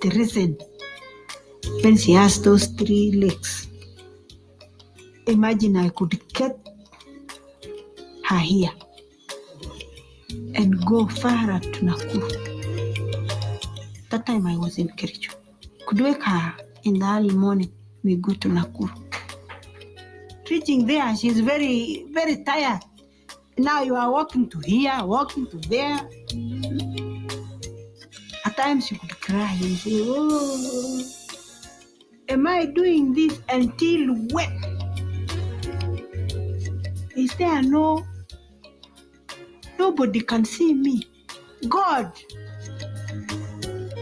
the reason when she has those 3 legs. Imagine I could get her here and go far up to Nakuru. That time I was in Kericho. Could wake her in the early morning, we go to Nakuru. Reaching there, she's very, very tired. Now you are walking to here, walking to there. At times you could cry and say, oh, am I doing this until when? Is there nobody can see me? God,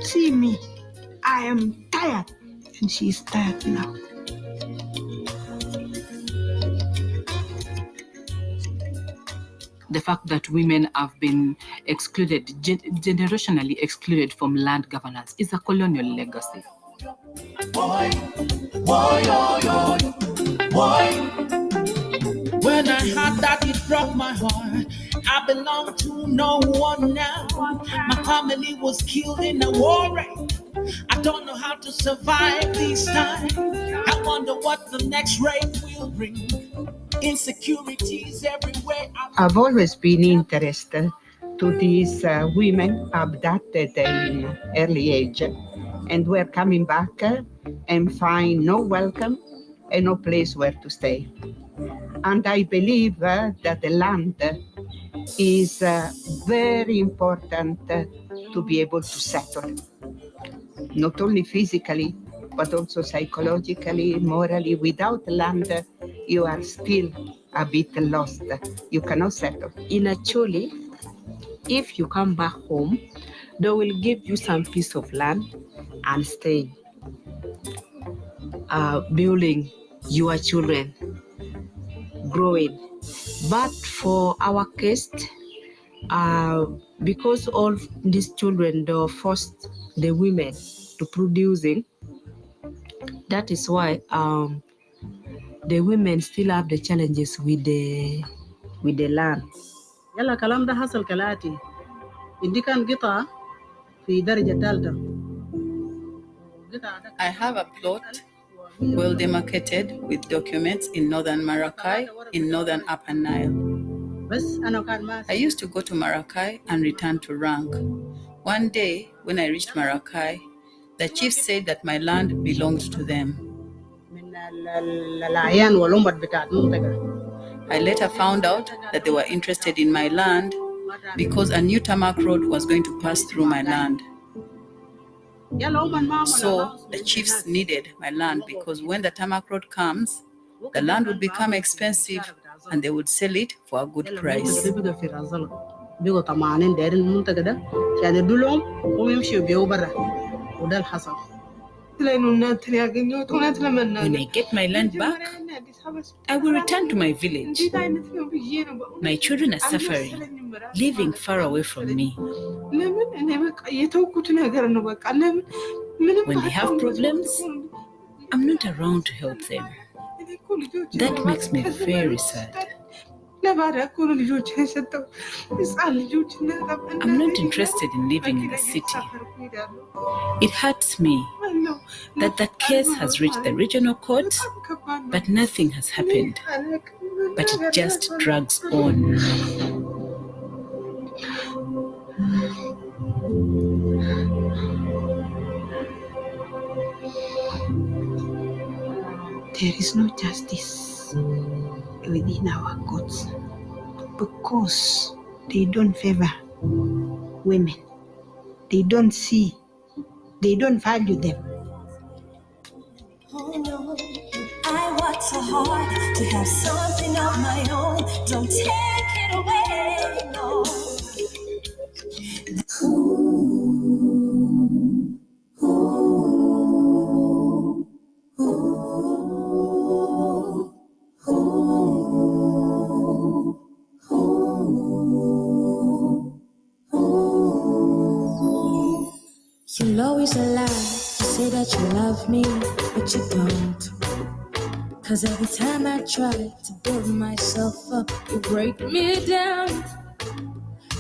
see me. I am tired. And she is tired now. The fact that women have been excluded, generationally excluded from land governance, is a colonial legacy. Boy, when I heard that, it broke my heart. I belong to no one now. My family was killed in a war. I don't know how to survive this time. I wonder what the next raid will bring. Insecurities everywhere. I've always been interested to these women abducted in early age and were coming back and find no welcome and no place where to stay. And I believe that the land is very important to be able to settle, not only physically, but also psychologically, morally. Without land, you are still a bit lost. You cannot settle. In Acholi, if you come back home, they will give you some piece of land and stay, building your children, growing. But for our case, because all these children, they forced the women to producing, that is why the women still have the challenges with the land. يلا كلام ده حصل كالآتي. عندي كان قطعة في درجة ثالثة. I have a plot well demarcated with documents in northern Maracay, in northern Upper Nile. I used to go to Maracay and return to Rank. One day, when I reached Maracay, the chief said that my land belonged to them. I later found out that they were interested in my land because a new tarmac road was going to pass through my land. So the chiefs needed my land because when the tarmac road comes, the land would become expensive and they would sell it for a good price. When I get my land back, I will return to my village. My children are suffering, living far away from me. When they have problems, I'm not around to help them. That makes me very sad. I'm not interested in living in the city. It hurts me that the case has reached the regional court, but nothing has happened. But it just drags on. There is no justice within our courts because they don't favor women. They don't see, they don't value them. Oh no, I work so hard to have something of my own. Don't take it away, no. You'll always lie, you say that you love me, but you don't. Cause every time I try to build myself up, you break me down.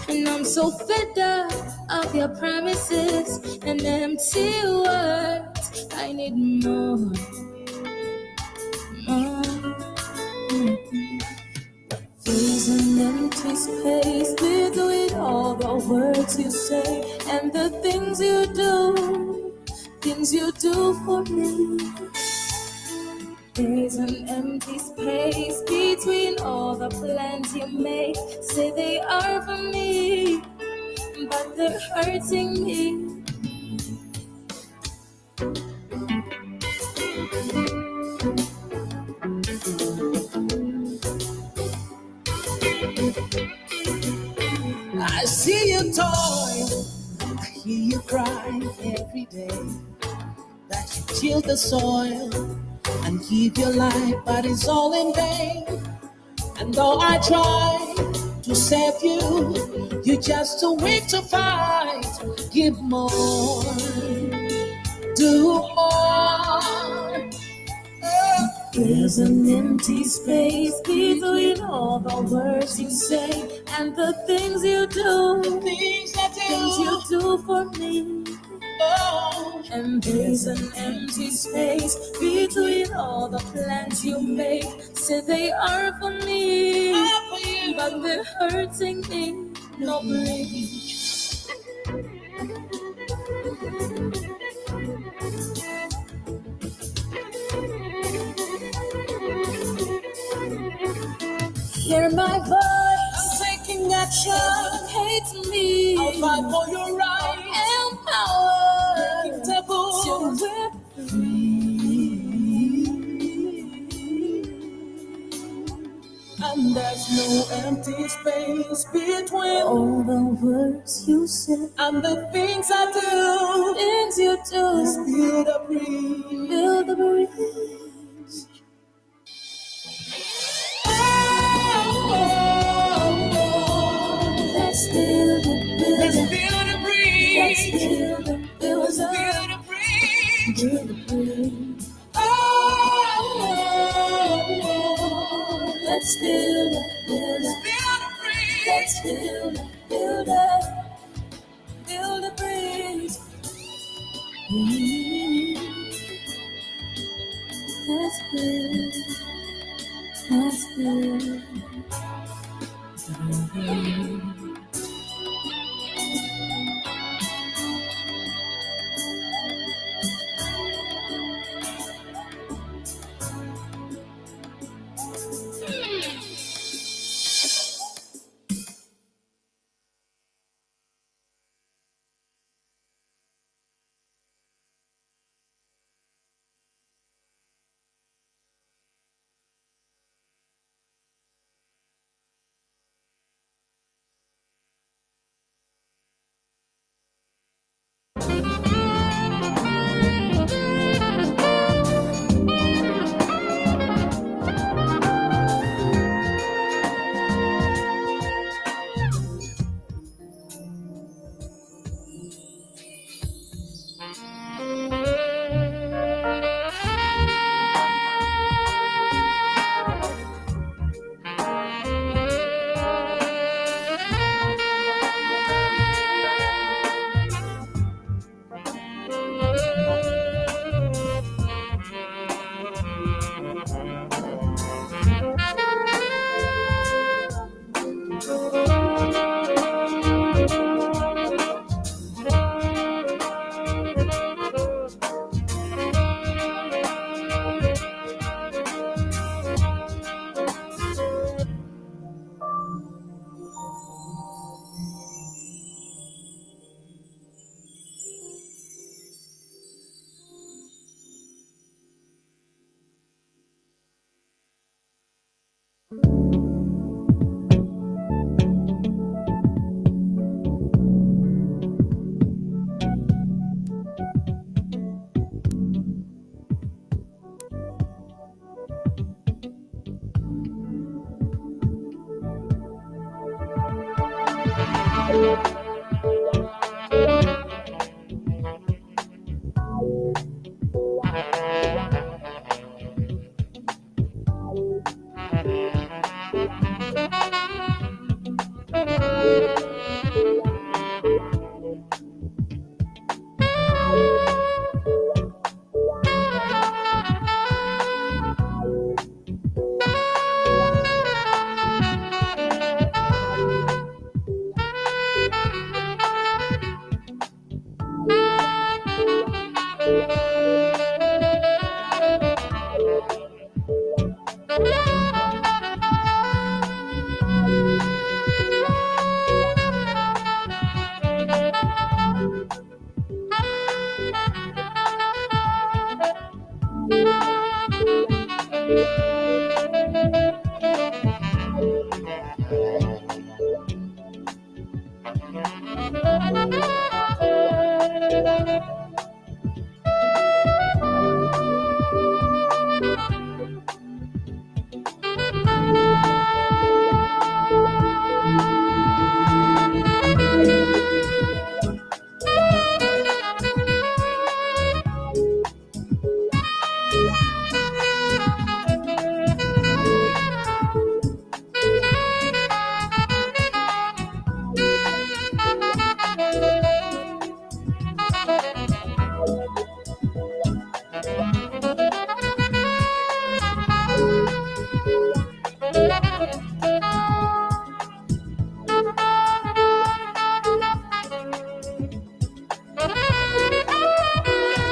And I'm so fed up of your promises and empty words. need more, more. There's an empty space between all the words you say and the things you do for me. There's an empty space between all the plans you make. Say they are for me, but they're hurting me. I see you toy, I hear you cry every day. That you till the soil and give your life, but it's all in vain. And though I try to save you, you're just too weak to fight. Give more, do more. There's an empty space between all the words you say and the things you do. Things I Things you do for me. Oh. And there's an empty space between all the plans you make. Say they are for me, but they're hurting me. No bleach. Hear my voice. I'm taking action. Hate me. I'll fight for your right. And power. Breaking taboos. Till we're And there's no empty space between all the words you say and the things I do. Things you do. Let's build a bridge. Build a bridge. Let's build a bridge. Let's build a bridge. Let's build a Let's bridge. build a bridge. Build a bridge. Let's build a bridge. Let's build a bridge. Build a bridge. Let's build. Let's build.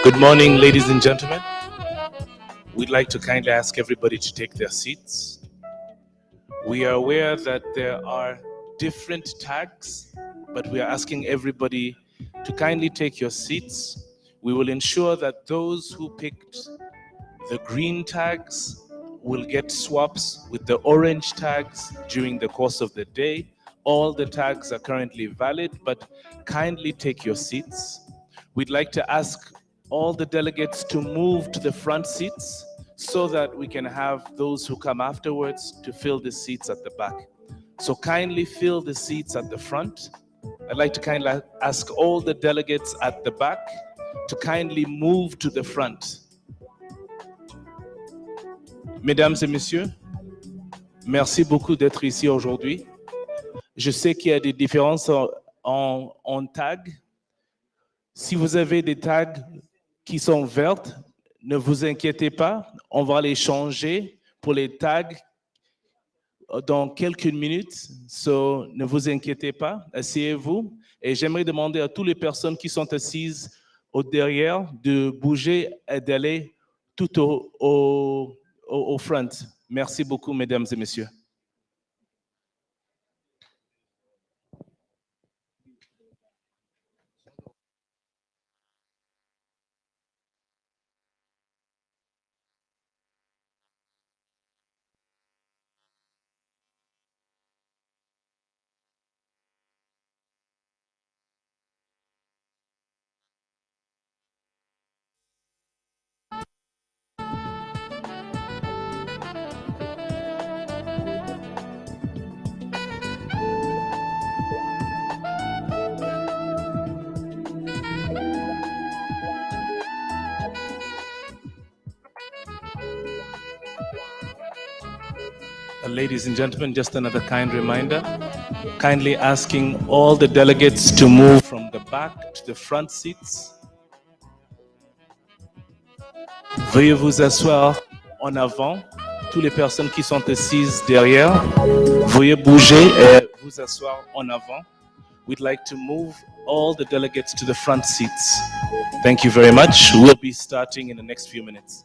Good morning, ladies and gentlemen. We'd like to kindly ask everybody to take their seats. We are aware that there are different tags, but we are asking everybody to kindly take your seats. We will ensure that those who picked the green tags will get swaps with the orange tags during the course of the day. All the tags are currently valid, but kindly take your seats. We'd like to ask all the delegates to move to the front seats so that we can have those who come afterwards to fill the seats at the back. So kindly fill the seats at the front. I'd like to kindly ask all the delegates at the back to kindly move to the front. Mesdames et messieurs, merci beaucoup d'être ici aujourd'hui. Je sais qu'il y a des différences en tag. Si vous avez des tags qui sont vertes, ne vous inquiétez pas, on va les changer pour les tags dans quelques minutes. So, ne vous inquiétez pas, asseyez-vous. Et j'aimerais demander à toutes les personnes qui sont assises au derrière de bouger et d'aller tout au front. Merci beaucoup, mesdames et messieurs. Ladies and gentlemen, just another kind reminder, kindly asking all the delegates to move from the back to the front seats. Veuillez vous asseoir en avant. Toutes les personnes qui sont assises derrière, veuillez bouger et vous asseoir en avant. We'd like to move all the delegates to the front seats. Thank you very much. We'll be starting in the next few minutes.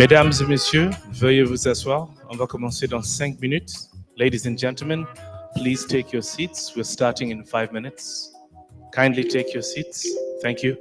Mesdames et messieurs, veuillez vous asseoir. On va commencer dans 5 minutes. Ladies and gentlemen, please take your seats. We're starting in 5 minutes. Kindly take your seats. Thank you.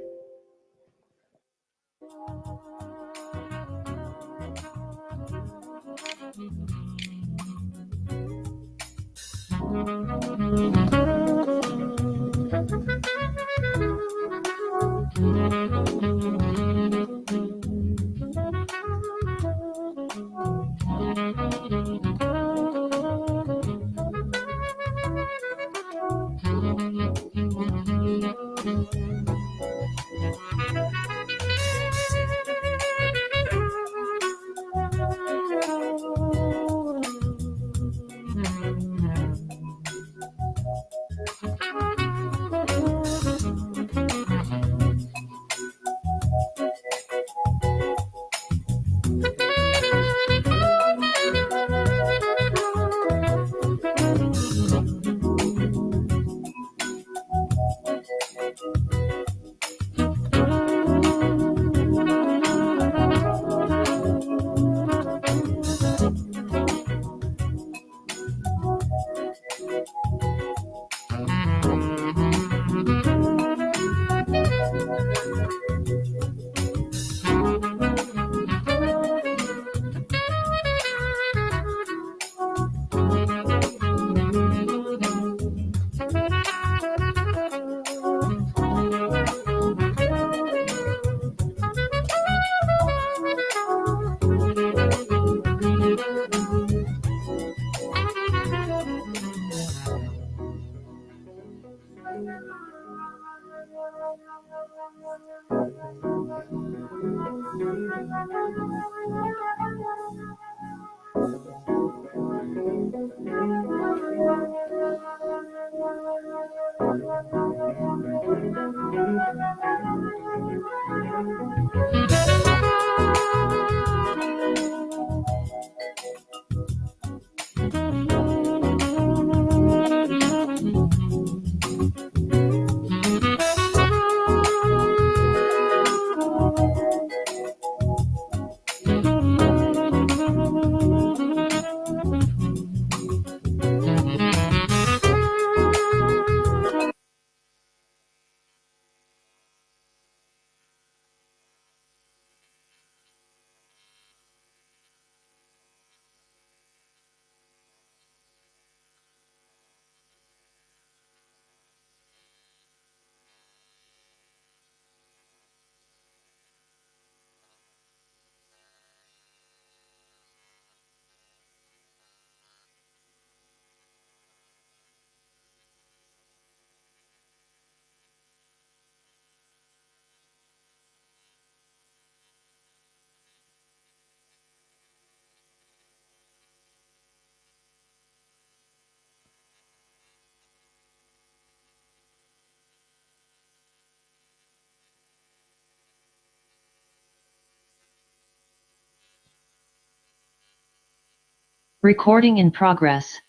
Recording in progress.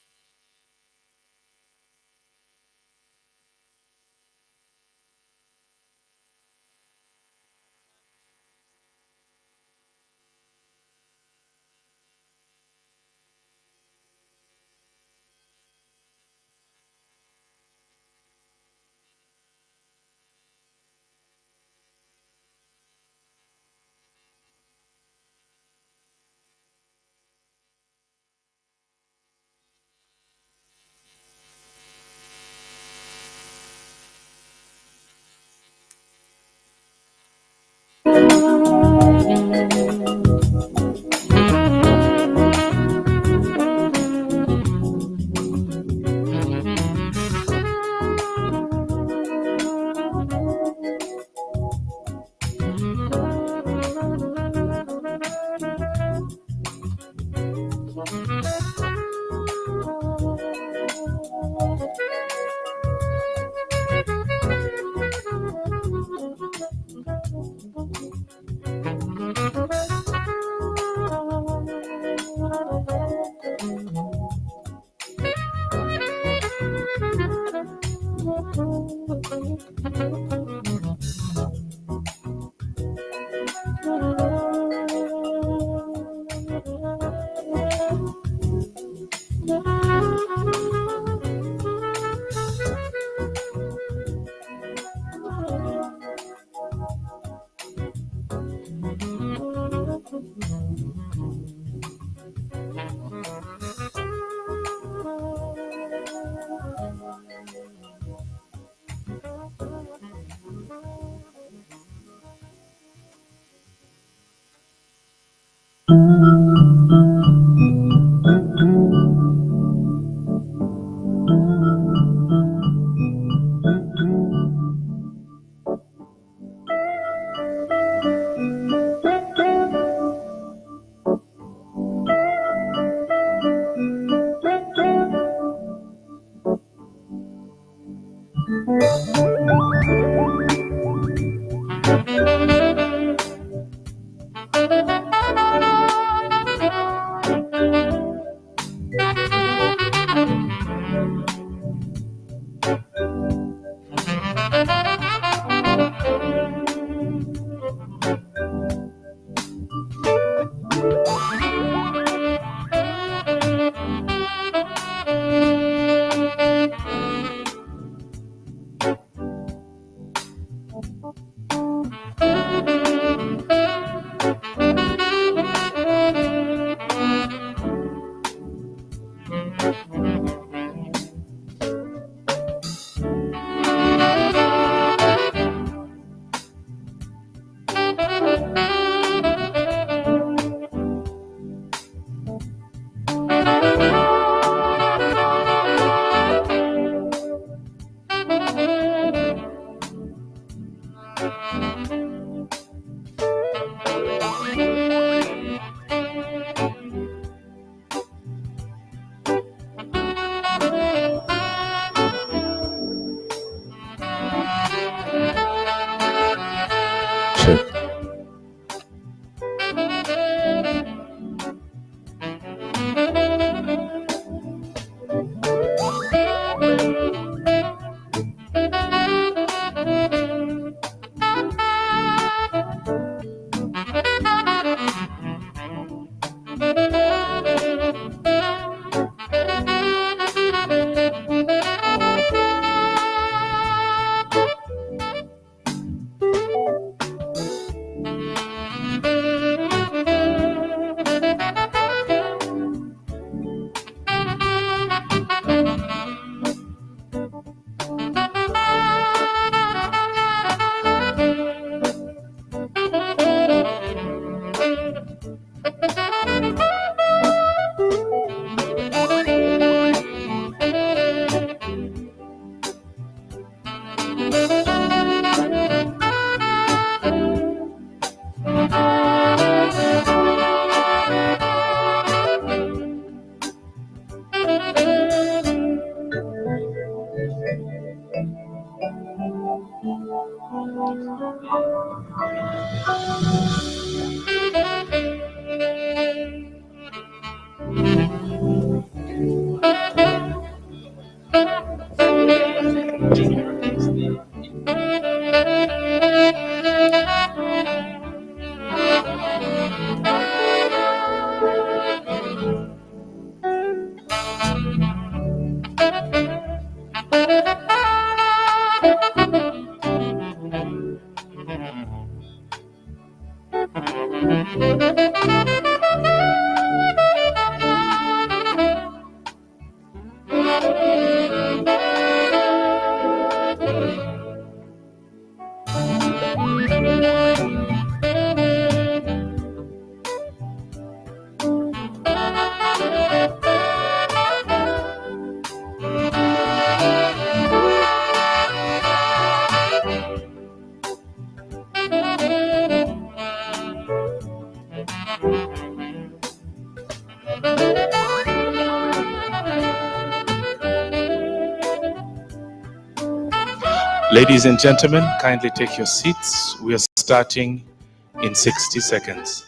Ladies and gentlemen, kindly take your seats. We are starting in 60 seconds.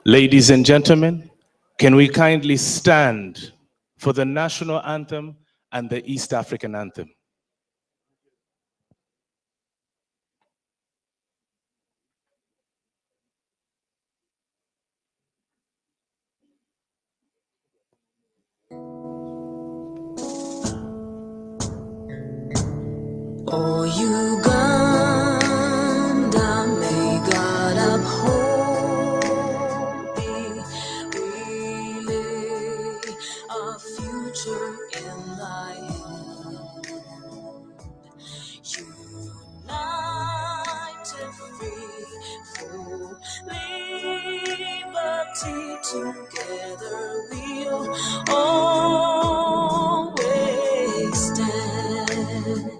Ladies and gentlemen, can we kindly stand for the national anthem and the East African anthem? Oh, Uganda, may God uphold thee. We lay our future in thy hand. United, free, full liberty, together we'll always stand.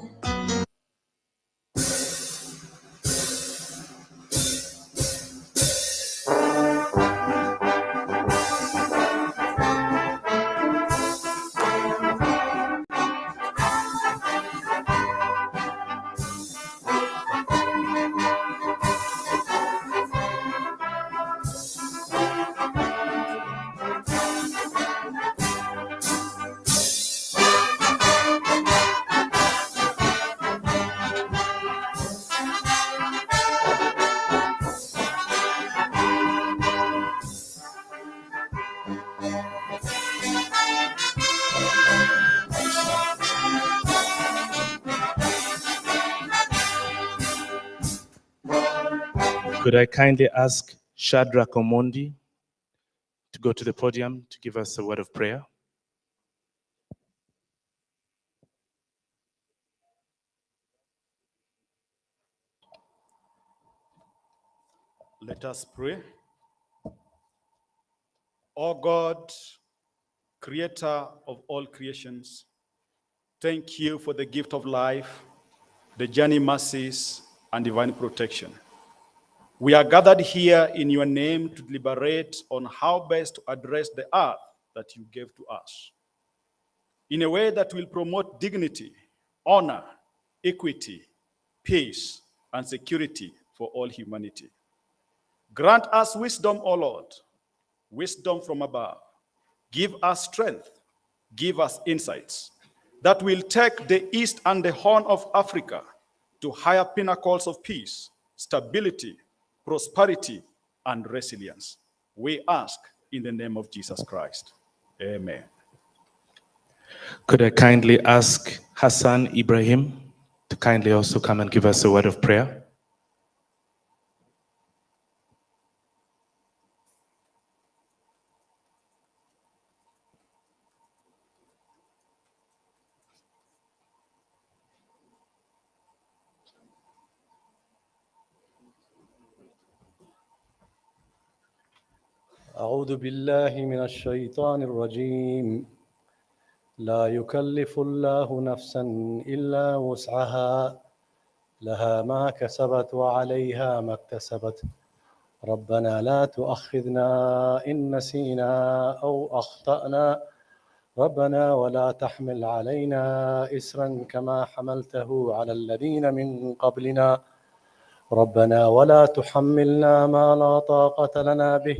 Could I kindly ask Shadrach Omondi to go to the podium to give us a word of prayer? Let us pray. O God, creator of all creations, thank you for the gift of life, the journey mercies, and divine protection. We are gathered here in your name to deliberate on how best to address the earth that you gave to us in a way that will promote dignity, honor, equity, peace, and security for all humanity. Grant us wisdom, O Lord, wisdom from above. Give us strength, give us insights that will take the East and the Horn of Africa to higher pinnacles of peace, stability, prosperity, and resilience. We ask in the name of Jesus Christ. Amen. Could I kindly ask Hassan Ibrahim to kindly also come and give us a word of prayer? أعوذ بالله من الشيطان الرجيم لا يكلف الله نفسا إلا وسعها لها ما كسبت وعليها ما اكتسبت ربنا لا تؤاخذنا إن نسينا أو أخطأنا ربنا ولا تحمل علينا إسرا كما حملته على الذين من قبلنا ربنا ولا تحملنا ما لا طاقة لنا به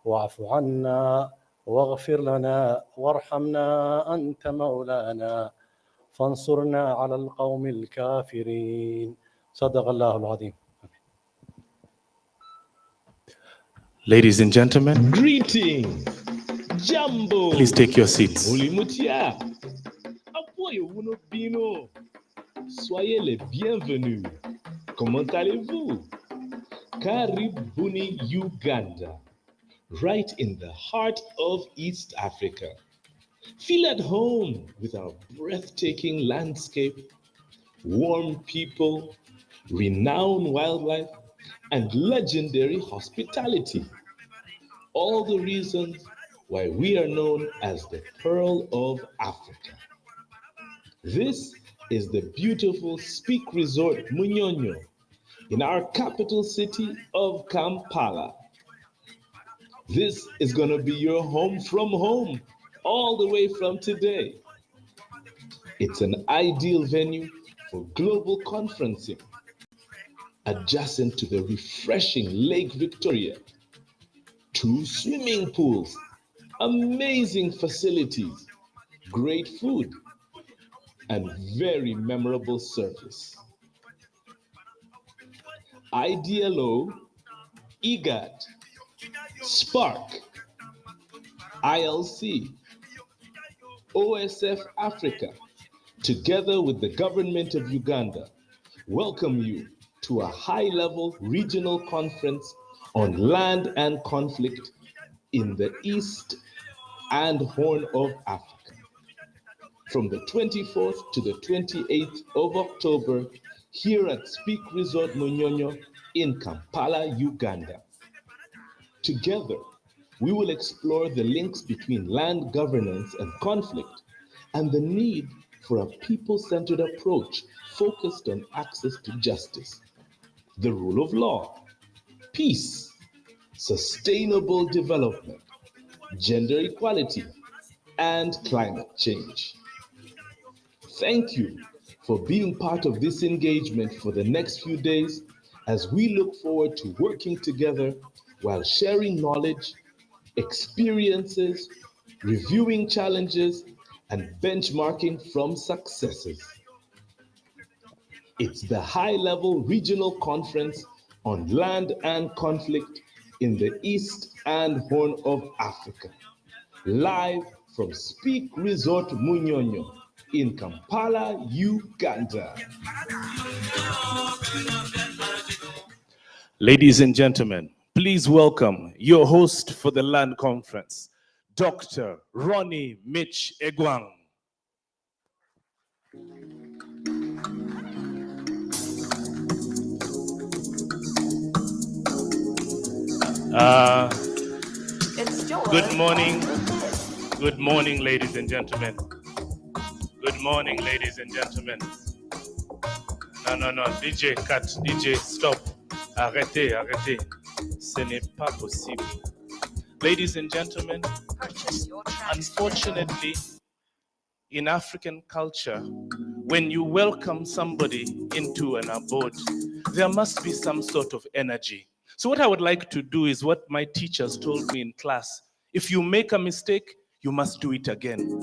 واعف عنا واغفر لنا وارحمنا أنت مولانا فانصرنا على القوم الكافرين صدق الله العظيم. Ladies and gentlemen, Greetings, Jambo. please take your seats. Mulimutia. Apoyo Wunobino. Soyez les bienvenus. Comment allez-vous? Karibuni, Uganda, right in the heart of East Africa. Feel at home with our breathtaking landscape, warm people, renowned wildlife, and legendary hospitality. All the reasons why we are known as the Pearl of Africa. This is the beautiful Speak Resort Munyonyo in our capital city of Kampala. This is going to be your home from home all the way from today. It's an ideal venue for global conferencing, adjacent to the refreshing Lake Victoria, 2 swimming pools, amazing facilities, great food, and very memorable service. IDLO, IGAD, Spark, ILC, OSF Africa, together with the government of Uganda, welcome you to a high-level regional conference on land and conflict in the East and Horn of Africa. From the 24th to the 28th of October, here at Speak Resort Munyonyo in Kampala, Uganda. Together, we will explore the links between land governance and conflict and the need for a people-centered approach focused on access to justice, the rule of law, peace, sustainable development, gender equality, and climate change. Thank you for being part of this engagement for the next few days as we look forward to working together while sharing knowledge, experiences, reviewing challenges, and benchmarking from successes. It's the high-level regional conference on land and conflict in the East and Horn of Africa, live from Speak Resort Munyonyo in Kampala, Uganda. Ladies and gentlemen, please welcome your host for the land conference, Dr. Ronnie Mitch Egwang. Good morning, ladies and gentlemen. Good morning, ladies and gentlemen. No, DJ, cut, DJ, stop. Arrêtez. Ce n'est pas possible. Ladies and gentlemen, unfortunately, in African culture, when you welcome somebody into an abode, there must be some sort of energy. So what I would like to do is what my teachers told me in class. If you make a mistake, you must do it again.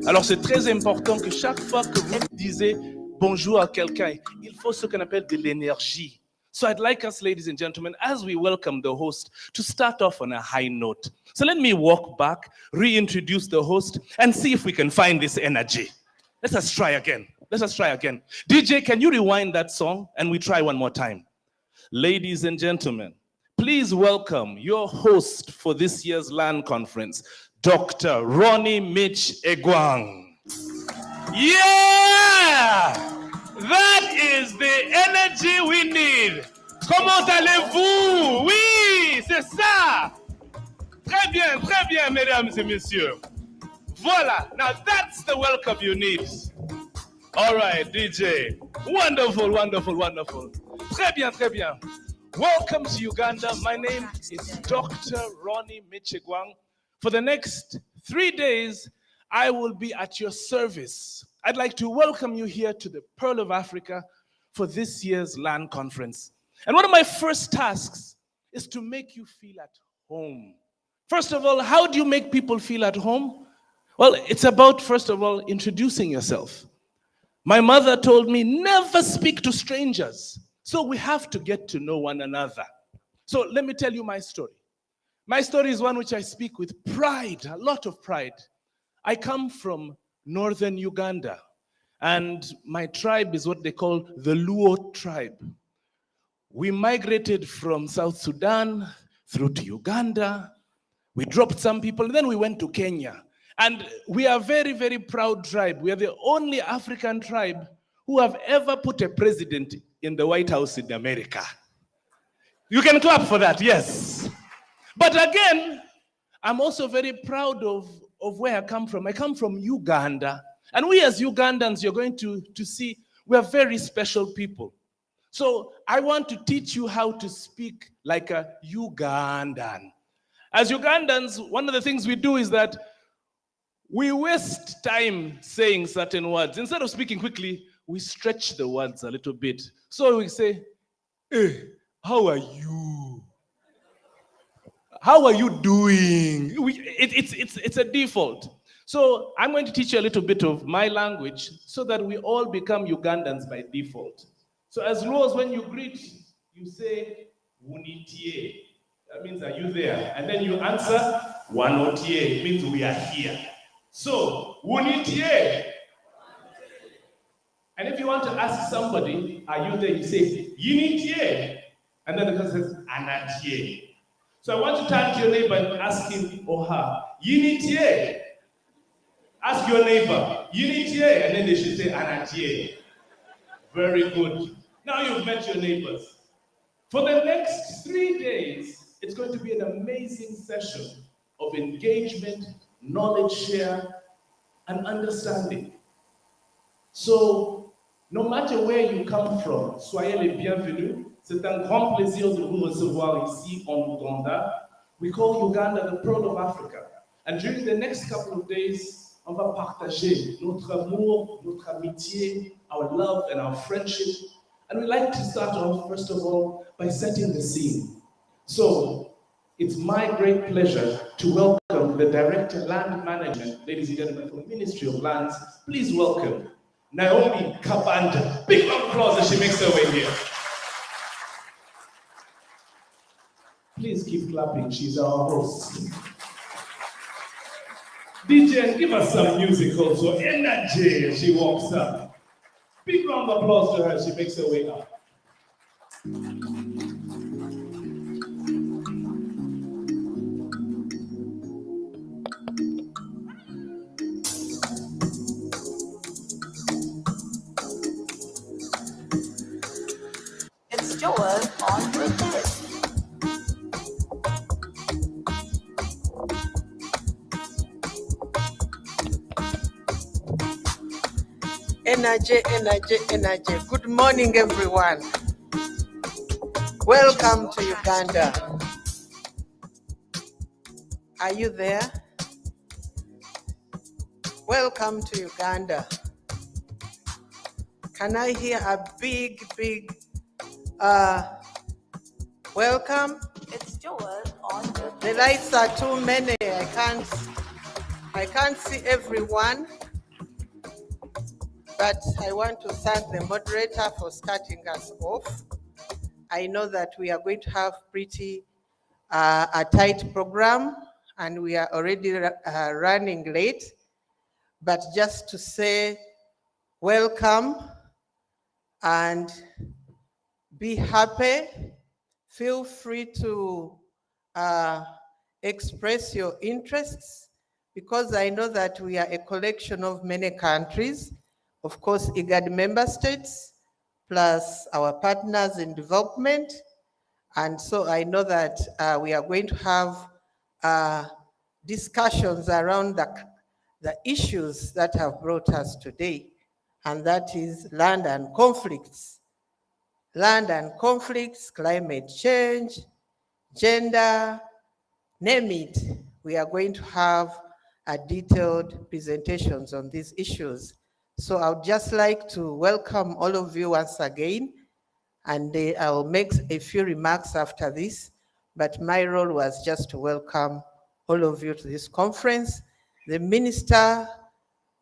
Alors c'est très important que chaque fois que vous disiez bonjour à quelqu'un, il faut ce qu'on appelle de l'énergie. So I'd like us, ladies and gentlemen, as we welcome the host, to start off on a high note. So let me walk back, reintroduce the host, and see if we can find this energy. Let us try again. DJ, can you rewind that song? And we try one more time. Ladies and gentlemen, please welcome your host for this year's LAN conference, Dr. Ronnie Mitch Egwang. Yeah! That is the energy we need. Comment allez-vous? Oui, c'est ça. Très bien, mesdames et messieurs. Voilà, now that's the welcome you need. All right, DJ. Wonderful. Très bien. Welcome to Uganda. My name is Dr. Ronnie Michigwang. For the next 3 days, I will be at your service. I'd like to welcome you here to the Pearl of Africa for this year's LAN conference. And one of my first tasks is to make you feel at home. First of all, how do you make people feel at home? Well, it's about, first of all, introducing yourself. My mother told me, never speak to strangers. So we have to get to know one another. So let me tell you my story. My story is one which I speak with pride, a lot of pride. I come from northern Uganda, and my tribe is what they call the Luo tribe. We migrated from South Sudan through to Uganda. We dropped some people, and then we went to Kenya. And we are a very, very proud tribe. We are the only African tribe who have ever put a president in the White House in America. You can clap for that, yes. But again, I'm also very proud of where I come from. I come from Uganda. And we as Ugandans, you're going to see, we are very special people. So I want to teach you how to speak like a Ugandan. As Ugandans, one of the things we do is that we waste time saying certain words. Instead of speaking quickly, we stretch the words a little bit. So we say, hey, how are you? How are you doing? It's a default. So I'm going to teach you a little bit of my language so that we all become Ugandans by default. So as low as when you greet, you say, Wunitie. That means, are you there? And then you answer, Wanotie. It means we are here. So, Wunitie. And if you want to ask somebody, are you there? You say, Yinitie. And then the person says, Anatie. So I want to turn to your neighbor and ask him or her, Yinitie. Ask your neighbor, Yinitie. And then they should say, Anatie. Very good. Now you've met your neighbors. For the next 3 days, it's going to be an amazing session of engagement, knowledge share, and understanding. So, no matter where you come from, soyez les bienvenus. C'est un grand plaisir de vous recevoir ici en Uganda. We call Uganda the Pearl of Africa. And during the next couple of days, on va partager notre amour, notre amitié, our love and our friendship. And we'd like to start off, first of all, by setting the scene. So, it's my great pleasure to welcome the Director of Land Management, ladies and gentlemen, from the Ministry of Lands. Please welcome Naomi Kabanda. Big round of applause as she makes her way here. Please keep clapping, she's our host. DJ, give us some music also. Energy as she walks up. Big round of applause to her as she makes her way up. It's yours on repeat. Energy, energy, energy. Good morning, everyone. Welcome to Uganda. Are you there? Welcome to Uganda. Can I hear a big Welcome. The lights are too many. I can't see everyone, but I want to thank the moderator for starting us off. I know that we are going to have pretty a tight program, and we are already running late, but just to say welcome and be happy. Feel free to express your interests, because I know that we are a collection of many countries, of course, IGAD member states, plus our partners in development. And so I know that we are going to have discussions around the issues that have brought us today, and that is land and conflicts. Land and conflicts, climate change, gender, name it. We are going to have a detailed presentations on these issues. So I would just like to welcome all of you once again, and I'll make a few remarks after this, but my role was just to welcome all of you to this conference. The minister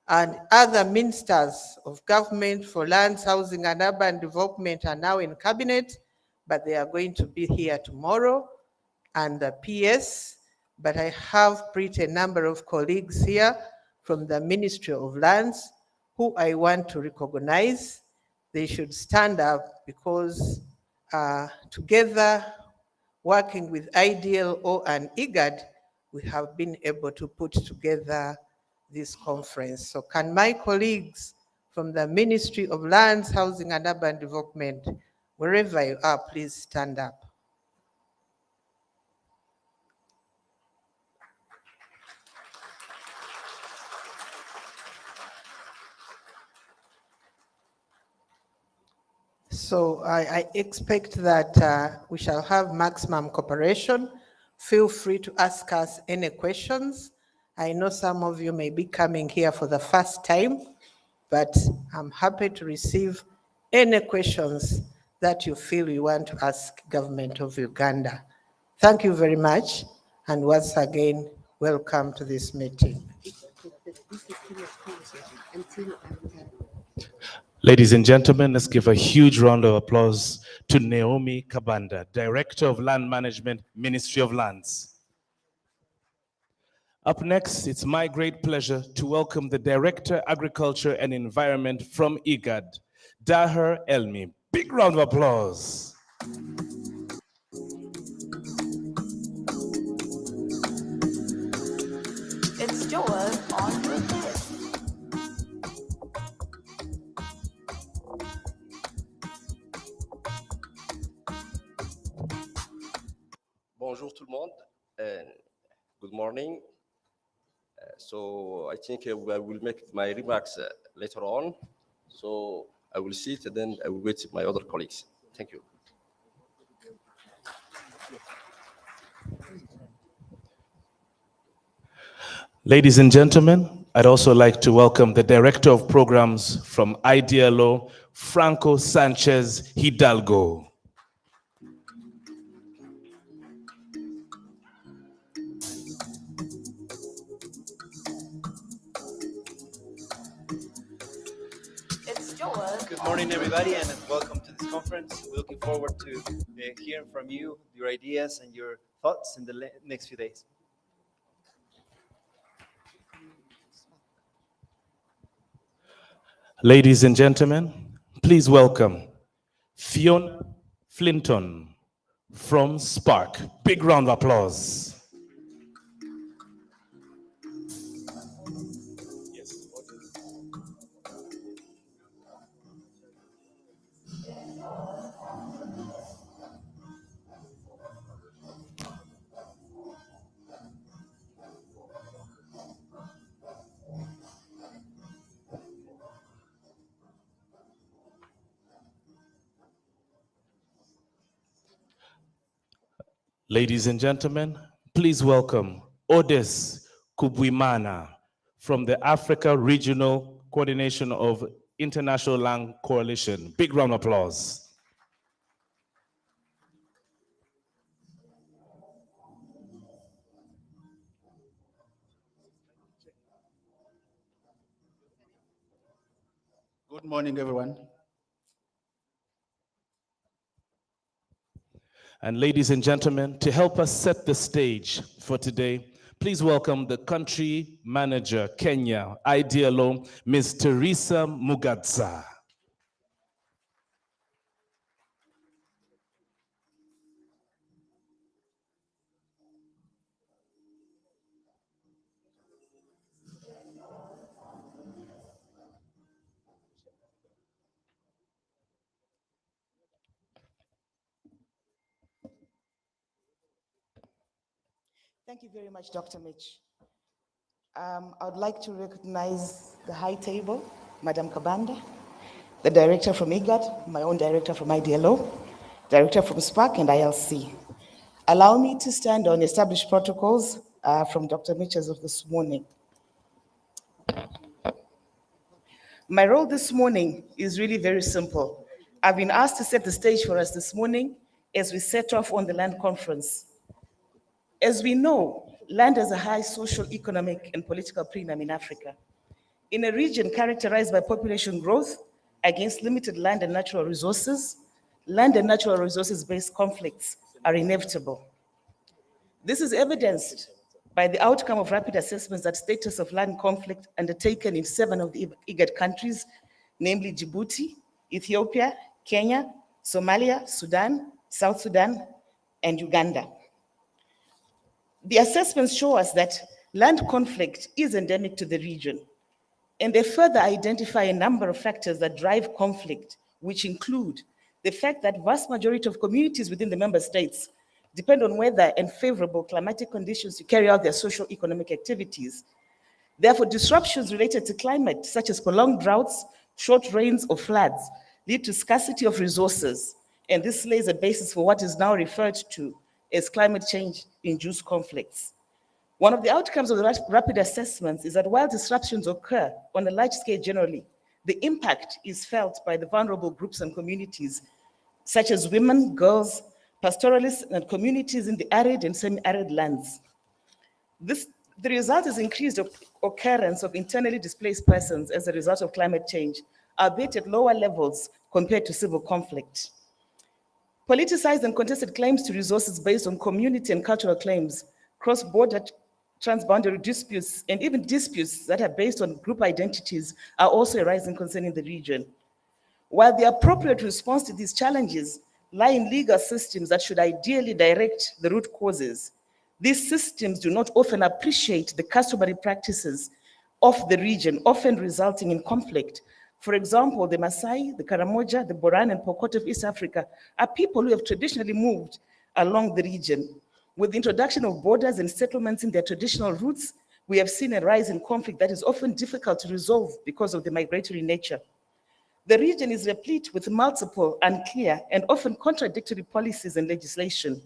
and other ministers of government for lands, housing, and urban development are now in cabinet, but they are going to be here tomorrow, and the PS. But I have pretty a number of colleagues here from the Ministry of Lands who I want to recognize. They should stand up, because together, working with IDLO and IGAD, we have been able to put together this conference. So can my colleagues from the Ministry of Lands, Housing and Urban Development, wherever you are, please stand up. So I expect that we shall have maximum cooperation. Feel free to ask us any questions. I know some of you may be coming here for the first time, but I'm happy to receive any questions that you feel you want to ask Government of Uganda. Thank you very much, and once again, welcome to this meeting. Ladies and gentlemen, let's give a huge round of applause to Naomi Kabanda, Director of Land Management, Ministry of Lands. Up next, it's my great pleasure to welcome the Director, Agriculture and Environment from IGAD, Daher Elmi. Big round of applause. It's Joel on request. Bonjour tout le monde, and good morning. So I think I will make my remarks later on. So I will sit and then I will wait with my other colleagues. Thank you. Ladies and gentlemen, I'd also like to welcome the Director of Programs from IDLO, Franco Sanchez Hidalgo. Good morning, everybody, and welcome to this conference. We're looking forward to hearing from you, your ideas and your thoughts in the next few days. Ladies and gentlemen, please welcome Fiona Flinton from Spark. Big round of applause. Ladies and gentlemen, please welcome Odes Kubwimana from the Africa Regional Coordination of International Land Coalition. Big round of applause. Good morning, everyone. And ladies and gentlemen, to help us set the stage for today, please welcome the country manager, Kenya, IDLO, Ms. Teresa Mugadza. Thank you very much, Dr. Mitch. I would like to recognize the high table, Madam Kabanda, the director from IGAD, my own director from IDLO, director from SPAC and ILC. Allow me to stand on established protocols from Dr. Mitch as of this morning. My role this morning is really very simple. I've been asked to set the stage for us this morning as we set off on the land conference. As we know, land has a high social, economic, and political premium in Africa. In a region characterized by population growth against limited land and natural resources, land and natural resources-based conflicts are inevitable. This is evidenced by the outcome of rapid assessments at status of land conflict undertaken in 7 of the IGAD countries, namely Djibouti, Ethiopia, Kenya, Somalia, Sudan, South Sudan, and Uganda. The assessments show us that land conflict is endemic to the region, and they further identify a number of factors that drive conflict, which include the fact that vast majority of communities within the member states depend on weather and favorable climatic conditions to carry out their social economic activities. Therefore, disruptions related to climate, such as prolonged droughts, short rains, or floods, lead to scarcity of resources, and this lays a basis for what is now referred to as climate change-induced conflicts. One of the outcomes of the rapid assessments is that while disruptions occur on a large scale generally, the impact is felt by the vulnerable groups and communities, such as women, girls, pastoralists, and communities in the arid and semi-arid lands. The result is increased occurrence of internally displaced persons as a result of climate change, albeit at lower levels compared to civil conflict. Politicized and contested claims to resources based on community and cultural claims, cross-border transboundary disputes, and even disputes that are based on group identities are also arising concerning the region. While the appropriate response to these challenges lie in legal systems that should ideally direct the root causes, these systems do not often appreciate the customary practices of the region, often resulting in conflict. For example, the Maasai, the Karamoja, the Boran, and Pokot of East Africa are people who have traditionally moved along the region. With the introduction of borders and settlements in their traditional roots, we have seen a rise in conflict that is often difficult to resolve because of the migratory nature. The region is replete with multiple, unclear, and often contradictory policies and legislation.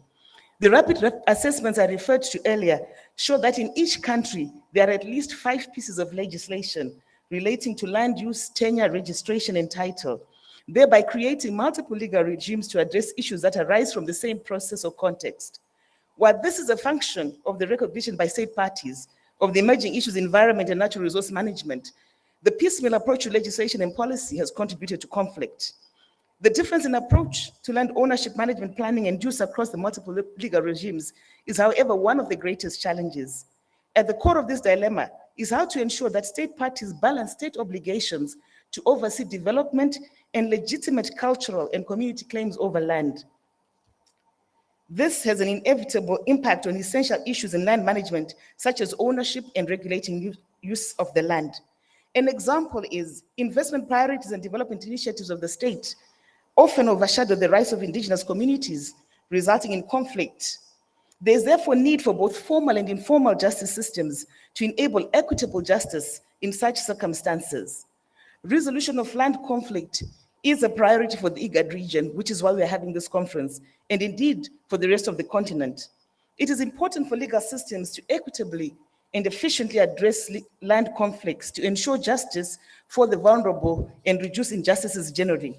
The rapid assessments I referred to earlier show that in each country, there are at least 5 pieces of legislation relating to land use, tenure, registration, and title, thereby creating multiple legal regimes to address issues that arise from the same process or context. While this is a function of the recognition by state parties of the emerging issues in environment and natural resource management, the piecemeal approach to legislation and policy has contributed to conflict. The difference in approach to land ownership, management, planning, and use across the multiple legal regimes is, however, one of the greatest challenges. At the core of this dilemma is how to ensure that state parties balance state obligations to oversee development and legitimate cultural and community claims over land. This has an inevitable impact on essential issues in land management, such as ownership and regulating use of the land. An example is investment priorities and development initiatives of the state often overshadow the rights of indigenous communities, resulting in conflict. There is therefore need for both formal and informal justice systems to enable equitable justice in such circumstances. Resolution of land conflict is a priority for the IGAD region, which is why we are having this conference, and indeed for the rest of the continent. It is important for legal systems to equitably and efficiently address land conflicts to ensure justice for the vulnerable and reduce injustices generally.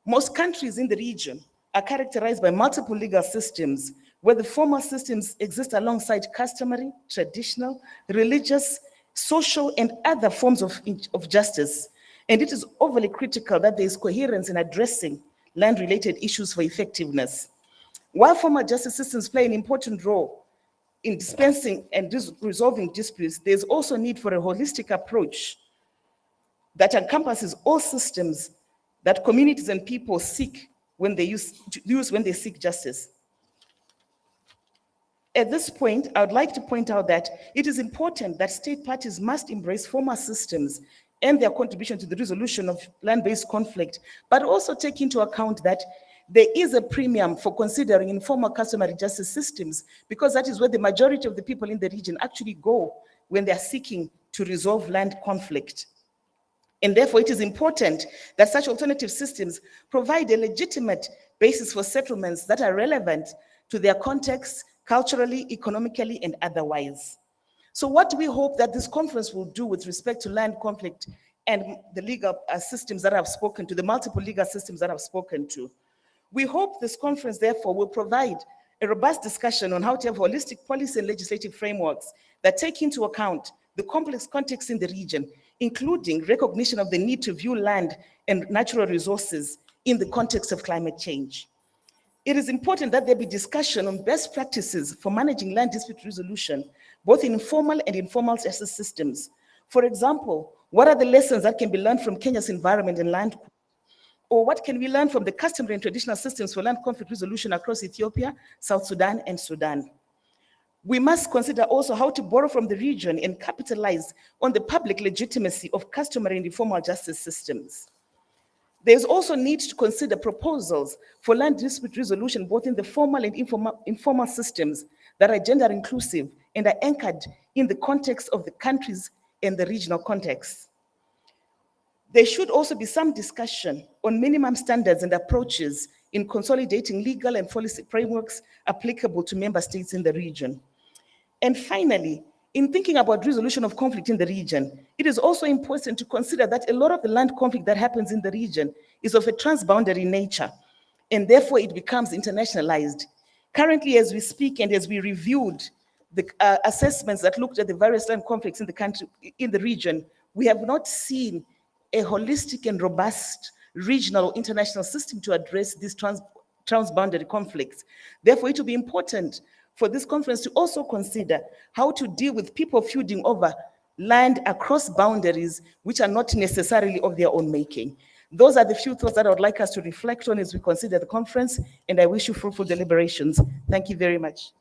Most countries in the region are characterized by multiple legal systems, where the formal systems exist alongside customary, traditional, religious, social, and other forms of justice. And it is overly critical that there is coherence in addressing land-related issues for effectiveness. While formal justice systems play an important role in dispensing and resolving disputes, there's also need for a holistic approach that encompasses all systems that communities and people seek when they use when they seek justice. At this point, I would like to point out that it is important that state parties must embrace formal systems and their contribution to the resolution of land-based conflict, but also take into account that there is a premium for considering informal customary justice systems, because that is where the majority of the people in the region actually go when they are seeking to resolve land conflict. And therefore, it is important that such alternative systems provide a legitimate basis for settlements that are relevant to their context, culturally, economically, and otherwise. So what do we hope that this conference will do with respect to land conflict and the legal systems that I've spoken to, the multiple legal systems that I've spoken to? We hope this conference, therefore, will provide a robust discussion on how to have holistic policy and legislative frameworks that take into account the complex context in the region, including recognition of the need to view land and natural resources in the context of climate change. It is important that there be discussion on best practices for managing land dispute resolution, both in informal and informal justice systems. For example, what are the lessons that can be learned from Kenya's environment and land? Or what can we learn from the customary and traditional systems for land conflict resolution across Ethiopia, South Sudan, and Sudan? We must consider also how to borrow from the region and capitalize on the public legitimacy of customary and informal justice systems. There's also need to consider proposals for land dispute resolution, both in the formal and informal systems that are gender inclusive and are anchored in the context of the countries and the regional context. There should also be some discussion on minimum standards and approaches in consolidating legal and policy frameworks applicable to member states in the region. And finally, in thinking about resolution of conflict in the region, it is also important to consider that a lot of the land conflict that happens in the region is of a transboundary nature, and therefore it becomes internationalized. Currently, as we speak and as we reviewed the assessments that looked at the various land conflicts in the country, in the region, we have not seen a holistic and robust regional or international system to address these transboundary conflicts. Therefore, it will be important for this conference to also consider how to deal with people feuding over land across boundaries which are not necessarily of their own making. Those are the few thoughts that I would like us to reflect on as we consider the conference, and I wish you fruitful deliberations. Thank you very much.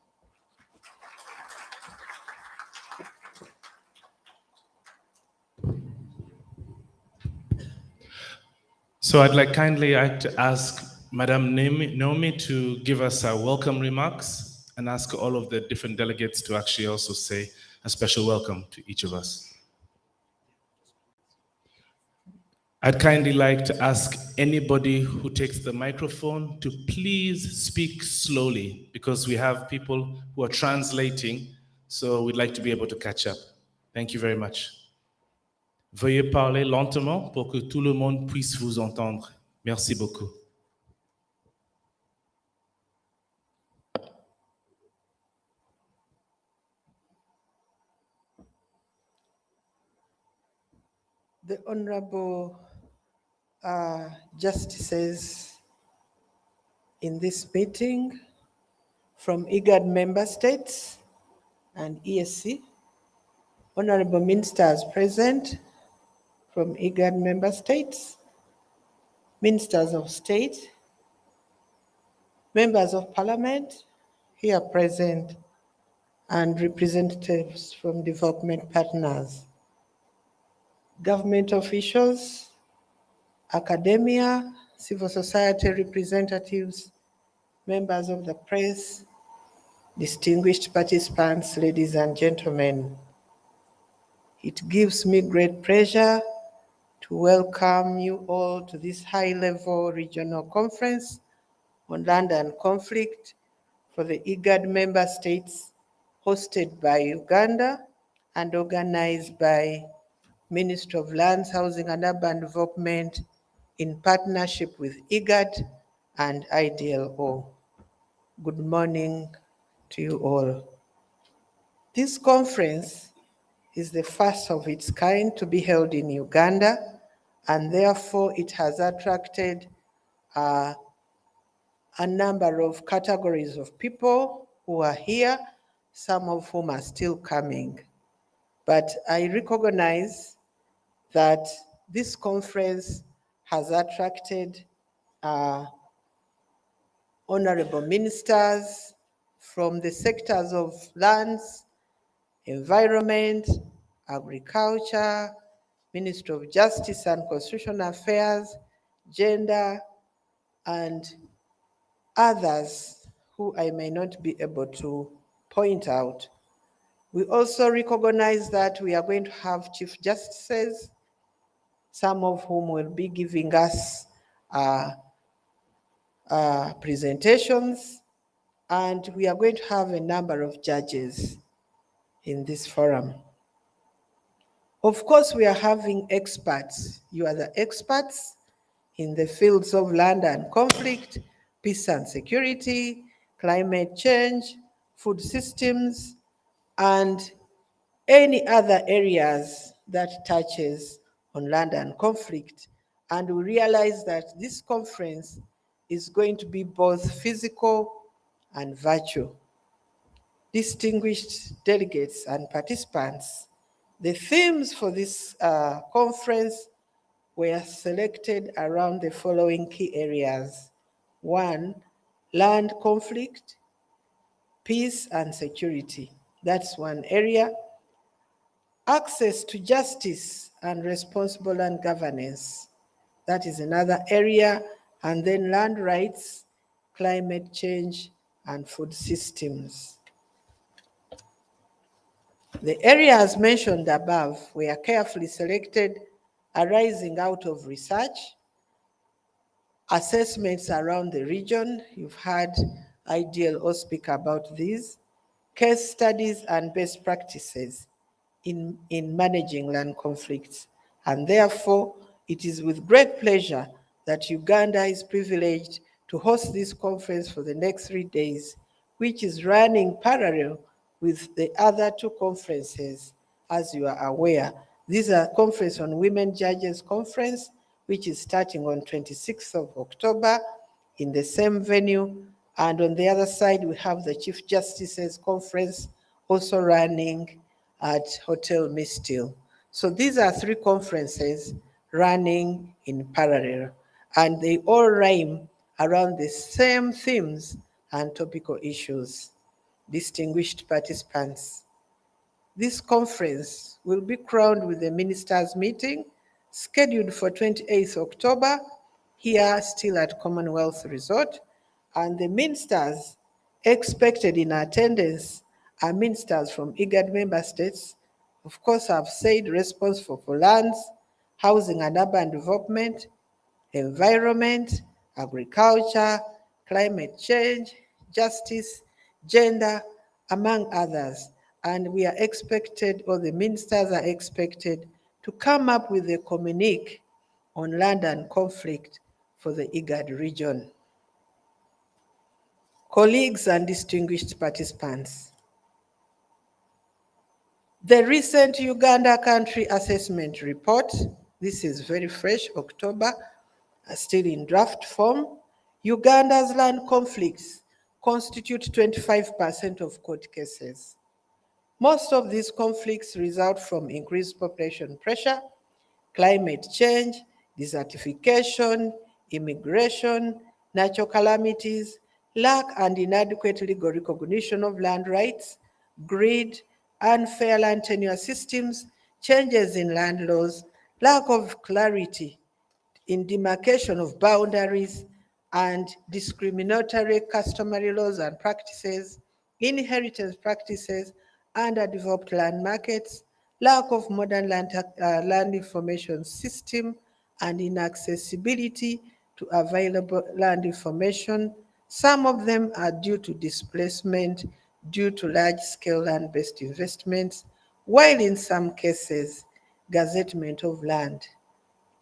So I'd like to ask Madam Naomi to give us our welcome remarks and ask all of the different delegates to actually also say a special welcome to each of us. I'd kindly like to ask anybody who takes the microphone to please speak slowly, because we have people who are translating, so we'd like to be able to catch up. Thank you very much. Veuillez parler lentement pour que tout le monde puisse vous entendre. Merci beaucoup. The Honorable Justices in this meeting from IGAD member states and ESC, Honorable Ministers present from IGAD member states, Ministers of State, Members of Parliament here present, and representatives from development partners, government officials, academia, civil society representatives, members of the press, distinguished participants, ladies and gentlemen. It gives me great pleasure to welcome you all to this high-level regional conference on land and conflict for the IGAD member states, hosted by Uganda and organized by Ministry of Lands, Housing and Urban Development in partnership with IGAD and IDLO. Good morning to you all. This conference is the first of its kind to be held in Uganda and therefore it has attracted a number of categories of people who are here, some of whom are still coming. But I recognize that this conference has attracted honorable ministers from the sectors of lands, environment, agriculture, Ministry of Justice and Constitutional Affairs, gender, and others who I may not be able to point out. We also recognize that we are going to have Chief Justices, some of whom will be giving us presentations, and we are going to have a number of judges in this forum. Of course, we are having experts. You are the experts in the fields of land and conflict, peace and security, climate change, food systems, and any other areas that touches on land and conflict. And we realize that this conference is going to be both physical and virtual. Distinguished delegates and participants, the themes for this conference were selected around the following key areas. 1, land conflict, peace and security. That's one area. Access to justice and responsible land governance. That is another area. And then land rights, climate change, and food systems. The areas mentioned above were carefully selected, arising out of research, assessments around the region. You've heard IDLO speak about these, case studies and best practices in managing land conflicts. And therefore, it is with great pleasure that Uganda is privileged to host this conference for the next 3 days, which is running parallel with the other 2 conferences, as you are aware. These are Conference on Women Judges Conference, which is starting on 26th of October in the same venue. And on the other side, we have the Chief Justices Conference also running at Hotel Ministerial. So these are 3 conferences running in parallel, and they all rhyme around the same themes and topical issues. Distinguished participants, this conference will be crowned with a ministers' meeting scheduled for 28th October, here still at Commonwealth Resort, and the ministers expected in attendance are ministers from IGAD member states. Of course, I've said responsible for lands, housing and urban development, environment, agriculture, climate change, justice, gender, among others. And we are expected, or the ministers are expected, to come up with a communique on land and conflict for the IGAD region. Colleagues and distinguished participants, the recent Uganda Country Assessment Report, this is very fresh, October, still in draft form. Uganda's land conflicts constitute 25% of court cases. Most of these conflicts result from increased population pressure, climate change, desertification, immigration, natural calamities, lack and inadequate legal recognition of land rights, greed, unfair land tenure systems, changes in land laws, lack of clarity in demarcation of boundaries, and discriminatory customary laws and practices, inheritance practices, underdeveloped land markets, lack of modern land information system, and inaccessibility to available land information. Some of them are due to displacement, due to large-scale land-based investments, while in some cases, gazettement of land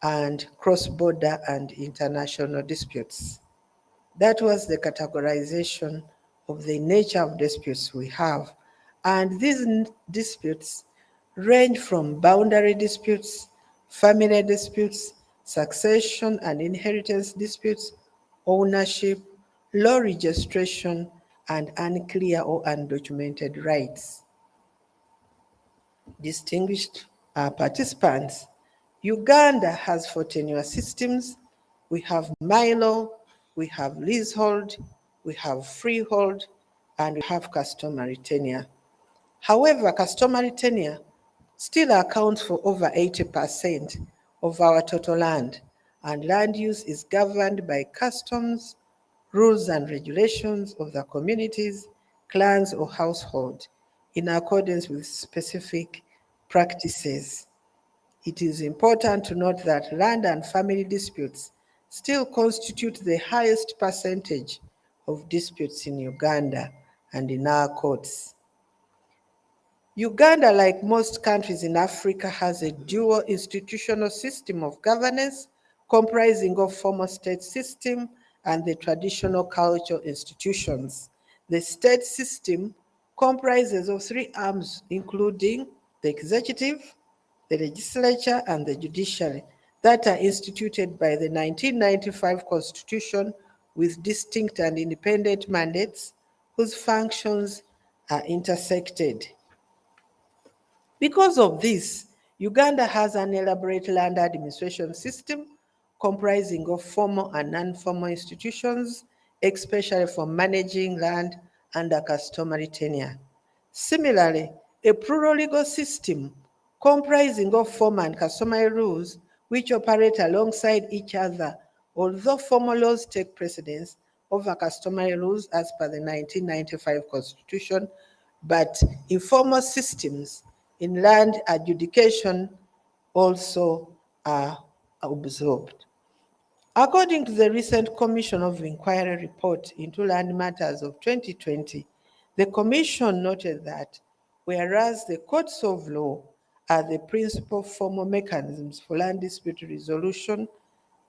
and cross-border and international disputes. That was the categorization of the nature of disputes we have. And these disputes range from boundary disputes, family disputes, succession and inheritance disputes, ownership, law registration, and unclear or undocumented rights. Distinguished participants, Uganda has 4 tenure systems. We have Milo, we have leasehold, we have freehold, and we have customary tenure. However, customary tenure still accounts for over 80% of our total land, and land use is governed by customs, rules and regulations of the communities, clans, or household in accordance with specific practices. It is important to note that land and family disputes still constitute the highest percentage of disputes in Uganda and in our courts. Uganda, like most countries in Africa, has a dual institutional system of governance comprising of formal state system and the traditional cultural institutions. The state system comprises of 3 arms, including the executive, the legislature, and the judiciary, that are instituted by the 1995 Constitution with distinct and independent mandates whose functions are intersected. Because of this, Uganda has an elaborate land administration system comprising of formal and non-formal institutions, especially for managing land under customary tenure. Similarly, a plural legal system comprising of formal and customary rules which operate alongside each other, although formal laws take precedence over customary rules as per the 1995 Constitution, but informal systems in land adjudication also are observed. According to the recent Commission of Inquiry report into land matters of 2020, the Commission noted that whereas the courts of law are the principal formal mechanisms for land dispute resolution,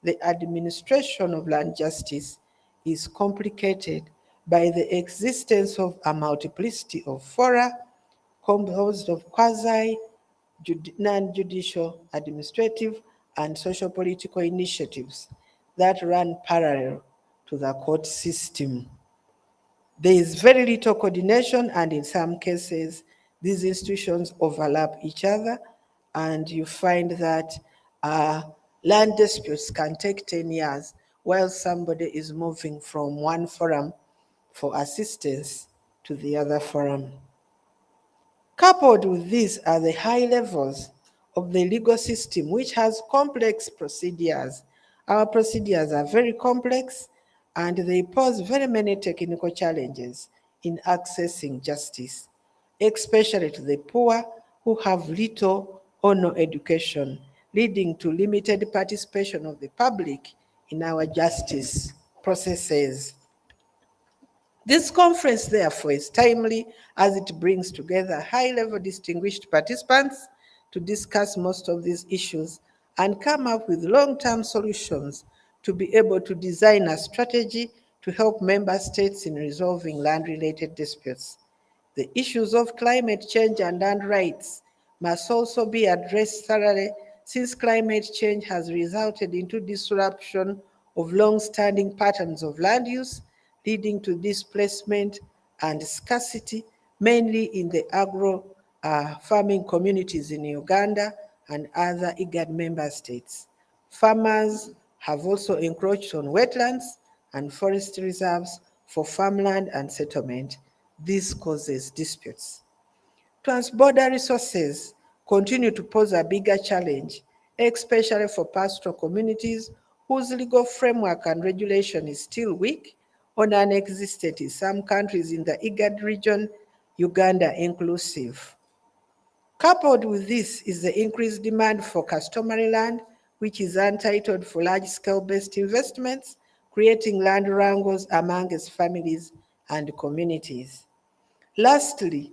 the administration of land justice is complicated by the existence of a multiplicity of fora composed of quasi non-judicial, administrative, and socio-political initiatives that run parallel to the court system. There is very little coordination, and in some cases, these institutions overlap each other, and you find that land disputes can take 10 years while somebody is moving from one forum for assistance to the other forum. Coupled with this are the high levels of the legal system, which has complex procedures. Our procedures are very complex, and they pose very many technical challenges in accessing justice, especially to the poor who have little or no education, leading to limited participation of the public in our justice processes. This conference, therefore, is timely as it brings together high-level distinguished participants to discuss most of these issues and come up with long-term solutions to be able to design a strategy to help member states in resolving land-related disputes. The issues of climate change and land rights must also be addressed thoroughly, since climate change has resulted into disruption of long-standing patterns of land use, leading to displacement and scarcity, mainly in the agro farming communities in Uganda and other IGAD member states. Farmers have also encroached on wetlands and forest reserves for farmland and settlement. This causes disputes. Transborder resources continue to pose a bigger challenge, especially for pastoral communities whose legal framework and regulation is still weak or non-existent in some countries in the IGAD region, Uganda inclusive. Coupled with this is the increased demand for customary land, which is untitled for large-scale based investments, creating land wrangles amongst families and communities. Lastly,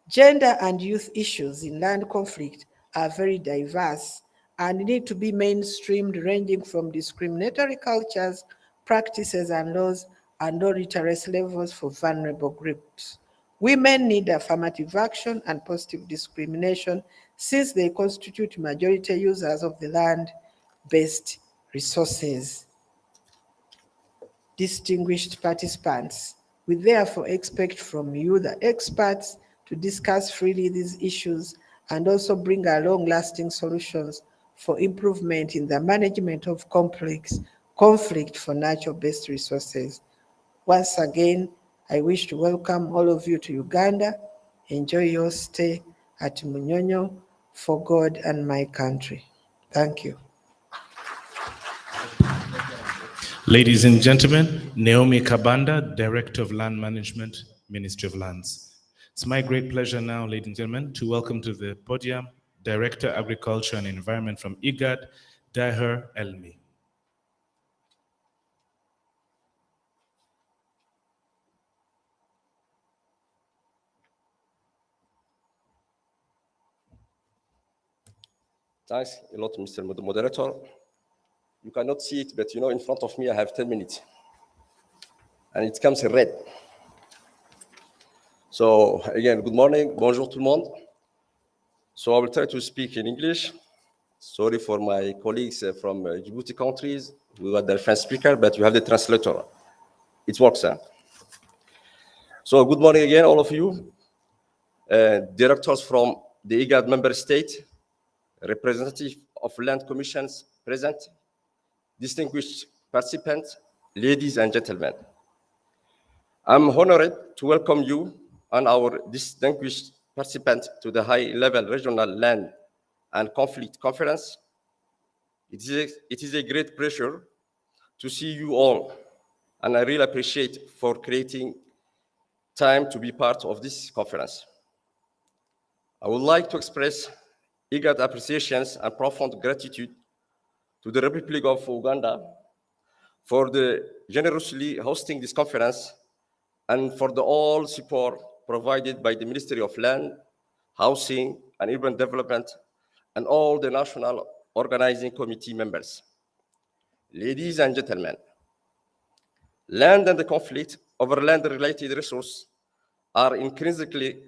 gender and youth issues in land conflict are very diverse and need to be mainstreamed, ranging from discriminatory cultures, practices, and laws and low literacy levels for vulnerable groups. Women need affirmative action and positive discrimination since they constitute majority users of the land land-based resources. Distinguished participants, we therefore expect from you, the experts, to discuss freely these issues and also bring along lasting solutions for improvement in the management of conflict for natural-based resources. Once again, I wish to welcome all of you to Uganda. Enjoy your stay at Munyonyo for God and my country. Thank you. Ladies and gentlemen, Naomi Kabanda, Director of Land Management, Ministry of Lands. It's my great pleasure now, ladies and gentlemen, to welcome to the podium Director, Agriculture and Environment from IGAD, Daher Elmi. Thanks a lot, Mr. Moderator. You cannot see it, but in front of me I have 10 minutes. And it comes in red. So again, good morning, bonjour tout le monde. So I will try to speak in English. Sorry for my colleagues from Djibouti countries. We got the French speaker, but you have the translator. It works, huh? So good morning again, all of you. Directors from the IGAD member state, representative of land commissions present, distinguished participants, ladies and gentlemen. I'm honored to welcome you and our distinguished participants to the high-level regional land and conflict conference. It is a great pleasure to see you all, and I really appreciate for creating time to be part of this conference. I would like to express IGAD appreciations and profound gratitude to the Republic of Uganda for the generously hosting this conference and for the all support provided by the Ministry of Land, Housing and Urban Development and all the national organizing committee members. Ladies and gentlemen, land and the conflict over land-related resources are intrinsically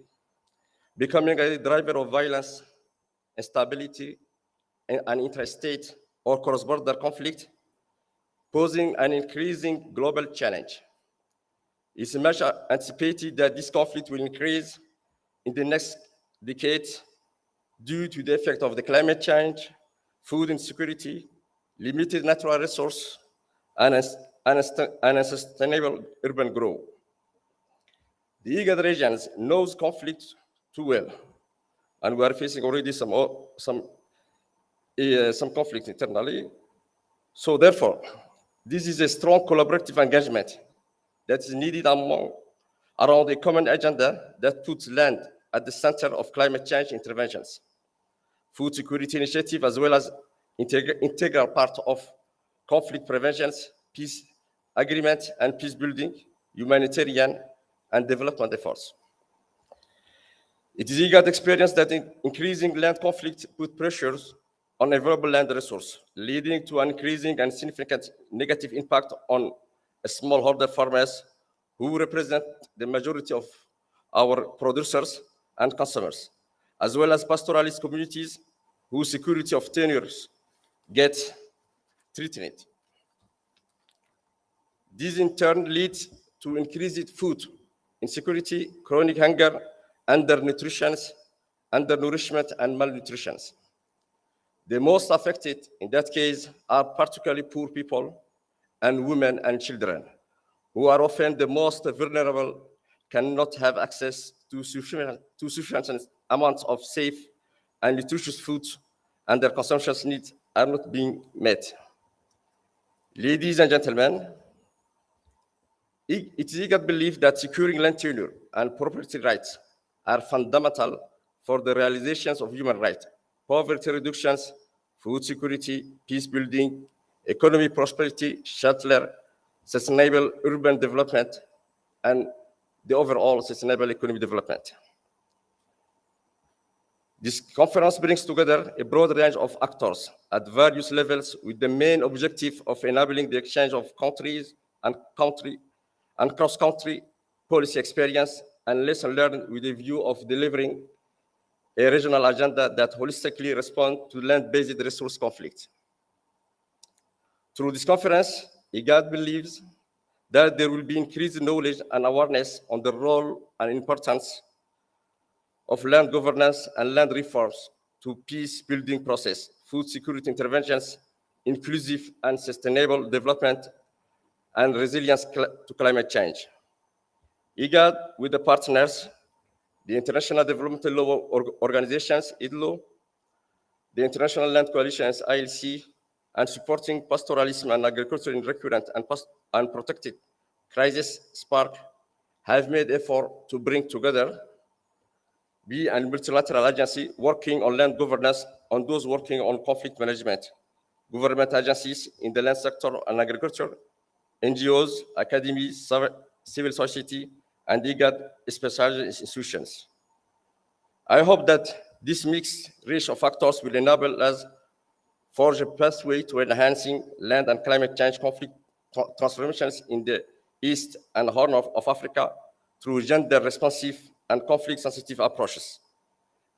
becoming a driver of violence, instability, and interstate or cross-border conflict, posing an increasing global challenge. It's much anticipated that this conflict will increase in the next decade due to the effect of the climate change, food insecurity, limited natural resource, and unsustainable urban growth. The IGAD regions knows conflict too well, and we are facing already some conflict internally. So therefore, this is a strong collaborative engagement that is needed around a common agenda that puts land at the center of climate change interventions, food security initiative, as well as integral part of conflict preventions, peace agreement and peace building, humanitarian and development efforts. It is IGAD experience that increasing land conflict put pressures on available land resource, leading to an increasing and significant negative impact on smallholder farmers who represent the majority of our producers and consumers, as well as pastoralist communities whose security of tenures get threatened. This in turn leads to increased food insecurity, chronic hunger, undernourishment, and malnutrition. The most affected in that case are particularly poor people and women and children, who are often the most vulnerable, cannot have access to sufficient amounts of safe and nutritious food, and their consumption needs are not being met. Ladies and gentlemen, it is IGAD belief that securing land tenure and property rights are fundamental for the realizations of human rights, poverty reductions, food security, peace building, economic prosperity, shelter, sustainable urban development, and the overall sustainable economic development. This conference brings together a broad range of actors at various levels with the main objective of enabling the exchange of countries and cross-country policy experience and lessons learned with a view of delivering a regional agenda that holistically responds to land-based resource conflicts. Through this conference, IGAD believes that there will be increased knowledge and awareness on the role and importance of land governance and land reforms to peace-building process, food security interventions, inclusive and sustainable development, and resilience to climate change. IGAD, with the partners, the International Development Law Organizations, IDLO, the International Land Coalitions, ILC, and supporting pastoralism and agriculture in recurrent and protected crisis, SPARC, have made effort to bring together be a multilateral agency working on land governance, on those working on conflict management, government agencies in the land sector and agriculture, NGOs, academies, civil society, and IGAD specialized institutions. I hope that this mixed range of factors will enable us forge a pathway to enhancing land and climate change conflict transformations in the East and Horn of Africa through gender-responsive and conflict-sensitive approaches.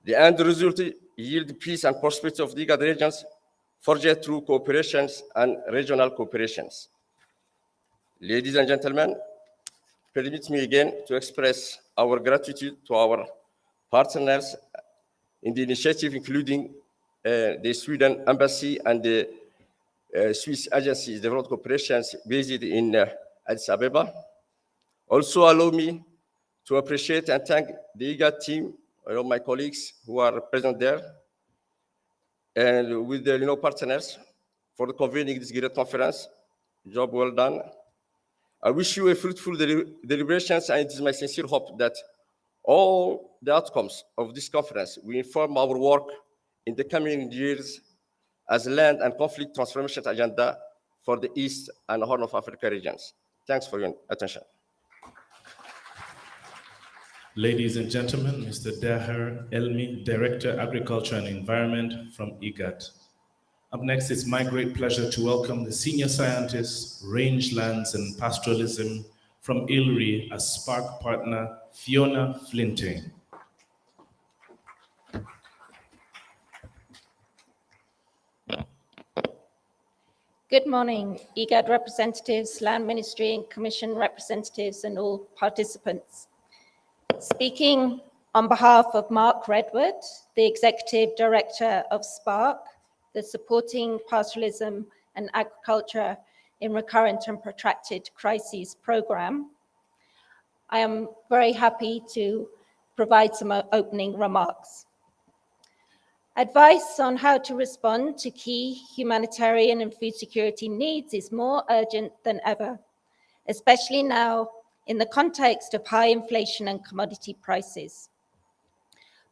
The end result yield peace and prosperity of the IGAD regions forged through cooperations and regional cooperations. Ladies and gentlemen, permit me again to express our gratitude to our partners in the initiative, including the Sweden Embassy and the Swiss Agency Development Cooperations based in Addis Ababa. Also allow me to appreciate and thank the IGAD team, my colleagues who are present there, and with the partners for the convening this great conference. Job well done. I wish you a fruitful deliberations, and it is my sincere hope that all the outcomes of this conference will inform our work in the coming years as land and conflict transformation agenda for the East and Horn of Africa regions. Thanks for your attention. Ladies and gentlemen, Mr. Daher Elmi, Director, Agriculture and Environment from IGAD. Up next, it's my great pleasure to welcome the Senior Scientist, Rangelands and Pastoralism from ILRI, a SPARC partner, Fiona Flinting. Good morning, IGAD representatives, Land Ministry and Commission representatives, and all participants. Speaking on behalf of Mark Redwood, the Executive Director of SPARC, the Supporting Pastoralism and Agriculture in Recurrent and Protracted Crises Program, I am very happy to provide some opening remarks. Advice on how to respond to key humanitarian and food security needs is more urgent than ever, especially now in the context of high inflation and commodity prices.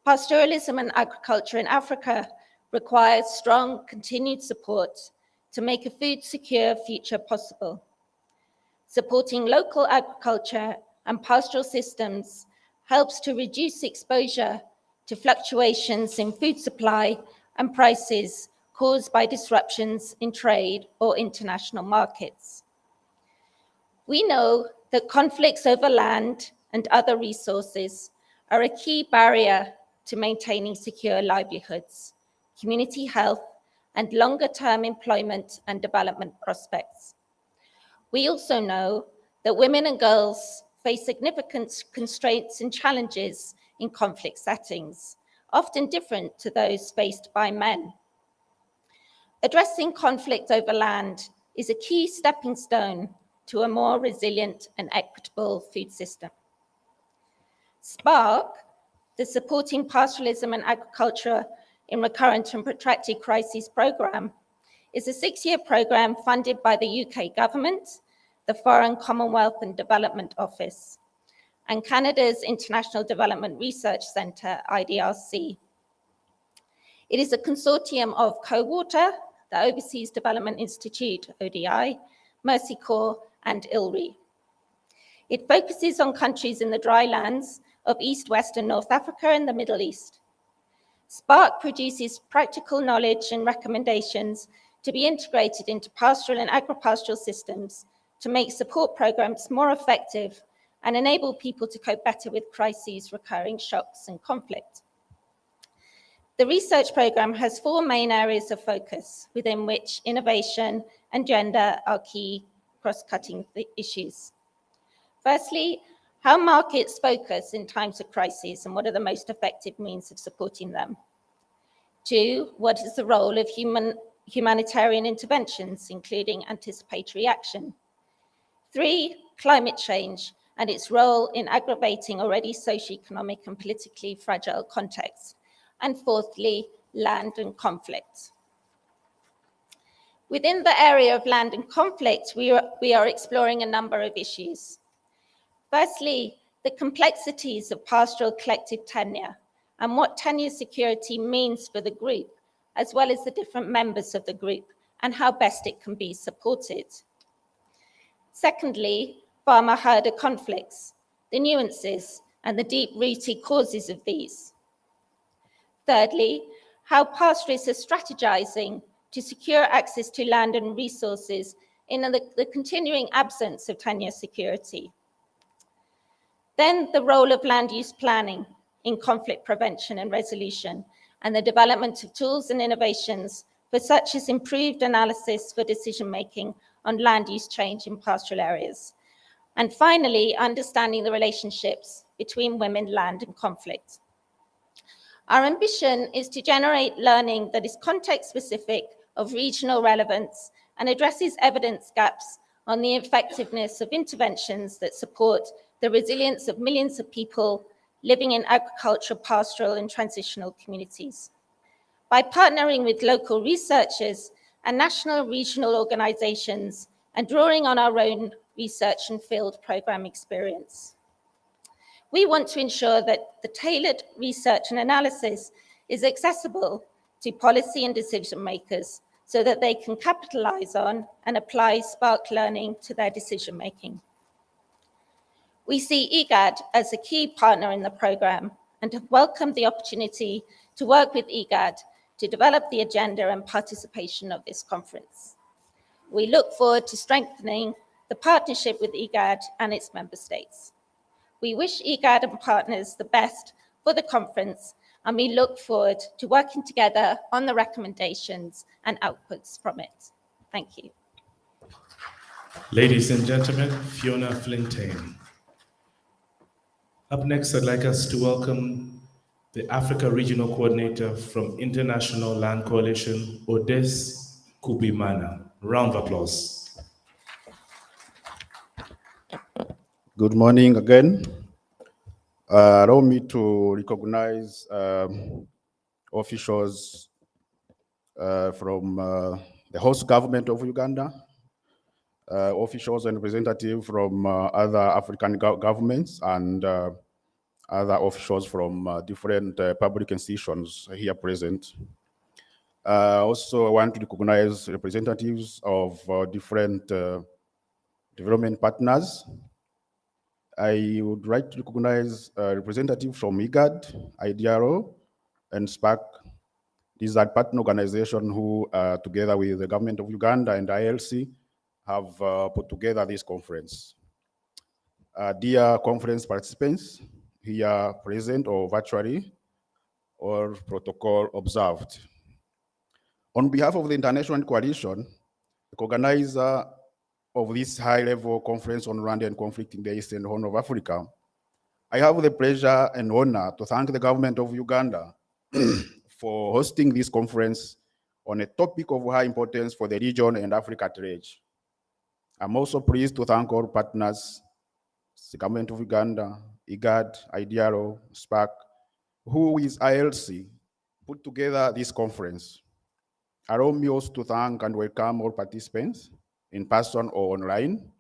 Pastoralism and agriculture in Africa requires strong continued support to make a food-secure future possible. Supporting local agriculture and pastoral systems helps to reduce exposure to fluctuations in food supply and prices caused by disruptions in trade or international markets. We know that conflicts over land and other resources are a key barrier to maintaining secure livelihoods, community health, and longer-term employment and development prospects. We also know that women and girls face significant constraints and challenges in conflict settings, often different to those faced by men. Addressing conflict over land is a key stepping stone to a more resilient and equitable food system. SPARC, the Supporting Pastoralism and Agriculture in Recurrent and Protracted Crises Programme, is a 6-year programme funded by the UK government, the Foreign Commonwealth and Development Office, and Canada's International Development Research Centre, IDRC. It is a consortium of Co-Water, the Overseas Development Institute, ODI, Mercy Corps, and ILRI. It focuses on countries in the dry lands of East, West, and North Africa and the Middle East. SPARC produces practical knowledge and recommendations to be integrated into pastoral and agripastoral systems to make support programs more effective and enable people to cope better with crises, recurring shocks, and conflict. The research programme has 4 main areas of focus, within which innovation and gender are key cross-cutting issues. Firstly, how markets focus in times of crisis and what are the most effective means of supporting them. 2, what is the role of humanitarian interventions, including anticipatory action. 3, climate change and its role in aggravating already socioeconomic and politically fragile contexts. And 4thly, land and conflict. Within the area of land and conflict, we are exploring a number of issues. Firstly, the complexities of pastoral collective tenure and what tenure security means for the group, as well as the different members of the group and how best it can be supported. Secondly, farmer-herder conflicts, the nuances and the deep-rooted causes of these. Thirdly, how pastoralists are strategizing to secure access to land and resources in the continuing absence of tenure security. Then the role of land use planning in conflict prevention and resolution, and the development of tools and innovations for such as improved analysis for decision-making on land use change in pastoral areas. And finally, understanding the relationships between women, land, and conflict. Our ambition is to generate learning that is context-specific, of regional relevance, and addresses evidence gaps on the effectiveness of interventions that support the resilience of millions of people living in agricultural, pastoral, and transitional communities. By partnering with local researchers and national regional organizations and drawing on our own research and field program experience. We want to ensure that the tailored research and analysis is accessible to policy and decision makers so that they can capitalize on and apply spark learning to their decision making. We see IGAD as a key partner in the program and have welcomed the opportunity to work with IGAD to develop the agenda and participation of this conference. We look forward to strengthening the partnership with IGAD and its member states. We wish IGAD and partners the best for the conference, and we look forward to working together on the recommendations and outputs from it. Thank you. Ladies and gentlemen, Fiona Flintane. Up next, I'd like us to welcome the Africa Regional Coordinator from International Land Coalition, Odesse Kubimana. Round of applause. Good morning again. Allow me to recognize officials from the host government of Uganda, officials and representatives from other African governments, and other officials from different public institutions here present. Also, I want to recognize representatives of different development partners. I would like to recognize representatives from IGAD, IDRO, and SPAC. These are partner organizations who, together with the government of Uganda and ILC, have put together this conference. Dear conference participants, here present or virtually, or protocol observed. On behalf of the International Coalition, the organizer of this high-level conference on land and conflict in the Eastern Horn of Africa, I have the pleasure and honor to thank the government of Uganda for hosting this conference on a topic of high importance for the region and Africa at large. I'm also pleased to thank all partners, the government of Uganda, IGAD, IDRO, SPAC, who with ILC put together this conference. Allow me also to thank and welcome all participants in person or online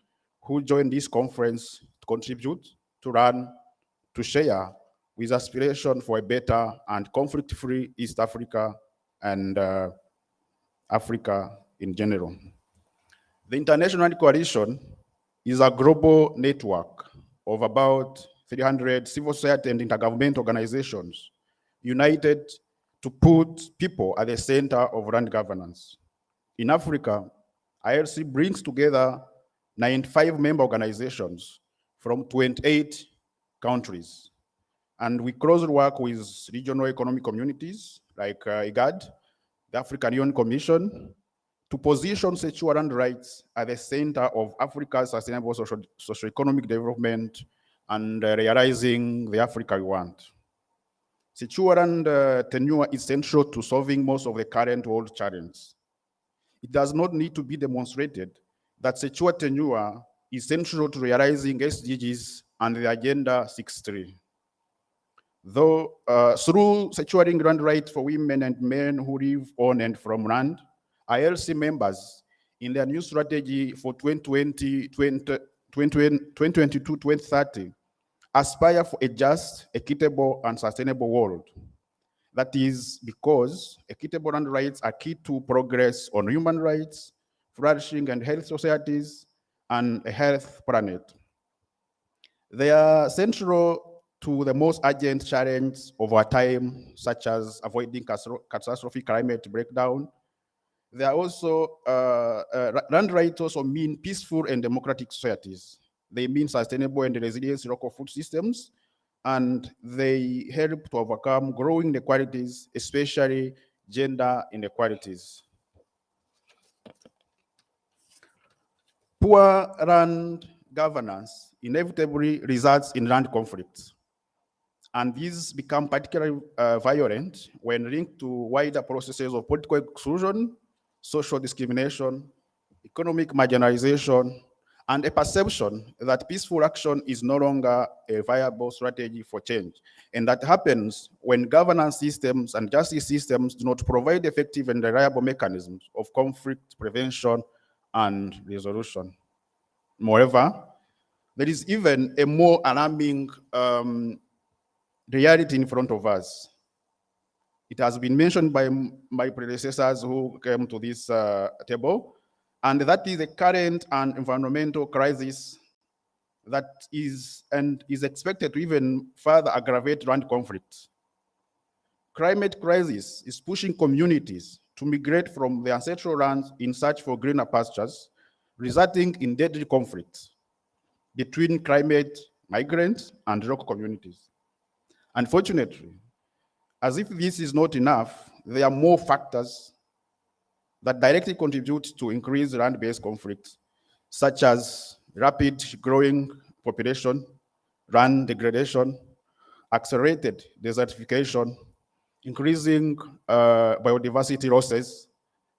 who joined this conference to contribute, to learn, to share with aspiration for a better and conflict-free East Africa and Africa in general. The International Coalition is a global network of about 300 civil society and intergovernmental organizations united to put people at the center of land governance. In Africa, ILC brings together 95 member organizations from 28 countries. And we closely work with regional economic communities like IGAD, the African Union Commission, to position sexual and rights at the center of Africa's sustainable socio-economic development and realizing the Africa we want. Sexual and tenure is central to solving most of the current world challenges. It does not need to be demonstrated that sexual tenure is central to realizing SDGs and the Agenda 63. Though through securing land rights for women and men who live on and from land, ILC members in their new strategy for 2022-2030 aspire for a just, equitable, and sustainable world. That is because equitable land rights are key to progress on human rights, flourishing and healthy societies, and a healthy planet. They are central to the most urgent challenges of our time, such as avoiding catastrophic climate breakdown. They are also, land rights also mean peaceful and democratic societies. They mean sustainable and resilient local food systems, and they help to overcome growing inequalities, especially gender inequalities. Poor land governance inevitably results in land conflicts. And these become particularly violent when linked to wider processes of political exclusion, social discrimination, economic marginalization, and a perception that peaceful action is no longer a viable strategy for change. And that happens when governance systems and justice systems do not provide effective and reliable mechanisms of conflict prevention and resolution. Moreover, there is even a more alarming reality in front of us. It has been mentioned by my predecessors who came to this table, and that is the current and environmental crisis that is expected to even further aggravate land conflict. Climate crisis is pushing communities to migrate from their ancestral lands in search for greener pastures, resulting in deadly conflict between climate migrants and local communities. Unfortunately, as if this is not enough, there are more factors that directly contribute to increased land-based conflicts, such as rapid growing population, land degradation, accelerated desertification, increasing biodiversity losses,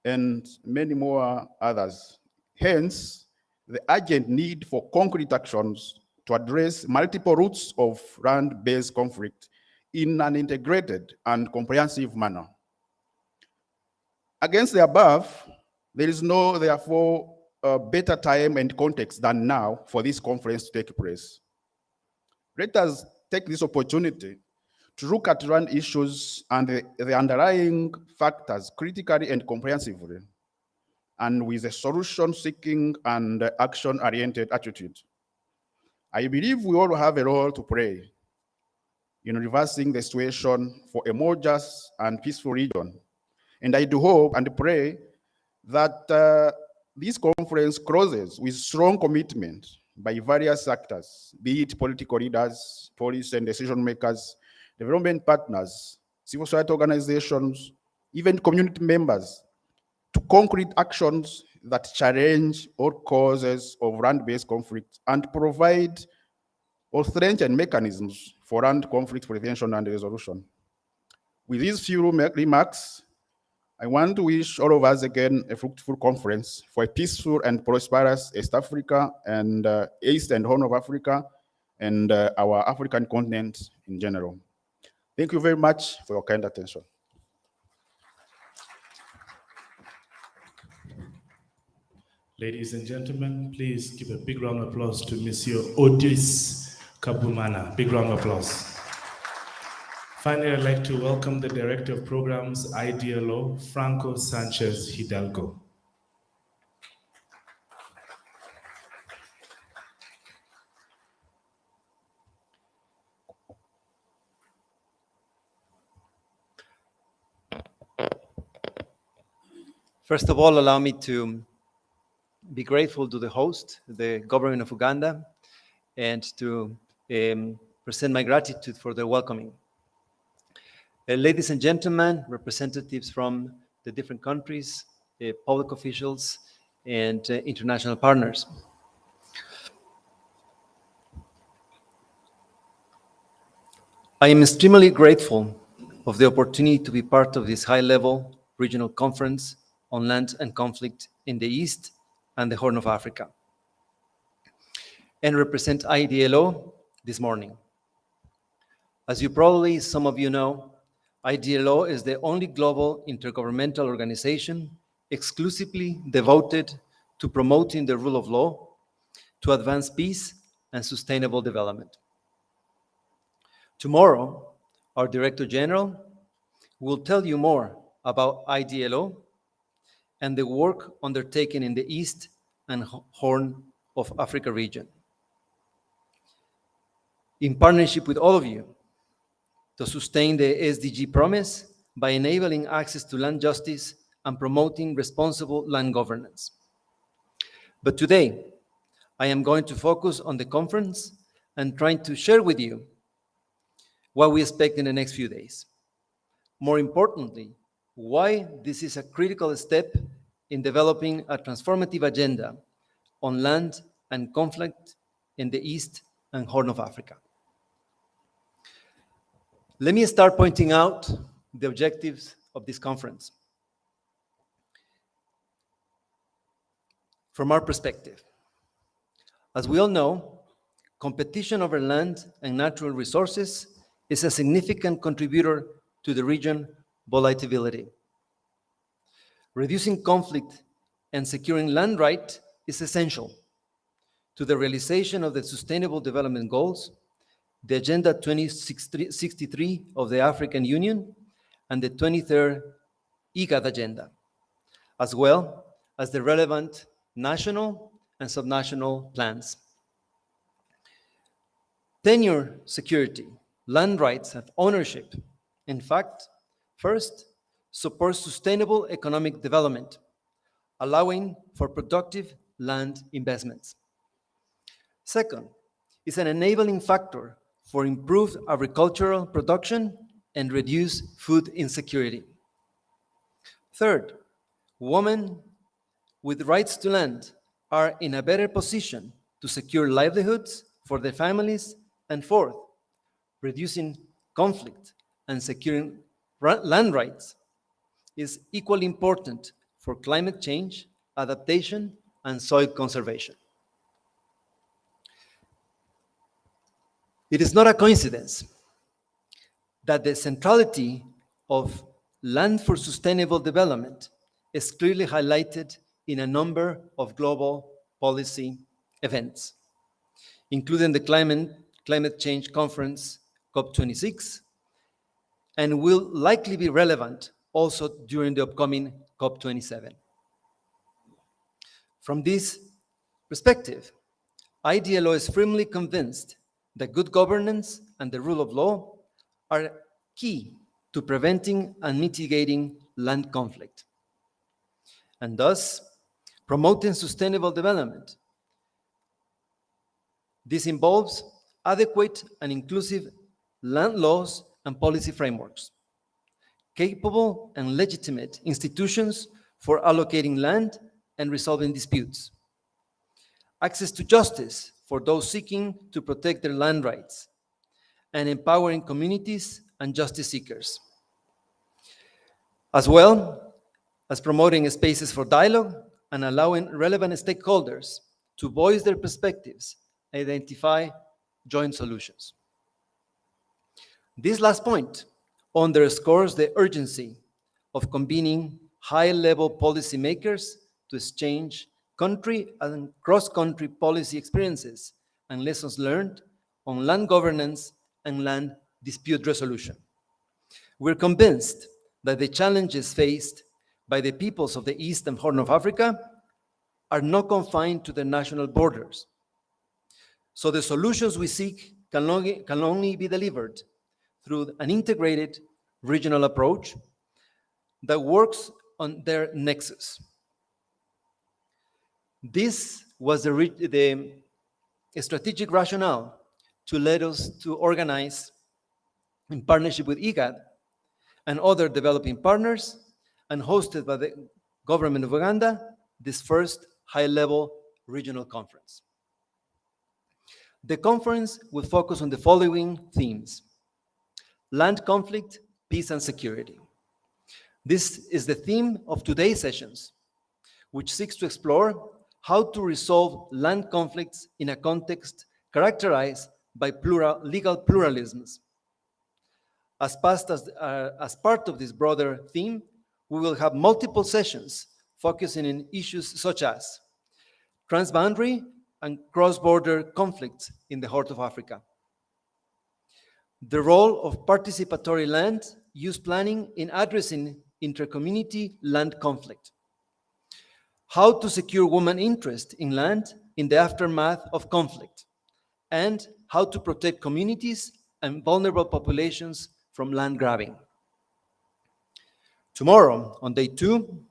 and many more others. Hence, the urgent need for concrete actions to address multiple routes of land-based conflict in an integrated and comprehensive manner. Against the above, there is no, therefore, better time and context than now for this conference to take place. Let us take this opportunity to look at land issues and the underlying factors critically and comprehensively, and with a solution-seeking and action-oriented attitude. I believe we all have a role to play in reversing the situation for a more just and peaceful region. And I do hope and pray that this conference closes with strong commitment by various actors, be it political leaders, police and decision makers, development partners, civil society organizations, even community members, to concrete actions that challenge all causes of land-based conflict and provide or strengthen mechanisms for land conflict prevention and resolution. With these few remarks, I want to wish all of us again a fruitful conference for a peaceful and prosperous East Africa and East and Horn of Africa and our African continent in general. Thank you very much for your kind attention. Ladies and gentlemen, please give a big round of applause to Monsieur Odis Kabumana. Big round of applause. Finally, I'd like to welcome the Director of Programs, IDLO, Franco Sanchez Hidalgo. First of all, allow me to be grateful to the host, the government of Uganda, and to present my gratitude for their welcoming. Ladies and gentlemen, representatives from the different countries, public officials, and international partners. I am extremely grateful of the opportunity to be part of this high-level regional conference on land and conflict in the East and the Horn of Africa, and represent IDLO this morning. As you probably, some of you know, IDLO is the only global intergovernmental organization exclusively devoted to promoting the rule of law, to advance peace and sustainable development. Tomorrow, our Director General will tell you more about IDLO and the work undertaken in the East and Horn of Africa region. In partnership with all of you, to sustain the SDG promise by enabling access to land justice and promoting responsible land governance. But today, I am going to focus on the conference and trying to share with you what we expect in the next few days. More importantly, why this is a critical step in developing a transformative agenda on land and conflict in the East and Horn of Africa. Let me start pointing out the objectives of this conference. From our perspective, as we all know, competition over land and natural resources is a significant contributor to the region volatility. Reducing conflict and securing land rights is essential to the realization of the Sustainable Development Goals, the Agenda 2063 of the African Union, and the 23rd IGAD Agenda, as well as the relevant national and subnational plans. Tenure security, land rights, and ownership, in fact, first, supports sustainable economic development, allowing for productive land investments. Second, is an enabling factor for improved agricultural production and reduced food insecurity. Third, women with rights to land are in a better position to secure livelihoods for their families. And fourth, reducing conflict and securing land rights is equally important for climate change, adaptation, and soil conservation. It is not a coincidence that the centrality of land for sustainable development is clearly highlighted in a number of global policy events, including the Climate Change Conference, COP26, and will likely be relevant also during the upcoming COP27. From this perspective, IDLO is firmly convinced that good governance and the rule of law are key to preventing and mitigating land conflict, and thus promoting sustainable development. This involves adequate and inclusive land laws and policy frameworks, capable and legitimate institutions for allocating land and resolving disputes, access to justice for those seeking to protect their land rights, and empowering communities and justice seekers, as well as promoting spaces for dialogue and allowing relevant stakeholders to voice their perspectives and identify joint solutions. This last point underscores the urgency of convening high-level policymakers to exchange country and cross-country policy experiences and lessons learned on land governance and land dispute resolution. We're convinced that the challenges faced by the peoples of the East and Horn of Africa are not confined to their national borders. So the solutions we seek can only be delivered through an integrated regional approach that works on their nexus. This was the strategic rationale to let us to organize, in partnership with IGAD, and other developing partners, and hosted by the government of Uganda, this first high-level regional conference. The conference will focus on the following themes: land conflict, peace and security. This is the theme of today's sessions, which seeks to explore how to resolve land conflicts in a context characterized by legal pluralisms. As part of this broader theme, we will have multiple sessions focusing on issues such as transboundary and cross-border conflicts in the Horn of Africa, the role of participatory land use planning in addressing intercommunity land conflict, how to secure women's interest in land in the aftermath of conflict, and how to protect communities and vulnerable populations from land grabbing. Tomorrow, on day 2,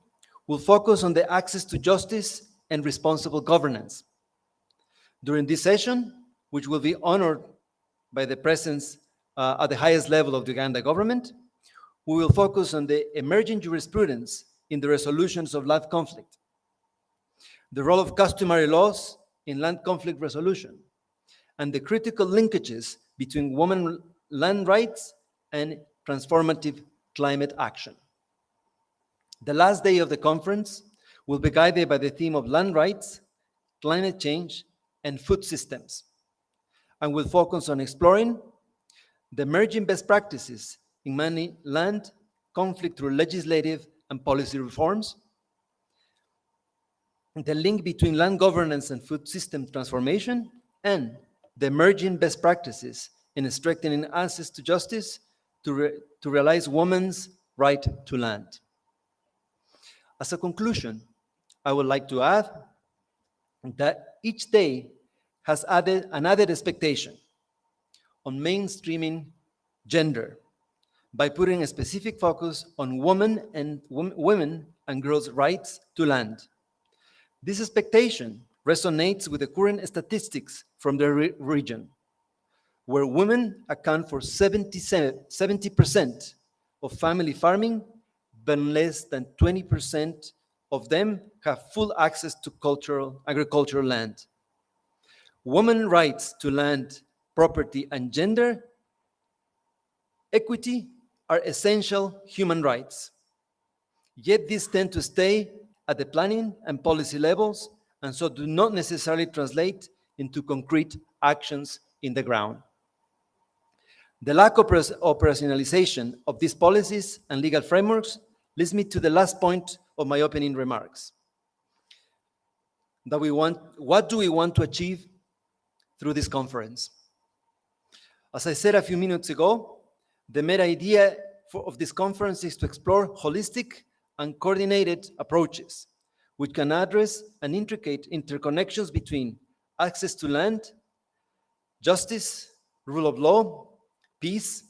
we'll focus on the access to justice and responsible governance. During this session, which will be honored by the presence at the highest level of the Uganda government, we will focus on the emerging jurisprudence in the resolutions of land conflict, the role of customary laws in land conflict resolution, and the critical linkages between women land rights and transformative climate action. The last day of the conference will be guided by the theme of land rights, climate change, and food systems, and will focus on exploring the emerging best practices in managing land conflict through legislative and policy reforms, the link between land governance and food system transformation, and the emerging best practices in strengthening access to justice to realize women's right to land. As a conclusion, I would like to add that each day has added an added expectation on mainstreaming gender by putting a specific focus on women and girls' rights to land. This expectation resonates with the current statistics from the region, where women account for 70% of family farming, but less than 20% of them have full access to agricultural land. Women's rights to land, property, and gender equity are essential human rights. Yet these tend to stay at the planning and policy levels, and so do not necessarily translate into concrete actions in the ground. The lack of operationalization of these policies and legal frameworks leads me to the last point of my opening remarks. What do we want to achieve through this conference? As I said a few minutes ago, the main idea of this conference is to explore holistic and coordinated approaches which can address and intricate interconnections between access to land, justice, rule of law, peace,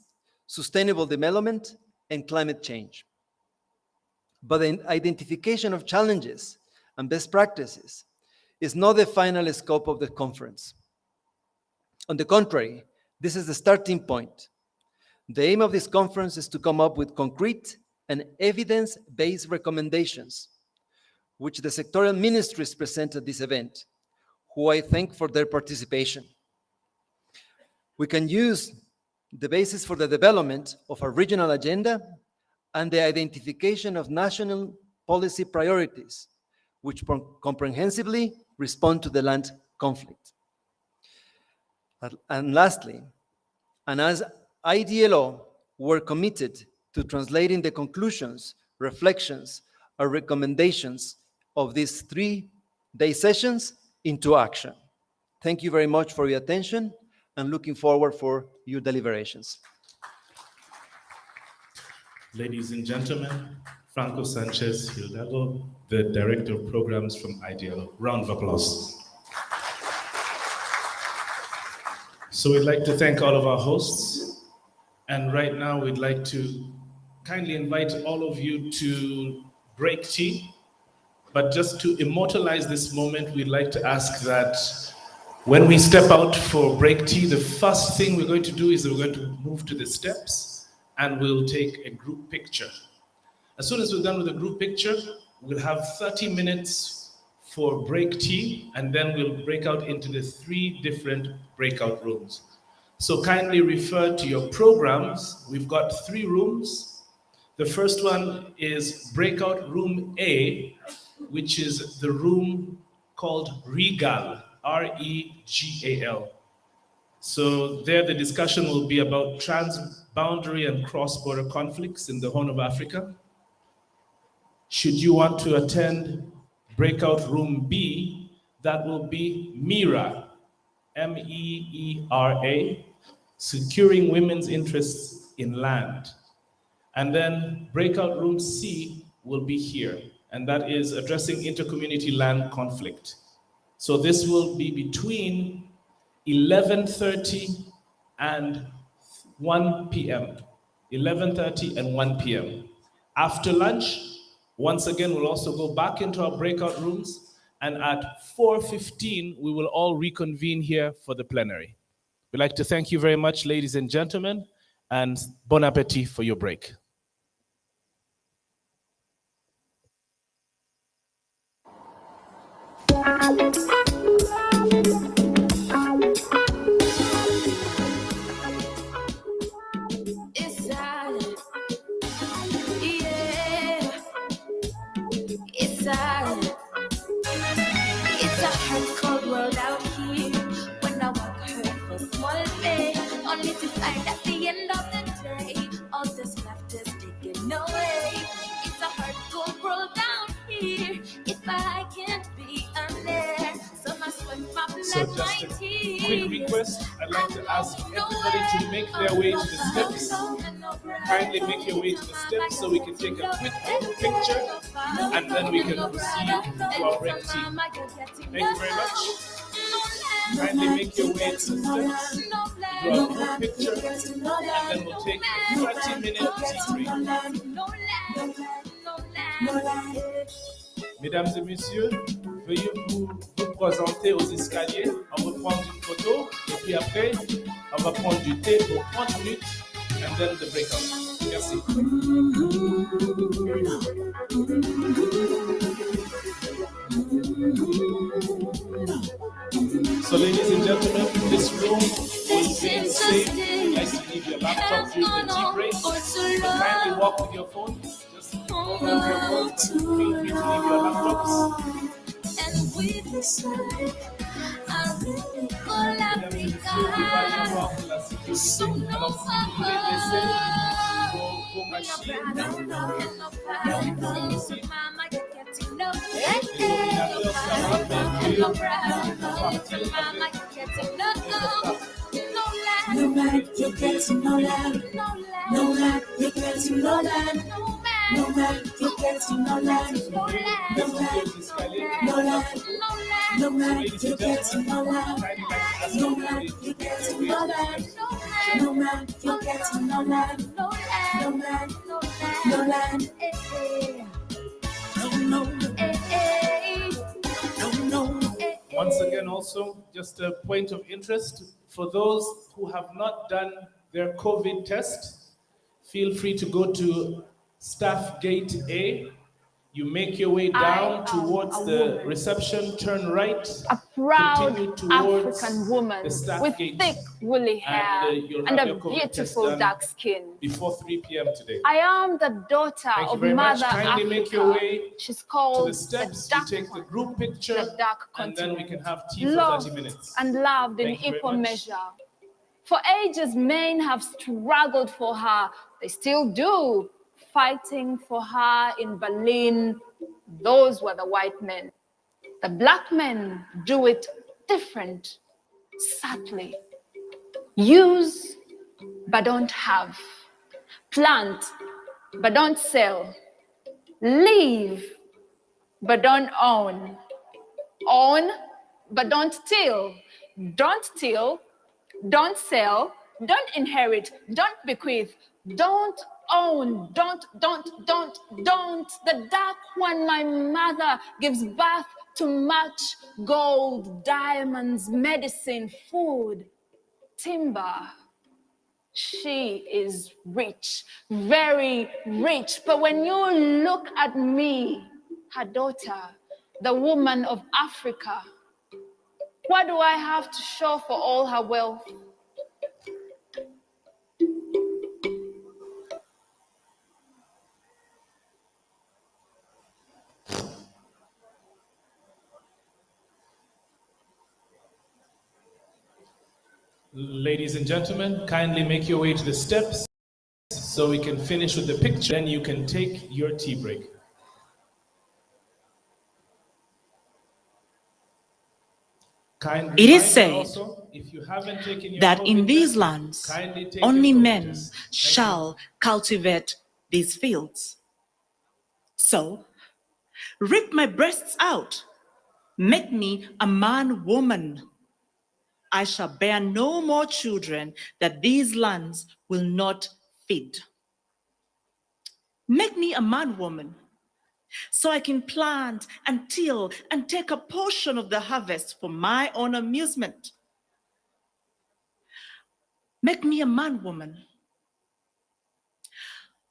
sustainable development, and climate change. But the identification of challenges and best practices is not the final scope of the conference. On the contrary, this is the starting point. The aim of this conference is to come up with concrete and evidence-based recommendations, which the sectorial ministries present at this event, who I thank for their participation. We can use the basis for the development of a regional agenda and the identification of national policy priorities, which comprehensively respond to the land conflict. And lastly, and as IDLO, we're committed to translating the conclusions, reflections, or recommendations of these 3-day sessions into action. Thank you very much for your attention, and looking forward for your deliberations. Ladies and gentlemen, Franco Sanchez Hidalgo, the Director of Programs from IDLO. Round of applause. So we'd like to thank all of our hosts, and right now we'd like to kindly invite all of you to break tea. But just to immortalize this moment, we'd like to ask that when we step out for break tea, the first thing we're going to do is we're going to move to the steps and we'll take a group picture. As soon as we're done with the group picture, we'll have 30 minutes for break tea, and then we'll break out into the 3 different breakout rooms. So kindly refer to your programs. We've got 3 rooms. The first one is breakout room A, which is the room called Regal, R-E-G-A-L. So there the discussion will be about transboundary and cross-border conflicts in the Horn of Africa. Should you want to attend breakout room B, that will be MIRA, M-E-E-R-A, securing women's interests in land. And then breakout room C will be here, and that is addressing intercommunity land conflict. So this will be between 11:30 and 1 p.m. 11:30 and 1 p.m. After lunch, once again, we'll also go back into our breakout rooms, and at 4:15, we will all reconvene here for the plenary. We'd like to thank you very much, ladies and gentlemen, and bon appetit for your break. It's sad, yeah. It's sad. It's a hard, cold world out here. When I walk hurt for small pay, only to find at the end of the day, all this laughter's taken away. It's a hard, cold world down here. If I can't be there, so much swim my blood. So just a quick request, I'd like to ask everybody to make their way to the steps. Kindly make your way to the steps so we can take a quick picture, and then we can proceed to our break tea. Thank you very much. Kindly make your way to the steps, do our group picture, and then we'll take a 30-minute tea break. Mesdames et messieurs, veuillez vous présenter aux escaliers. On va prendre une photo et puis après, on va prendre du thé pour 30 minutes and then the breakout. Merci. So ladies and gentlemen, this room will be safe. We'd like to leave your laptop during the tea break. So kindly walk with your phones. Hold on to your phones, but feel free to leave your laptops. And with this life, I really call Africa. So no no man, you get no land. No man, you get no land. No man, you get no land. No man, no land. No man, you get no land. No man, you get no land. No man, you get no land. No man, no land. No, no. Once again, also, just a point of interest, for those who have not done their COVID test, feel free to go to Staff Gate A. You make your way down towards the reception, turn right, a proud continue towards African woman the staff with gate, thick woolly hair you'll and have a your COVID test beautiful done dark skin. before 3 p.m. today. I am the daughter Thank you of very much. Mother Kindly Africa. make your way She's to called the steps, the you dark take the group picture, the dark and then we continent. can have tea for Loved 30 minutes. and loved in Thank you very equal much. measure. For ages, men have struggled for her. They still do, fighting for her in Berlin. Those were the white men. The black men do it different, subtly. Use, but don't have. Plant, but don't sell. Leave, but don't own. Own, but don't till. Don't till, don't sell, don't inherit, don't bequeath, don't own, don't. The dark one, my mother, gives birth to much gold, diamonds, medicine, food, timber. She is rich, very rich. But when you look at me, her daughter, the woman of Africa, what do I have to show for all her wealth? Ladies and gentlemen, kindly make your way to the steps so we can finish with the picture. Then you can take your tea break. It is said that in these lands, only men shall cultivate these fields. So, rip my breasts out, make me a man woman. I shall bear no more children that these lands will not feed. Make me a man woman, so I can plant and till and take a portion of the harvest for my own amusement. Make me a man woman,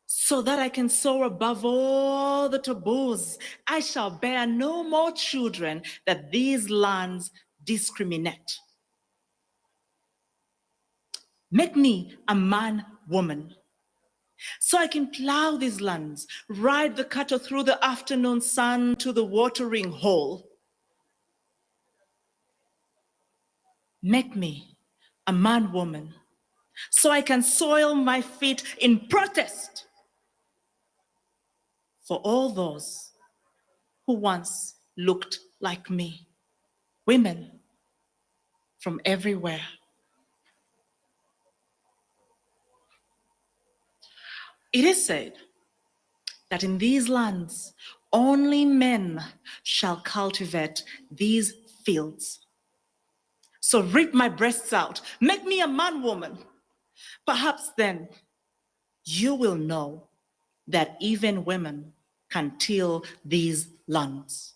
so that I can soar above all the taboos. I shall bear no more children that these lands discriminate. Make me a man woman, so I can plow these lands, ride the cattle through the afternoon sun to the watering hole. Make me a man woman, so I can soil my feet in protest for all those who once looked like me, women from everywhere. It is said that in these lands, only men shall cultivate these fields. So rip my breasts out, make me a man woman. Perhaps then you will know that even women can till these lands.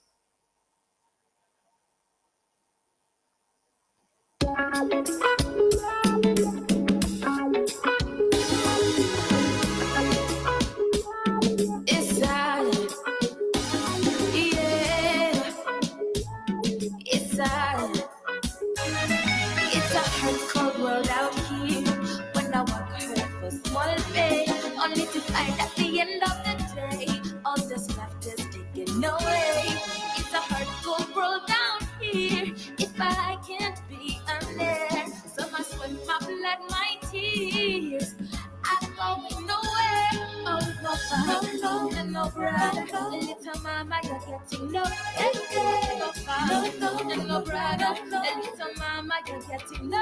It's sad, yeah. It's sad. It's a hard, cold world out here. When I work hard for small pay, only to find at the end of the day, all that's left is taken away. It's a hard, cold world down here. If I can't be there, so I sweat my blood, my tears. I'm going nowhere. Oh, no father, and no brother. Little mama, you're getting no. No father, and no brother. Little mama, you're getting no.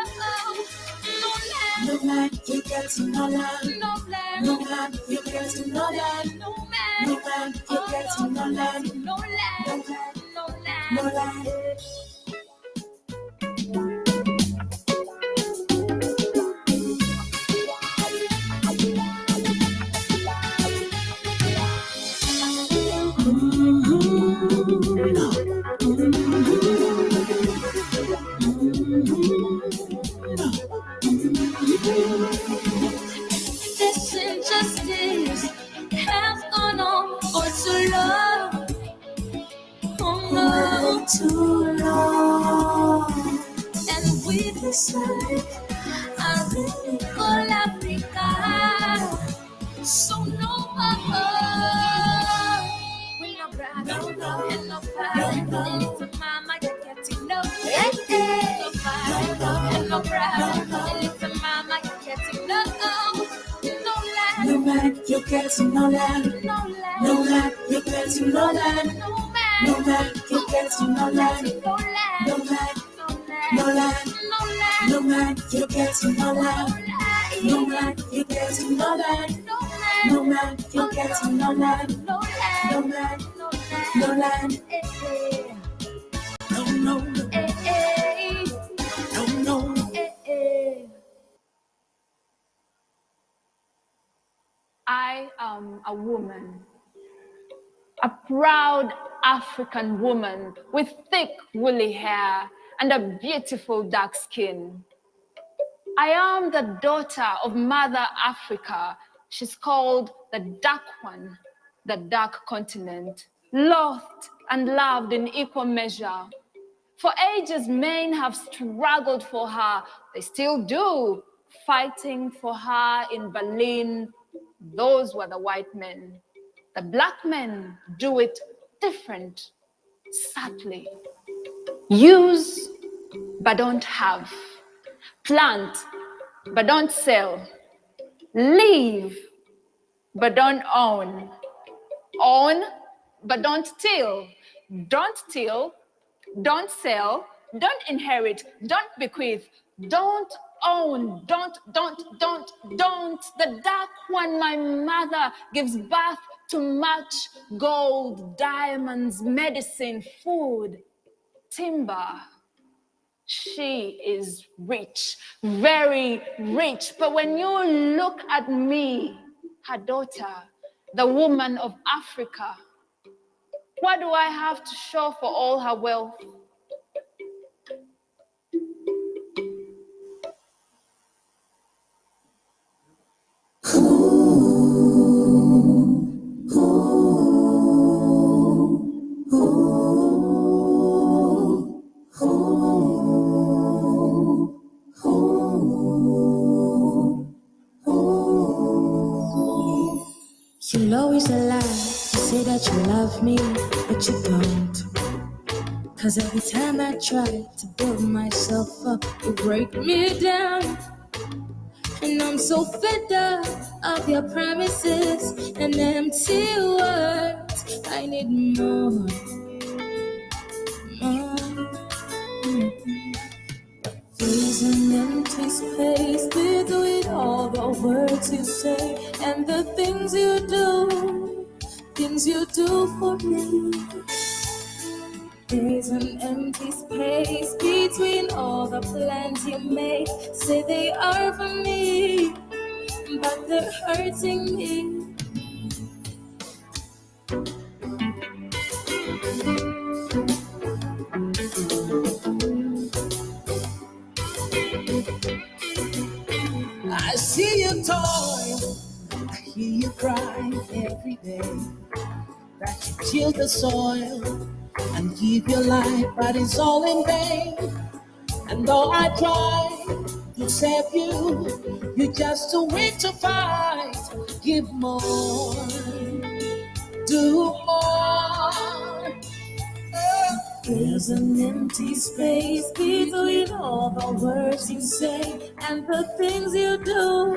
No land. No land, you're getting no land. No land. No land, you're getting no land. No man. No land, you're getting no land. No land. No land. No land. This injustice has gone on for too long. Oh no, too long. And we decide I really call Africa. So no, we no brag, no, and no pride. Little mama, you're getting no. No pride, and no brag. Little mama, you're getting no. No land. No man, you're getting no land. No land. No man, you're getting no land. No man. No man, you're getting no land. No land. No man. No land. No land. No man, you're getting no land. No man, you're getting no land. No man, you're getting no land. No land. No land. No, no, no. No, no. I am a woman, a proud African woman with thick woolly hair and a beautiful dark skin. I am the daughter of Mother Africa. She's called the Dark One, the Dark Continent, loathed and loved in equal measure. For ages, men have struggled for her. They still do, fighting for her in Berlin. Those were the white men. The black men do it different, subtly. Use, but don't have. Plant, but don't sell. Live, but don't own. Own, but don't steal. Don't steal, don't sell, don't inherit, don't bequeath, don't own, don't. The dark one, my mother, gives birth to much gold, diamonds, medicine, food, timber. She is rich, very rich. But when you look at me, her daughter, the woman of Africa, what do I have to show for all her wealth? You'll always lie, you say that you love me, but you don't. 'Cause every time I try to build myself up, you break me down. And I'm so fed up of your promises and empty words. I need more, more. There's an empty space between all the words you say and the things you do for me. There's an empty space between all the plans you make. Say they are for me, but they're hurting me. I see you toil, I hear you cry every day. That you till the soil and give your life, but it's all in vain. And though I try to save you, you're just too weak to fight. Give more, do more. There's an empty space between all the words you say and the things you do.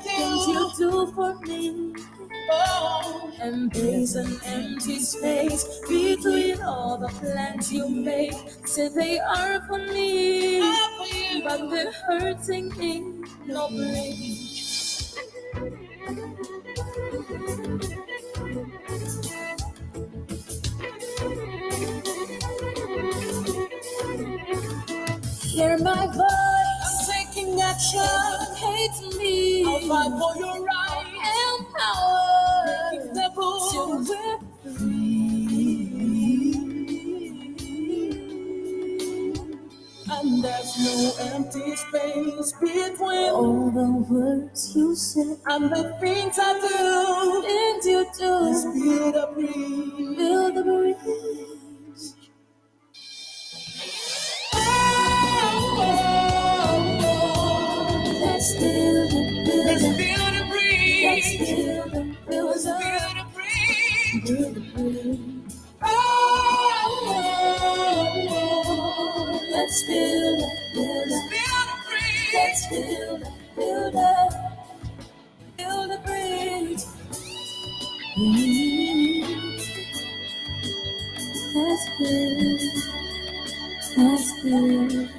Things you do for me. Oh. And there's an empty space between all the plans you make. Say they are for me, but they're hurting me. No blame. Hear my voice, I'm taking action. Hate me. I'll fight for your right. Empower. Breaking the rules. Till we're and there's no empty space between all the words you say and the things I do. Things you do. Let's build a bridge. Build a bridge. Let's build a bridge. Let's build a bridge. Let's build a bridge. Build a bridge. Let's build a bridge. Let's build a bridge. Let's build.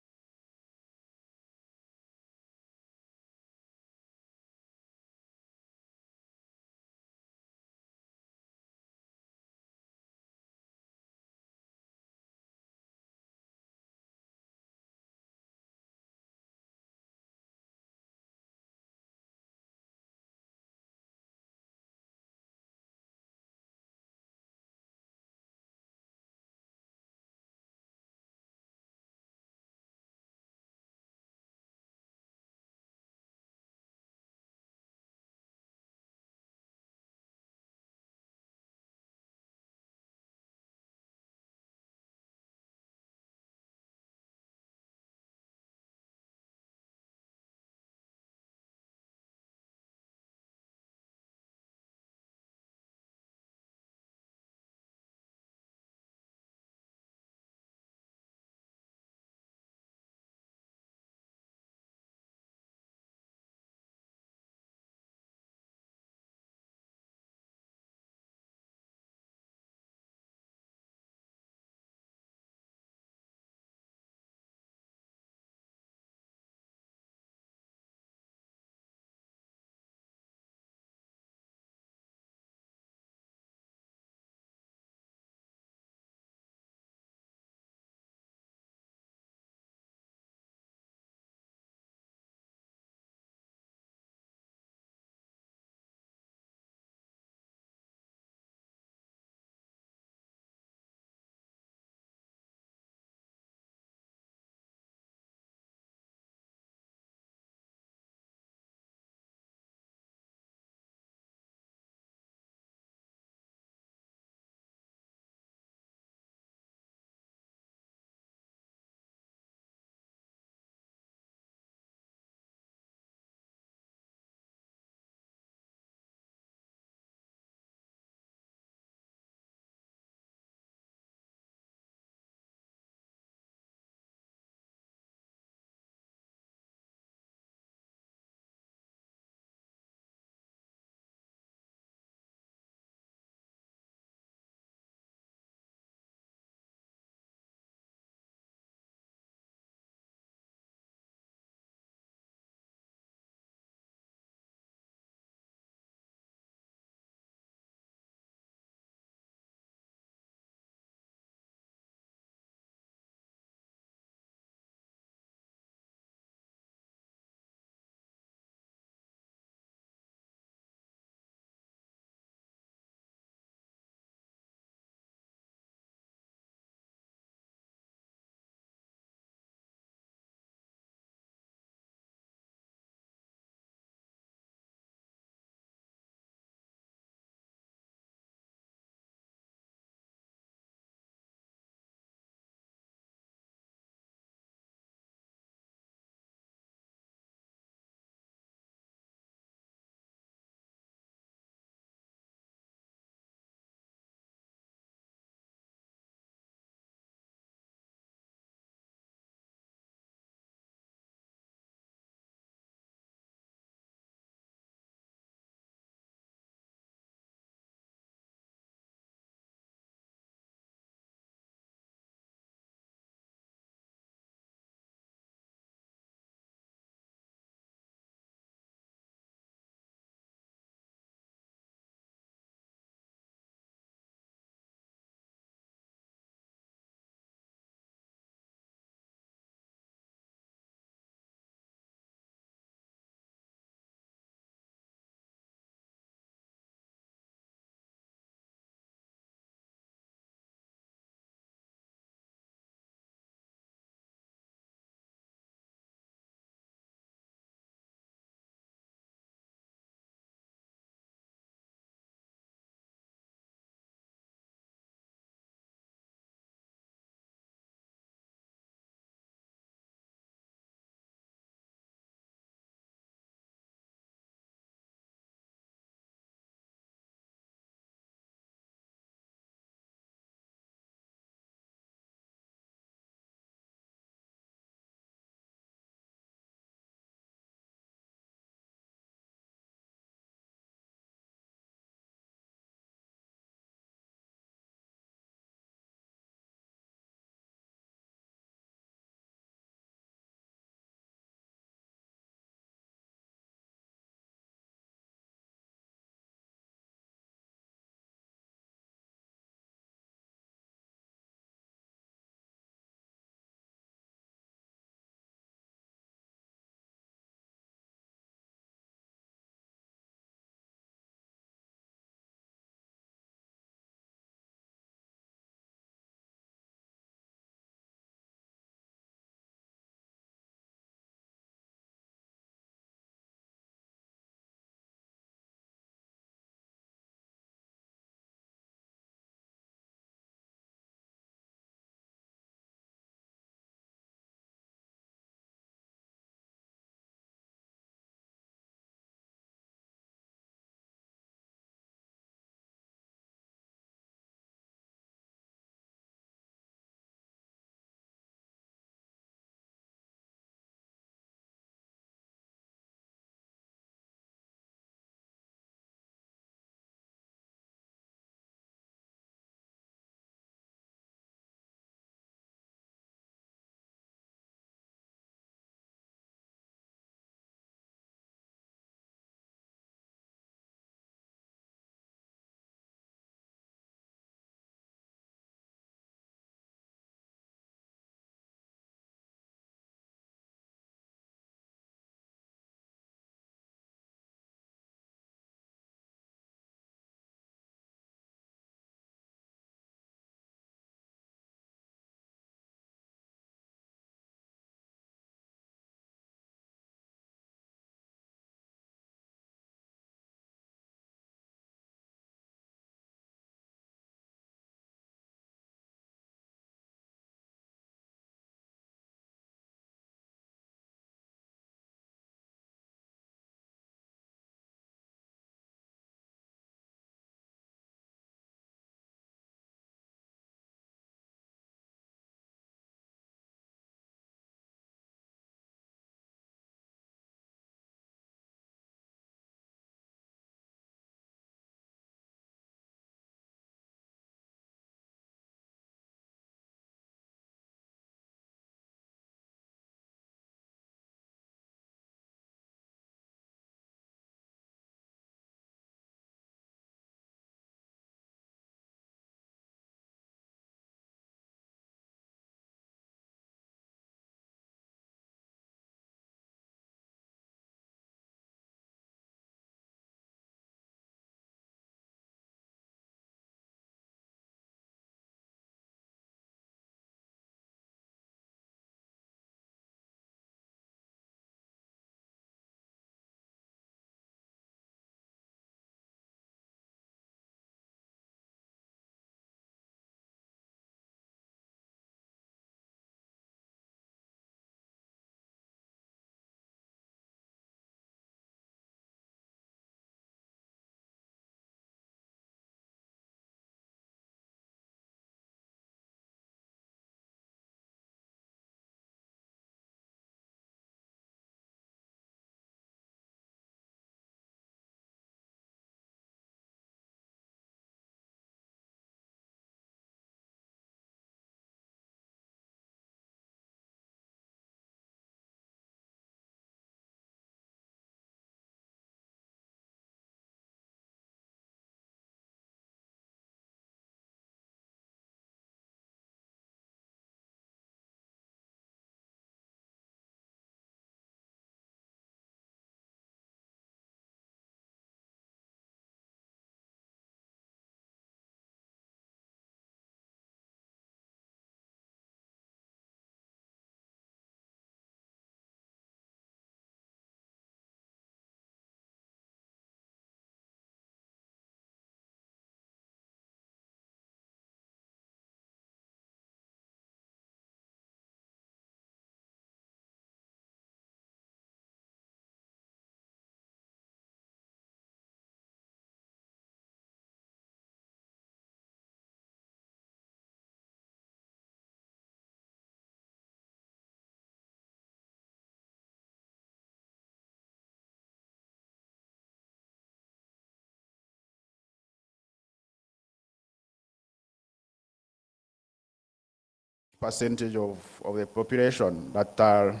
percentage of the population that are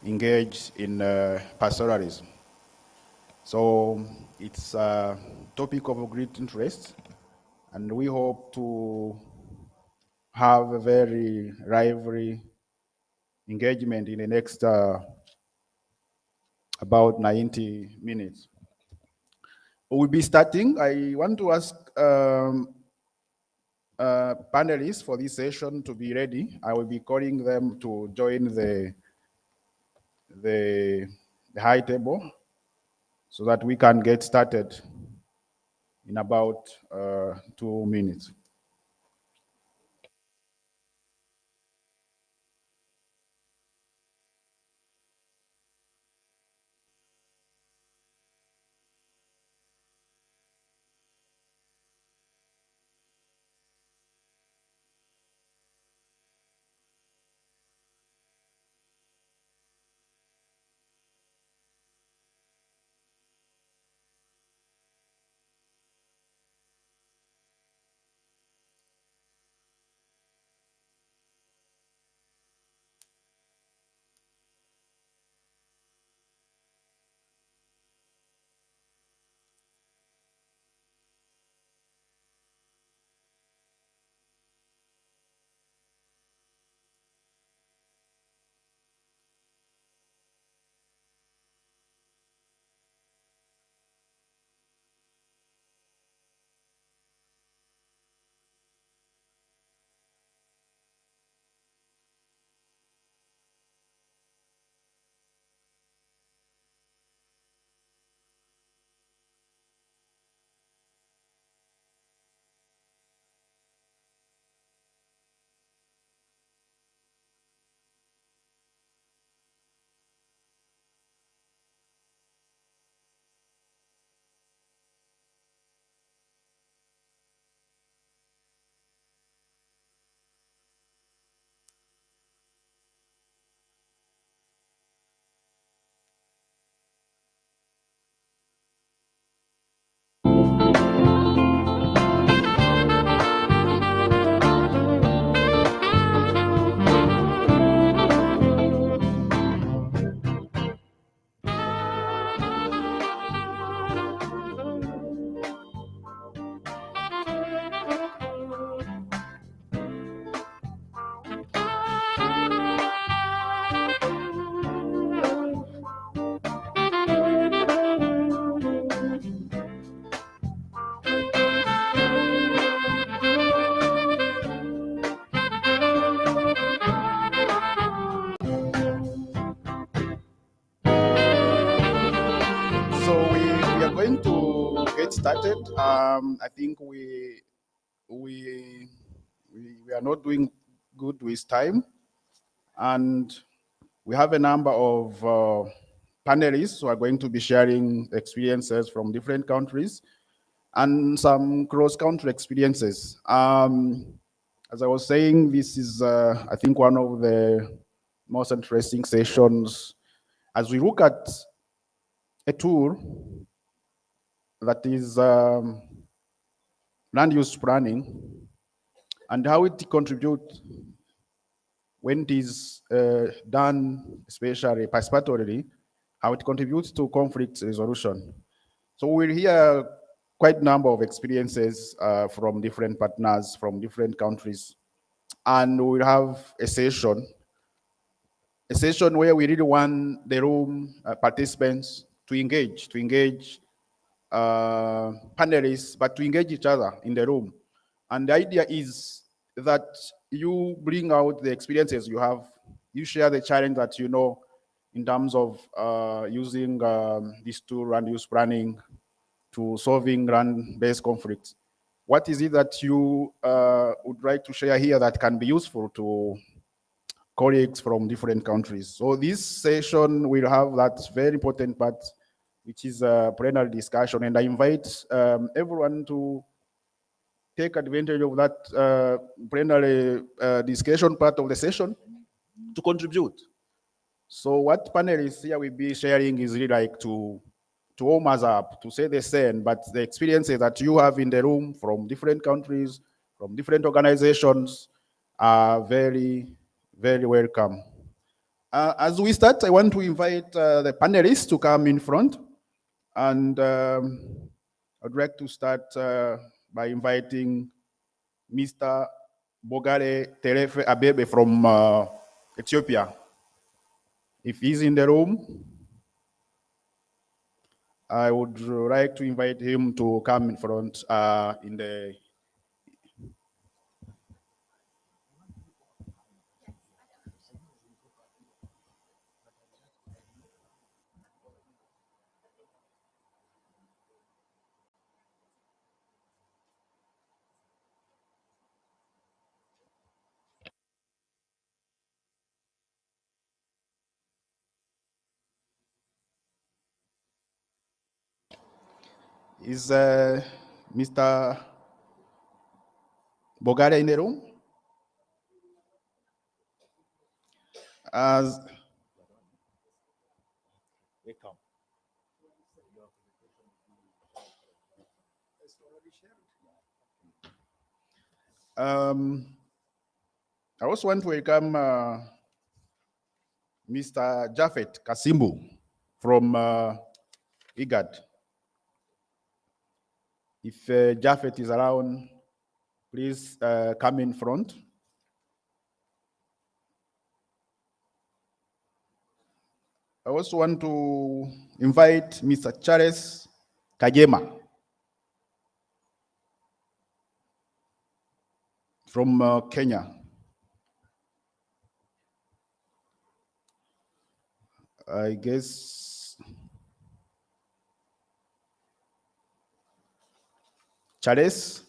engaged in pastoralism. So it's a topic of great interest, and we hope to have a very lively engagement in the next about 90 minutes. We'll be starting. I want to ask panelists for this session to be ready. I will be calling them to join the high table so that we can get started in about 2 minutes. So we are going to get started. I think we are not doing good with time, and we have a number of panelists who are going to be sharing experiences from different countries and some cross-country experiences. As I was saying, this is, I think, one of the most interesting sessions as we look at a tool that is land use planning and how it contributes when it is done, especially participatorily, how it contributes to conflict resolution. So we'll hear quite a number of experiences from different partners, from different countries. And we'll have a session where we really want the room participants to engage panelists, but to engage each other in the room. And the idea is that you bring out the experiences you have, you share the challenge that you know in terms of using this tool, land use planning, to solving land-based conflicts. What is it that you would like to share here that can be useful to colleagues from different countries? So this session will have that very important part, which is a plenary discussion, and I invite everyone to take advantage of that plenary discussion part of the session to contribute. So what panelists here will be sharing is really like to warm us up, to say the same, but the experiences that you have in the room from different countries, from different organizations, are very, very welcome. As we start, I want to invite the panelists to come in front. And I'd like to start by inviting Mr. Bogare Terefe Abebe from Ethiopia. If he's in the room, I would like to invite him to come in front in the Is Mr. Bogare in the room? As I also want to welcome Mr. Jafet Kasimbu from IGAD. If Jafet is around, please come in front. I also want to invite Mr. Charles Kajema from Kenya. I guess Charles.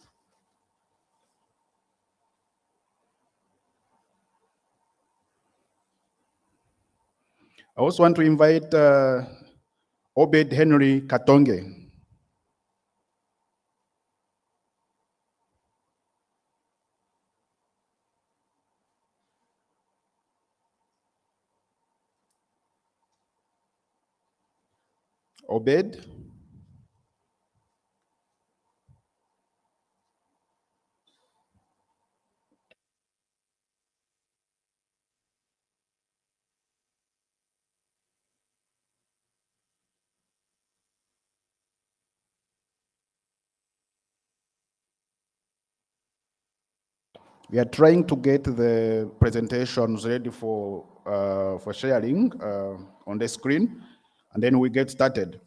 I also want to invite Obed Henry Katonge. Obed. We are trying to get the presentations ready for sharing on the screen, and then we get started.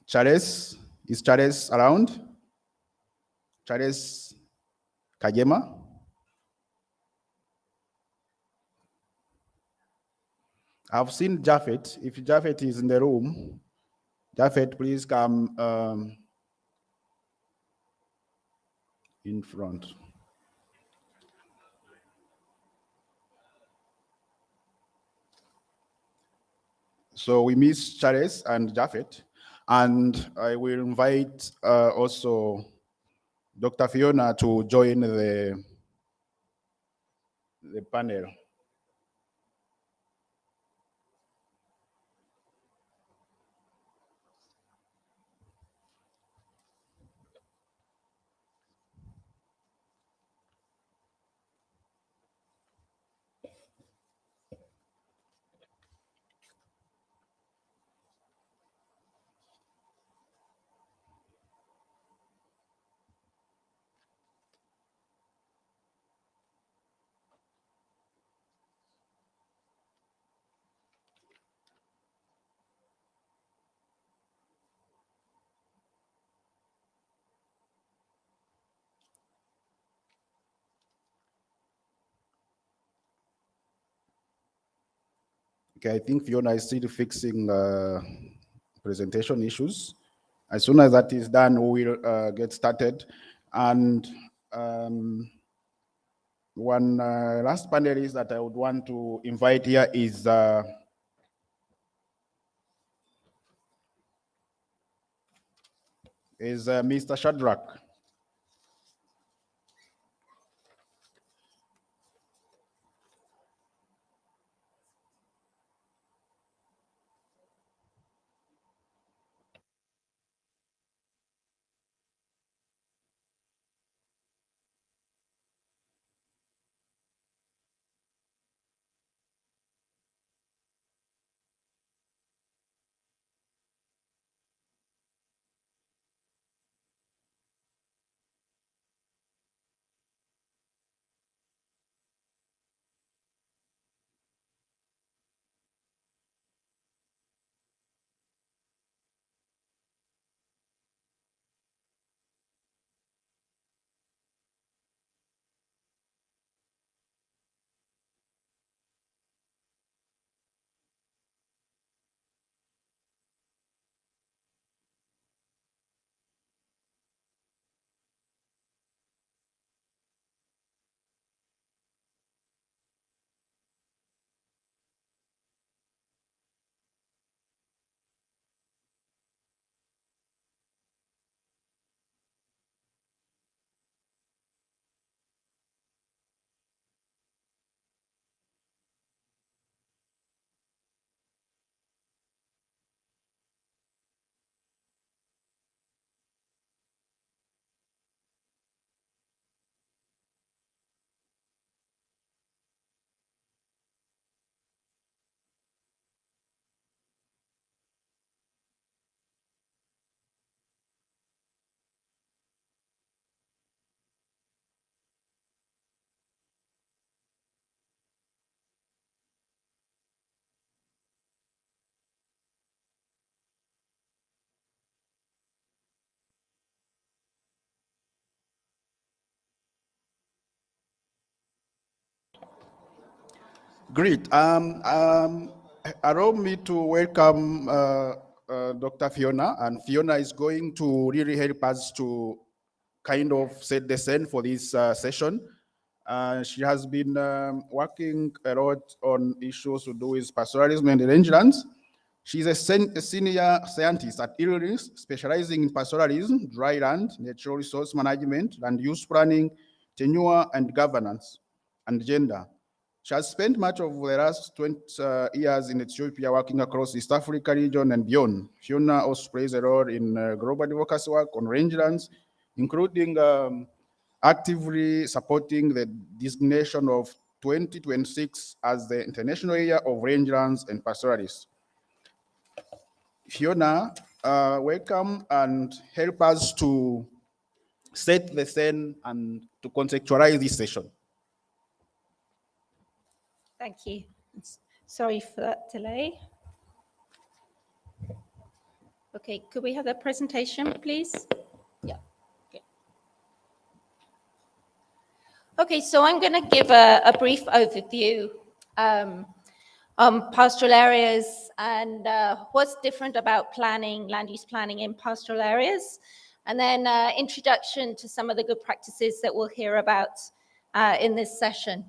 Charles, is Charles around? Charles Kajema? I've seen Jafet. If Jafet is in the room, Jafet, please come in front. So we miss Charles and Jafet, and I will invite also Dr. Fiona to join the panel. Okay, I think Fiona is still fixing presentation issues. As soon as that is done, we will get started. And one last panelist that I would want to invite here is Mr. Shadrach. Great. Allow me to welcome Dr. Fiona, and Fiona is going to really help us to kind of set the scene for this session. She has been working a lot on issues to do with pastoralism and rangelands. She's a senior scientist at ILRIS, specializing in pastoralism, dry land, natural resource management, land use planning, tenure and governance, and gender. She has spent much of the last 20 years in Ethiopia working across the East Africa region and beyond. Fiona also plays a role in global advocacy work on rangelands, including actively supporting the designation of 2026 as the International Year of Rangelands and Pastoralists. Fiona, welcome and help us to set the scene and to contextualize this session. Thank you. Sorry for that delay. Okay, could we have the presentation, please? Yeah. Okay, so I'm going to give a brief overview on pastoral areas and what's different about planning, land use planning in pastoral areas, and then introduction to some of the good practices that we'll hear about in this session.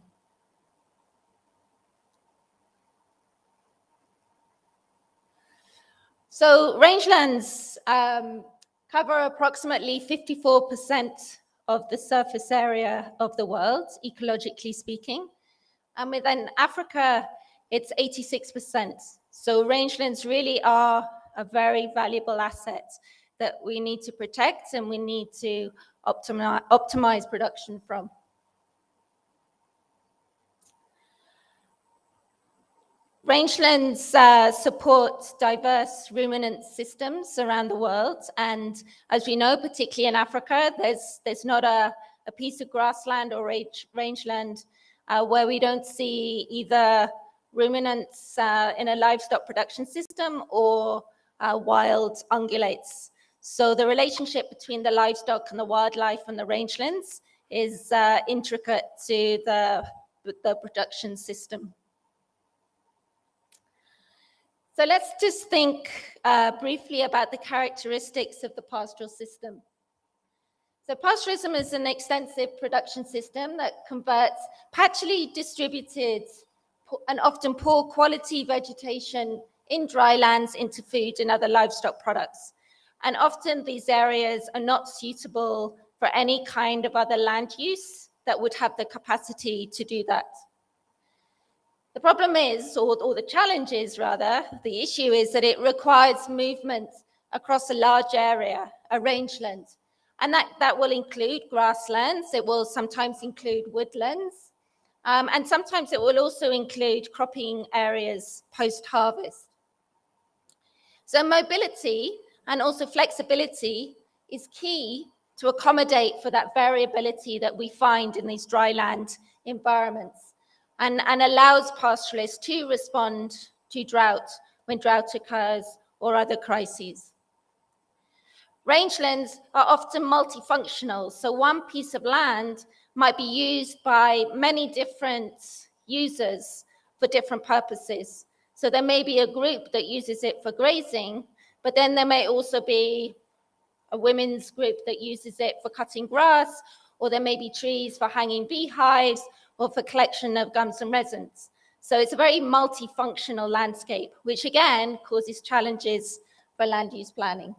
So rangelands cover approximately 54% of the surface area of the world, ecologically speaking. And within Africa, it's 86%. So rangelands really are a very valuable asset that we need to protect and we need to optimize production from. Rangelands support diverse ruminant systems around the world, and as we know, particularly in Africa, there's not a piece of grassland or rangeland where we don't see either ruminants in a livestock production system or wild ungulates. So the relationship between the livestock and the wildlife and the rangelands is intricate to the production system. So let's just think briefly about the characteristics of the pastoral system. So pastoralism is an extensive production system that converts patchily distributed and often poor quality vegetation in dry lands into food and other livestock products. And often these areas are not suitable for any kind of other land use that would have the capacity to do that. The problem is, or the challenge is rather, the issue is that it requires movement across a large area, a rangeland. And that will include grasslands, it will sometimes include woodlands, and sometimes it will also include cropping areas post-harvest. So mobility and also flexibility is key to accommodate for that variability that we find in these dry land environments. And allows pastoralists to respond to drought when drought occurs or other crises. Rangelands are often multifunctional, so one piece of land might be used by many different users for different purposes. So there may be a group that uses it for grazing, but then there may also be a women's group that uses it for cutting grass, or there may be trees for hanging beehives, or for collection of gums and resins. So it's a very multifunctional landscape, which again causes challenges for land use planning.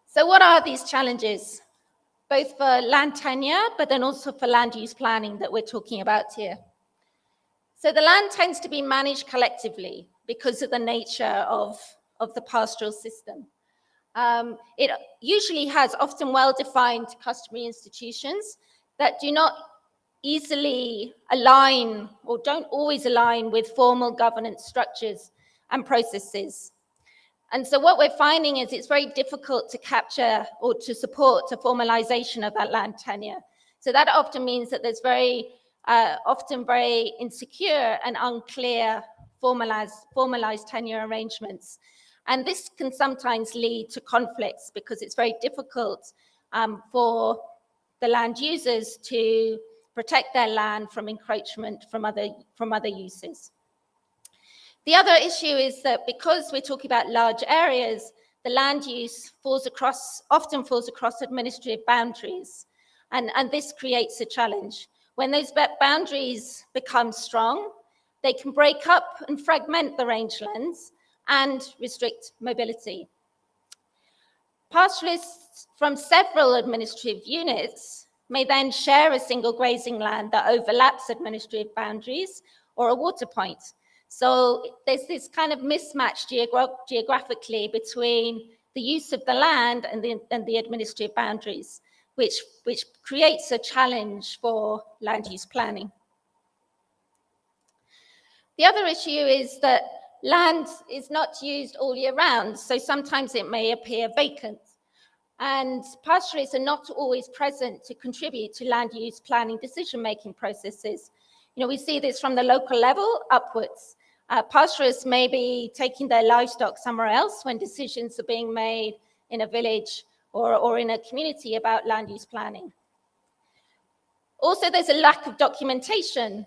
So what are these challenges? Both for land tenure, but then also for land use planning that we're talking about here. So the land tends to be managed collectively because of the nature of the pastoral system. It usually has often well-defined customary institutions that do not easily align or don't always align with formal governance structures and processes. And so what we're finding is it's very difficult to capture or to support a formalization of that land tenure. So that often means that there's often very insecure and unclear formalized tenure arrangements. And this can sometimes lead to conflicts because it's very difficult for the land users to protect their land from encroachment from other uses. The other issue is that because we're talking about large areas, the land use often falls across administrative boundaries, and this creates a challenge. When those boundaries become strong, they can break up and fragment the rangelands and restrict mobility. Pastoralists from several administrative units may then share a single grazing land that overlaps administrative boundaries or a water point. So there's this kind of mismatch geographically between the use of the land and the administrative boundaries, which creates a challenge for land use planning. The other issue is that land is not used all year round, so sometimes it may appear vacant. And pastoralists are not always present to contribute to land use planning decision-making processes. We see this from the local level upwards. Pastoralists may be taking their livestock somewhere else when decisions are being made in a village or in a community about land use planning. Also, there's a lack of documentation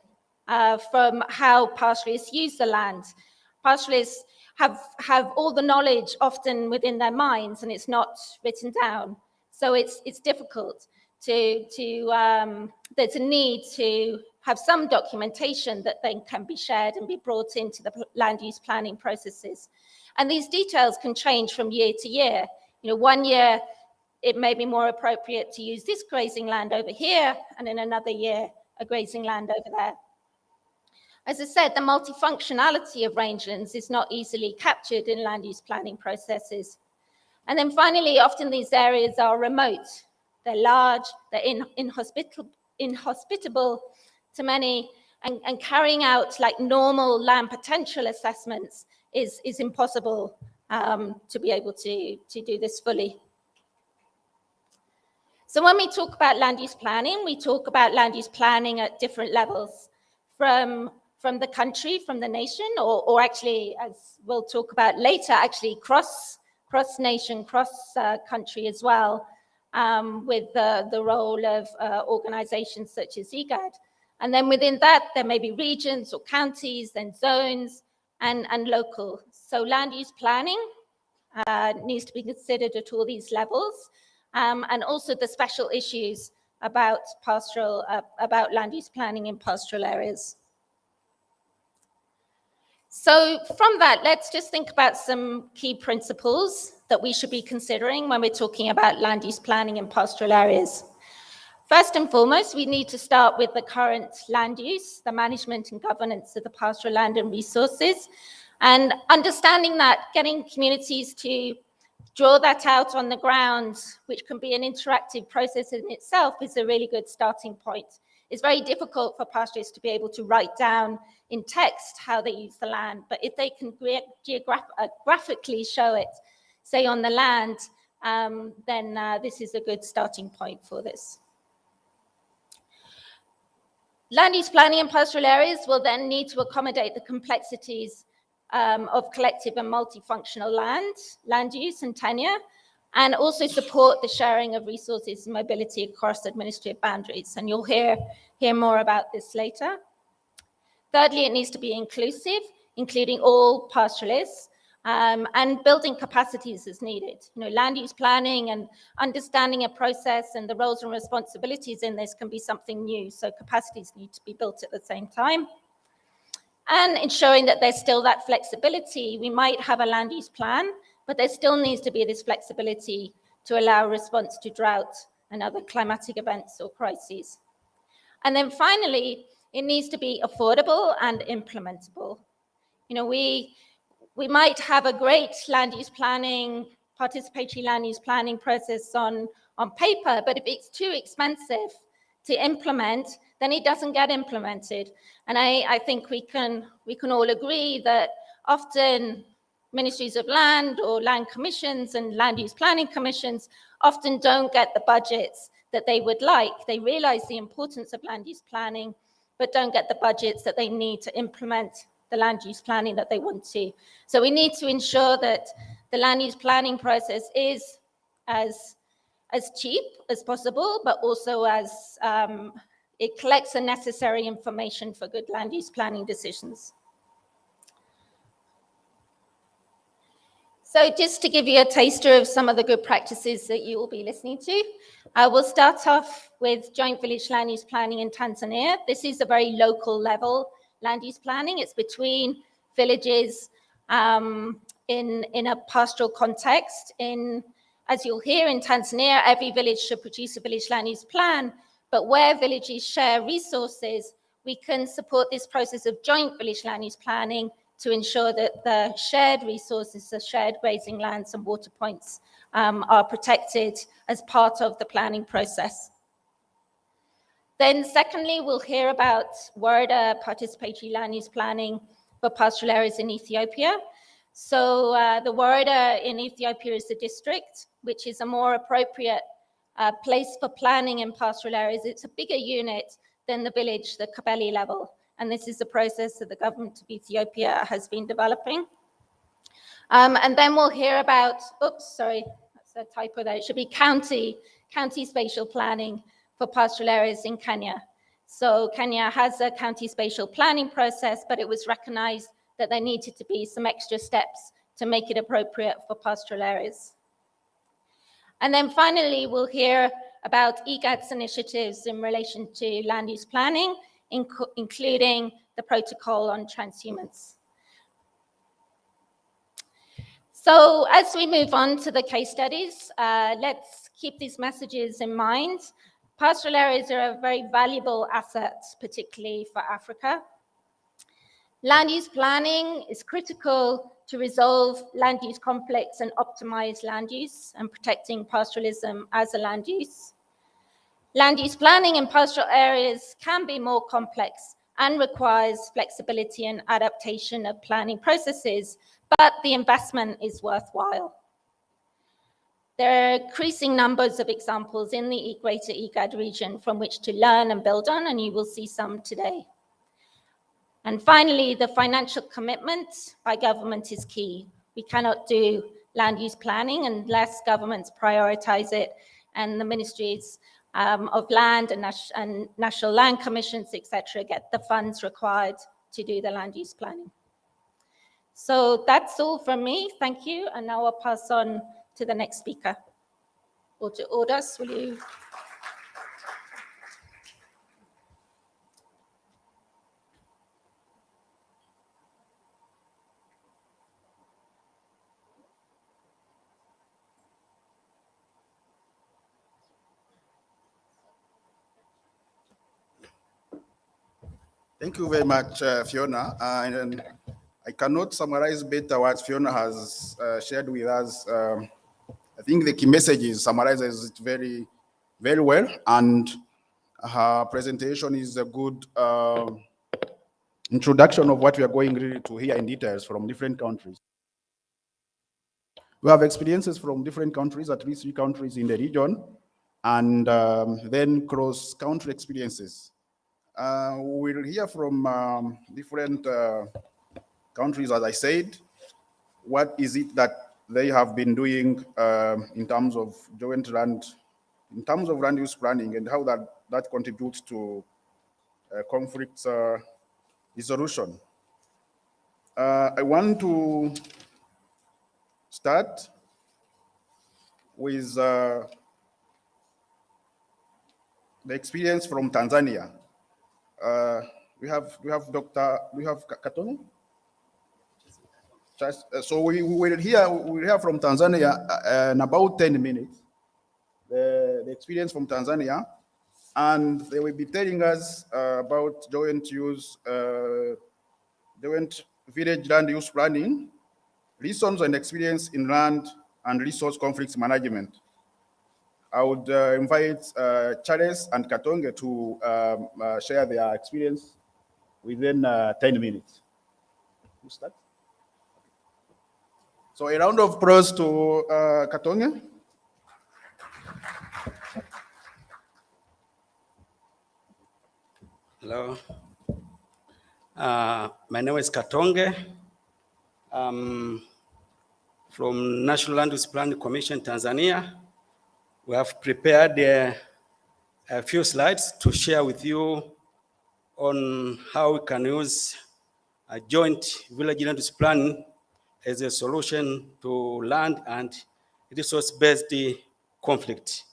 from how pastoralists use the land. Pastoralists have all the knowledge often within their minds, and it's not written down. So it's difficult there's a need to have some documentation that then can be shared and be brought into the land use planning processes. And these details can change from year to year. 1 year, it may be more appropriate to use this grazing land over here, and in another year, a grazing land over there. As I said, the multifunctionality of rangelands is not easily captured in land use planning processes. And then finally, often these areas are remote. They're large, they're inhospitable to many, and carrying out like normal land potential assessments is impossible to be able to do this fully. So when we talk about land use planning, we talk about land use planning at different levels, from the country, from the nation, or actually, as we'll talk about later, actually cross-nation, cross-country as well, with the role of organizations such as IGAD. And then within that, there may be regions or counties, then zones, and local. So land use planning needs to be considered at all these levels, and also the special issues about land use planning in pastoral areas. So from that, let's just think about some key principles that we should be considering when we're talking about land use planning in pastoral areas. First and foremost, we need to start with the current land use, the management and governance of the pastoral land and resources, and understanding that, getting communities to draw that out on the ground, which can be an interactive process in itself, is a really good starting point. It's very difficult for pastoralists to be able to write down in text how they use the land, but if they can graphically show it, say on the land, then this is a good starting point for this. Land use planning in pastoral areas will then need to accommodate the complexities of collective and multifunctional land use and tenure, and also support the sharing of resources and mobility across administrative boundaries. And you'll hear more about this later. Thirdly, it needs to be inclusive, including all pastoralists, and building capacities as needed. Land use planning and understanding a process and the roles and responsibilities in this can be something new, so capacities need to be built at the same time. And ensuring that there's still that flexibility. We might have a land use plan, but there still needs to be this flexibility to allow response to drought and other climatic events or crises. And then finally, it needs to be affordable and implementable. We might have a great land use planning, participatory land use planning process on paper, but if it's too expensive to implement, then it doesn't get implemented. And I think we can all agree that often ministries of land or land commissions and land use planning commissions often don't get the budgets that they would like. They realize the importance of land use planning, but don't get the budgets that they need to implement the land use planning that they want to. So we need to ensure that the land use planning process is as cheap as possible, but also as It collects the necessary information for good land use planning decisions. So just to give you a taster of some of the good practices that you will be listening to, I will start off with joint village land use planning in Tanzania. This is a very local level land use planning. It's between villages in a pastoral context. As you'll hear in Tanzania, every village should produce a village land use plan, but where villages share resources, we can support this process of joint village land use planning to ensure that the shared resources, the shared grazing lands and water points are protected as part of the planning process. Then secondly, we'll hear about Warda participatory land use planning for pastoral areas in Ethiopia. So the Warda in Ethiopia is the district, which is a more appropriate place for planning in pastoral areas. It's a bigger unit than the village, the Kabeli level. And this is the process that the government of Ethiopia has been developing. And then we'll hear about, oops, sorry, that's a typo there. It should be county spatial planning for pastoral areas in Kenya. So Kenya has a county spatial planning process, but it was recognized that there needed to be some extra steps to make it appropriate for pastoral areas. And then finally, we'll hear about IGAD's initiatives in relation to land use planning, including the protocol on transhumance. So as we move on to the case studies, let's keep these messages in mind. Pastoral areas are a very valuable asset, particularly for Africa. Land use planning is critical to resolve land use conflicts and optimize land use and protecting pastoralism as a land use. Land use planning in pastoral areas can be more complex and requires flexibility and adaptation of planning processes, but the investment is worthwhile. There are increasing numbers of examples in the greater IGAD region from which to learn and build on, and you will see some today. And finally, the financial commitment by government is key. We cannot do land use planning unless governments prioritize it, and the ministries of land and national land commissions, etc., get the funds required to do the land use planning. So that's all from me. Thank you. And now I'll pass on to the next speaker. Or to Odas, will you? Thank you very much, Fiona. And I cannot summarize better what Fiona has shared with us. I think the key messages summarizes it very, very well. And her presentation is a good introduction of what we are going really to hear in details from different countries. We have experiences from different countries, at least 3 countries in the region, and then cross-country experiences. We'll hear from different countries, as I said. What is it that they have been doing in terms of land use planning, and how that contributes to conflict resolution. I want to start with the experience from Tanzania. We have Katongo? So we will hear from Tanzania in about 10 minutes, the experience from Tanzania, and they will be telling us about joint village land use planning, lessons and experience in land and resource conflicts management. I would invite Charles and Katonge to share their experience within 10 minutes. Who starts? So a round of applause to Katonge. Hello. My name is Katonge. I'm from National Land Use Planning Commission, Tanzania. We have prepared a a few slides to share with you on how we can use a joint village land use plan as a solution to land and resource-based conflict.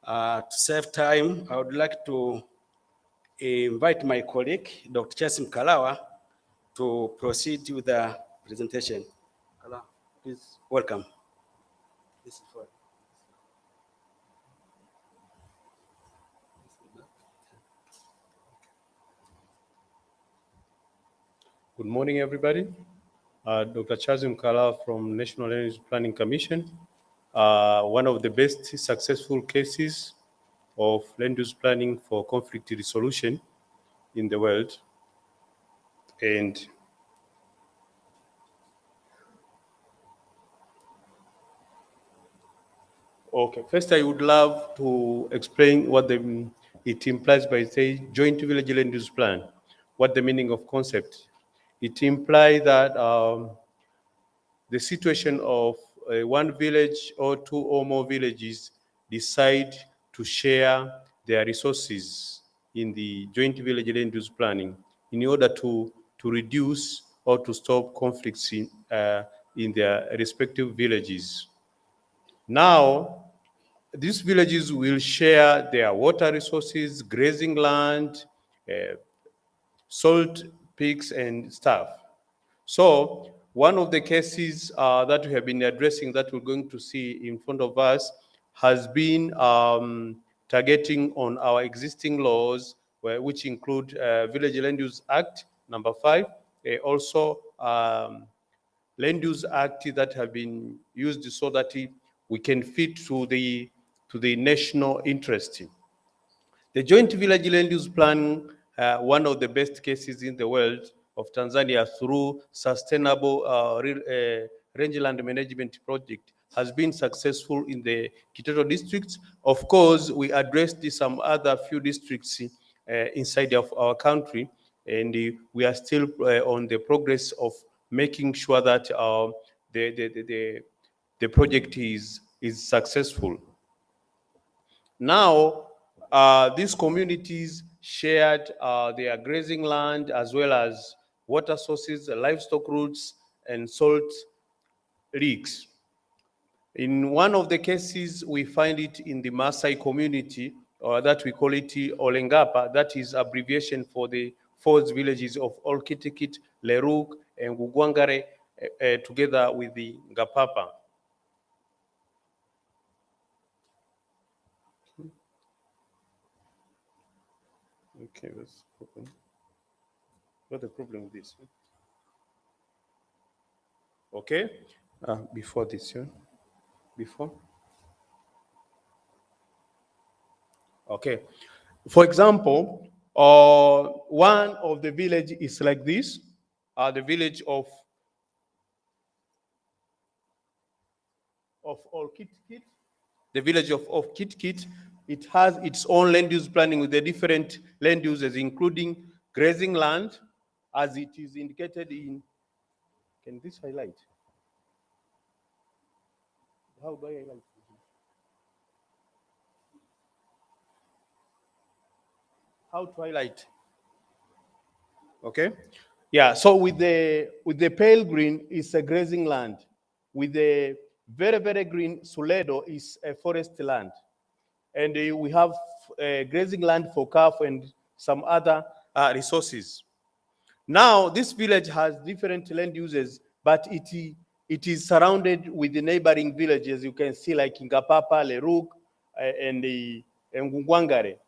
To save time, I would like to invite my colleague, Dr. Chasim Kalawa, to proceed with the presentation. Kalawa, please welcome. This is for Good morning, everybody. Dr. Chazim Kala from National Land Use Planning Commission. One of the best successful cases of land use planning for conflict resolution in the world. And okay, first I would love to explain what it implies by say joint village land use plan. What the meaning of concept? It implies that the situation of one village or two or more villages decide to share their resources in the joint village land use planning in order to reduce or to stop conflicts in their respective villages. Now, these villages will share their water resources, grazing land, salt pigs and stuff. So one of the cases that we have been addressing that we're going to see in front of us has been targeting on our existing laws, which include Village Land Use Act, number 5, also Land Use Act that have been used so that we can fit to the national interest. The Joint Village Land Use Plan, one of the best cases in the world of Tanzania through sustainable rangeland management project, has been successful in the Kiteto districts. Of course, we addressed some other few districts inside of our country, and we are still on the progress of making sure that the project is successful. Now, these communities shared their grazing land as well as water sources, livestock routes, and salt leaks. In one of the cases, we find it in the Maasai community, or that we call it Olengapa, that is abbreviation for the 4 villages of Olkitikit, Leruk, and Gugwangare, together with the Ngapapa. Okay, that's the problem. What's the problem with this? Okay, before this, yeah? Before? Okay, for example, one of the village is like this, the village of Olkitkit, the village of Kitkit. It has its own land use planning with the different land uses, including grazing land, as it is indicated in, can this highlight? How do I highlight? How to highlight? Okay, yeah. So with the pale green is a grazing land. With the very, very green Suledo is a forest land. And we have grazing land for calf and some other resources. Now, this village has different land uses, but it is surrounded with the neighboring villages. You can see like Ngapapa, Leruk, and Ngungwangare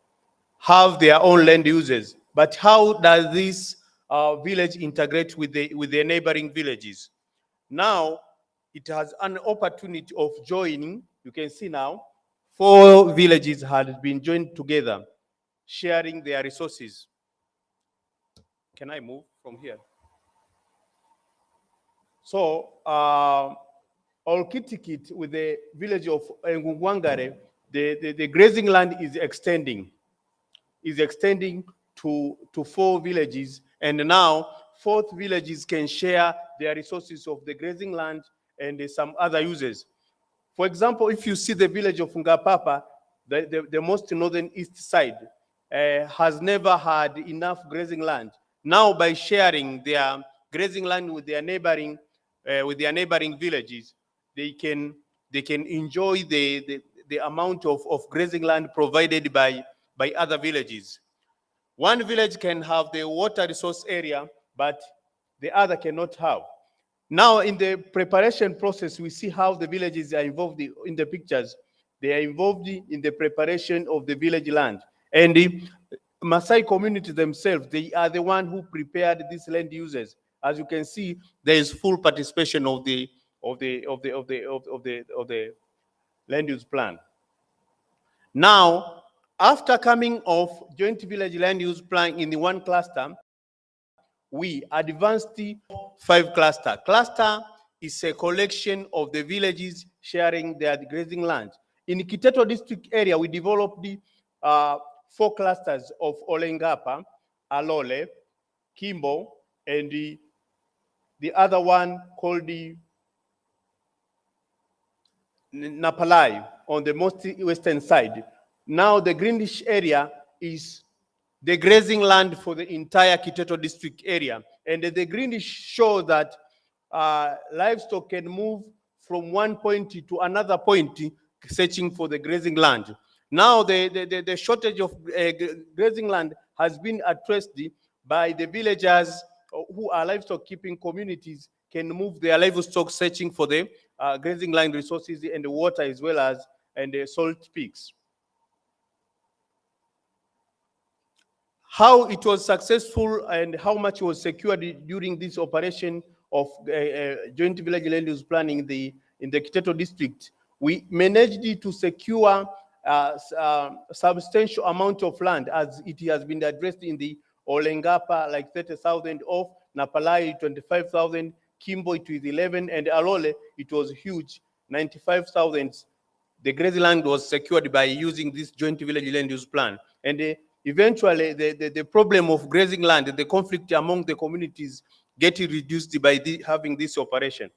have their own land uses. But how does this village integrate with the neighboring villages? Now, it has an opportunity of joining. You can see now, 4 villages had been joined together, sharing their resources. Can I move from here? So, Olkitikit with the village of Ngungwangare, the grazing land is extending to 4 villages, and now 4th villages can share their resources of the grazing land and some other uses. For example, if you see the village of Ngapapa, the most northern east side, has never had enough grazing land. Now, by sharing their grazing land with their neighboring villages, they can enjoy the amount of grazing land provided by other villages. One village can have the water resource area, but the other cannot have. Now, in the preparation process, we see how the villages are involved in the pictures. They are involved in the preparation of the village land. And the Maasai community themselves, they are the one who prepared these land uses. As you can see, there is full participation of the land use plan. Now, after coming off joint village land use plan in the one cluster, we advanced the 5 cluster. Cluster is a collection of the villages sharing their grazing land. In Kiteto district area, we developed the 4 clusters of Olengapa, Alole, Kimbo, and the other one called the Napalai on the most western side. Now the greenish area is the grazing land for the entire Kiteto district area. And the greenish shows that livestock can move from one point to another point searching for the grazing land. Now the shortage of grazing land has been addressed by the villagers who are livestock keeping communities can move their livestock searching for the grazing land resources and the water as well as the salt peaks. How it was successful and how much was secured during this operation of joint village land use planning in the Kiteto district, we managed to secure substantial amount of land, as it has been addressed in the Olengapa, like 30,000 of Napalai, 25,000, Kimbo it was 11, and Alole it was huge, 95,000. The grazing land was secured by using this joint village land use plan. And eventually, the problem of grazing land, the conflict among the communities getting reduced by having this operation.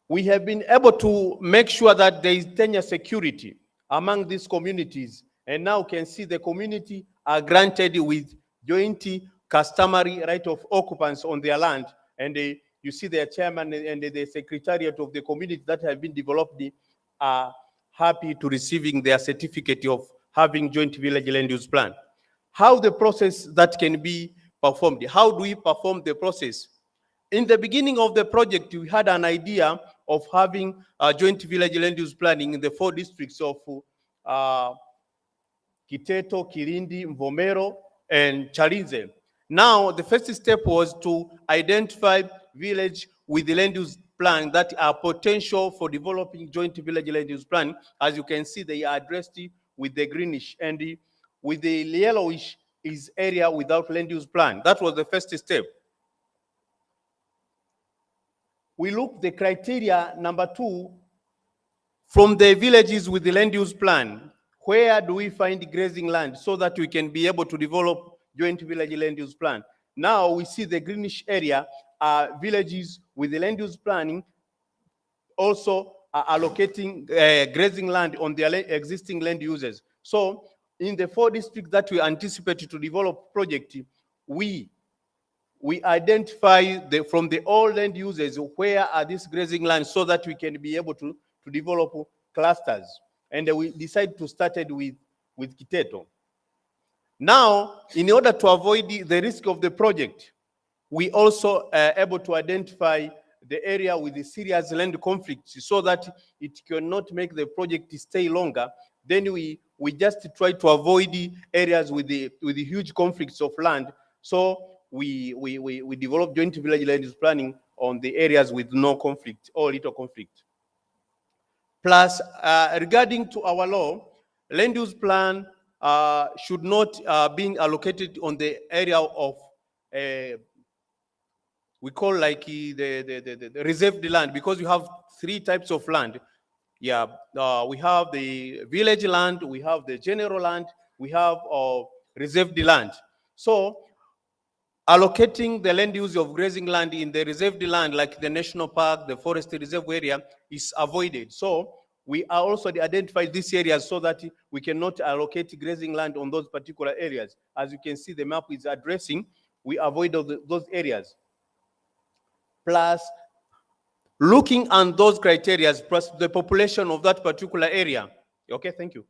We have been able to make sure that there is tenure security among these communities. And now can see the community are granted with joint customary right of occupants on their land. And you see their chairman and the secretariat of the community that have been developed are happy to receiving their certificate of having joint village land use plan. How the process that can be performed? How do we perform the process? In the beginning of the project, we had an idea of having a joint village land use planning in the 4 districts of Kiteto, Kirindi, Mvomero, and Chalinze. Now, the first step was to identify village with the land use plan that are potential for developing joint village land use plan. As you can see, they are addressed with the greenish, and with the yellowish is area without land use plan. That was the first step. We look the criteria number 2 from the villages with the land use plan. Where do we find grazing land so that we can be able to develop joint village land use plan? Now we see the greenish area are villages with the land use planning also are allocating grazing land on their existing land uses. So in the 4 districts that we anticipate to develop project, we identify from the all land users where are these grazing lands so that we can be able to develop clusters. And we decided to start with Kiteto. Now, in order to avoid the risk of the project, we also able to identify the area with the serious land conflicts so that it cannot make the project stay longer. Then we just try to avoid the areas with the huge conflicts of land. So we develop joint village land use planning on the areas with no conflict or little conflict. Plus, regarding to our law, land use plan should not be allocated on the area of we call like the reserved land, because you have 3 types of land. Yeah, we have the village land, we have the general land, we have reserved land. So allocating the land use of grazing land in the reserved land, like the national park, the forest reserve area, is avoided. So we are also identified these areas so that we cannot allocate grazing land on those particular areas. As you can see, the map is addressing, we avoid those areas. Plus, looking at those criteria, plus the population of that particular area. Okay, thank you.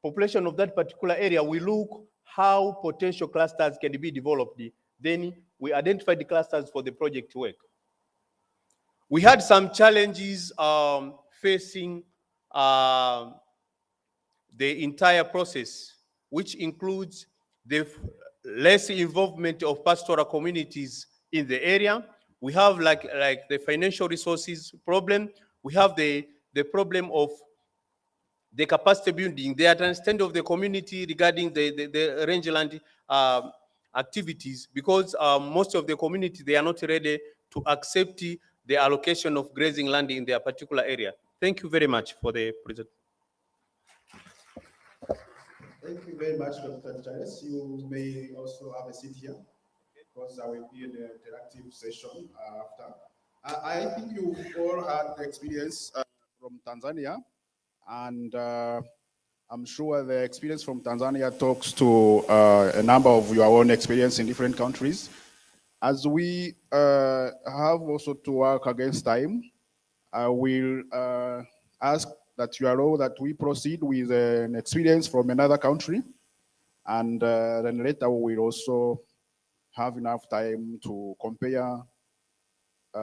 Population of that particular area, we look how potential clusters can be developed. Then we identify the clusters for the project to work. We had some challenges facing the entire process, which includes the less involvement of pastoral communities in the area. We have like the financial resources problem. We have the problem of the capacity building, the understanding of the community regarding the rangeland activities, because most of the community, they are not ready to accept the allocation of grazing land in their particular area. Thank you very much for the presentation. Thank you very much, Dr. Charles. You may also have a seat here, because I will be in the interactive session after. I think you all had the experience from Tanzania, and I'm sure the experience from Tanzania talks to a number of your own experience in different countries. As we have also to work against time, I will ask that you allow that we proceed with an experience from another country, and then later we will also have enough time to compare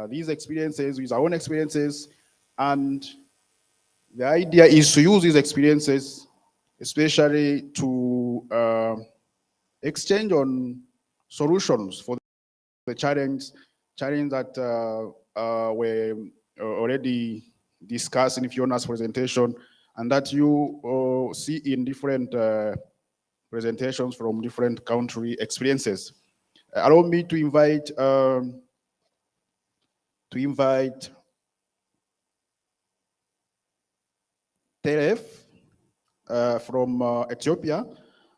these experiences with our own experiences. And the idea is to use these experiences, especially to exchange on solutions for the challenge that were already discussed in Fiona's presentation, and that you see in different presentations from different country experiences. Allow me to invite Teref from Ethiopia,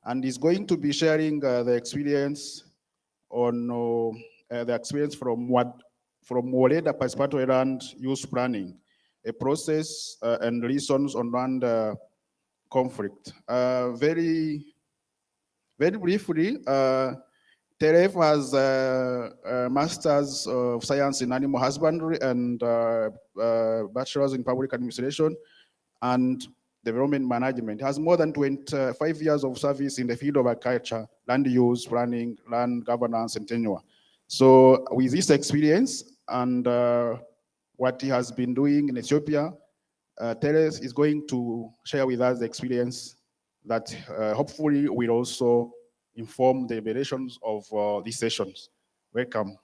and is going to be sharing the experience on the experience from Woleda Participatory Land Use Planning, a process and lessons on land conflict. Very briefly, Teref has a Master's of Science in Animal Husbandry and Bachelor's in Public Administration and Development Management. He has more than 25 years of service in the field of agriculture, land use, planning, land governance, and tenure. So with this experience and what he has been doing in Ethiopia, Teref is going to share with us the experience that hopefully will also inform the deliberations of these sessions. Welcome.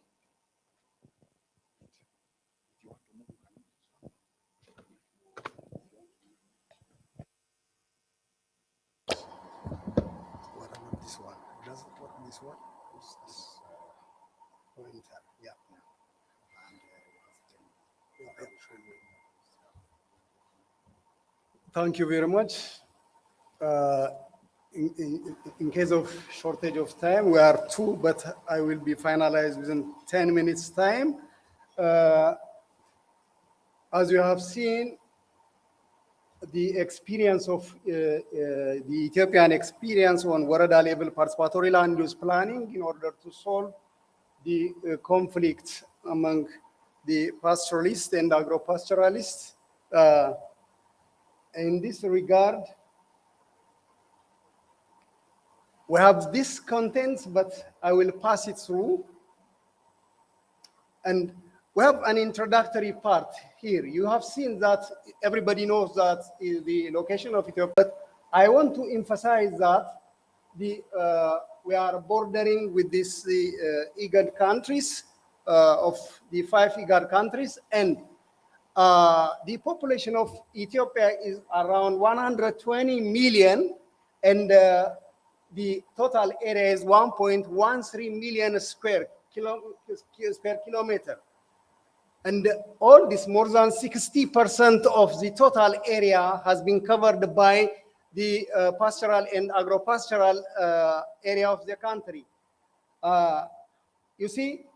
This one doesn't work. This one is this pointer. Yeah. Thank you very much. In case of shortage of time, we are two, but I will be finalized within 10 minutes time. As you have seen, the experience of the Ethiopian experience on Warada level participatory land use planning in order to solve the conflict among the pastoralists and agro-pastoralists. In this regard, we have this content, but I will pass it through. And we have an introductory part here. You have seen that everybody knows that is the location of Ethiopia, but I want to emphasize that we are bordering with these IGAD countries, of the 5 IGAD countries, and the population of Ethiopia is around 120 million, and the total area is 1.13 million square kilometer. And all this, more than 60% of the total area has been covered by the pastoral and agro-pastoral area of the country. You see,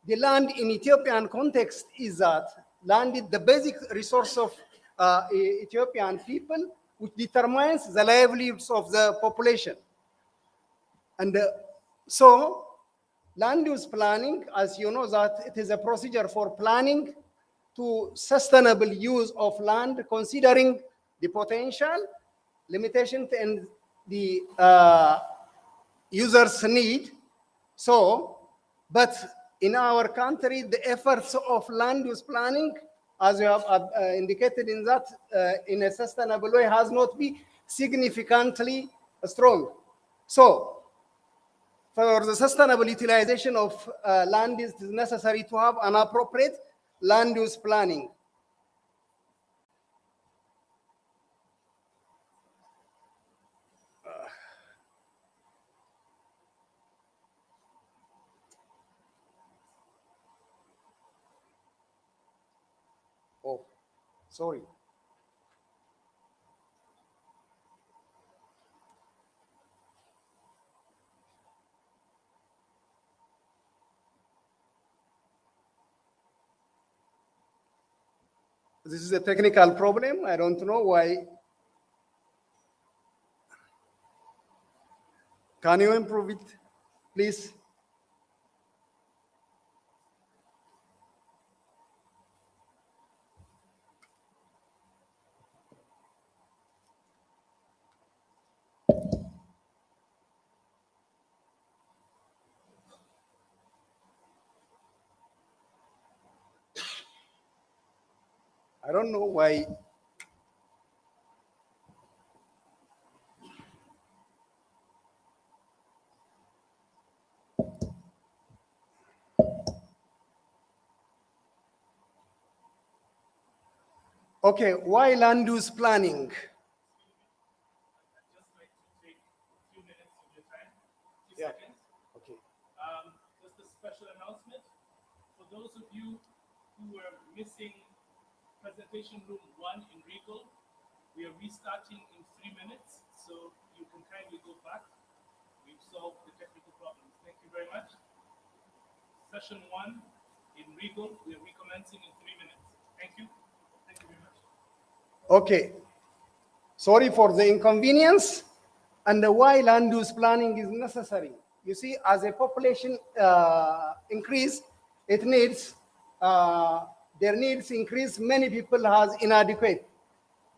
the land in Ethiopian context is that land is the basic resource of Ethiopian people, which determines the livelihoods of the population. And so land use planning, as you know, that it is a procedure for planning to sustainable use of land, considering the potential, limitations, and the user's need. So, but in our country, the efforts of land use planning, as you have indicated in that, in a sustainable way, has not been significantly strong. So, for the sustainable utilization of land, it is necessary to have an appropriate land use planning. Oh, sorry. This is a technical problem. I don't know why. Can you improve it, please? I don't know why. Okay, why land use planning? Yeah. Okay. Just a special announcement for those of you who were missing presentation room 1 in Regal. We are restarting in 3 minutes, so you can kindly go back. We've solved the technical problems. Thank you very much. Session 1 in Regal, we are recommencing in 3 minutes. Thank you. Thank you very much. Okay. Sorry for the inconvenience. And why land use planning is necessary. You see, as a population increase, it needs, their needs increase, many people has inadequate.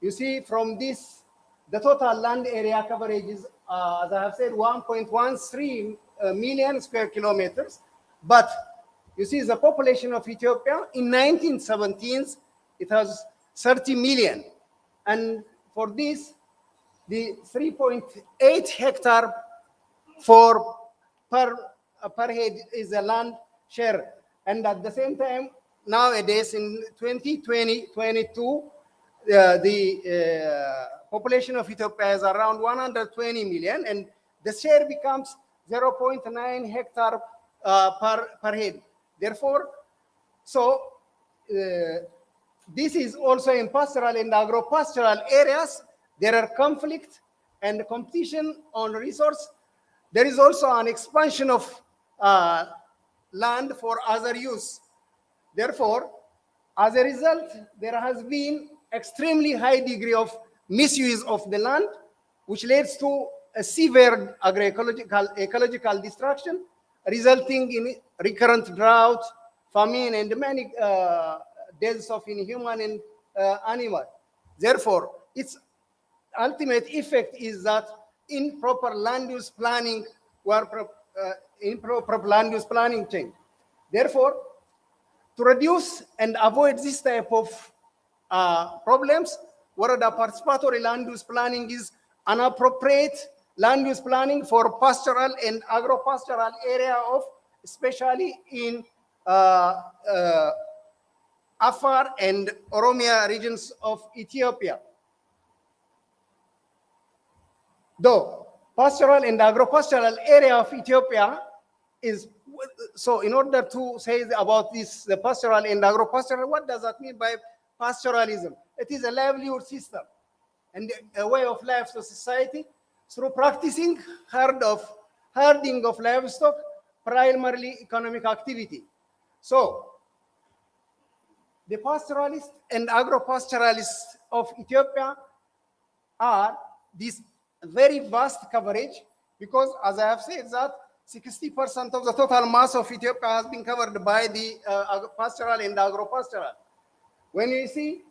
You see, from this, the total land area coverage is, as I have said, 1.13 million square kilometers. But you see, the population of Ethiopia in 1917, it has 30 million. And for this, the 3.8 hectare per head is the land share. And at the same time, nowadays in 2022, the population of Ethiopia is around 120 million, and the share becomes 0.9 hectare per head. Therefore, so this is also in pastoral and agro-pastoral areas. There are conflict and competition on resource. There is also an expansion of land for other use. Therefore, as a result, there has been extremely high degree of misuse of the land, which leads to a severe ecological destruction, resulting in recurrent drought, famine, and many deaths of human and animal. Therefore, its ultimate effect is that improper land use planning improper land use planning change. Therefore, to reduce and avoid this type of problems, Warada participatory land use planning is an appropriate land use planning for pastoral and agro-pastoral area of, especially in Afar and Oromia regions of Ethiopia. Though pastoral and agro-pastoral area of Ethiopia is, so in order to say about this, the pastoral and agro-pastoral, what does that mean by pastoralism? It is a livelihood system and a way of life to society through practicing herding of livestock, primarily economic activity. So the pastoralists and agro-pastoralists of Ethiopia are this very vast coverage, because as I have said that 60% of the total mass of Ethiopia has been covered by the pastoral and agro-pastoral. When you see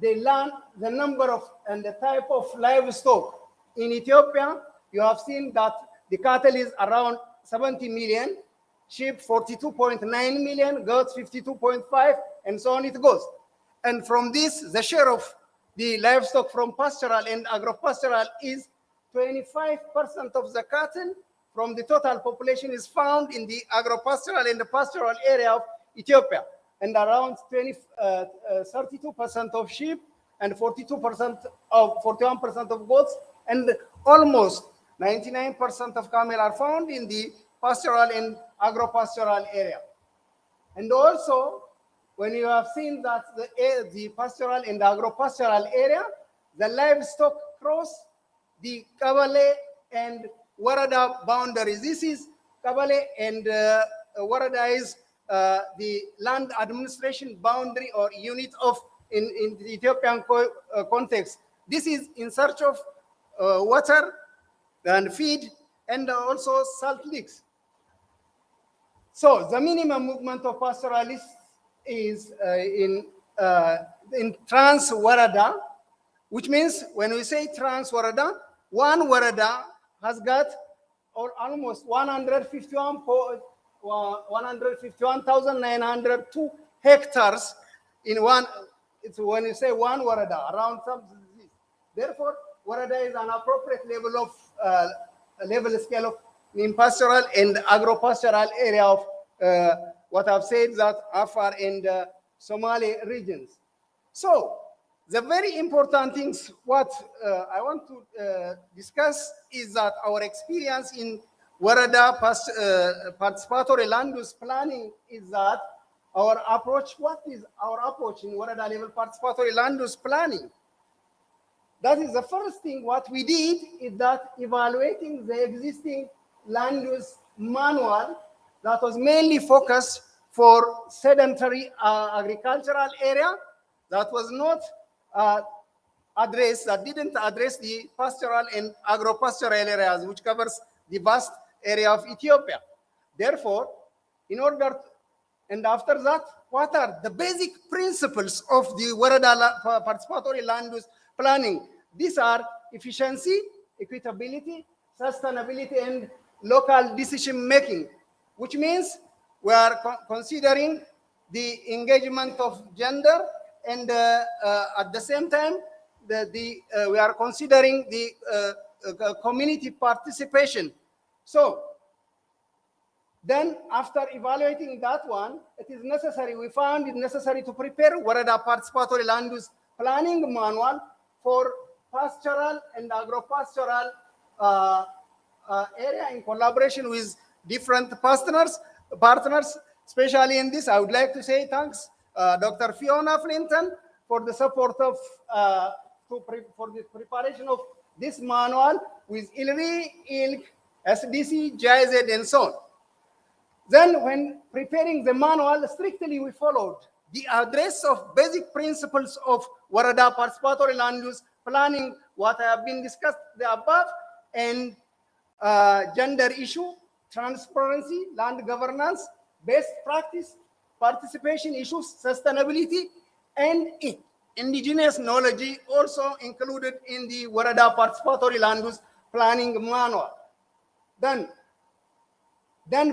the land, the number of and the type of livestock in Ethiopia, you have seen that the cattle is around 70 million, sheep 42.9 million, goats 52.5, and so on it goes. And from this, the share of the livestock from pastoral and agro-pastoral is 25% of the cattle from the total population is found in the agro-pastoral and the pastoral area of Ethiopia, and around 32% of sheep and 41% of goats, and almost 99% of camel are found in the pastoral and agro-pastoral area. And also, when you have seen that the pastoral and agro-pastoral area, the livestock cross the Kabale and Warada boundaries. This is Kabale and Warada is the land administration boundary or unit of in the Ethiopian context. This is in search of water and feed and also salt licks. So the minimum movement of pastoralists is in Trans Warada, which means when we say Trans Warada, one Warada has got almost 151,902 hectares in one. It's when you say one Warada, around some. Therefore, Warada is an appropriate level of level scale of in pastoral and agro-pastoral area of what I've said, that Afar and Somali regions. So the very important things what I want to discuss is that our experience in Warada participatory land use planning is that our approach, what is our approach in Warada level participatory land use planning? That is the first thing what we did is that evaluating the existing land use manual that was mainly focused for sedentary agricultural area, that was not addressed, that didn't address the pastoral and agro-pastoral areas, which covers the vast area of Ethiopia. Therefore, in order to, and after that, what are the basic principles of the Warada participatory land use planning? These are efficiency, equitability, sustainability, and local decision making, which means we are considering the engagement of gender, and at the same time, we are considering the community participation. So then after evaluating that one, it is necessary, we found it necessary to prepare Warada participatory land use planning manual for pastoral and agro-pastoral area in collaboration with different partners. Especially in this, I would like to say thanks Dr. Fiona Flinton for the support of for the preparation of this manual with ILRI, ILC, SDC, GIZ, and so on. Then when preparing the manual, strictly we followed the address of basic principles of Warada participatory land use planning, what have been discussed the above, and gender issue, transparency, land governance, best practice, participation issues, sustainability, and indigenous knowledge also included in the Warada participatory land use planning manual. Then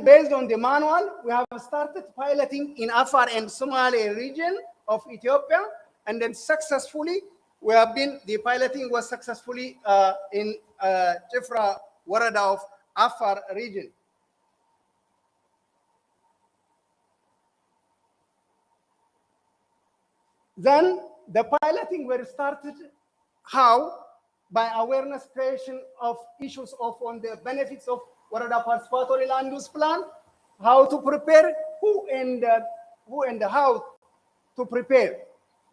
based on the manual, we have started piloting in Afar and Somali region of Ethiopia, and then successfully, the piloting was successfully in Jefra Warada of Afar region. Then the piloting were started how? By awareness creation of issues of on the benefits of Warada participatory land use plan, how to prepare, who and how to prepare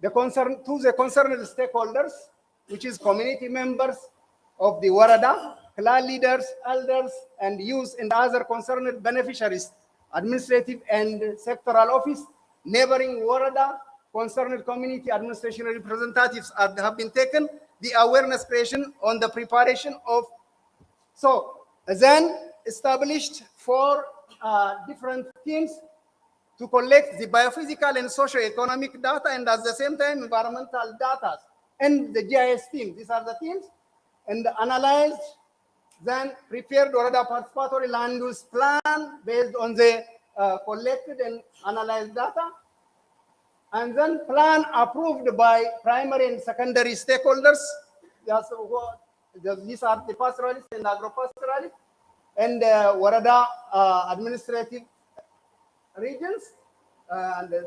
the concerned stakeholders, which is community members of the Warada, clan leaders, elders, and youth and other concerned beneficiaries, administrative and sectoral office, neighboring Warada, concerned community administration representatives have been taken, the awareness creation on the preparation of. So then established 4 different teams to collect the biophysical and socio-economic data, and at the same time environmental data, and the GIS team. These are the teams, and analyzed, then prepared Warada participatory land use plan based on the collected and analyzed data, and then plan approved by primary and secondary stakeholders. These are the pastoralists and agro-pastoralists, and Warada administrative regions. And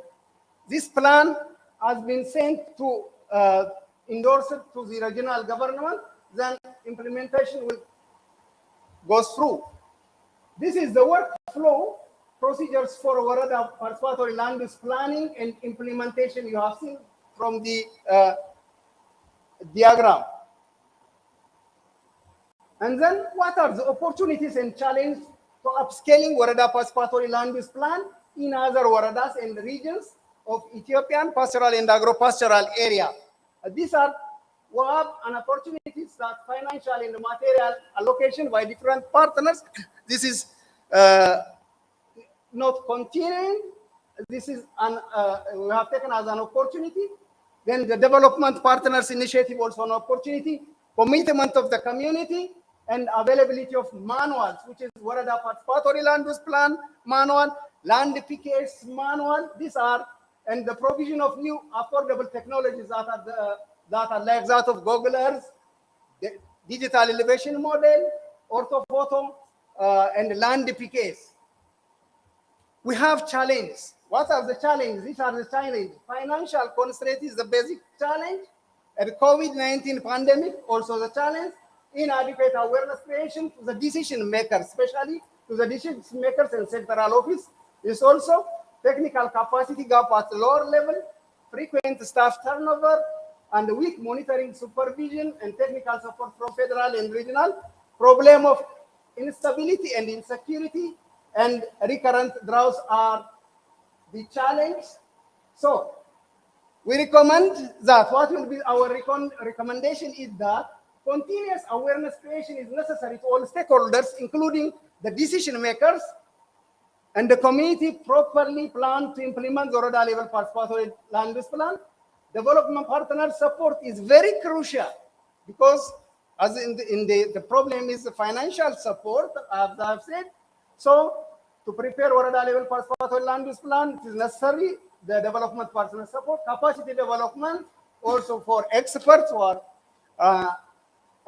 this plan has been sent to endorsed to the regional government, then implementation will go through. This is the workflow procedures for Warada participatory land use planning and implementation you have seen from the diagram. And then what are the opportunities and challenges to upscaling Warada participatory land use plan in other Waradas and regions of Ethiopian pastoral and agro-pastoral area? These are we have an opportunities that financial and material allocation by different partners. This is not continuing. This is we have taken as an opportunity. Then the development partners initiative also an opportunity. Commitment of the community and availability of manuals, which is Warada participatory land use plan manual, land PKS manual. These are, and the provision of new affordable technologies that are like that of Google Earth, the digital elevation model, orthophoto, and land PKS. We have challenges. What are the challenges? These are the challenges. Financial constraint is the basic challenge. And COVID-19 pandemic also the challenge. Inadequate awareness creation to the decision makers, especially to the decision makers and central office. Is also technical capacity gap at lower level, frequent staff turnover, and weak monitoring supervision and technical support from federal and regional. Problem of instability and insecurity and recurrent droughts are the challenge. So we recommend that what will be our recommendation is that continuous awareness creation is necessary to all stakeholders, including the decision makers, and the community properly plan to implement the Warada level participatory land use plan. Development partner support is very crucial because as the problem is the financial support, as I've said. So to prepare Warada level participatory land use plan, it is necessary the development partner support, capacity development, also for experts who are,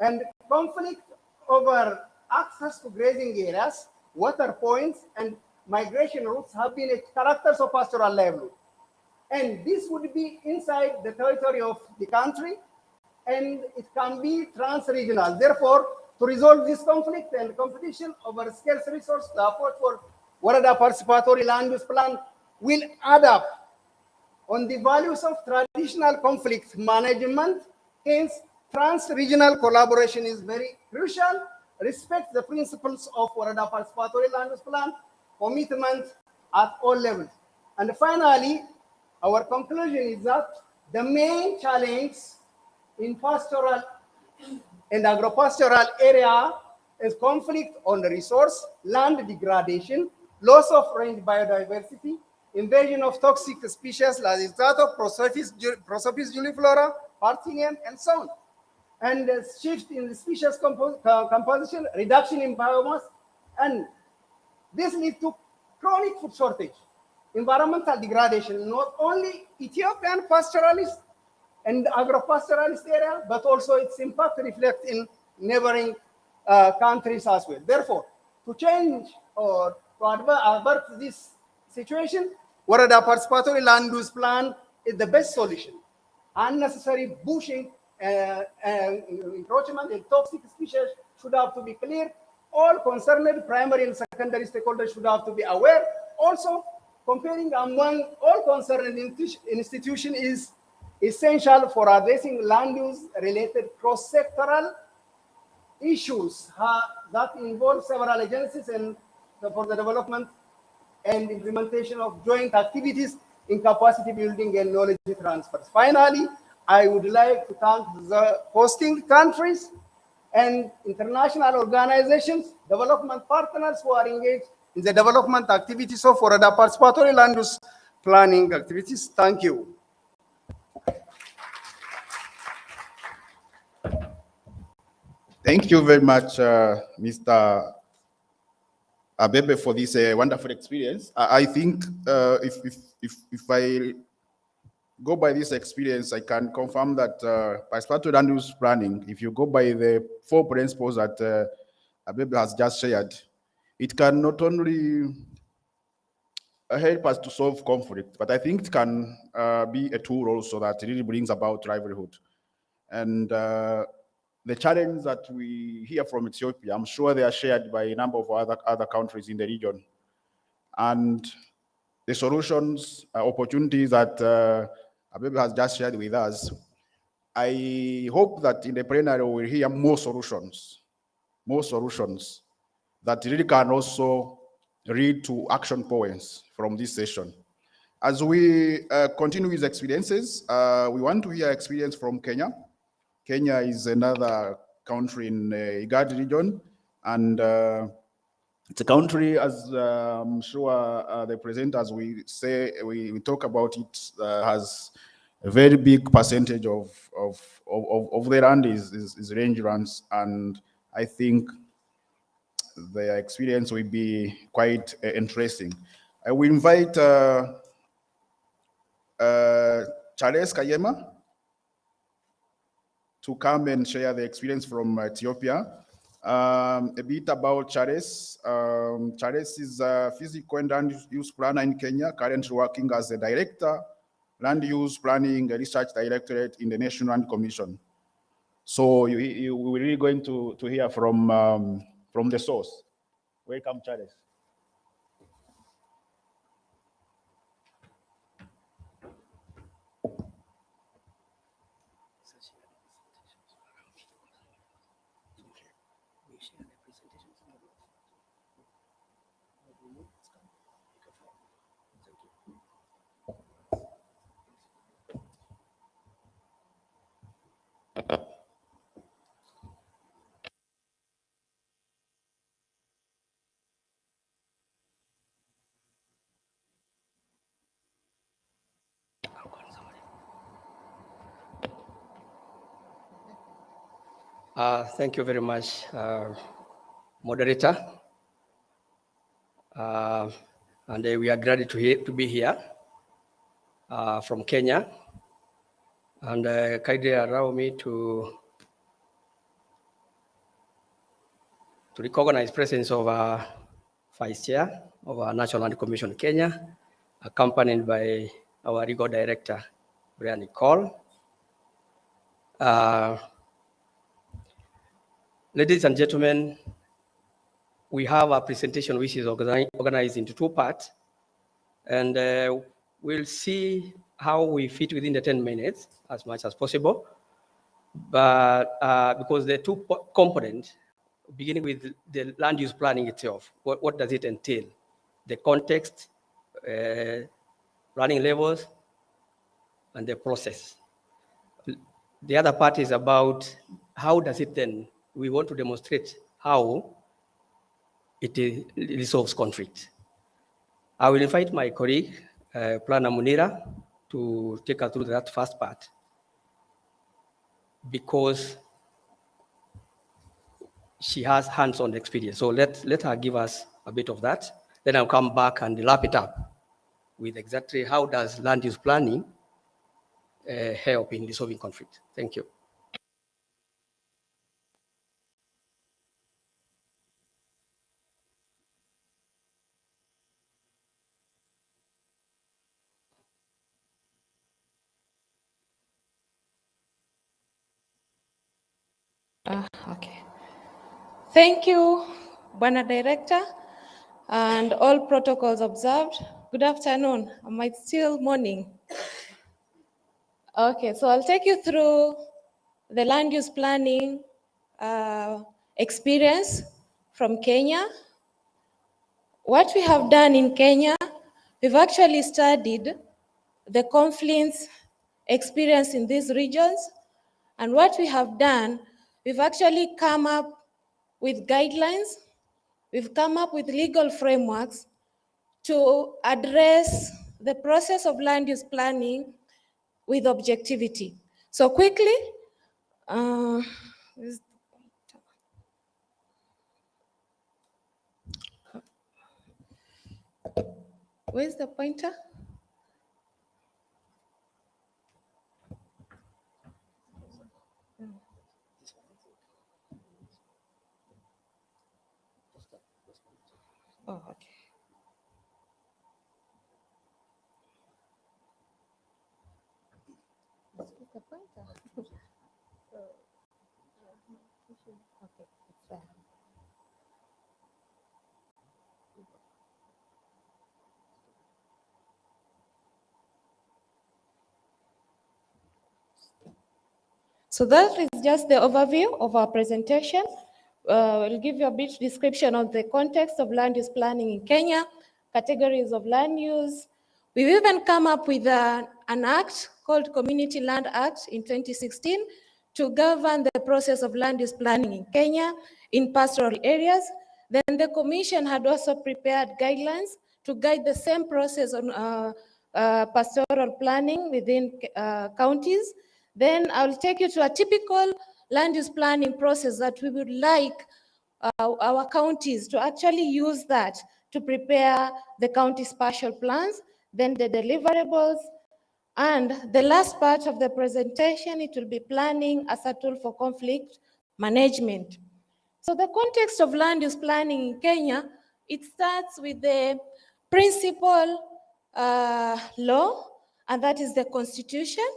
and conflict over access to grazing areas, water points, and migration routes have been characters of pastoral livelihood. And this would be inside the territory of the country, and it can be trans-regional. Therefore, to resolve this conflict and competition over scarce resource, the approach for Warada participatory land use plan will add up on the values of traditional conflict management. Hence, trans-regional collaboration is very crucial. Respect the principles of Warada participatory land use plan, commitment at all levels. And finally, our conclusion is that the main challenge in pastoral and agro-pastoral area is conflict on the resource, land degradation, loss of range biodiversity, invasion of toxic species like that of Prosopis juliflora, Parthenium, and so on. And the shift in the species composition, reduction in biomass, and this leads to chronic food shortage, environmental degradation, not only Ethiopian pastoralist and agro-pastoralist area, but also its impact reflects in neighboring countries as well. Therefore, to change or to avert this situation, Warada participatory land use plan is the best solution. Unnecessary bushing, encroachment in toxic species should have to be clear. All concerned primary and secondary stakeholders should have to be aware. Also, comparing among all concerned institutions is essential for addressing land use related cross-sectoral issues that involve several agencies and for the development and implementation of joint activities in capacity building and knowledge transfers. Finally, I would like to thank the hosting countries and international organizations, development partners who are engaged in the development activities of the participatory land use planning activities. Thank you. Thank you very much, Mr. Abebe, for this wonderful experience. I think if I go by this experience, I can confirm that participatory land use planning, if you go by the 4 principles that Abebe has just shared, it can not only help us to solve conflict, but I think it can be a tool also that really brings about livelihood. And the challenge that we hear from Ethiopia, I'm sure they are shared by a number of other countries in the region. And the solutions, opportunities that Abebe has just shared with us, I hope that in the plenary we'll hear more solutions that really can also lead to action points from this session. As we continue with experiences, we want to hear experience from Kenya. Kenya is another country in IGAD region, and it's a country, as I'm sure the presenters we talk about it, has a very big percentage of the land is rangelands, and I think their experience will be quite interesting. I will invite Charles Kayema to come and share the experience from Ethiopia. A bit about Charles. Charles is a physical and land use planner in Kenya, currently working as a director, land use planning research directorate in the National Land Commission. So we're really going to hear from the source. Welcome, Charles. Thank you very much, moderator. And we are glad to be here from Kenya. And kindly allow me to recognize presence of our Vice Chair of our National Land Commission Kenya, accompanied by our legal director, Brian Cole. Ladies and gentlemen, we have a presentation which is organized into 2 parts, and we'll see how we fit within the 10 minutes as much as possible. But because the 2 components, beginning with the land use planning itself, what does it entail? The context, planning levels, and the process. The other part is about how does it then, we want to demonstrate how it resolves conflict. I will invite my colleague, Planner Munira, to take us through that first part, because she has hands-on experience. So let her give us a bit of that. Then I'll come back and wrap it up with exactly how does land use planning help in resolving conflict. Thank you. Okay. Thank you, Bwana Director, and all protocols observed. Good afternoon. Am I still morning? Okay, so I'll take you through the land use planning experience from Kenya. What we have done in Kenya, we've actually studied the conflicts experienced in these regions. And what we have done, we've actually come up with guidelines, we've come up with legal frameworks to address the process of land use planning with objectivity. So quickly, where's the pointer? Oh, okay. Where's the pointer? Okay, it's there. So that is just the overview of our presentation. We'll give you a brief description of the context of land use planning in Kenya, categories of land use. We've even come up with an act called Community Land Act in 2016 to govern the process of land use planning in Kenya in pastoral areas. Then the Commission had also prepared guidelines to guide the same process on pastoral planning within counties. Then I'll take you to a typical land use planning process that we would like our counties to actually use that to prepare the county spatial plans, then the deliverables, and the last part of the presentation, it will be planning as a tool for conflict management. So the context of land use planning in Kenya, it starts with the principal law, and that is the Constitution.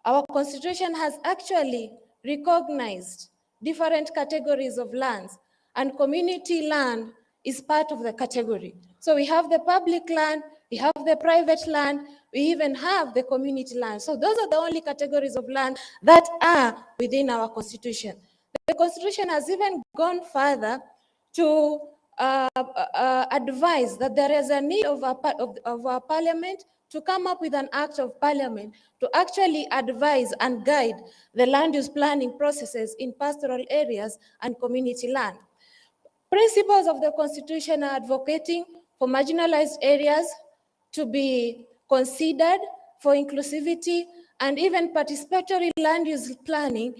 Our Constitution has actually recognized different categories of lands, and community land is part of the category. So we have the public land, we have the private land, we even have the community land. So those are the only categories of land that are within our Constitution. The Constitution has even gone further to advise that there is a need of our parliament to come up with an act of parliament to actually advise and guide the land use planning processes in pastoral areas and community land. Principles of the Constitution are advocating for marginalized areas to be considered, for inclusivity, and even participatory land use planning,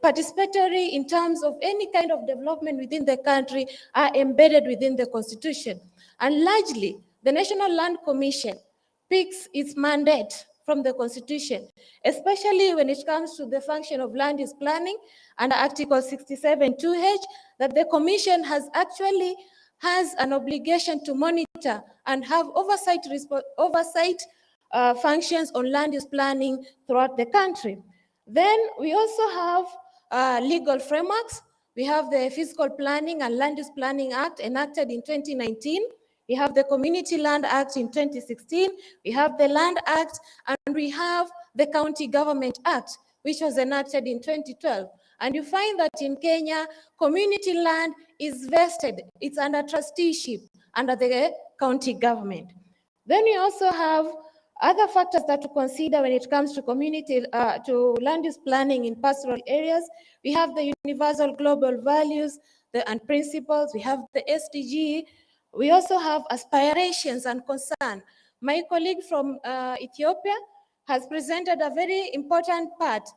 participatory in terms of any kind of development within the country, are embedded within the Constitution. And largely, the National Land Commission picks its mandate from the Constitution, especially when it comes to the function of land use planning under Article 67(2)(h), that the Commission has an obligation to monitor and have oversight functions on land use planning throughout the country. Then we also have legal frameworks. We have the Physical Planning and Land Use Planning Act enacted in 2019. We have the Community Land Act in 2016. We have the Land Act, and we have the County Government Act, which was enacted in 2012. And you find that in Kenya, community land is vested. It's under trusteeship under the county government. Then we also have other factors that to consider when it comes to to land use planning in pastoral areas. We have the universal global values and principles. We have the SDG. We also have aspirations and concern. My colleague from Ethiopia has presented a very important part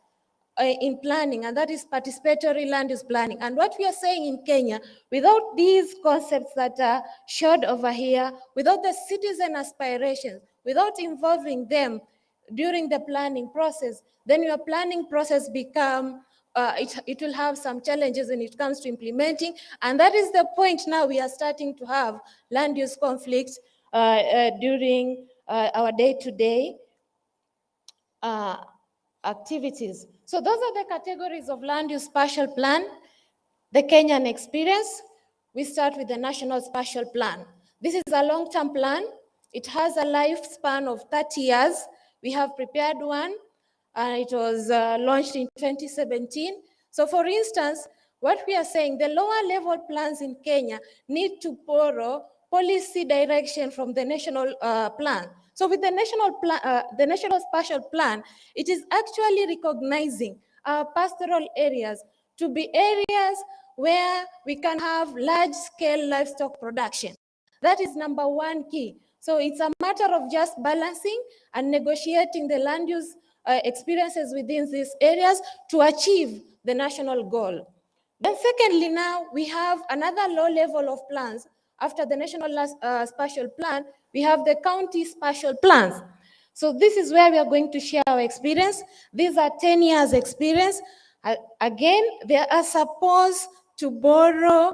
in planning, and that is participatory land use planning. And what we are saying in Kenya, without these concepts that are showed over here, without the citizen aspirations, without involving them during the planning process, then your planning process it will have some challenges when it comes to implementing. And that is the point now we are starting to have land use conflicts during our day-to-day activities. So those are the categories of land use spatial plan. The Kenyan experience, we start with the National Spatial Plan. This is a long-term plan. It has a lifespan of 30 years. We have prepared one, and it was launched in 2017. So for instance, what we are saying, the lower level plans in Kenya need to borrow policy direction from the national plan. So with the National Spatial Plan, it is actually recognizing our pastoral areas to be areas where we can have large-scale livestock production. That is number one key. So it's a matter of just balancing and negotiating the land use experiences within these areas to achieve the national goal. Then secondly, now we have another low level of plans. After the National Spatial Plan, we have the county spatial plans. So this is where we are going to share our experience. These are 10 years experience. Again, they are supposed to borrow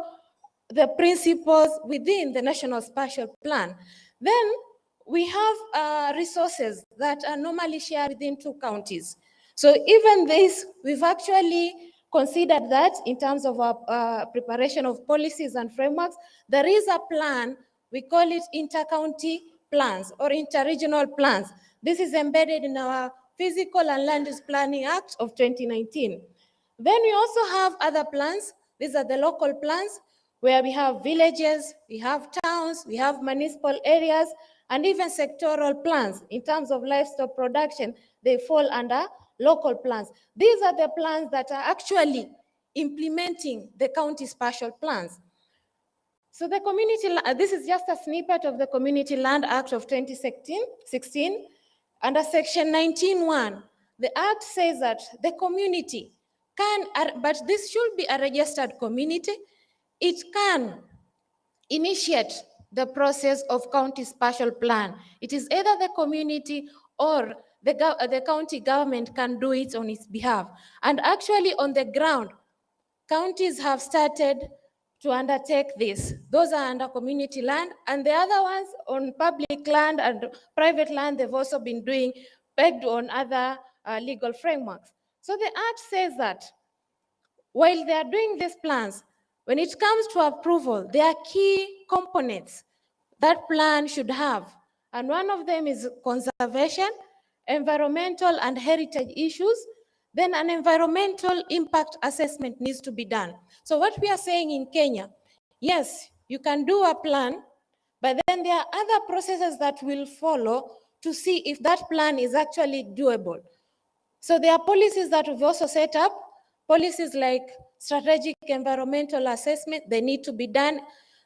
the principles within the National Spatial Plan. Then we have resources that are normally shared within 2 counties. So even this, we've actually considered that in terms of our preparation of policies and frameworks. There is a plan, we call it inter-county plans or inter-regional plans. This is embedded in our Physical and Land Use Planning Act of 2019. Then we also have other plans. These are the local plans where we have villages, we have towns, we have municipal areas, and even sectoral plans. In terms of livestock production, they fall under local plans. These are the plans that are actually implementing the county spatial plans. So the community, this is just a snippet of the Community Land Act of 2016. Under section 19.1, the act says that the community can, but this should be a registered community, it can initiate the process of county spatial plan. It is either the community or the county government can do it on its behalf. And actually on the ground, counties have started to undertake this. Those are under community land, and the other ones on public land and private land, they've also been doing pegged on other legal frameworks. So the act says that while they are doing these plans, when it comes to approval, there are key components that plan should have. And one of them is conservation, environmental and heritage issues. Then an environmental impact assessment needs to be done. So what we are saying in Kenya, yes, you can do a plan, but then there are other processes that will follow to see if that plan is actually doable. So there are policies that we've also set up, policies like strategic environmental assessment, they need to be done.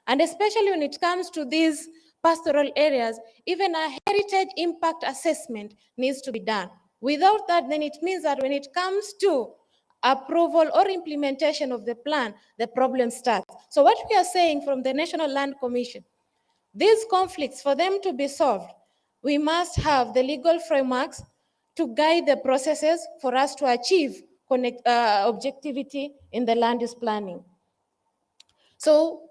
And especially when it comes to these pastoral areas, even a heritage impact assessment needs to be done. Without that, then it means that when it comes to approval or implementation of the plan, the problem starts. So what we are saying from the National Land Commission, these conflicts, for them to be solved, we must have the legal frameworks to guide the processes for us to achieve objectivity in the land use planning. So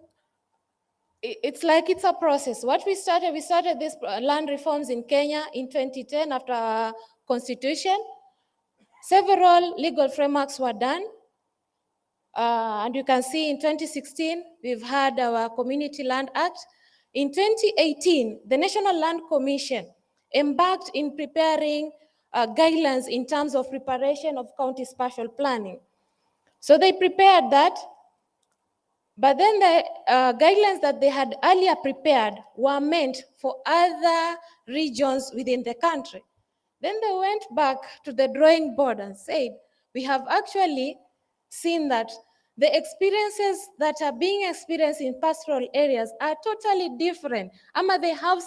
it's like it's a process. What we started this land reforms in Kenya in 2010 after our constitution. Several legal frameworks were done. And you can see in 2016, we've had our Community Land Act. In 2018, the National Land Commission embarked in preparing guidelines in terms of preparation of county spatial planning. So they prepared that, but then the guidelines that they had earlier prepared were meant for other regions within the country. Then they went back to the drawing board and said, we have actually seen that the experiences that are being experienced in pastoral areas are totally different. They have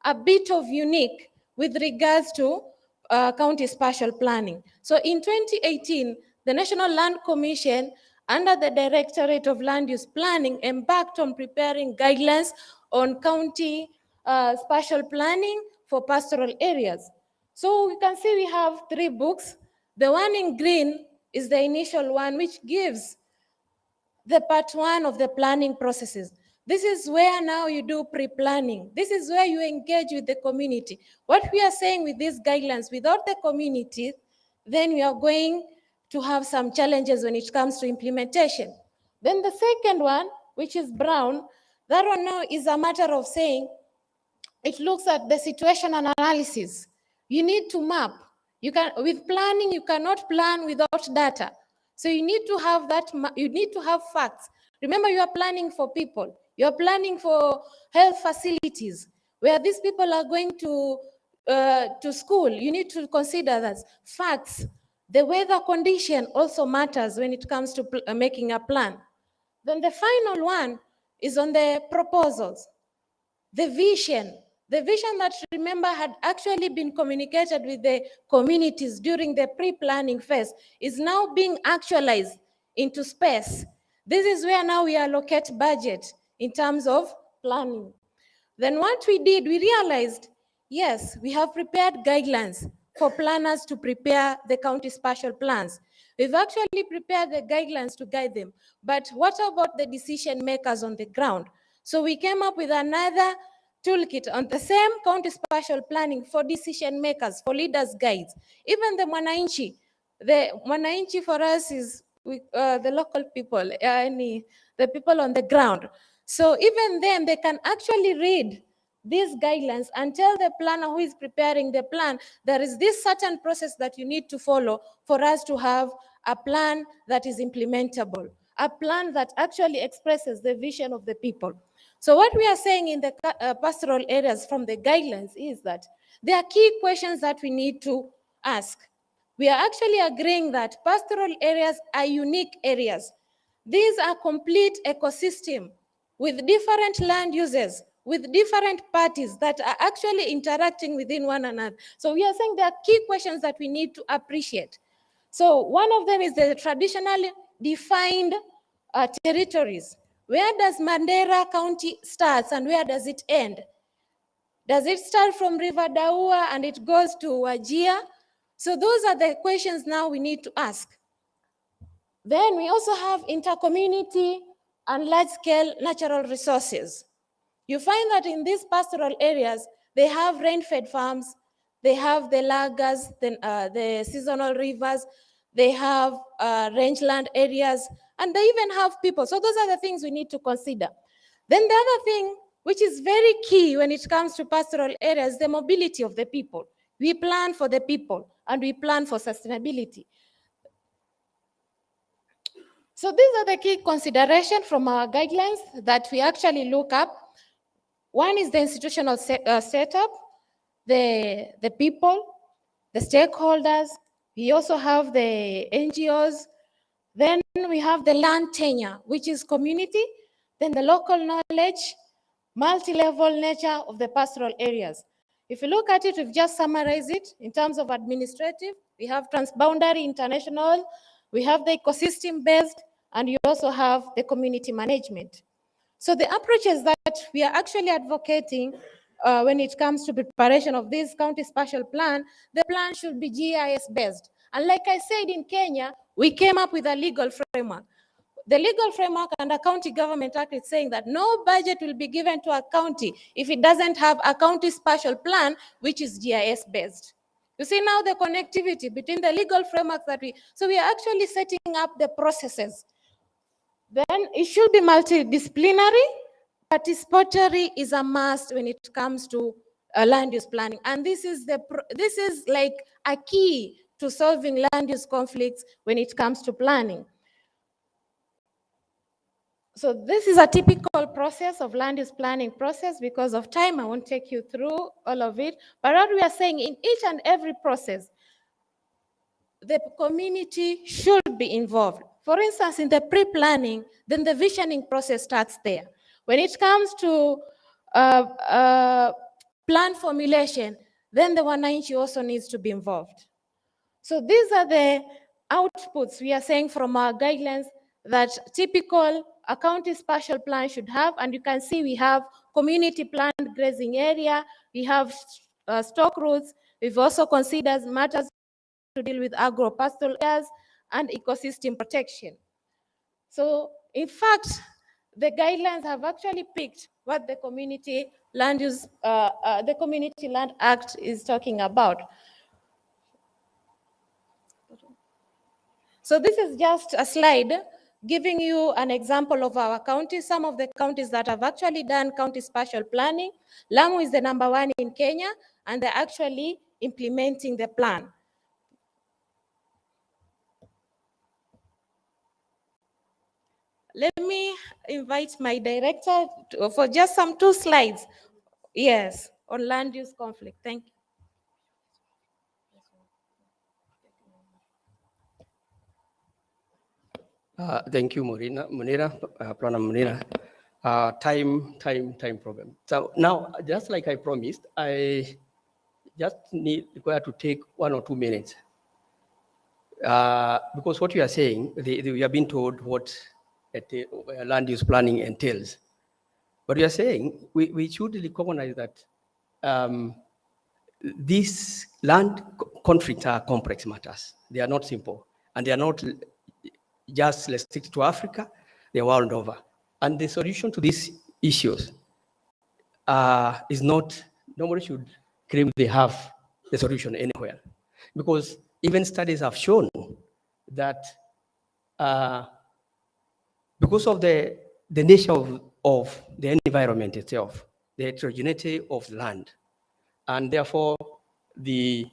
a bit of unique with regards to county spatial planning. So in 2018, the National Land Commission, under the Directorate of Land Use Planning, embarked on preparing guidelines on county spatial planning for pastoral areas. So you can see we have 3 books. The one in green is the initial one, which gives the part 1 of the planning processes. This is where now you do pre-planning. This is where you engage with the community. What we are saying with these guidelines, without the community, then we are going to have some challenges when it comes to implementation. Then the second one, which is brown, that one now is a matter of saying, it looks at the situation and analysis. You need to map. With planning, you cannot plan without data. So you need to have that, you need to have facts. Remember, you are planning for people. You are planning for health facilities. where these people are going to school, you need to consider that facts. The weather condition also matters when it comes to making a plan. Then the final one is on the proposals. The vision that, remember, had actually been communicated with the communities during the pre-planning phase is now being actualized into space. This is where now we allocate budget in terms of planning. Then what we did, we realized, yes, we have prepared guidelines for planners to prepare the county spatial plans. We've actually prepared the guidelines to guide them. But what about the decision makers on the ground? So we came up with another toolkit on the same county spatial planning for decision makers, for leaders' guides. Even the Mwananchi for us is the local people, the people on the ground. So even them, they can actually read these guidelines and tell the planner who is preparing the plan, there is this certain process that you need to follow for us to have a plan that is implementable, a plan that actually expresses the vision of the people. So what we are saying in the pastoral areas from the guidelines is that there are key questions that we need to ask. We are actually agreeing that pastoral areas are unique areas. These are complete ecosystem with different land uses, with different parties that are actually interacting within one another. So we are saying there are key questions that we need to appreciate. So one of them is the traditionally defined territories. Where does Mandera County start and where does it end? Does it start from River Daua and it goes to Wajir? So those are the questions now we need to ask. Then we also have intercommunity and large-scale natural resources. You find that in these pastoral areas, they have rain-fed farms, they have the lagers, the seasonal rivers, they have rangeland areas, and they even have people. So those are the things we need to consider. Then the other thing, which is very key when it comes to pastoral areas, the mobility of the people. We plan for the people and we plan for sustainability. So these are the key considerations from our guidelines that we actually look up. One is the institutional setup, the people, the stakeholders. We also have the NGOs. Then we have the land tenure, which is community. Then the local knowledge, multi-level nature of the pastoral areas. If you look at it, we've just summarized it in terms of administrative. We have transboundary international, we have the ecosystem-based, and you also have the community management. So the approaches that we are actually advocating when it comes to preparation of this county spatial plan, the plan should be GIS-based. And like I said, in Kenya, we came up with a legal framework. The legal framework and the County Government Act is saying that no budget will be given to a county if it doesn't have a county spatial plan, which is GIS-based. You see now the connectivity between the legal framework so we are actually setting up the processes. Then it should be multidisciplinary. Participatory is a must when it comes to land use planning. And this is like a key to solving land use conflicts when it comes to planning. So this is a typical process of land use planning process. Because of time, I won't take you through all of it. But what we are saying, in each and every process, the community should be involved. For instance, in the pre-planning, then the visioning process starts there. When it comes to plan formulation, then the Wananchi also needs to be involved. So these are the outputs we are saying from our guidelines that typical a county spatial plan should have. And you can see we have community planned grazing area, we have stock routes, we've also considered matters to deal with agro-pastoral areas and ecosystem protection. So in fact, the guidelines have actually picked what the Community Land Use, the Community Land Act is talking about. So this is just a slide giving you an example of our counties, some of the counties that have actually done county spatial planning. Lamu is the #1 in Kenya, and they're actually implementing the plan. Let me invite my director for just some 2 slides Yes, on land use conflict. Thank you. Thank you, Munira, Plana Munira. Time problem. So now, just like I promised, I just require to take 1 or 2 minutes. Because what you are saying, we have been told what land use planning entails. But we are saying we should recognize that these land conflicts are complex matters. They are not simple, and they are not just restricted to Africa, they are world over. And the solution to these issues is not, nobody should claim they have the solution anywhere. Because even studies have shown that because of the nature of the environment itself, the heterogeneity of the land, and therefore the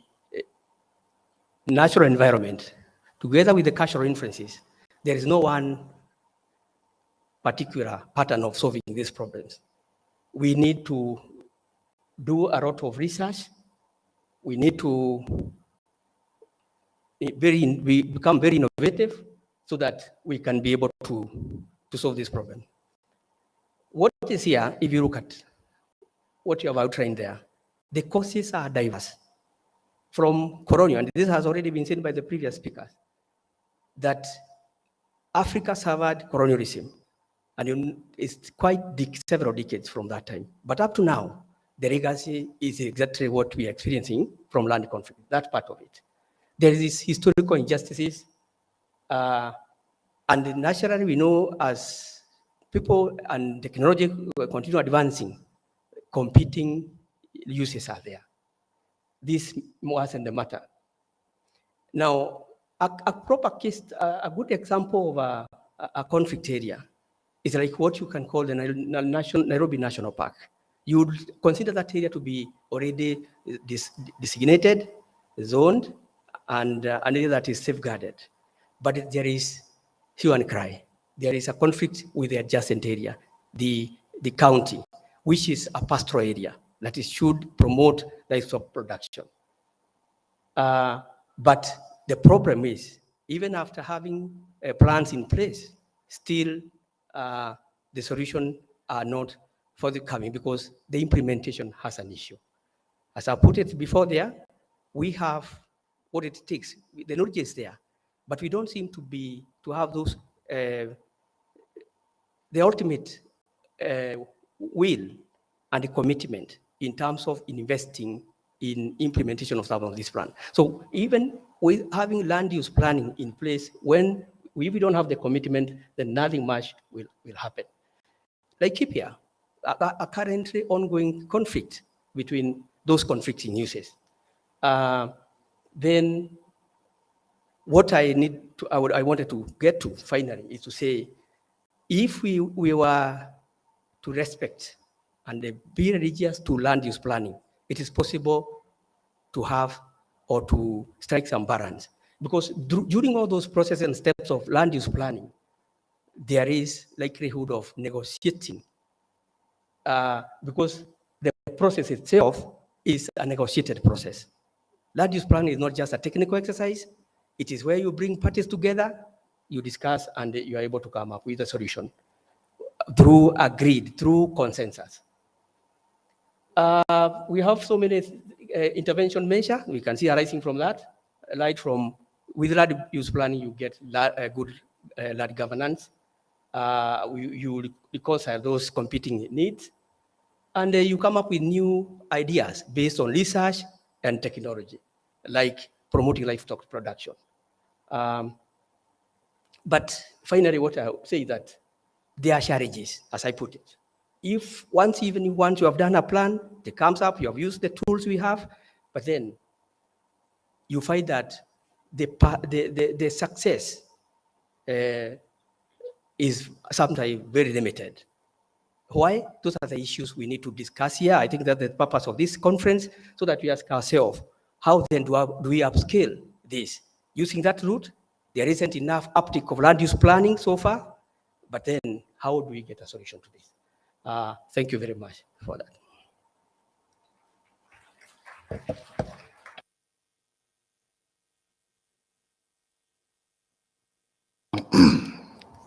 natural environment, together with the cultural influences, there is no one particular pattern of solving these problems. We need to do a lot of research. We need to become very innovative so that we can be able to solve this problem. What is here, if you look at what you have outlined there, the causes are diverse. From colonial, and this has already been said by the previous speakers, that Africa suffered colonialism, and it's quite several decades from that time. But up to now, the legacy is exactly what we are experiencing from land conflict, that part of it. There is this historical injustices, and naturally we know as people and technology continue advancing, competing uses are there. This wasn't the matter. Now, a proper case, a good example of a conflict area is like what you can call the Nairobi National Park. You would consider that area to be already designated, zoned, and an area that is safeguarded. But there is hue and cry. There is a conflict with the adjacent area, the county, which is a pastoral area that should promote livestock production. But the problem is, even after having plans in place, still the solution are not forthcoming because the implementation has an issue. As I put it before there, we have what it takes. The knowledge is there, but we don't seem to have those, the ultimate will and the commitment in terms of investing in implementation of some of this plan. So even with having land use planning in place, when we don't have the commitment, then nothing much will happen. Like here, a currently ongoing conflict between those conflicting uses. Then what I wanted to get to finally is to say, if we were to respect and be religious to land use planning, it is possible to have or to strike some balance. Because during all those processes and steps of land use planning, there is likelihood of negotiating because the process itself is a negotiated process. Land use planning is not just a technical exercise. It is where you bring parties together, you discuss, and you are able to come up with a solution through consensus. We have so many intervention measures we can see arising from that. With land use planning, you get good land governance. You reconcile those competing needs, and you come up with new ideas based on research and technology, like promoting livestock production. But finally, what I would say is that there are challenges, as I put it. Once you have done a plan, it comes up, you have used the tools we have, but then you find that the success is sometimes very limited. Why? Those are the issues we need to discuss here. I think that's the purpose of this conference, so that we ask ourselves, how then do we upscale this? Using that route, there isn't enough uptake of land use planning so far, but then how do we get a solution to this? Thank you very much for that.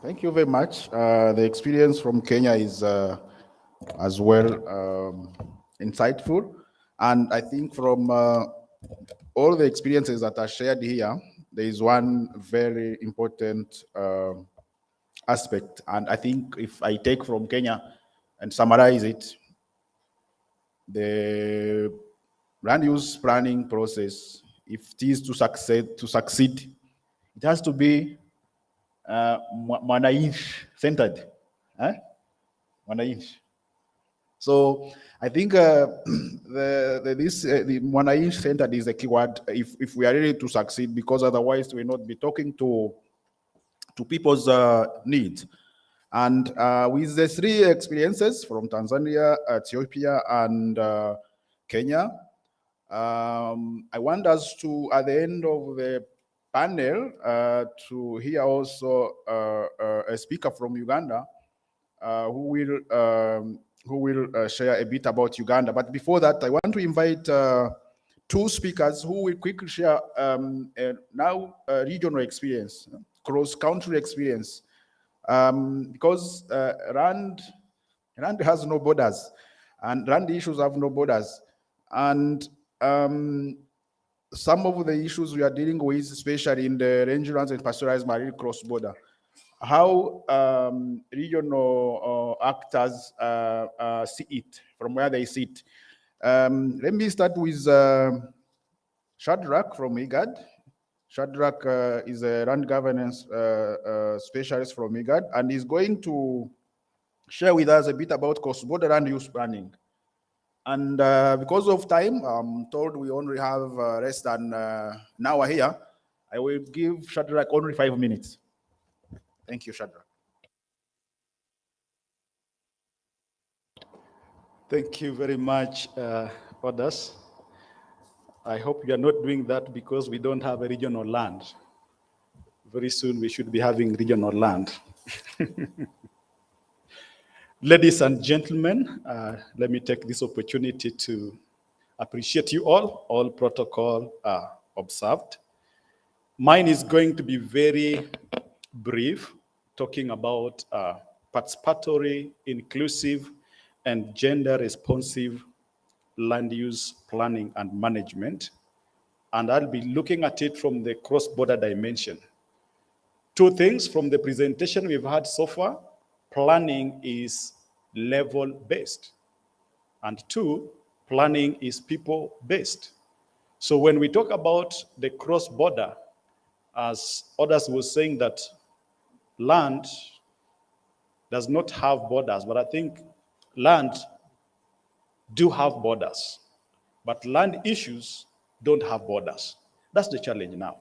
Thank you very much. The experience from Kenya is as well insightful. And I think from all the experiences that are shared here, there is one very important aspect. And I think if I take from Kenya and summarize it, the land use planning process, if it is to succeed, it has to be mwananchi centered. Mwananchi. So I think the mwananchi centered is a keyword if we are ready to succeed, because otherwise we will not be talking to people's needs. And with the three experiences from Tanzania, Ethiopia, and Kenya, I want us to, at the end of the panel, to hear also a speaker from Uganda who will share a bit about Uganda. But before that, I want to invite two speakers who will quickly share now regional experience, cross-country experience, because land has no borders, and land issues have no borders. And some of the issues we are dealing with, especially in the rangelands and pastoralized marine cross-border, how regional actors see it from where they sit. Let me start with Shadrach from IGAD. Shadrach is a land governance specialist from IGAD, and he's going to share with us a bit about cross-border land use planning. And because of time, I'm told we only have less than an hour here. I will give Shadrach only 5 minutes. Thank you, Shadrach. Thank you very much, others. I hope you are not doing that because we don't have a regional land. Very soon we should be having regional land. Ladies and gentlemen, let me take this opportunity to appreciate you all protocol observed. Mine is going to be very brief, talking about participatory, inclusive, and gender-responsive land use planning and management. And I'll be looking at it from the cross-border dimension. Two things from the presentation we've had so far: planning is level-based, and two, planning is people-based. So when we talk about the cross-border, as others were saying that land does not have borders, but I think land do have borders, but land issues don't have borders. That's the challenge now.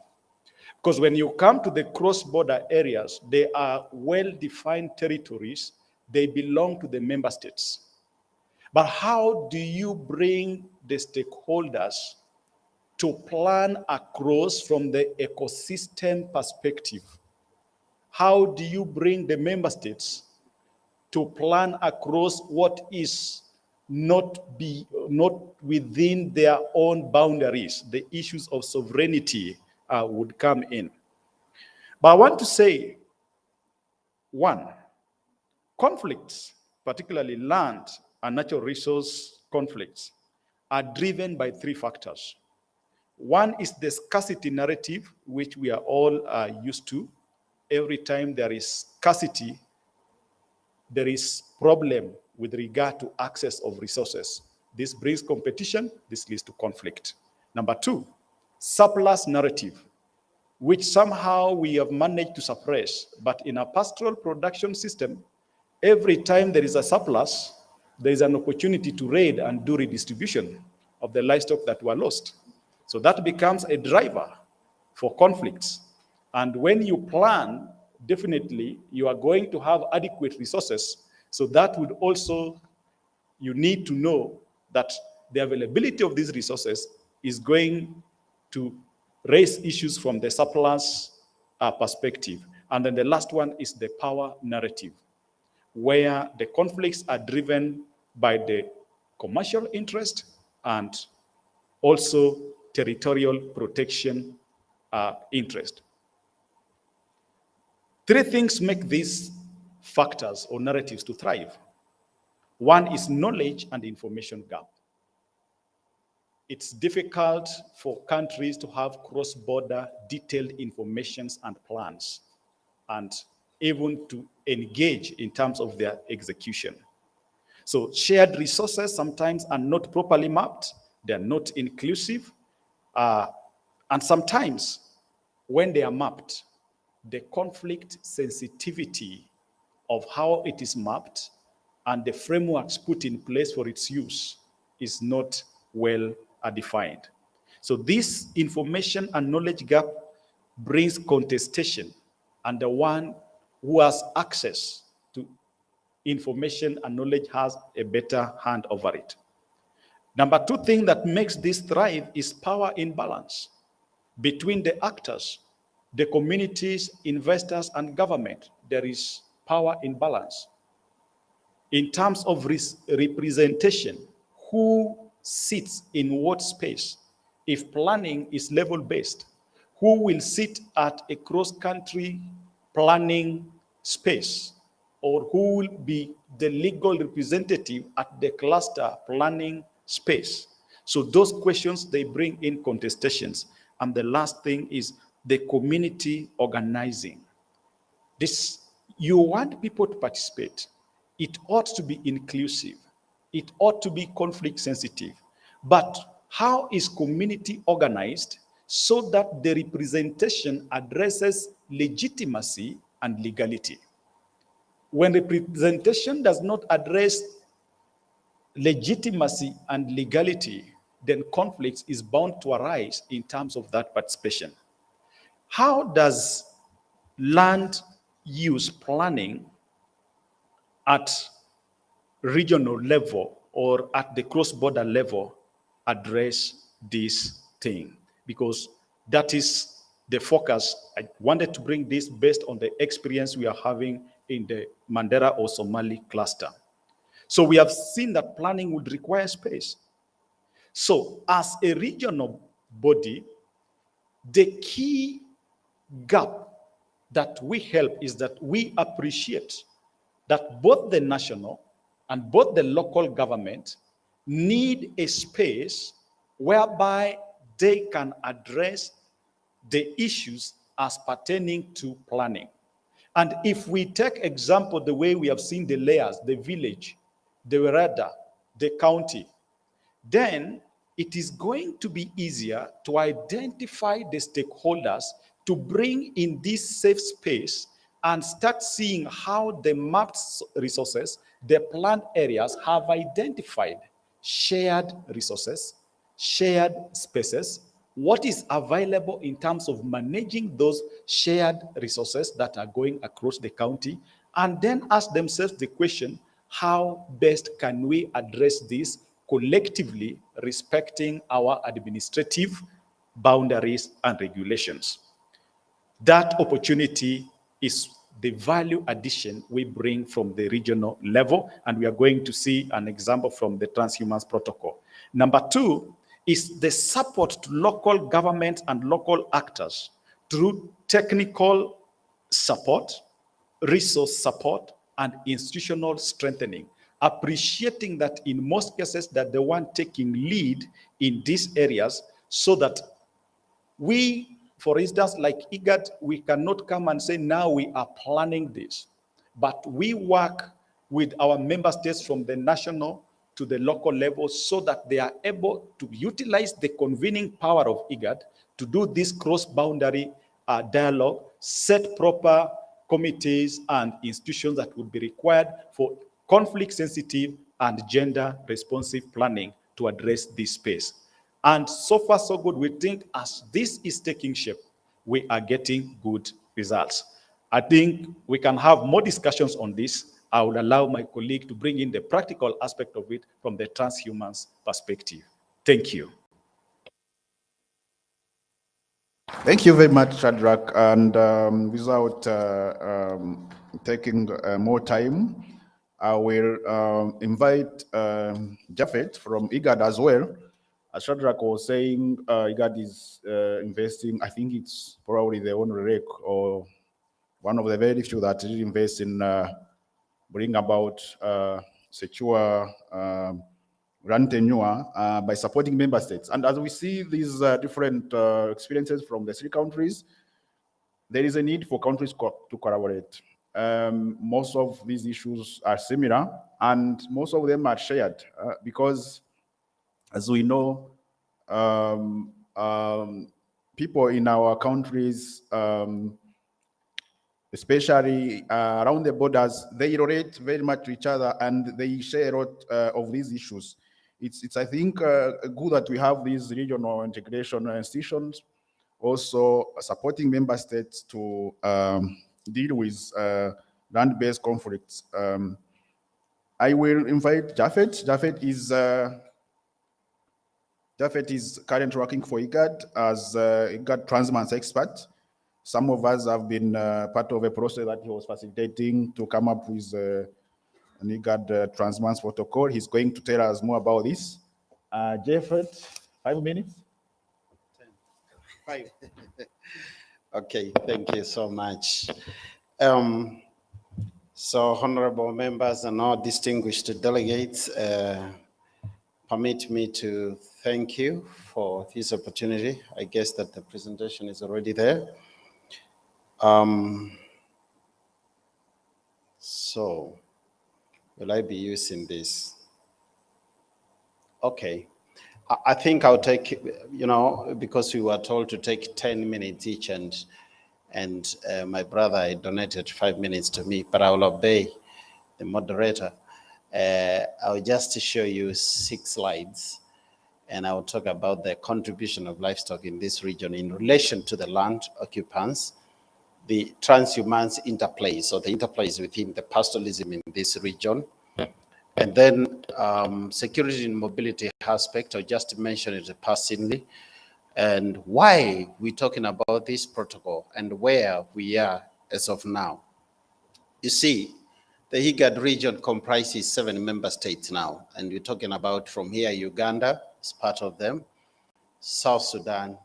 Because when you come to the cross-border areas, they are well-defined territories. They belong to the member states. But how do you bring the stakeholders to plan across from the ecosystem perspective? How do you bring the member states to plan across what is not within their own boundaries? The issues of sovereignty would come in. But I want to say, one, conflicts, particularly land and natural resource conflicts, are driven by three factors. One is the scarcity narrative, which we are all used to. Every time there is scarcity, there is problem with regard to access of resources. This brings competition, this leads to conflict. Number two, surplus narrative, which somehow we have managed to suppress. But in a pastoral production system, every time there is a surplus, there is an opportunity to raid and do redistribution of the livestock that were lost. So that becomes a driver for conflicts. And when you plan, definitely you are going to have adequate resources. So that would also, you need to know that the availability of these resources is going to raise issues from the surplus perspective. And then the last one is the power narrative, where the conflicts are driven by the commercial interest and also territorial protection interest. Three things make these factors or narratives to thrive. One is knowledge and information gap. It's difficult for countries to have cross-border detailed informations and plans, and even to engage in terms of their execution. So shared resources sometimes are not properly mapped, they're not inclusive, and sometimes when they are mapped, the conflict sensitivity of how it is mapped and the frameworks put in place for its use is not well defined. So this information and knowledge gap brings contestation, and the one who has access to information and knowledge has a better hand over it. Number two thing that makes this thrive is power imbalance between the actors, the communities, investors, and government. There is power imbalance. In terms of representation, who sits in what space? If planning is level-based, who will sit at a cross-country planning space? Or who will be the legal representative at the cluster planning space? So those questions, they bring in contestations. And the last thing is the community organizing. You want people to participate. It ought to be inclusive. It ought to be conflict sensitive. But how is community organized so that the representation addresses legitimacy and legality? When representation does not address legitimacy and legality, then conflict is bound to arise in terms of that participation. How does land use planning at regional level or at the cross-border level address this thing? Because that is the focus. I wanted to bring this based on the experience we are having in the Mandera or Somali cluster. So we have seen that planning would require space. So as a regional body, the key gap that we help is that we appreciate that both the national and both the local government need a space whereby they can address the issues as pertaining to planning. And if we take example, the way we have seen the layers, the village, the wereda, the county, then it is going to be easier to identify the stakeholders to bring in this safe space and start seeing how the mapped resources, the planned areas have identified shared resources, shared spaces, what is available in terms of managing those shared resources that are going across the county, and then ask themselves the question, how best can we address this collectively, respecting our administrative boundaries and regulations? That opportunity is the value addition we bring from the regional level, and we are going to see an example from the Transhumance Protocol. Number two is the support to local government and local actors through technical support, resource support, and institutional strengthening, appreciating that in most cases that the one taking lead in these areas, so that we, for instance, like IGAD, we cannot come and say, now we are planning this, but we work with our member states from the national to the local level so that they are able to utilize the convening power of IGAD to do this cross-boundary dialogue, set proper committees and institutions that would be required for conflict-sensitive and gender-responsive planning to address this space. And so far, so good. We think as this is taking shape, we are getting good results. I think we can have more discussions on this. I would allow my colleague to bring in the practical aspect of it from the transhumance perspective. Thank you. Thank you very much, Shadrach. And without taking more time, I will invite Japhet from IGAD as well, as Shadrach was saying, IGAD is investing, I think it's probably the only rec or one of the very few that really invest in bring about secure grant tenure by supporting member states. And as we see these different experiences from the 3 countries, there is a need for countries to collaborate. Most of these issues are similar, and most of them are shared because, as we know, people in our countries, especially around the borders, they relate very much to each other and they share a lot of these issues. It's I think, good that we have these regional integration institutions also supporting member states to deal with land-based conflicts. I will invite Japhet. Japhet is currently working for IGAD as IGAD Transman's expert. Some of us have been part of a process that he was facilitating to come up with an IGAD Transman's protocol. He's going to tell us more about this. Japhet, 5 minutes? 5. Okay, thank you so much. So, honorable members and all distinguished delegates, permit me to thank you for this opportunity. I guess that the presentation is already there. So, will I be using this? Okay. I think I'll take, because we were told to take 10 minutes each, and my brother donated 5 minutes to me, but I will obey the moderator. I'll just show you 6 slides, and I will talk about the contribution of livestock in this region in relation to the land occupants, the transhumance interplays, so the interplays within the pastoralism in this region, and then security and mobility aspect. I'll just mention it passingly, and why we're talking about this protocol and where we are as of now. You see, the IGAD region comprises 7 member states now, and we're talking about from here, Uganda is part of them, South Sudan,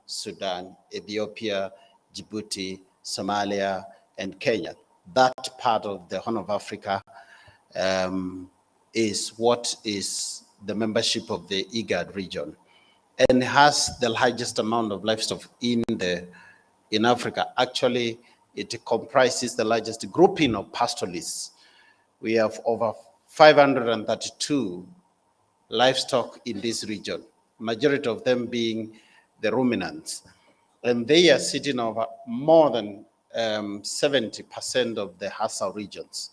Ethiopia, Djibouti, Somalia, and Kenya. That part of the Horn of Africa is what is the membership of the IGAD region, and has the largest amount of livestock in Africa. Actually, it comprises the largest grouping of pastoralists. We have over 532 livestock in this region, majority of them being the ruminants. And they are sitting over more than 70% of the Hassa regions.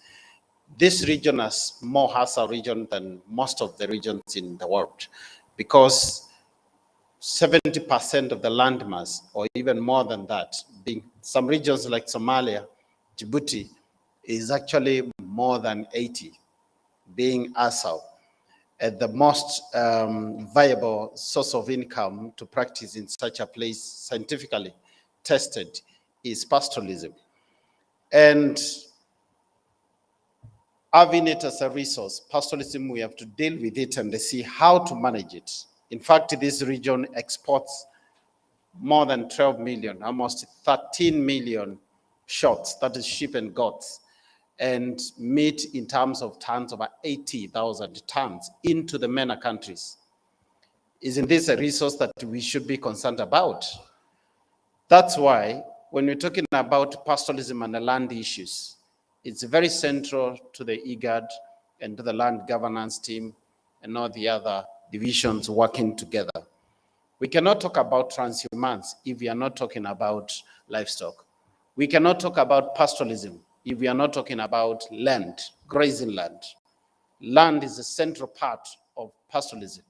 This region has more Hassa region than most of the regions in the world, because 70% of the landmass, or even more than that, being some regions like Somalia, Djibouti, is actually more than 80, being Assau. The most viable source of income to practice in such a place, scientifically tested, is pastoralism. And having it as a resource, pastoralism, we have to deal with it and see how to manage it. In fact, this region exports more than 12 million, almost 13 million shots, that is sheep and goats, and meat in terms of tons, over 80,000 tons into the MENA countries. Isn't this a resource that we should be concerned about? That's why when we're talking about pastoralism and the land issues, it's very central to the IGAD and to the land governance team and all the other divisions working together. We cannot talk about transhumance if we are not talking about livestock. We cannot talk about pastoralism if we are not talking about land, grazing land. Land is a central part of pastoralism.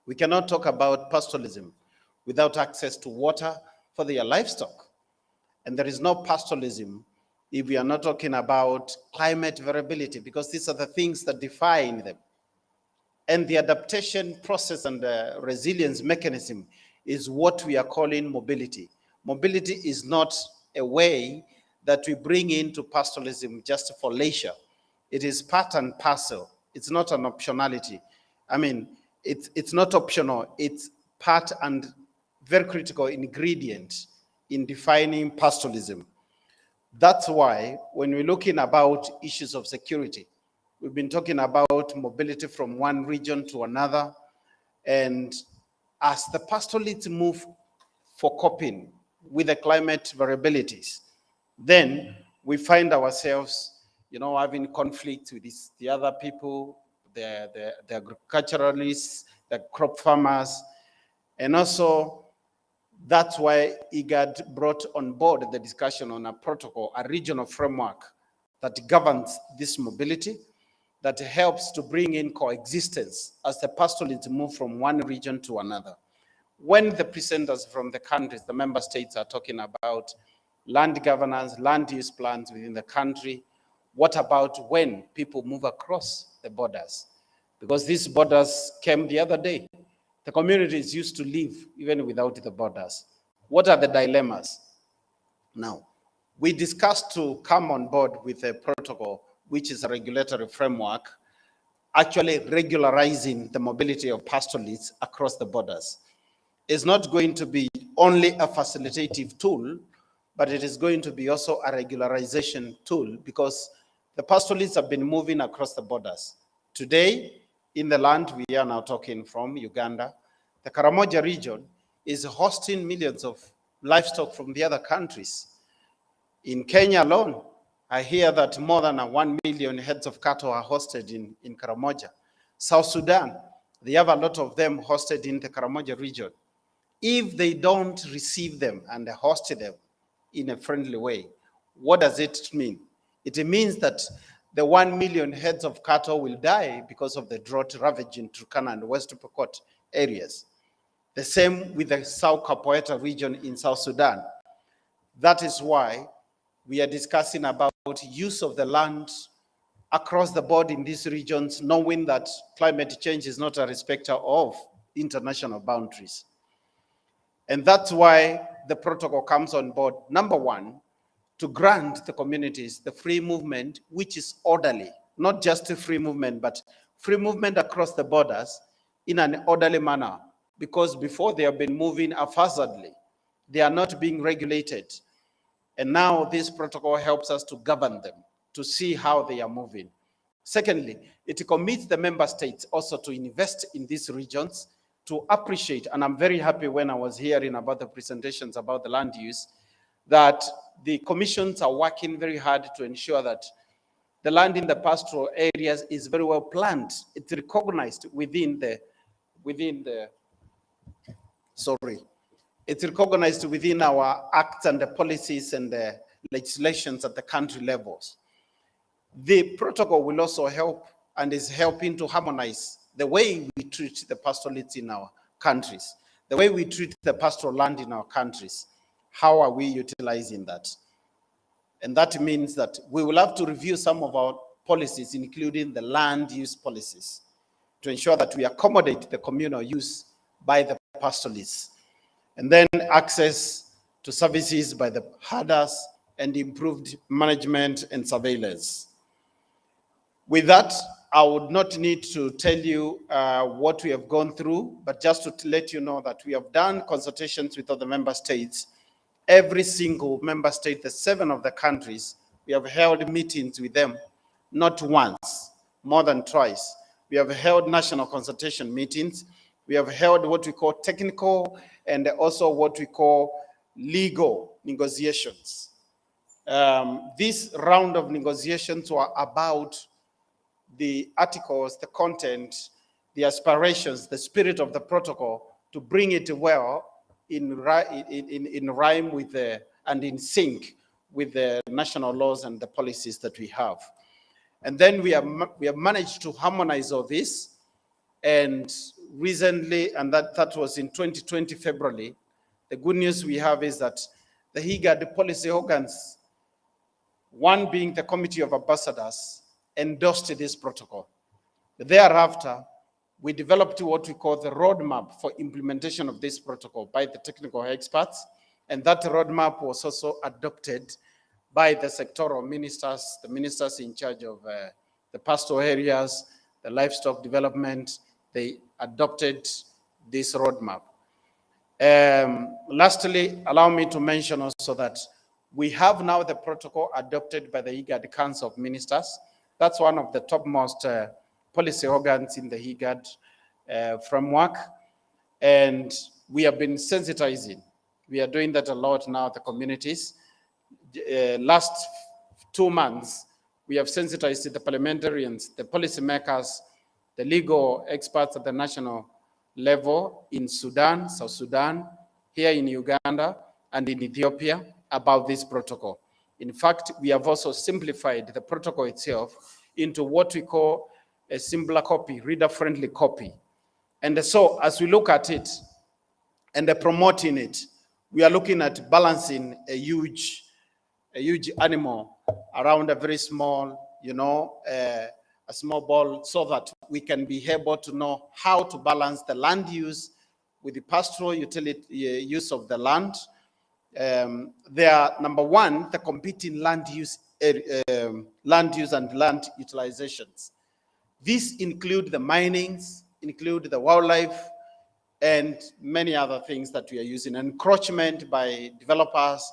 We cannot talk about pastoralism without access to water for their livestock. And there is no pastoralism if we are not talking about climate variability, because these are the things that define them. And the adaptation process and the resilience mechanism is what we are calling mobility. Mobility is not a way that we bring into pastoralism just for leisure. It is part and parcel. It's not an optionality. I mean, It's not optional, it's part and very critical ingredient in defining pastoralism. That's why when we're looking about issues of security, we've been talking about mobility from one region to another. And as the pastoralists move for coping with the climate variabilities, then we find ourselves, having conflict with the other people, the agriculturalists, the crop farmers, and also that's why IGAD brought on board the discussion on a protocol, a regional framework that governs this mobility, that helps to bring in coexistence as the pastoralists move from one region to another. When the presenters from the countries, the member states, are talking about land governance, land use plans within the country, what about when people move across the borders? Because these borders came the other day. The communities used to live even without the borders. What are the dilemmas? Now, we discussed to come on board with a protocol, which is a regulatory framework, actually regularizing the mobility of pastoralists across the borders. It's not going to be only a facilitative tool, but it is going to be also a regularization tool, because the pastoralists have been moving across the borders. Today, in the land we are now talking from, Uganda, the Karamoja region is hosting millions of livestock from the other countries. In Kenya alone, I hear that more than 1 million heads of cattle are hosted in Karamoja. South Sudan, they have a lot of them hosted in the Karamoja region. If they don't receive them and host them in a friendly way, what does it mean? It means that the 1 million heads of cattle will die because of the drought ravaging Turkana and West Pokot areas. The same with the South Capoeira region in South Sudan. That is why we are discussing about use of the land across the board in these regions, knowing that climate change is not a respecter of international boundaries. And that's why the protocol comes on board, number one, to grant the communities the free movement, which is orderly, not just a free movement, but free movement across the borders in an orderly manner, because before they have been moving haphazardly, they are not being regulated. And now this protocol helps us to govern them, to see how they are moving. Secondly, it commits the member states also to invest in these regions, to appreciate, and I'm very happy when I was hearing about the presentations about the land use, that the commissions are working very hard to ensure that the land in the pastoral areas is very well planned. It's recognized it's recognized within our acts and the policies and the legislations at the country levels. The protocol will also help and is helping to harmonize the way we treat the pastoralists in our countries, the way we treat the pastoral land in our countries. How are we utilizing that? And that means that we will have to review some of our policies, including the land use policies, to ensure that we accommodate the communal use by the pastoralists. And then access to services by the herders and improved management and surveillance. With that, I would not need to tell you what we have gone through, but just to let you know that we have done consultations with other member states. Every single member state, the 7 of the countries, we have held meetings with them, not once, more than twice. We have held national consultation meetings. We have held what we call technical and also what we call legal negotiations. This round of negotiations were about the articles, the content, the aspirations, the spirit of the protocol, to bring it well in rhyme with and in sync with the national laws and the policies that we have. And then we have managed to harmonize all this. And recently, and that was in 2020 February, the good news we have is that the IGAD policy organs, one being the Committee of Ambassadors, endorsed this protocol. Thereafter, we developed what we call the roadmap for implementation of this protocol by the technical experts, and that roadmap was also adopted by the sectoral ministers, the ministers in charge of the pastoral areas, the livestock development, they adopted this roadmap. Lastly, allow me to mention also that we have now the protocol adopted by the IGAD Council of Ministers. That's one of the topmost policy organs in the IGAD framework. And we have been sensitizing. We are doing that a lot now at the communities. Last 2 months, we have sensitized the parliamentarians, the policymakers, the legal experts at the national level in Sudan, South Sudan, here in Uganda, and in Ethiopia about this protocol. In fact, we have also simplified the protocol itself into what we call a simpler copy, reader-friendly copy. And so as we look at it and promoting it, we are looking at balancing a huge animal around a very small, a small ball, so that we can be able to know how to balance the land use with the pastoral utility use of the land. There are, number one, the competing land use and land utilizations. These include the minings, include the wildlife, and many other things that we are using. Encroachment by developers,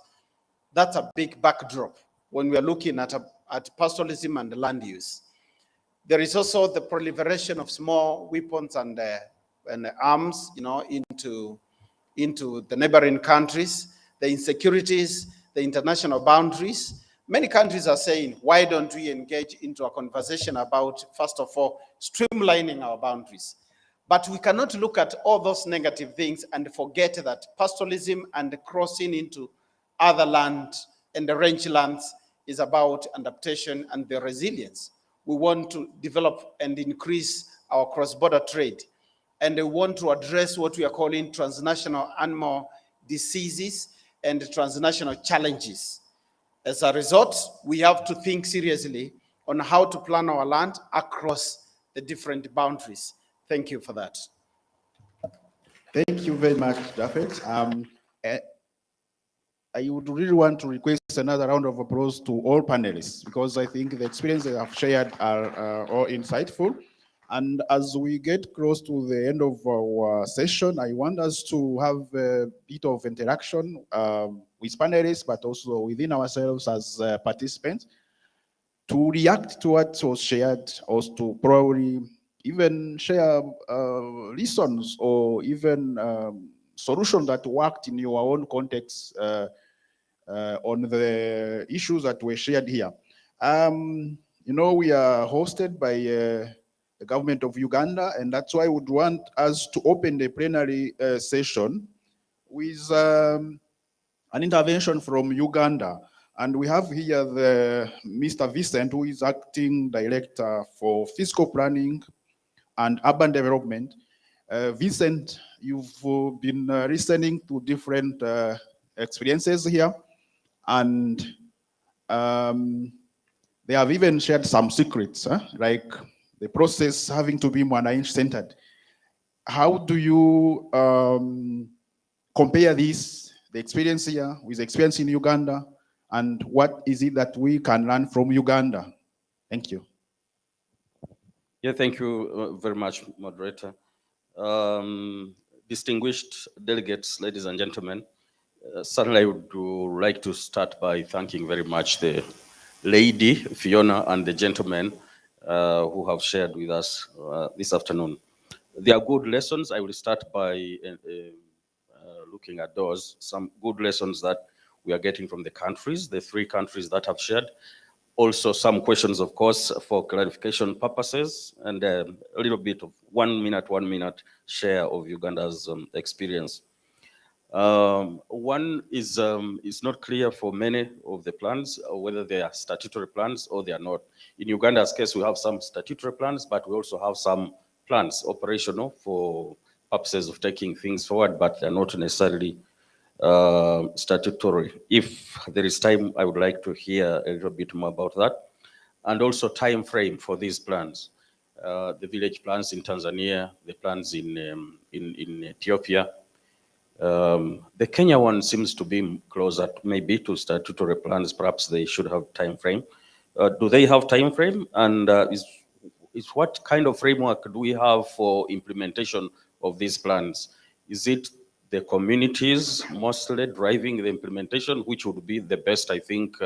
that's a big backdrop when we are looking at pastoralism and land use. There is also the proliferation of small weapons and arms, into the neighboring countries, the insecurities, the international boundaries. Many countries are saying, why don't we engage into a conversation about, first of all, streamlining our boundaries? But we cannot look at all those negative things and forget that pastoralism and crossing into other land and the range lands is about adaptation and the resilience. We want to develop and increase our cross-border trade. And we want to address what we are calling transnational animal diseases and transnational challenges. As a result, we have to think seriously on how to plan our land across the different boundaries. Thank you for that. Thank you very much, Japhet. I would really want to request another round of applause to all panelists, because I think the experiences they have shared are all insightful. And as we get close to the end of our session, I want us to have a bit of interaction with panelists, but also within ourselves as participants, to react to what was shared, or to probably even share lessons or even solutions that worked in your own context on the issues that were shared here. We are hosted by the government of Uganda, and that's why I would want us to open the plenary session with an intervention from Uganda. And we have here Mr. Vincent, who is acting director for fiscal planning and urban development. Vincent, you've been listening to different experiences here, and they have even shared some secrets, like the process having to be Mwananchi-centered. How do you compare this, the experience here, with the experience in Uganda, and what is it that we can learn from Uganda? Thank you. Yeah, thank you very much, moderator. Distinguished delegates, ladies and gentlemen, certainly I would like to start by thanking very much the lady, Fiona, and the gentleman who have shared with us this afternoon. They are good lessons. I will start by looking at those, some good lessons that we are getting from the countries, the 3 countries that have shared. Also some questions, of course, for clarification purposes, and a little bit of 1 minute share of Uganda's experience. One is not clear for many of the plans, whether they are statutory plans or they are not. In Uganda's case, we have some statutory plans, but we also have some plans operational for purposes of taking things forward, but they're not necessarily statutory. If there is time, I would like to hear a little bit more about that. And also time frame for these plans. The village plans in Tanzania, the plans in Ethiopia. The Kenya one seems to be closer maybe to statutory plans. Perhaps they should have time frame. Do they have time frame? And is what kind of framework do we have for implementation of these plans? Is it the communities mostly driving the implementation, which would be the best, I think,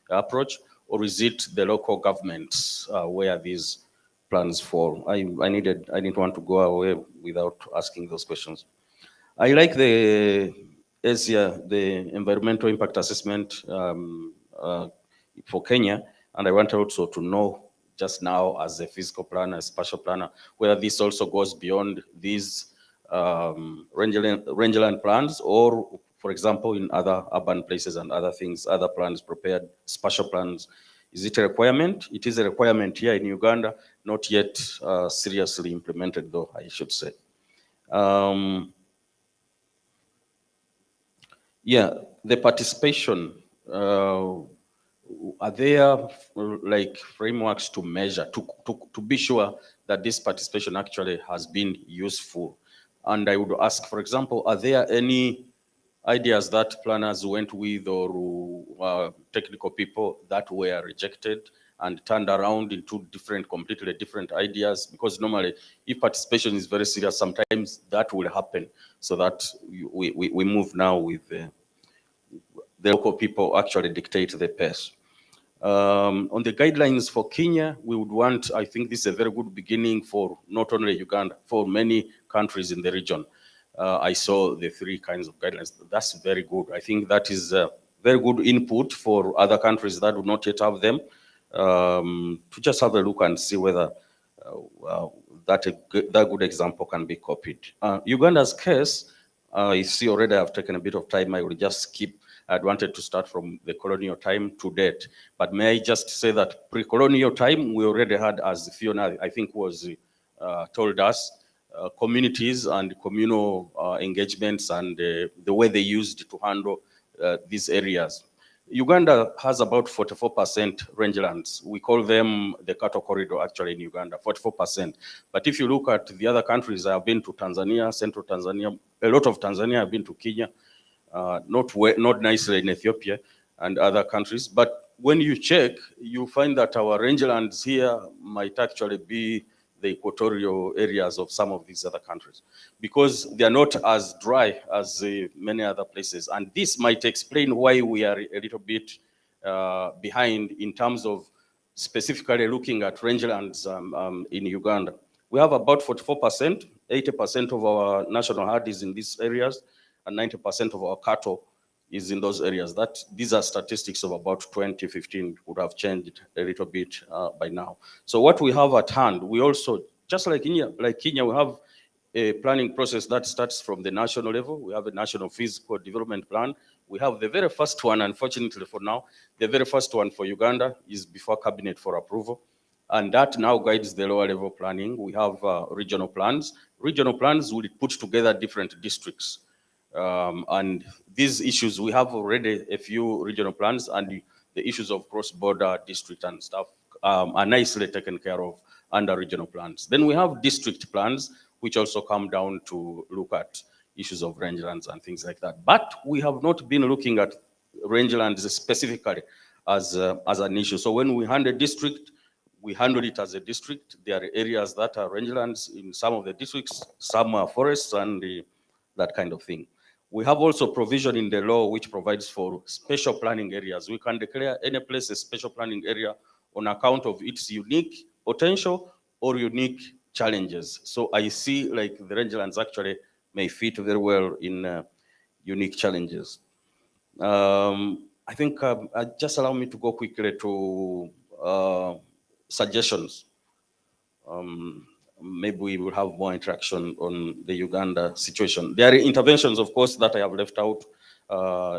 approach, or is it the local governments where these plans fall? I didn't want to go away without asking those questions. I like the ESIA, the environmental impact assessment for Kenya, and I want also to know just now as a physical planner, a spatial planner, whether this also goes beyond these rangeland plans, or, for example, in other urban places and other things, other plans prepared, spatial plans. Is it a requirement? It is a requirement here in Uganda, not yet seriously implemented though, I should say. Yeah, the participation, are there like frameworks to measure, to be sure that this participation actually has been useful? And I would ask, for example, are there any ideas that planners went with, or technical people that were rejected and turned around into completely different ideas? Because normally, if participation is very serious, sometimes that will happen, so that we move now with the local people actually dictate the pace. On the guidelines for Kenya, we would want, I think this is a very good beginning for not only Uganda, for many countries in the region. I saw the 3 kinds of guidelines. That's very good. I think that is a very good input for other countries that do not yet have them, to just have a look and see whether that good example can be copied. Uganda's case, I see already I've taken a bit of time. I will just skip. I'd wanted to start from the colonial time to date. But may I just say that pre-colonial time, we already had, as Fiona, I think, was told us, communities and communal engagements and the way they used to handle these areas. Uganda has about 44% rangelands. We call them the cattle corridor, actually, in Uganda, 44%. But if you look at the other countries, I have been to Tanzania, central Tanzania, a lot of Tanzania, I've been to Kenya, not nicely in Ethiopia and other countries. But when you check, you find that our rangelands here might actually be the equatorial areas of some of these other countries, because they are not as dry as many other places. And this might explain why we are a little bit behind in terms of specifically looking at rangelands in Uganda. We have about 44%, 80% of our national herd is in these areas, and 90% of our cattle is in those areas. These are statistics of about 2015, would have changed a little bit by now. So what we have at hand, we also, just like Kenya, we have a planning process that starts from the national level. We have a national physical development plan. We have the very first one, unfortunately for now, the very first one for Uganda is before cabinet for approval. And that now guides the lower level planning. We have regional plans. Regional plans will put together different districts. And these issues, we have already a few regional plans, and the issues of cross-border district and stuff are nicely taken care of under regional plans. Then we have district plans, which also come down to look at issues of rangelands and things like that. But we have not been looking at rangelands specifically as an issue. So when we handle district, we handle it as a district. There are areas that are rangelands in some of the districts, some are forests and that kind of thing. We have also provision in the law which provides for special planning areas. We can declare any place a special planning area on account of its unique potential or unique challenges. So I see like the rangelands actually may fit very well in unique challenges. I think just allow me to go quickly to suggestions. Maybe we will have more interaction on the Uganda situation. There are interventions, of course, that I have left out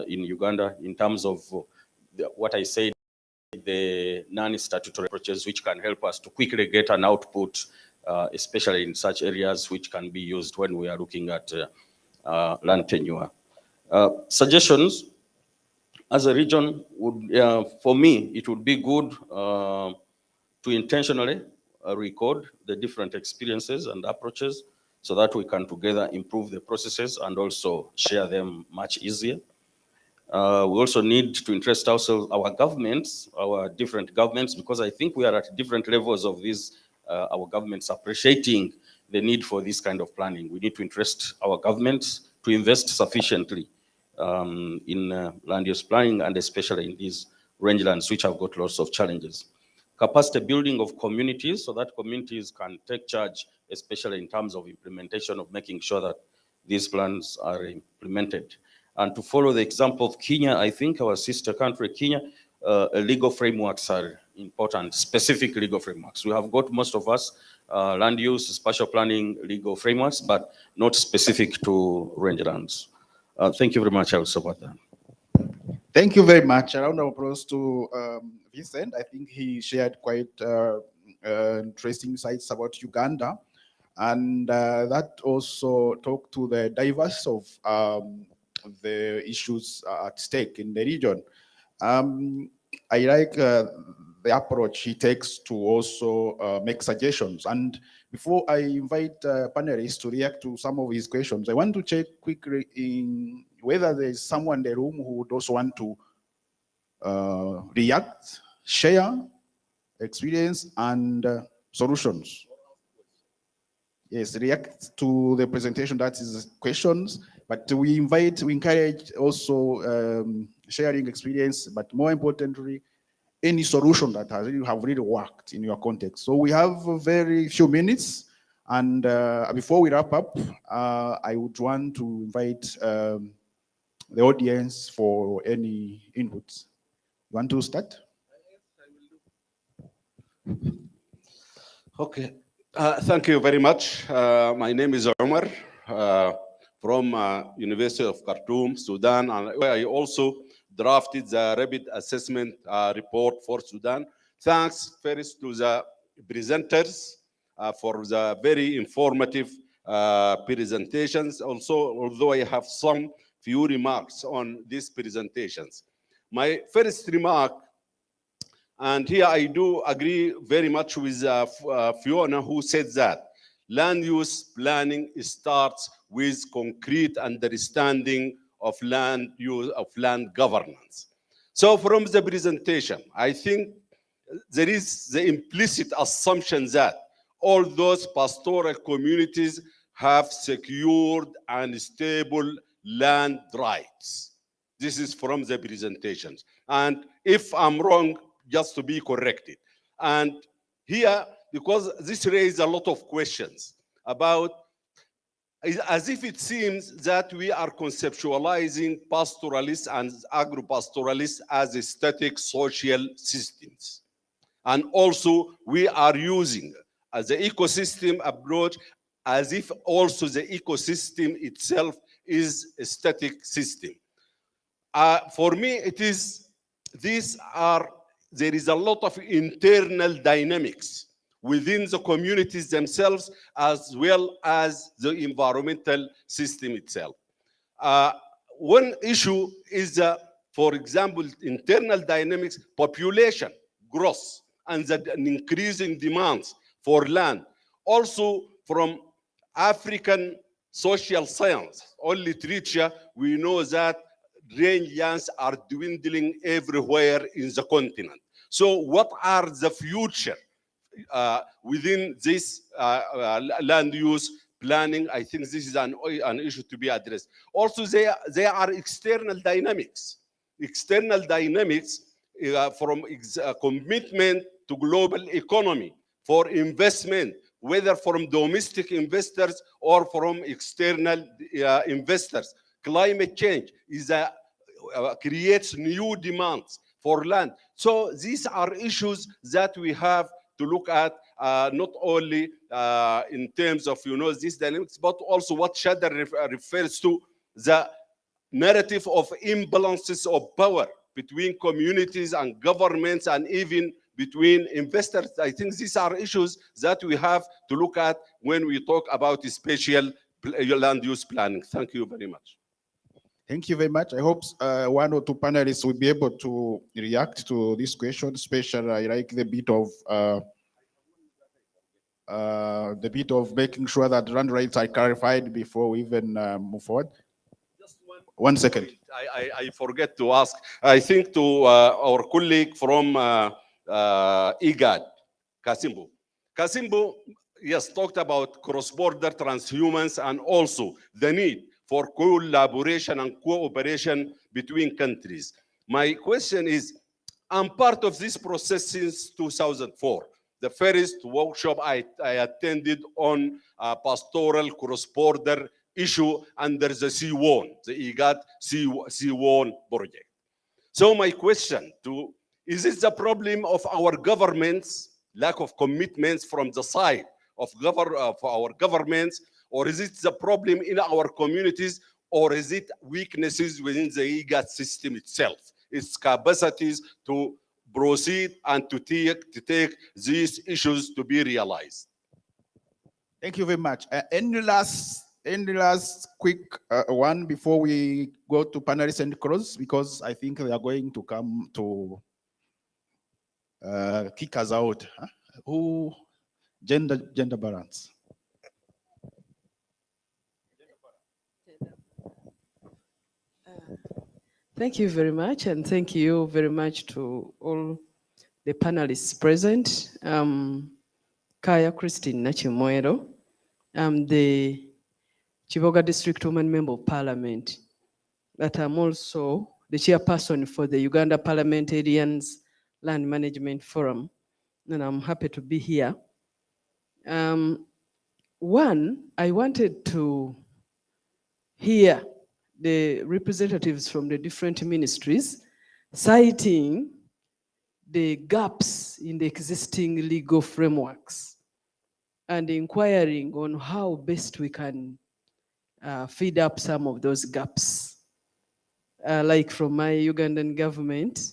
in Uganda in terms of what I said, the non-statutory approaches which can help us to quickly get an output, especially in such areas which can be used when we are looking at land tenure. Suggestions, as a region, would, for me, it would be good to intentionally record the different experiences and approaches so that we can together improve the processes and also share them much easier. We also need to interest ourselves, our governments, our different governments, because I think we are at different levels of these our governments appreciating the need for this kind of planning. We need to interest our governments to invest sufficiently in land use planning, and especially in these rangelands, which have got lots of challenges. Capacity building of communities, so that communities can take charge, especially in terms of implementation of making sure that these plans are implemented. And to follow the example of Kenya, I think our sister country, Kenya, legal frameworks are important, specific legal frameworks. We have got, most of us, land use, spatial planning, legal frameworks, but not specific to rangelands. Thank you very much. I will support that. Thank you very much. A round of applause to Vincent. I think he shared quite interesting insights about Uganda. And that also talked to the diverse of the issues at stake in the region. I like the approach he takes to also make suggestions. And before I invite panelists to react to some of his questions, I want to check quickly in whether there is someone in the room who would also want to react, share experience and solutions. Yes, react to the presentation, that is questions, but we encourage also sharing experience, but more importantly, any solution that have really worked in your context. So we have very few minutes, and before we wrap up, I would want to invite the audience for any inputs. You want to start? Okay. Thank you very much. My name is Omar from University of Khartoum, Sudan, and I also drafted the rapid assessment report for Sudan. Thanks first to the presenters for the very informative presentations. Also, although I have some few remarks on these presentations. My first remark, and here I do agree very much with Fiona, who said that land use planning starts with concrete understanding of land use, of land governance. So from the presentation, I think there is the implicit assumption that all those pastoral communities have secured and stable land rights. This is from the presentations. And if I'm wrong, just to be corrected. And here, because this raises a lot of questions about, as if it seems that we are conceptualizing pastoralists and agro-pastoralists as static social systems. And also we are using as the ecosystem approach as if also the ecosystem itself is a static system. For me, it is, there is a lot of internal dynamics within the communities themselves, as well as the environmental system itself. One issue is, for example, internal dynamics, population growth, and the increasing demands for land. Also from African social science or literature, we know that rangelands are dwindling everywhere in the continent. So what are the future within this land use planning? I think this is an issue to be addressed. Also, there are external dynamics. External dynamics from commitment to global economy, for investment, whether from domestic investors or from external investors. Climate change creates new demands for land. So these are issues that we have to look at, not only in terms of these dynamics, but also what Shader refers to, the narrative of imbalances of power between communities and governments, and even between investors. I think these are issues that we have to look at when we talk about spatial land use planning. Thank you very much. Thank you very much. I hope one or two panelists will be able to react to this question, especially I like the bit of making sure that land rights are clarified before we even move forward. Just 1 second. I forget to ask. I think to our colleague from IGAD, Kasimbo. Kasimbo, yes, talked about cross-border transhumance and also the need for collaboration and cooperation between countries. My question is, I'm part of this process since 2004. The first workshop I attended on pastoral cross-border issue under the C1, the IGAD C1 project. So my question is it the problem of our governments, lack of commitments from the side of our governments, or is it the problem in our communities, or is it weaknesses within the IGAD system itself, its capacities to proceed and to take these issues to be realized? Thank you very much. Any last quick one before we go to panelists and close, because I think they are going to come to kick us out. Huh? Who gender balance? Thank you very much, and thank you very much to all the panelists present. Kaya Christine Nachimoero. I'm the Chivoga District Woman Member of Parliament, but I'm also the chairperson for the Uganda Parliamentarians Land Management Forum, and I'm happy to be here. One, I wanted to hear the representatives from the different ministries citing the gaps in the existing legal frameworks and inquiring on how best we can feed up some of those gaps. Like from my Ugandan government,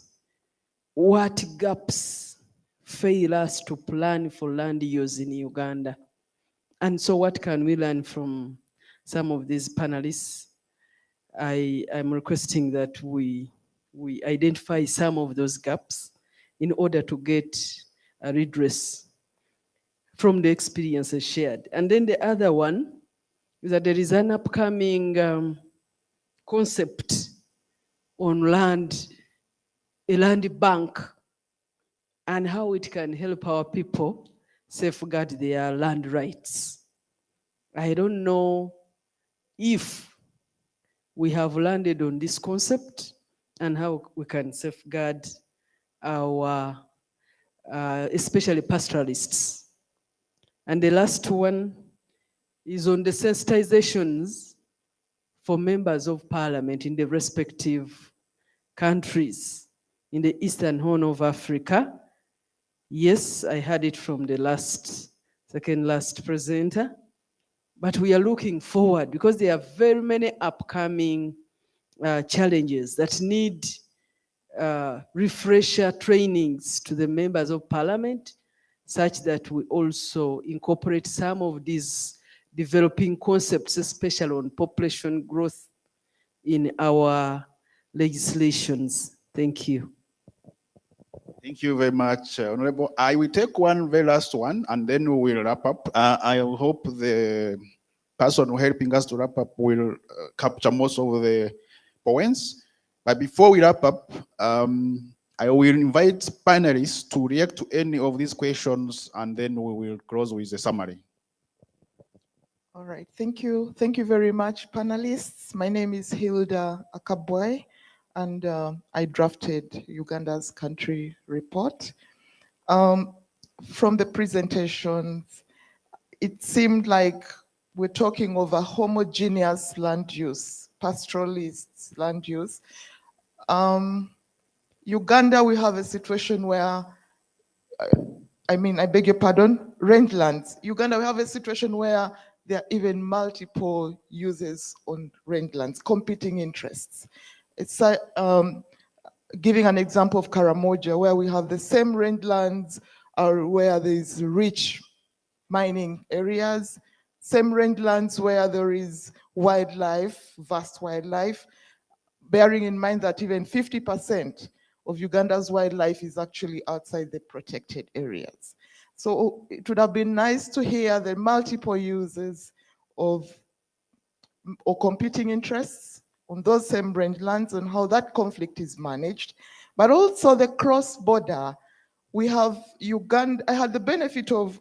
what gaps fail us to plan for land use in Uganda? And so what can we learn from some of these panelists? I am requesting that we identify some of those gaps in order to get a redress from the experiences shared. And then the other one is that there is an upcoming concept on land, a land bank, and how it can help our people safeguard their land rights. I don't know if we have landed on this concept and how we can safeguard our, especially pastoralists. And the last one is on the sensitizations for members of parliament in the respective countries in the Eastern Horn of Africa. Yes, I heard it from the second last presenter, but we are looking forward because there are very many upcoming challenges that need refresher trainings to the members of parliament, such that we also incorporate some of these developing concepts, especially on population growth, in our legislations. Thank you. Thank you very much, Honorable. I will take one very last one, and then we will wrap up. I hope the person helping us to wrap up will capture most of the points. But before we wrap up, I will invite panelists to react to any of these questions, and then we will close with a summary. All right, thank you. Thank you very much, panelists. My name is Hilda Akabwai, and I drafted Uganda's country report. From the presentations, it seemed like we're talking of a homogeneous land use, pastoralists land use. Uganda, we have a situation where, I beg your pardon, rangelands. Uganda, we have a situation where there are even multiple uses on rangelands, competing interests. It's giving an example of Karamoja, where we have the same rangelands where there's rich mining areas, same rangelands where there is wildlife, vast wildlife, bearing in mind that even 50% of Uganda's wildlife is actually outside the protected areas. So it would have been nice to hear the multiple uses of or competing interests on those same rangelands and how that conflict is managed, but also the cross-border We have Uganda. I had the benefit of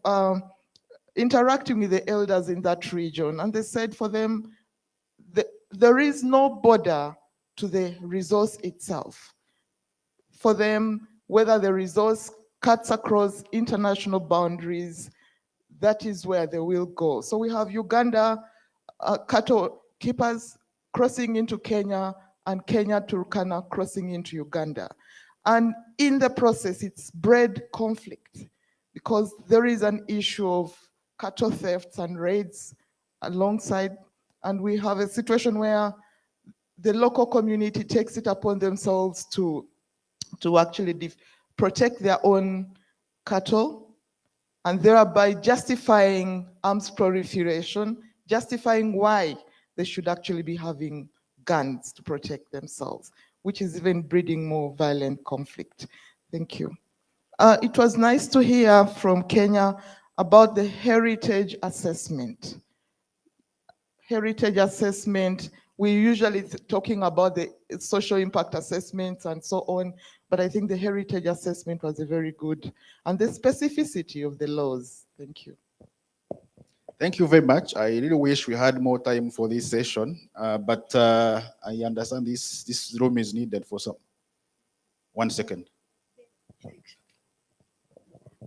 interacting with the elders in that region, and they said for them, there is no border to the resource itself. For them, whether the resource cuts across international boundaries, that is where they will go. So we have Uganda cattle keepers crossing into Kenya and Kenya Turkana crossing into Uganda. And in the process, it's bred conflict because there is an issue of cattle thefts and raids alongside. And we have a situation where the local community takes it upon themselves to actually protect their own cattle and thereby justifying arms proliferation, justifying why they should actually be having guns to protect themselves, which is even breeding more violent conflict. Thank you. It was nice to hear from Kenya about the heritage assessment. Heritage assessment, we're usually talking about the social impact assessments and so on, but I think the heritage assessment was a very good, and the specificity of the laws. Thank you. Thank you very much. I really wish we had more time for this session, but I understand this room is needed for some. 1 second.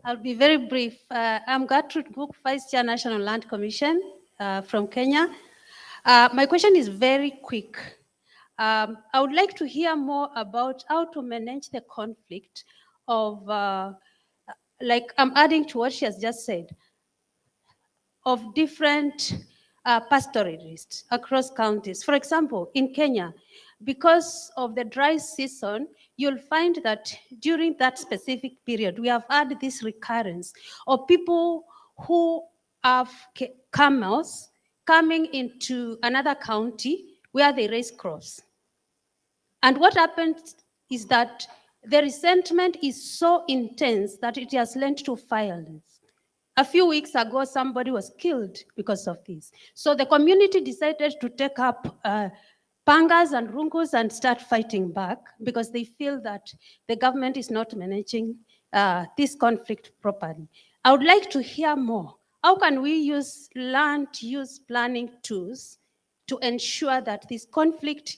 I'll be very brief. I'm Gertrude Book, Vice Chair, National Land Commission from Kenya. My question is very quick. I would like to hear more about how to manage the conflict of, like I'm adding to what she has just said, of different pastoralists across counties. For example, in Kenya, because of the dry season, you'll find that during that specific period, we have had this recurrence of people who have camels coming into another county where they raise crops. And what happens is that the resentment is so intense that it has led to violence. A few weeks ago, somebody was killed because of this. So the community decided to take up pangas and rungus and start fighting back because they feel that the government is not managing this conflict properly. I would like to hear more. How can we use land use planning tools to ensure that this conflict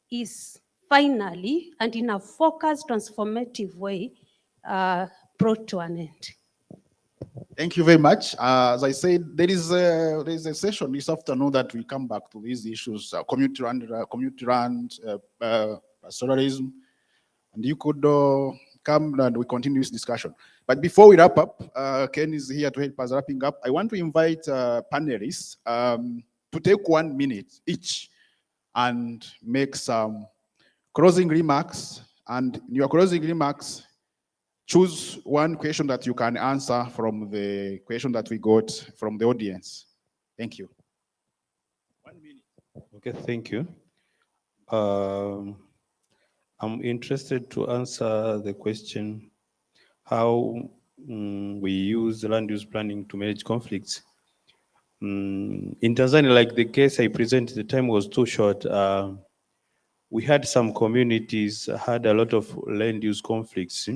is finally and in a focused, transformative way brought to an end? Thank you very much. As I said, there is a session this afternoon that we come back to these issues, community run, pastoralism, and you could come and we continue this discussion. But before we wrap up, Ken is here to help us wrapping up. I want to invite panelists to take 1 minute each and make some closing remarks. And in your closing remarks, choose one question that you can answer from the question that we got from the audience. Thank you. 1 minute. Okay, thank you. I'm interested to answer the question how we use land use planning to manage conflicts. In Tanzania, like the case I presented, the time was too short. We had some communities had a lot of land use conflicts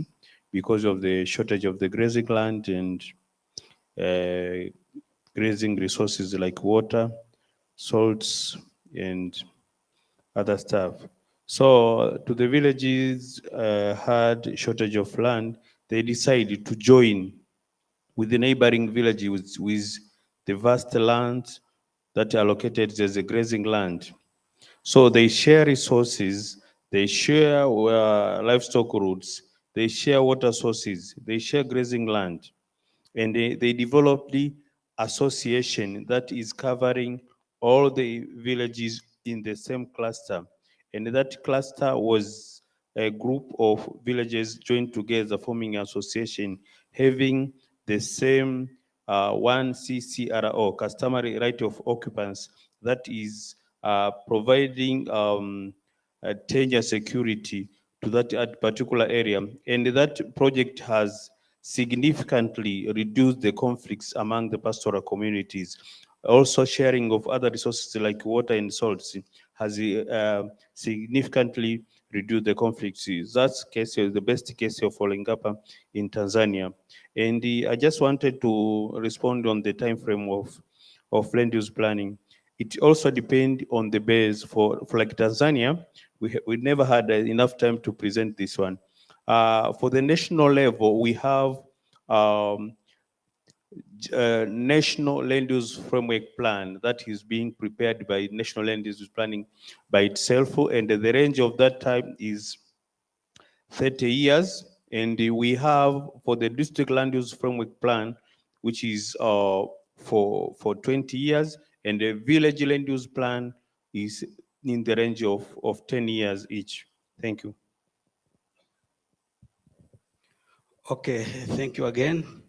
because of the shortage of the grazing land and grazing resources like water, salts, and other stuff. So to the villages had shortage of land, they decided to join with the neighboring villages with the vast land that are located as a grazing land. So they share resources, they share livestock routes, they share water sources, they share grazing land, and they developed the association that is covering all the villages in the same cluster. And that cluster was a group of villages joined together, forming an association, having the same 1 CCRO, customary right of occupants, that is providing tenure security to that particular area. And that project has significantly reduced the conflicts among the pastoral communities. Also, sharing of other resources like water and salts has significantly reduce the conflicts. That's case, the best case of Olengapa in Tanzania. And I just wanted to respond on the time frame of land use planning. It also depends on the base. For like Tanzania, we never had enough time to present this one. For the national level, we have national land use framework plan that is being prepared by national land use planning by itself, and the range of that time is 30 years. And we have for the district land use framework plan, which is for 20 years, and the village land use plan is in the range of 10 years each. Thank you. Okay, thank you again.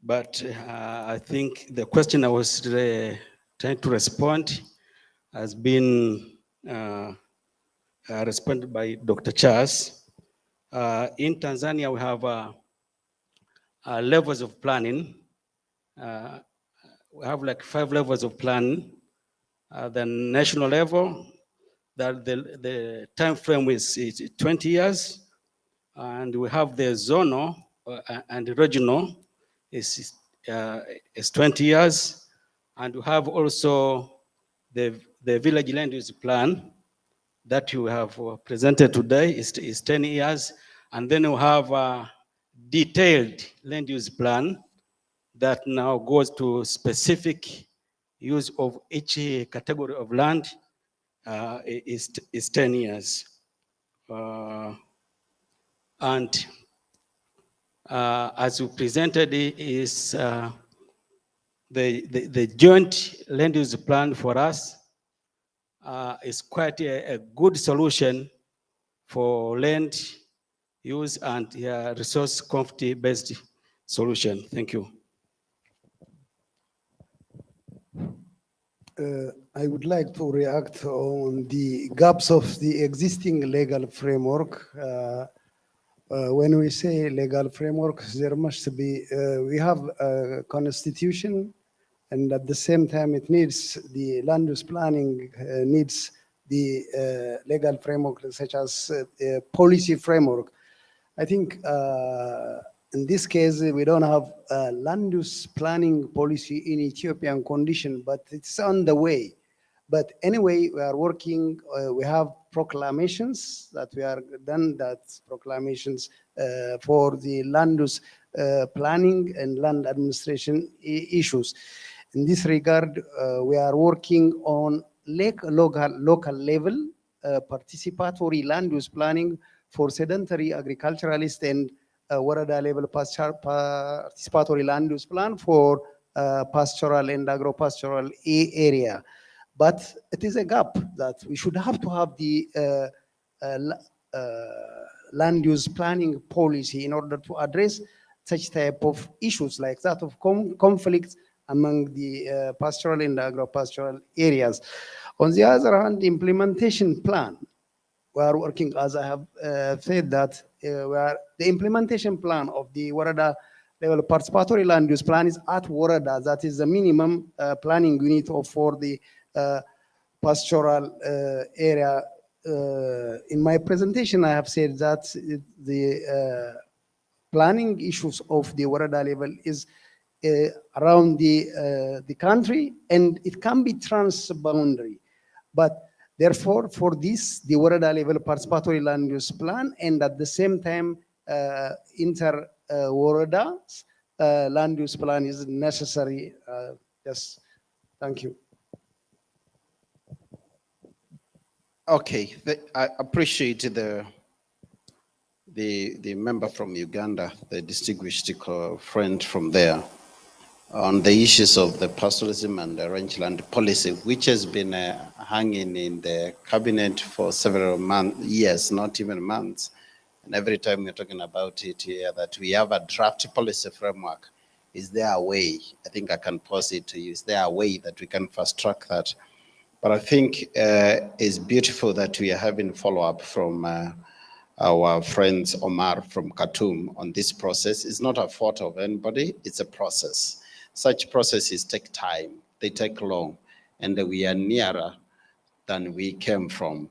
But I think the question I was trying to respond has been responded by Dr. Charles. In Tanzania, we have levels of planning. We have like 5 levels of planning. The national level, that the time frame is 20 years. And we have the zonal and the regional is 20 years. And we have also the village land use plan that you have presented today is 10 years. And then we have a detailed land use plan that now goes to specific use of each category of land is 10 years. And as we presented is the joint land use plan for us is quite a good solution for land use and resource conflict-based solution. Thank you. I would like to react on the gaps of the existing legal framework. When we say legal framework, there must be, we have a constitution, and at the same time it needs the land use planning, needs the legal framework such as policy framework. I think in this case, we don't have a land use planning policy in Ethiopian condition, but it's on the way. But anyway, we are working, we have proclamations that we are done, that proclamations for the land use planning and land administration issues. In this regard, we are working on local level participatory land use planning for sedentary agriculturalist and Warada level participatory land use plan for pastoral and agro-pastoral area. But it is a gap that we should have to have the land use planning policy in order to address such type of issues like that of conflicts among the pastoral and agro-pastoral areas. On the other hand, the implementation plan, we are working, as I have said, that the implementation plan of the Warada level participatory land use plan is at Warada. That is the minimum planning unit for the pastoral area. In my presentation, I have said that the planning issues of the Warada level is around the country, and it can be transboundary. But therefore, for this, the Warada level participatory land use plan, and at the same time, inter-Warada land use plan is necessary. Yes, thank you. Okay, I appreciate the member from Uganda, the distinguished friend from there, on the issues of the pastoralism and the rangeland policy, which has been hanging in the cabinet for several years, not even months. And every time we're talking about it here, that we have a draft policy framework. Is there a way? I think I can pose it to you. Is there a way that we can fast track that? But I think it's beautiful that we are having follow-up from our friends Omar from Khartoum on this process. It's not a fault of anybody, it's a process. Such processes take time, they take long, and we are nearer than we came from.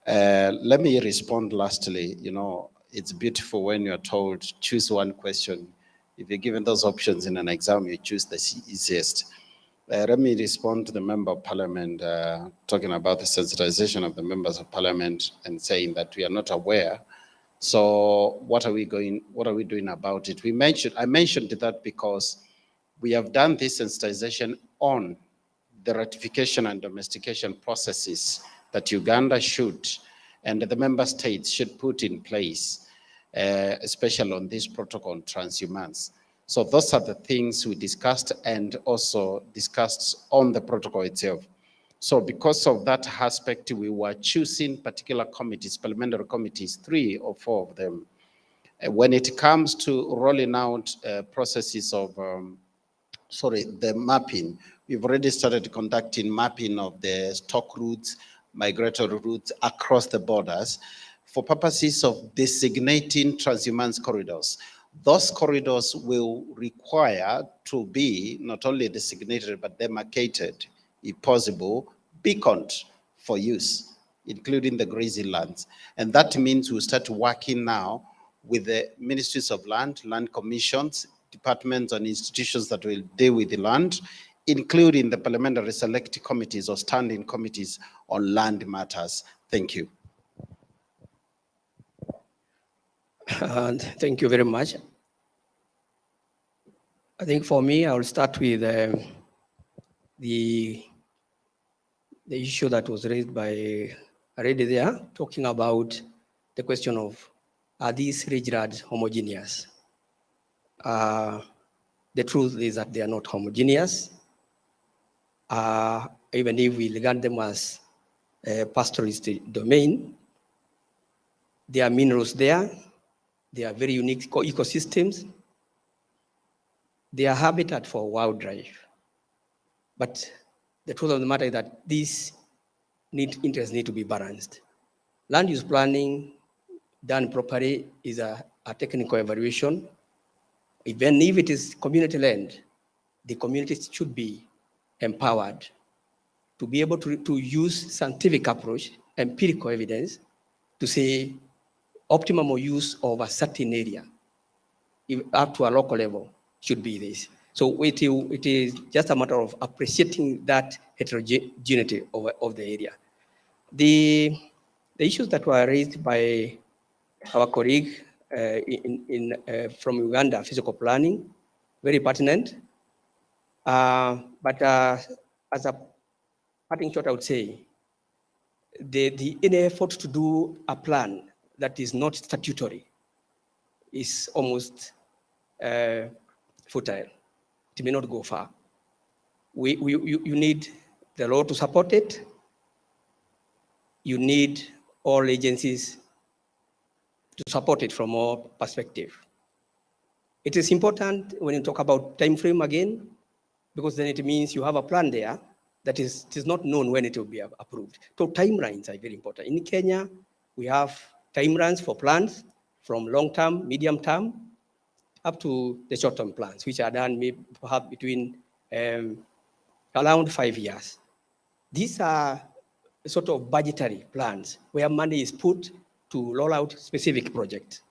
Let me respond lastly. You know, it's beautiful when you're told choose one question. If you're given those options in an exam, you choose the easiest. Let me respond to the member of parliament talking about the sensitization of the members of parliament and saying that we are not aware. So what are we doing about it? I mentioned that because we have done this sensitization on the ratification and domestication processes that Uganda should and the member states should put in place, especially on this protocol on transhumance. So those are the things we discussed and also discussed on the protocol itself. So because of that aspect, we were choosing particular committees, parliamentary committees, 3 or 4 of them. When it comes to rolling out processes of the mapping. We've already started conducting mapping of the stock routes, migratory routes across the borders for purposes of designating transhumance corridors. Those corridors will require to be not only designated, but demarcated, if possible, beaconed for use, including the grazing lands. And that means we'll start working now with the ministries of land, land commissions, departments and institutions that will deal with the land, including the parliamentary select committees or standing committees on land matters. Thank you. Thank you very much. I think for me, I will start with the issue that was raised by already there, talking about the question of, are these regions homogeneous? The truth is that they are not homogeneous. Even if we regard them as a pastoralist domain, there are minerals there. They are very unique ecosystems. They are habitat for wildlife. But the truth of the matter is that these interests need to be balanced. Land use planning done properly is a technical evaluation. Even if it is community land, the communities should be empowered to be able to use scientific approach, empirical evidence, to say optimal use of a certain area, up to a local level, should be this. So it is just a matter of appreciating that heterogeneity of the area. The issues that were raised by our colleague from Uganda, physical planning, very pertinent. But as a parting shot, I would say, in effort to do a plan that is not statutory is almost futile. It may not go far. You need the law to support it. You need all agencies to support it from our perspective. It is important when you talk about time frame again, because then it means you have a plan there that it is not known when it will be approved. So timelines are very important. In Kenya, we have timelines for plans from long-term, medium-term, up to the short-term plans, which are done maybe perhaps between around 5 years. These are sort of budgetary plans where money is put to roll out specific projects.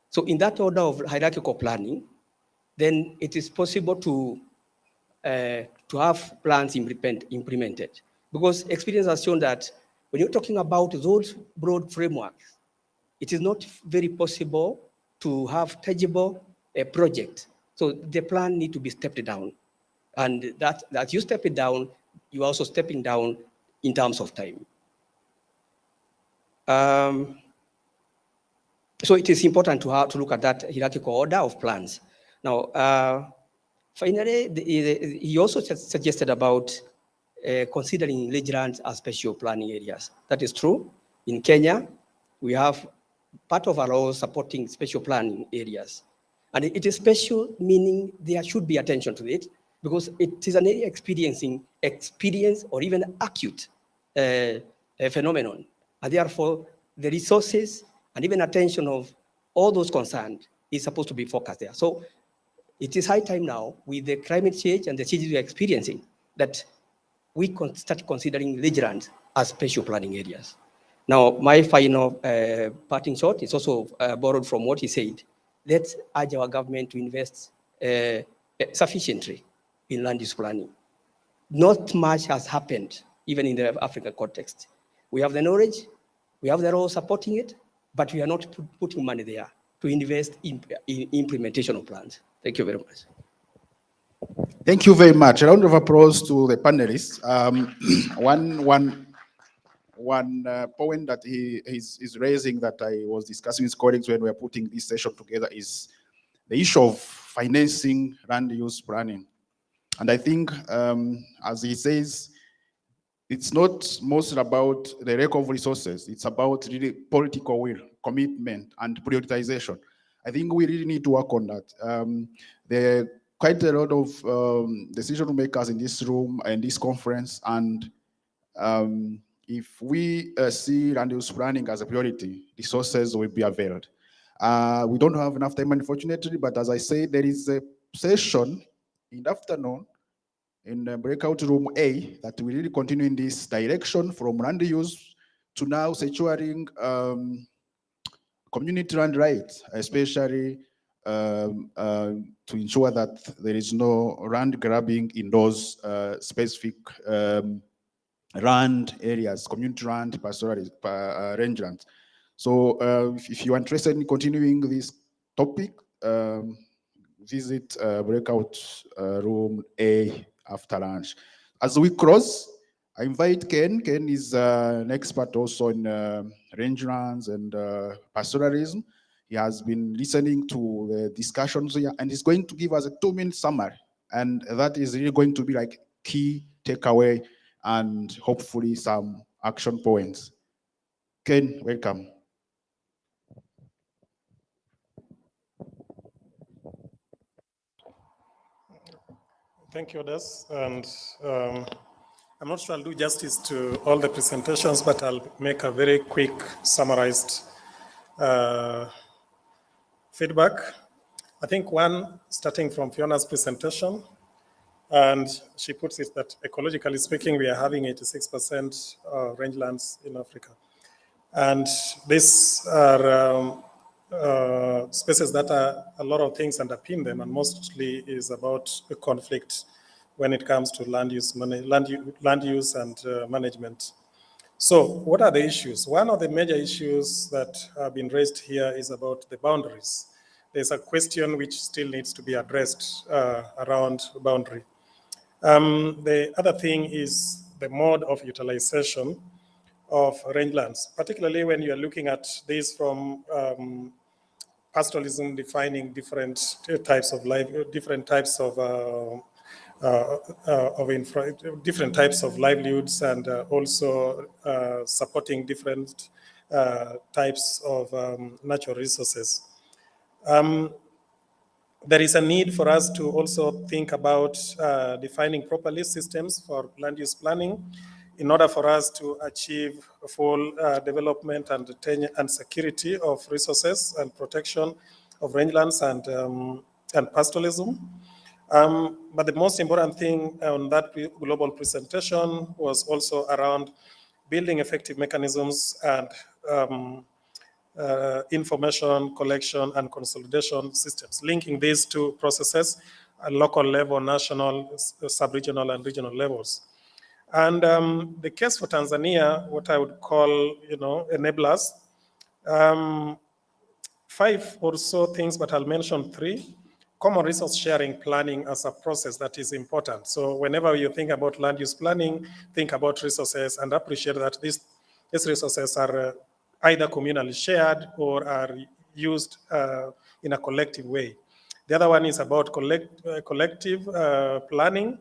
So in that order of hierarchical planning, then it is possible to have plans implemented. Because experience has shown that when you're talking about those broad frameworks, it is not very possible to have tangible project. So the plan need to be stepped down. And that you step it down, you're also stepping down in terms of time. So it is important to look at that hierarchical order of plans. Now, finally, he also suggested about considering regions as special planning areas. That is true. In Kenya, we have part of our law supporting special planning areas. And it is special, meaning there should be attention to it, because it is an area experiencing experience or even acute phenomenon. And therefore, the resources and even attention of all those concerned is supposed to be focused there. So it is high time now, with the climate change and the changes we are experiencing, that we start considering regions as special planning areas. Now, my final parting shot is also borrowed from what he said. Let's urge our government to invest sufficiently in land use planning. Not much has happened, even in the African context. We have the knowledge, we have the law supporting it, but we are not putting money there to invest in implementation of plans. Thank you very much. Thank you very much. A round of applause to the panelists. One point that he is raising that I was discussing with colleagues when we were putting this session together is the issue of financing land use planning. And I think, as he says, it's not mostly about the lack of resources. It's about really political will, commitment, and prioritization. I think we really need to work on that. There are quite a lot of decision makers in this room and this conference, and if we see land use planning as a priority, resources will be availed. We don't have enough time, unfortunately, but as I said, there is a session in the afternoon in the breakout room A that will really continue in this direction from land use to now securing community land rights, especially to ensure that there is no land grabbing in those specific land areas, community land, pastoral rangelands. So if you are interested in continuing this topic, visit breakout room A after lunch. As we cross, I invite Ken. Ken is an expert also in rangelands and pastoralism. He has been listening to the discussions here and he's going to give us a 2-minute summary. And that is really going to be like key takeaway and hopefully some action points. Ken, welcome. Thank you, Des. And I'm not sure I'll do justice to all the presentations, but I'll make a very quick summarized feedback. I think one, starting from Fiona's presentation, and she puts it that ecologically speaking, we are having 86% rangelands in Africa. And these are spaces that are a lot of things underpin them, and mostly is about the conflict when it comes to land use and management. So what are the issues? One of the major issues that have been raised here is about the boundaries. There's a question which still needs to be addressed around boundary. The other thing is the mode of utilization of rangelands, particularly when you're looking at this from pastoralism defining different types of life, different types of livelihoods, and also supporting different types of natural resources. There is a need for us to also think about defining properly systems for land use planning in order for us to achieve full development and security of resources and protection of rangelands and pastoralism. But the most important thing on that global presentation was also around building effective mechanisms and information collection and consolidation systems, linking these two processes at local level, national, sub-regional, and regional levels. And the case for Tanzania, what I would call, enablers, 5 or so things, but I'll mention 3. Common resource sharing planning as a process that is important. So whenever you think about land use planning, think about resources and appreciate that these resources are either communally shared or are used in a collective way. The other one is about collective planning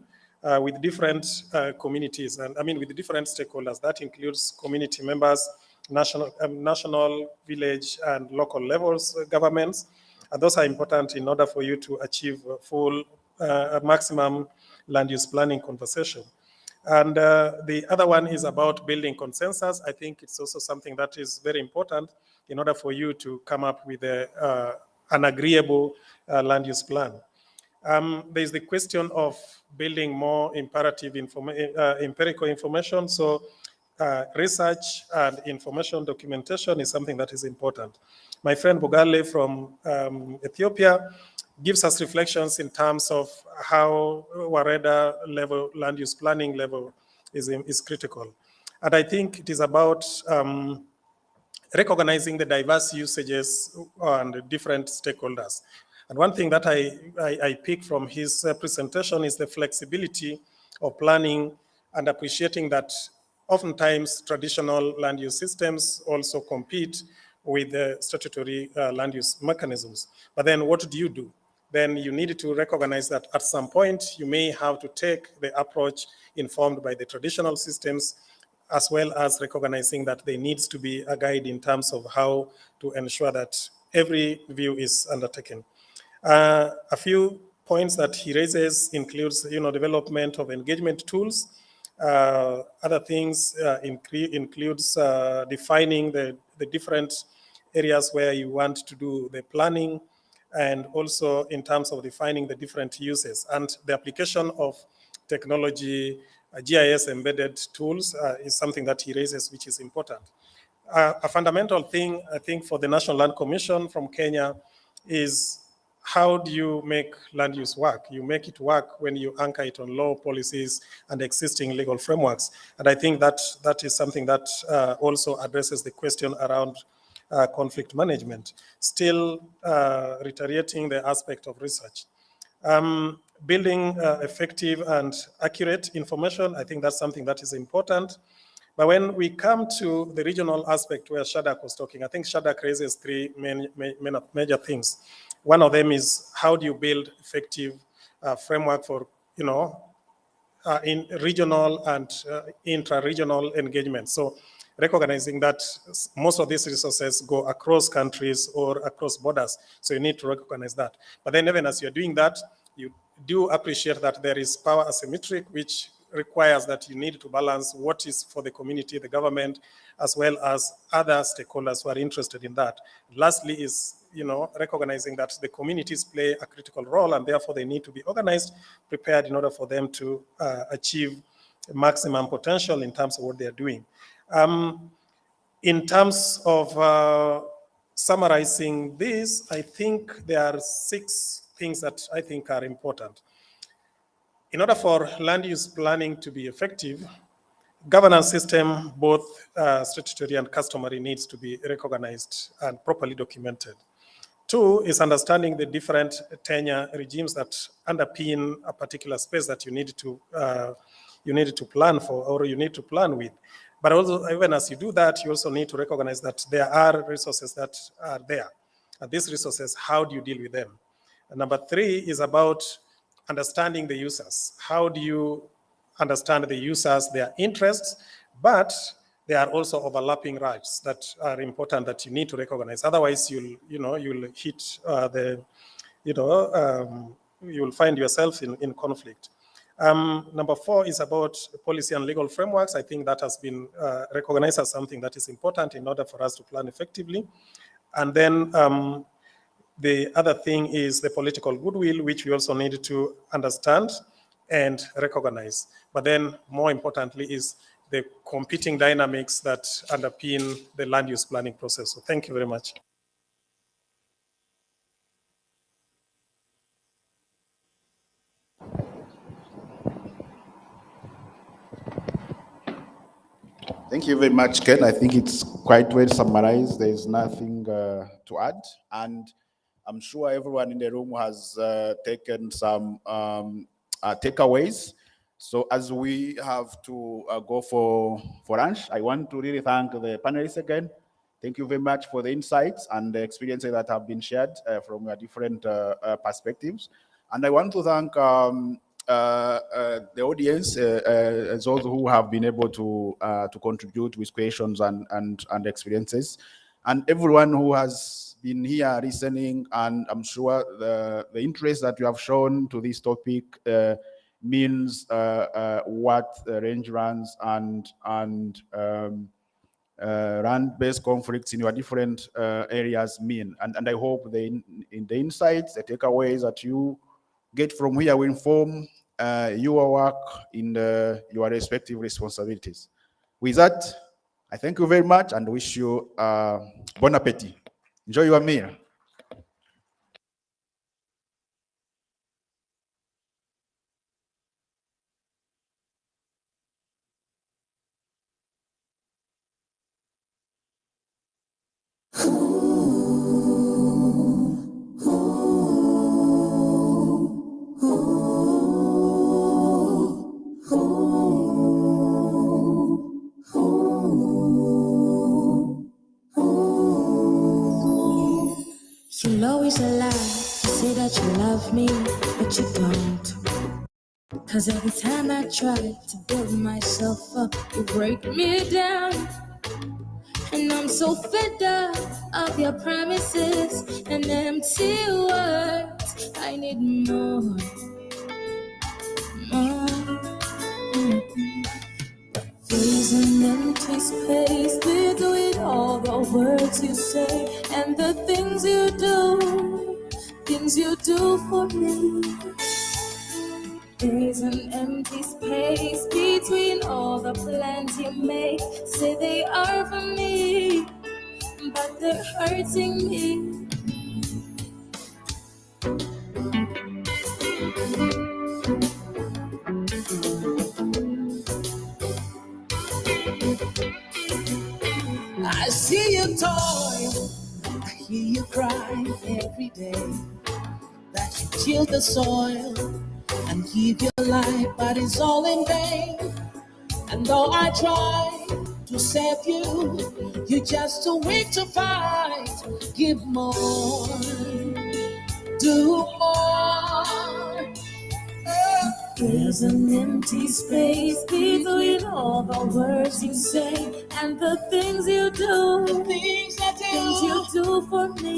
with different communities, and I mean with different stakeholders. That includes community members, national, village, and local levels governments. And those are important in order for you to achieve full maximum land use planning conversation. And the other one is about building consensus. I think it's also something that is very important in order for you to come up with an agreeable land use plan. There's the question of building more empirical information. So research and information documentation is something that is important. My friend Bugale from Ethiopia gives us reflections in terms of how Wareda level, land use planning level is critical. And I think it is about recognizing the diverse usages and different stakeholders. And one thing that I pick from his presentation is the flexibility of planning and appreciating that oftentimes traditional land use systems also compete with the statutory land use mechanisms. But then what do you do? Then you need to recognize that at some point you may have to take the approach informed by the traditional systems, as well as recognizing that there needs to be a guide in terms of how to ensure that every view is undertaken. A few points that he raises includes, development of engagement tools. Other things includes defining the different areas where you want to do the planning, and also in terms of defining the different uses and the application of technology. GIS embedded tools is something that he raises, which is important. A fundamental thing, I think, for the National Land Commission from Kenya is how do you make land use work? You make it work when you anchor it on law, policies, and existing legal frameworks. And I think that is something that also addresses the question around conflict management, still reiterating the aspect of research. Building effective and accurate information, I think that's something that is important. But when we come to the regional aspect where Shadrach was talking, I think Shadrach raises three major things. One of them is how do you build effective framework for, in regional and intra-regional engagement. So recognizing that most of these resources go across countries or across borders. So you need to recognize that. But then even as you're doing that, you do appreciate that there is power asymmetric, which requires that you need to balance what is for the community, the government, as well as other stakeholders who are interested in that. Lastly is, recognizing that the communities play a critical role and therefore they need to be organized, prepared in order for them to achieve maximum potential in terms of what they're doing. In terms of summarizing this, I think there are 6 things that I think are important. In order for land use planning to be effective, governance system, both statutory and customary, needs to be recognized and properly documented. 2 is understanding the different tenure regimes that underpin a particular space that you need to plan for or you need to plan with. But also, even as you do that, you also need to recognize that there are resources that are there. And these resources, how do you deal with them? And number 3 is about understanding the users. How do you understand the users, their interests, but there are also overlapping rights that are important that you need to recognize. Otherwise, you'll hit you'll find yourself in conflict. Number 4 is about policy and legal frameworks. I think that has been recognized as something that is important in order for us to plan effectively. And then the other thing is the political goodwill, which we also need to understand and recognize. But then more importantly is the competing dynamics that underpin the land use planning process. So thank you very much. Thank you very much, Ken. I think it's quite well summarized. There's nothing to add. And I'm sure everyone in the room has taken some takeaways. So as we have to go for lunch, I want to really thank the panelists again. Thank you very much for the insights and the experiences that have been shared from your different perspectives. And I want to thank the audience, as those who have been able to contribute with questions and experiences, and everyone who has been here listening. And I'm sure the interest that you have shown to this topic means what range runs and land-based conflicts in your different areas mean. And I hope in the insights, the takeaways that you get from here will inform your work in your respective responsibilities. With that, I thank you very much and wish you bon appetit. Enjoy your meal. You'll always lie to say that you love me, but you don't. 'Cause every time I try to build myself up, you break me down. And I'm so fed up of your promises and empty words. I need more, more. There's an empty space between all the words you say and the things you do for me. There's an empty space between all the plans you make. Say they are for me, but they're hurting me. I see you toil, I hear you cry every day. That you till the soil and give your life, but it's all in vain. And though I try to save you, you're just too weak to fight. Give more, do more. There's an empty space between all the words you say and the things you do. The things I do. Things you do for me.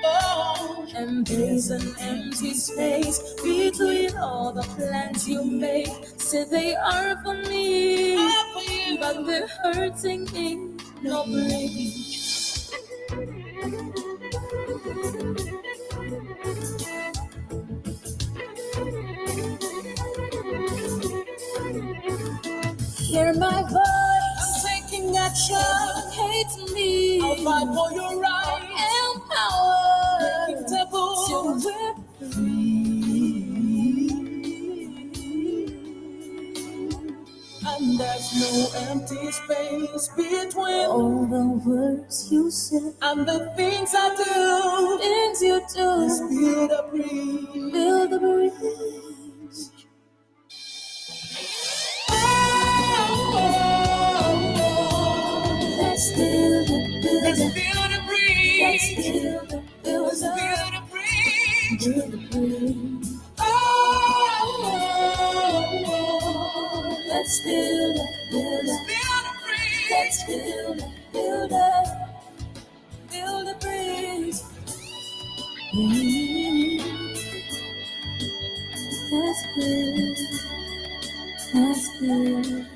Oh. And there's an empty space between all the plans you make. Say they are for me, but they're hurting me. No breaking. Hear my voice. I'm taking action. Hate me. I'll fight for your right. Empower. Breaking taboos. Till we're and there's no empty space between all the words you say and the things I do. Things you do. Let's build a bridge. Build a bridge. Let's build a Let's build a bridge. Let's build a bridge. Build a bridge. Let's build a bridge. Let's build a bridge. Let's build.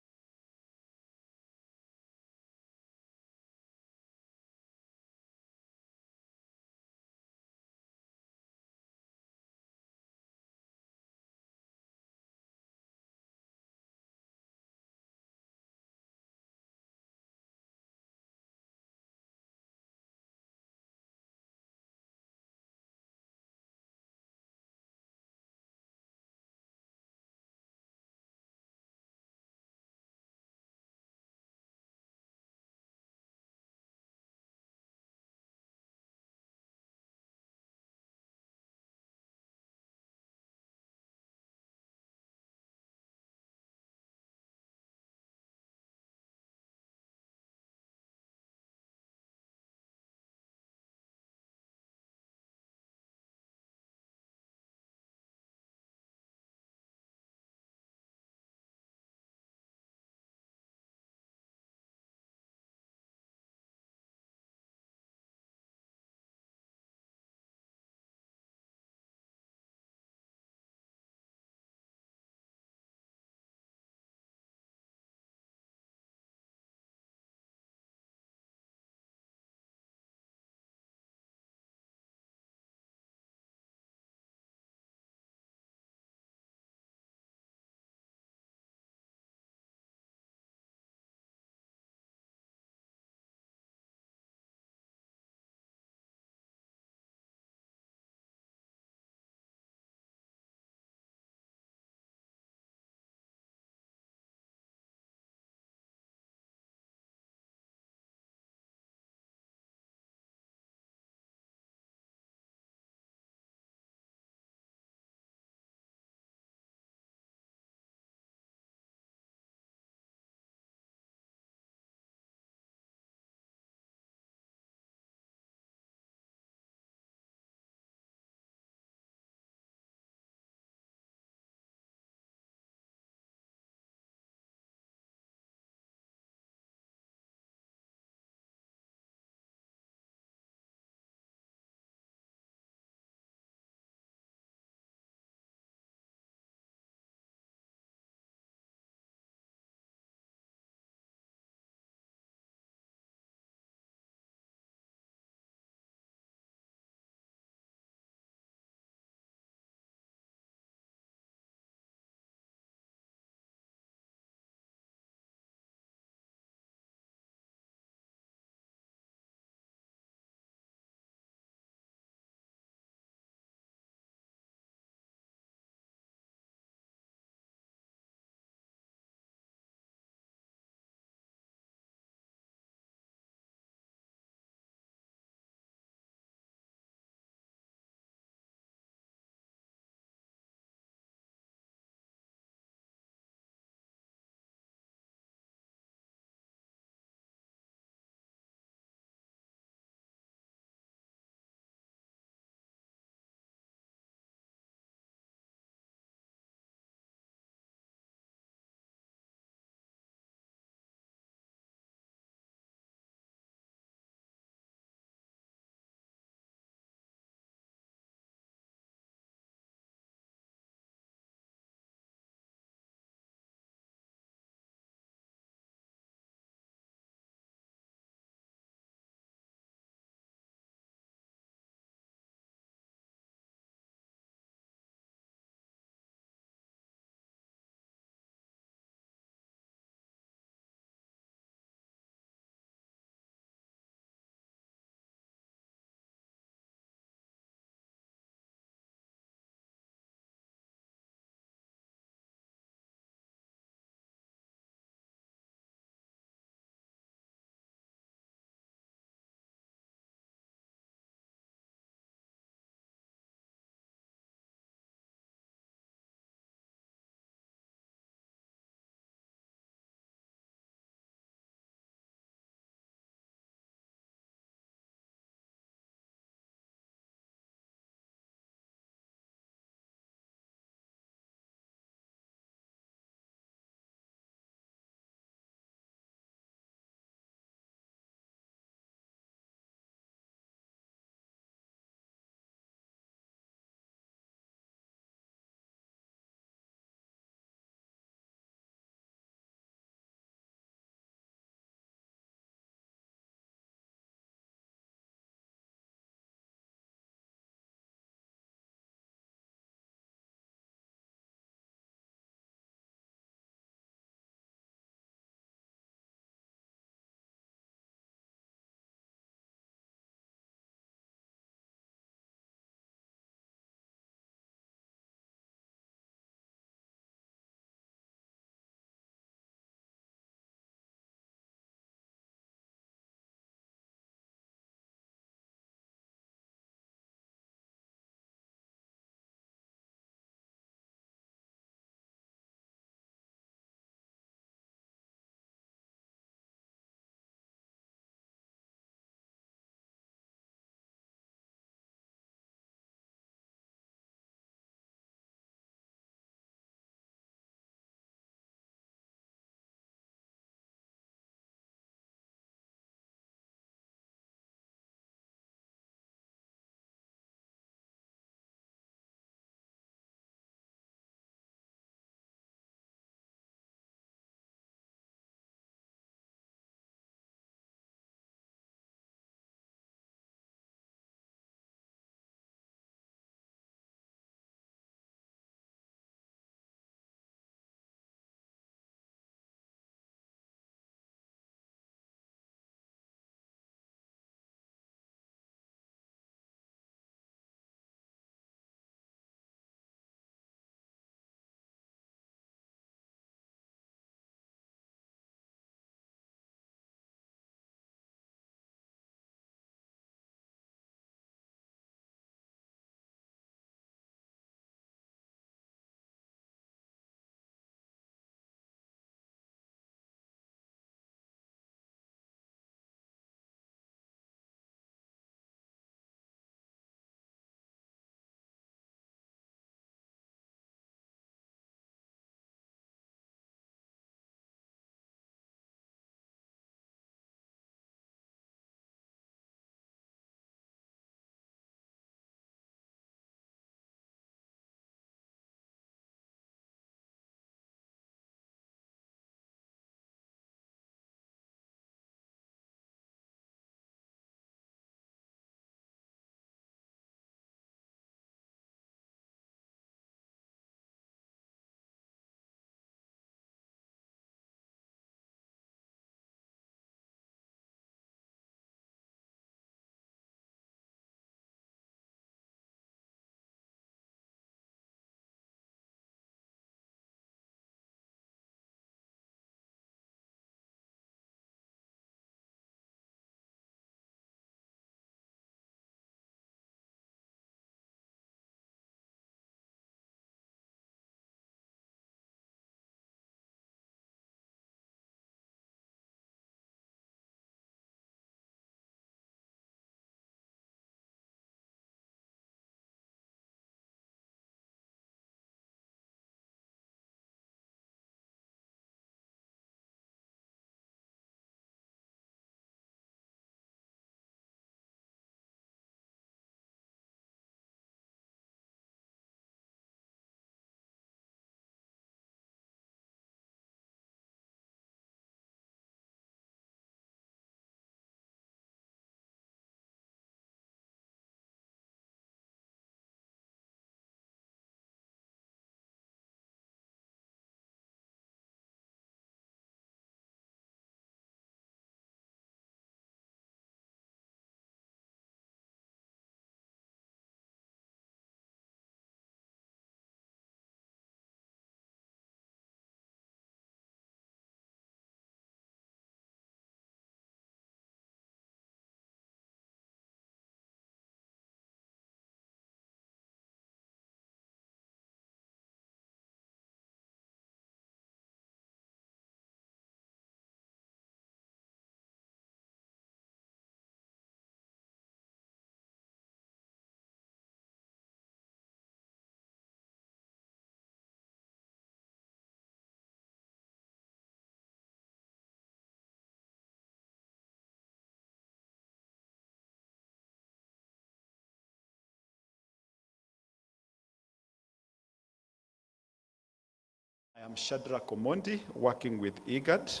I'm Shadrach Omondi, working with IGAD.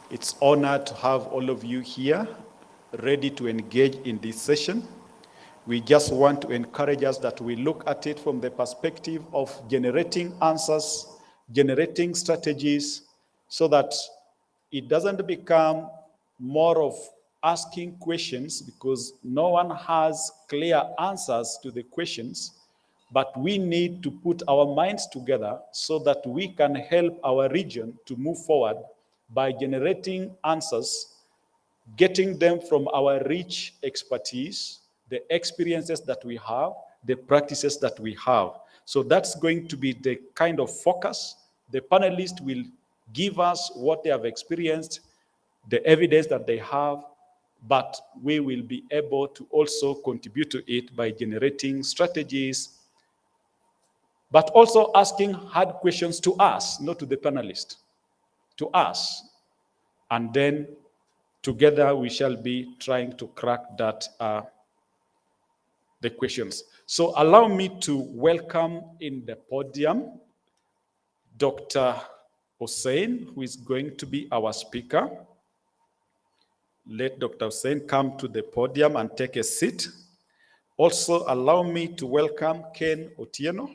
It's an honor to have all of you here, ready to engage in this session. We just want to encourage us that we look at it from the perspective of generating answers, generating strategies, so that it doesn't become more of asking questions, because no one has clear answers to the questions, but we need to put our minds together so that we can help our region to move forward by generating answers, getting them from our rich expertise, the experiences that we have, the practices that we have. So that's going to be the kind of focus. The panelists will give us what they have experienced, the evidence that they have, but we will be able to also contribute to it by generating strategies, but also asking hard questions to us, not to the panelists, to us. And then together we shall be trying to crack that, the questions. So allow me to welcome in the podium Dr. Hussein, who is going to be our speaker. Let Dr. Hussein come to the podium and take a seat. Also allow me to welcome Ken Otieno,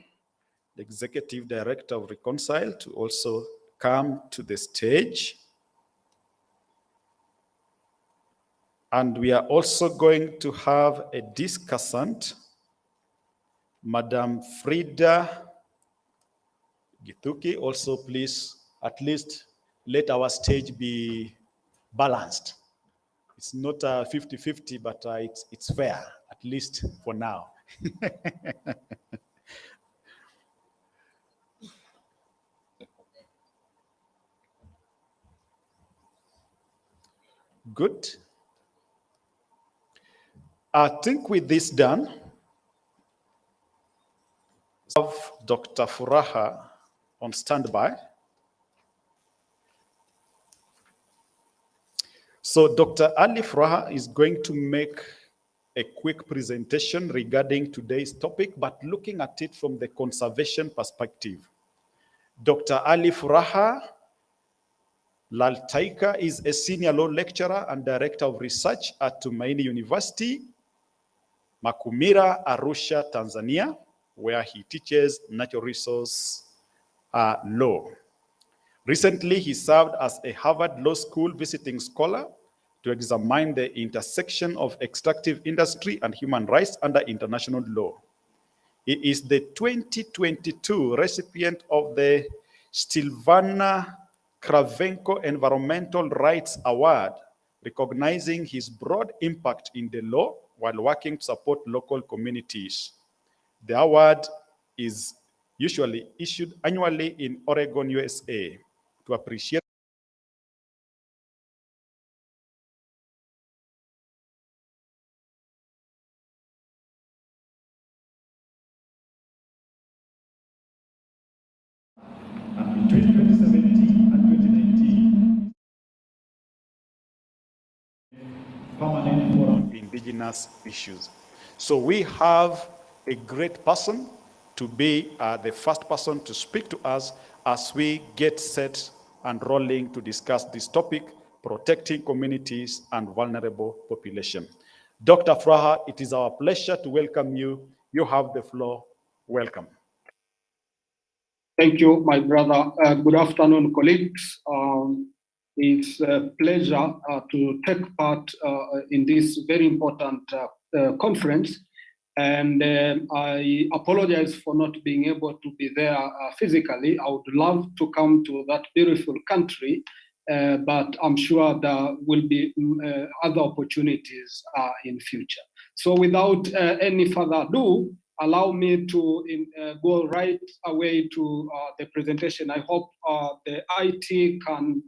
the Executive Director of Reconcile, to also come to the stage. And we are also going to have a discussant, Madam Frida Githuki. Also, please, at least let our stage be balanced. It's not a 50-50, but it's fair, at least for now. Good. I think with this done, I have Dr. Furaha on standby. So Dr. Ali Furaha is going to make a quick presentation regarding today's topic, but looking at it from the conservation perspective. Dr. Ali Furaha Laltaika is a senior law lecturer and director of research at Tumaini University, Makumira, Arusha, Tanzania, where he teaches natural resource law. Recently, he served as a Harvard Law School visiting scholar to examine the intersection of extractive industry and human rights under international law. He is the 2022 recipient of the Stilvana Kravchenko Environmental Rights Award, recognizing his broad impact in the law while working to support local communities. The award is usually issued annually in Oregon, USA, to appreciate and between 2017 and 2019, Permanent Forum on Indigenous Issues. So we have a great person to be the first person to speak to us as we get set and rolling to discuss this topic, protecting communities and vulnerable population. Dr. Furaha, it is our pleasure to welcome you. You have the floor. Welcome. Thank you, my brother. Good afternoon, colleagues. It's a pleasure to take part in this very important conference. And I apologize for not being able to be there physically. I would love to come to that beautiful country, but I'm sure there will be other opportunities in future. So without any further ado, allow me to go right away to the presentation. I hope the IT can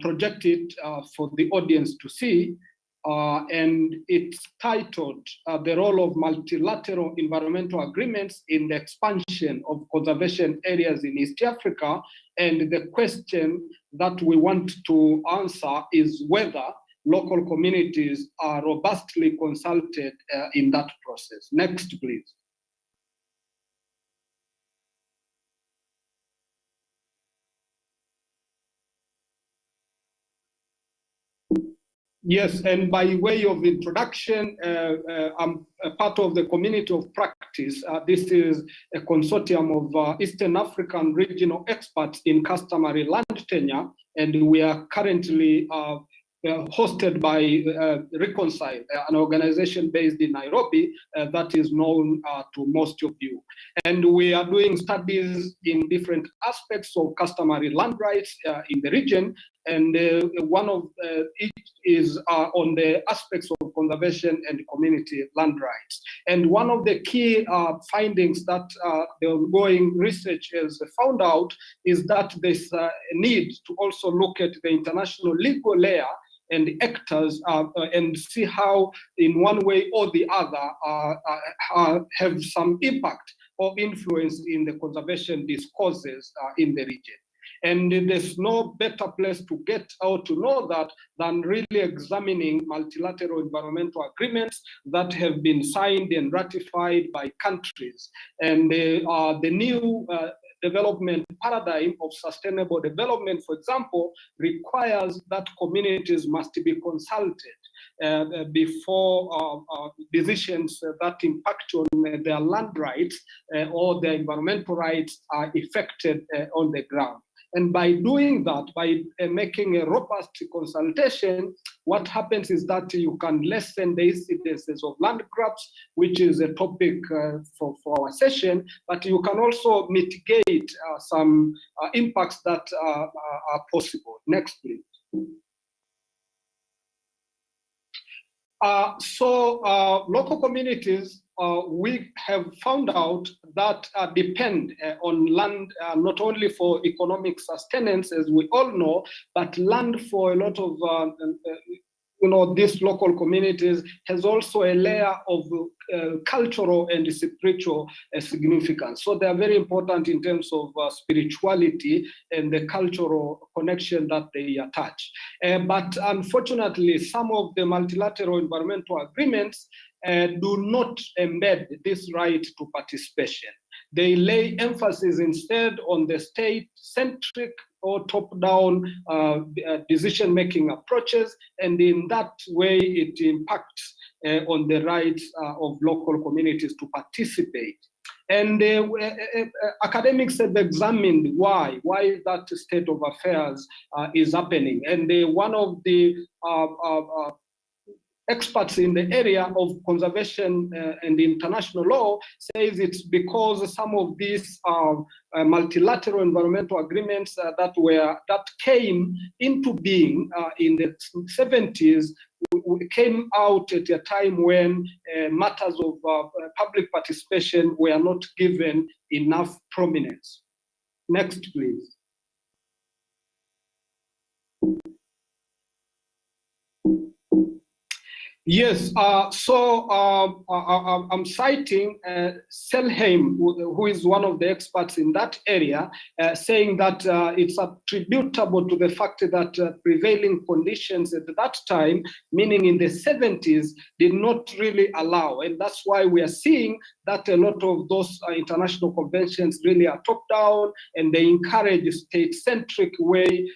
project it for the audience to see. And it's titled, The Role of Multilateral Environmental Agreements in the Expansion of Conservation Areas in East Africa. And the question that we want to answer is whether local communities are robustly consulted in that process. Next, please. Yes, and by way of introduction, I'm a part of the community of practice. This is a consortium of Eastern African regional experts in customary land tenure, and we are currently hosted by Reconcile, an organization based in Nairobi that is known to most of you. And we are doing studies in different aspects of customary land rights in the region, and one of it is on the aspects of conservation and community land rights. And one of the key findings that the ongoing research has found out is that there's a need to also look at the international legal layer and the actors and see how in one way or the other have some impact or influence in the conservation discourses in the region. And there's no better place to get out to know that than really examining multilateral environmental agreements that have been signed and ratified by countries. And the new development paradigm of sustainable development, for example, requires that communities must be consulted before decisions that impact on their land rights or their environmental rights are effected on the ground. And by doing that, by making a robust consultation, what happens is that you can lessen the incidences of land grabs, which is a topic for our session, but you can also mitigate some impacts that are possible. Next, please. Local communities, we have found out that depend on land not only for economic sustenance, as we all know, but land for a lot of these local communities has also a layer of cultural and spiritual significance. So they are very important in terms of spirituality and the cultural connection that they attach. But unfortunately, some of the multilateral environmental agreements do not embed this right to participation. They lay emphasis instead on the state-centric or top-down decision-making approaches, and in that way it impacts on the rights of local communities to participate. And academics have examined why that state of affairs is happening. And one of the experts in the area of conservation and international law says it's because some of these multilateral environmental agreements that came into being in the 70s came out at a time when matters of public participation were not given enough prominence. Next, please. Yes, I'm citing Selheim, who is one of the experts in that area, saying that it's attributable to the fact that prevailing conditions at that time, meaning in the 70s, did not really allow. And that's why we are seeing that a lot of those international conventions really are top-down, and they encourage a state-centric way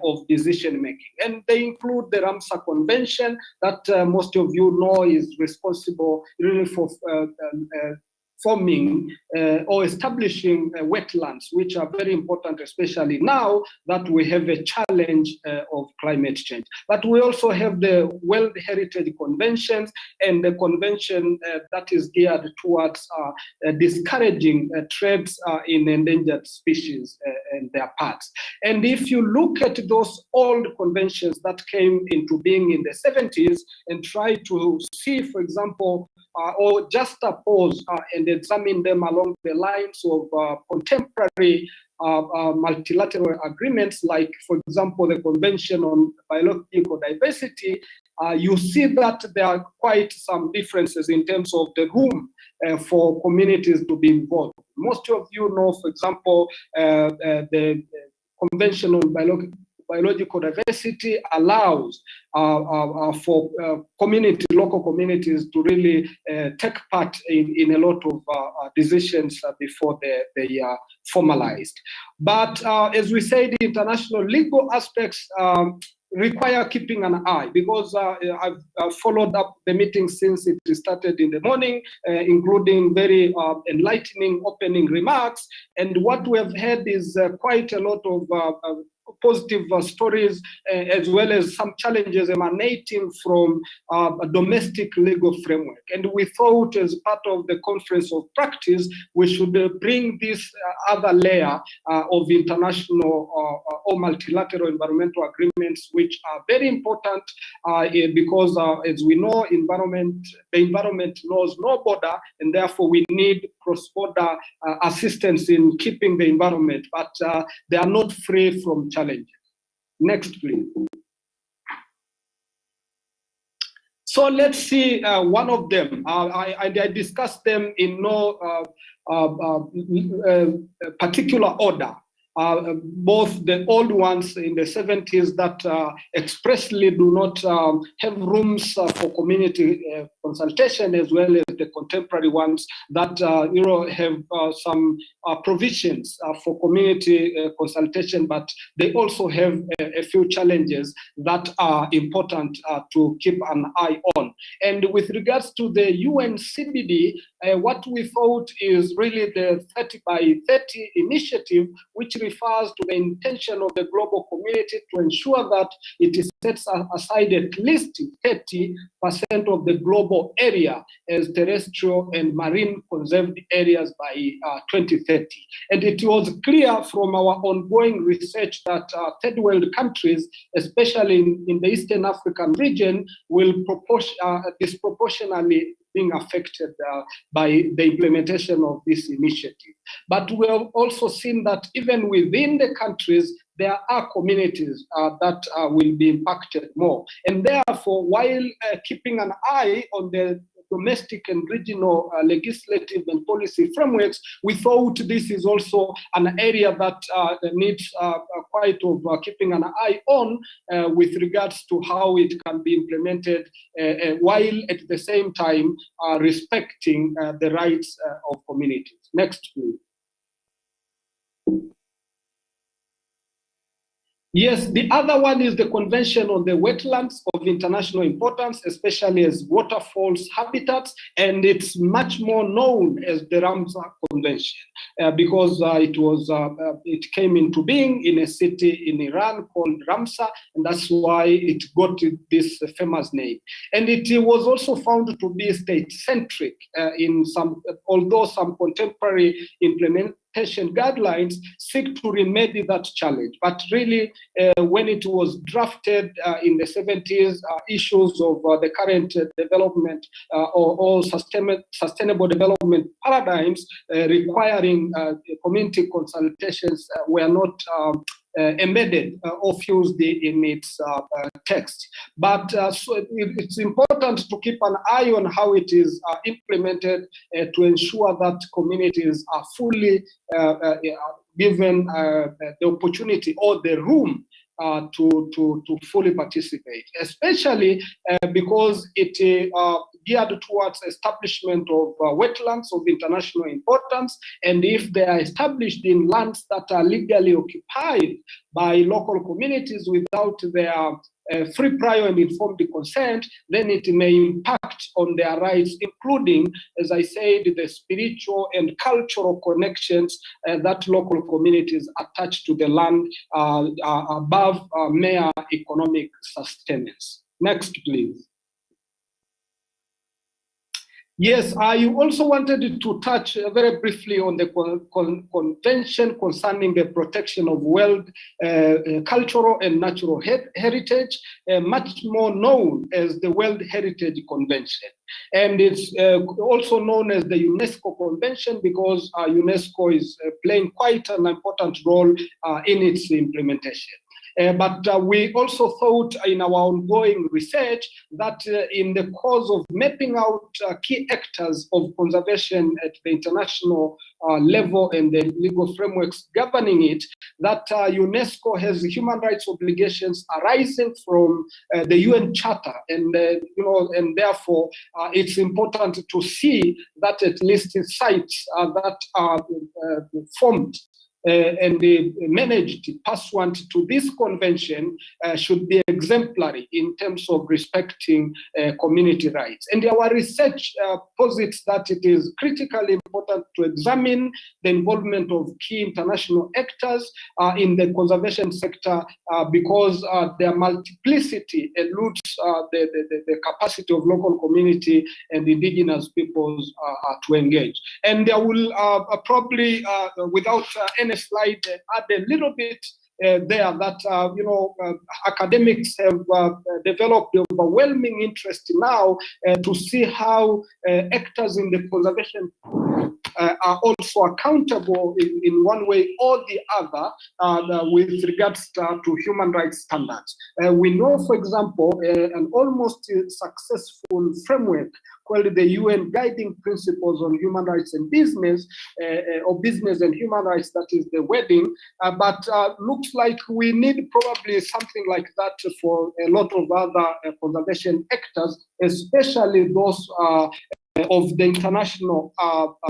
of decision making. And they include the Ramsar Convention that most of you know is responsible really for forming or establishing wetlands, which are very important, especially now that we have a challenge of climate change. But we also have the World Heritage Conventions and the convention that is geared towards discouraging trades in endangered species and their parts. And if you look at those old conventions that came into being in the 70s and try to see, for example, or just oppose and examine them along the lines of contemporary multilateral agreements, like, for example, the Convention on Biological Diversity, you see that there are quite some differences in terms of the room for communities to be involved. Most of you know, for example, the Convention on Biological Diversity allows for local communities to really take part in a lot of decisions before they are formalized. But as we say, the international legal aspects require keeping an eye, because I've followed up the meeting since it started in the morning, including very enlightening opening remarks. And what we have heard is quite a lot of positive stories, as well as some challenges emanating from a domestic legal framework. And we thought, as part of the conference of practice, we should bring this other layer of international or multilateral environmental agreements, which are very important because, as we know, the environment knows no border, and therefore we need cross-border assistance in keeping the environment, but they are not free from challenges. Next, please. So let's see one of them. I discussed them in no particular order. Both the old ones in the 70s that expressly do not have rooms for community consultation, as well as the contemporary ones that have some provisions for community consultation, but they also have a few challenges that are important to keep an eye on. And with regards to the UN CBD, what we thought is really the 30 by 30 initiative, which refers to the intention of the global community to ensure that it sets aside at least 30% of the global area as terrestrial and marine conserved areas by 2030. And it was clear from our ongoing research that third world countries, especially in the Eastern African region, will disproportionately being affected by the implementation of this initiative. But we have also seen that even within the countries, there are communities that will be impacted more. And therefore, while keeping an eye on the domestic and regional legislative and policy frameworks, we thought this is also an area that needs quite of keeping an eye on with regards to how it can be implemented, while at the same time respecting the rights of communities. Next, please. Yes, the other one is the Convention on the Wetlands of International Importance, especially as waterfalls habitats, and it's much more known as the Ramsar Convention because it came into being in a city in Iran called Ramsar, and that's why it got this famous name. And it was also found to be state-centric in some, although some contemporary implementation guidelines seek to remedy that challenge. But really, when it was drafted in the 70s, issues of the current development or sustainable development paradigms requiring community consultations were not embedded or fused in its text. But so it's important to keep an eye on how it is implemented to ensure that communities are fully given the opportunity or the room to fully participate, especially because it geared towards establishment of wetlands of international importance. And if they are established in lands that are legally occupied by local communities without their free, prior, and informed consent, then it may impact on their rights, including, as I said, the spiritual and cultural connections that local communities attach to the land above mere economic sustenance. Next, please. Yes, I also wanted to touch very briefly on the convention concerning the protection of world cultural and natural heritage, much more known as the World Heritage Convention. And it's also known as the UNESCO Convention because UNESCO is playing quite an important role in its implementation. But we also thought in our ongoing research that in the course of mapping out key actors of conservation at the international level and the legal frameworks governing it, that UNESCO has human rights obligations arising from the UN Charter, and and therefore it's important to see that at least sites that are formed and managed pursuant to this convention should be exemplary in terms of respecting community rights. And our research posits that it is critically important to examine the involvement of key international actors in the conservation sector because their multiplicity eludes the capacity of local community and indigenous peoples to engage. And I will probably, without any slide, add a little bit there that academics have developed overwhelming interest now to see how actors in the conservation are also accountable in one way or the other with regards to human rights standards. We know, for example, an almost successful framework called the UN Guiding Principles on Human Rights and Business, or Business and Human Rights, that is the wording, but looks like we need probably something like that for a lot of other conservation actors, especially those of the international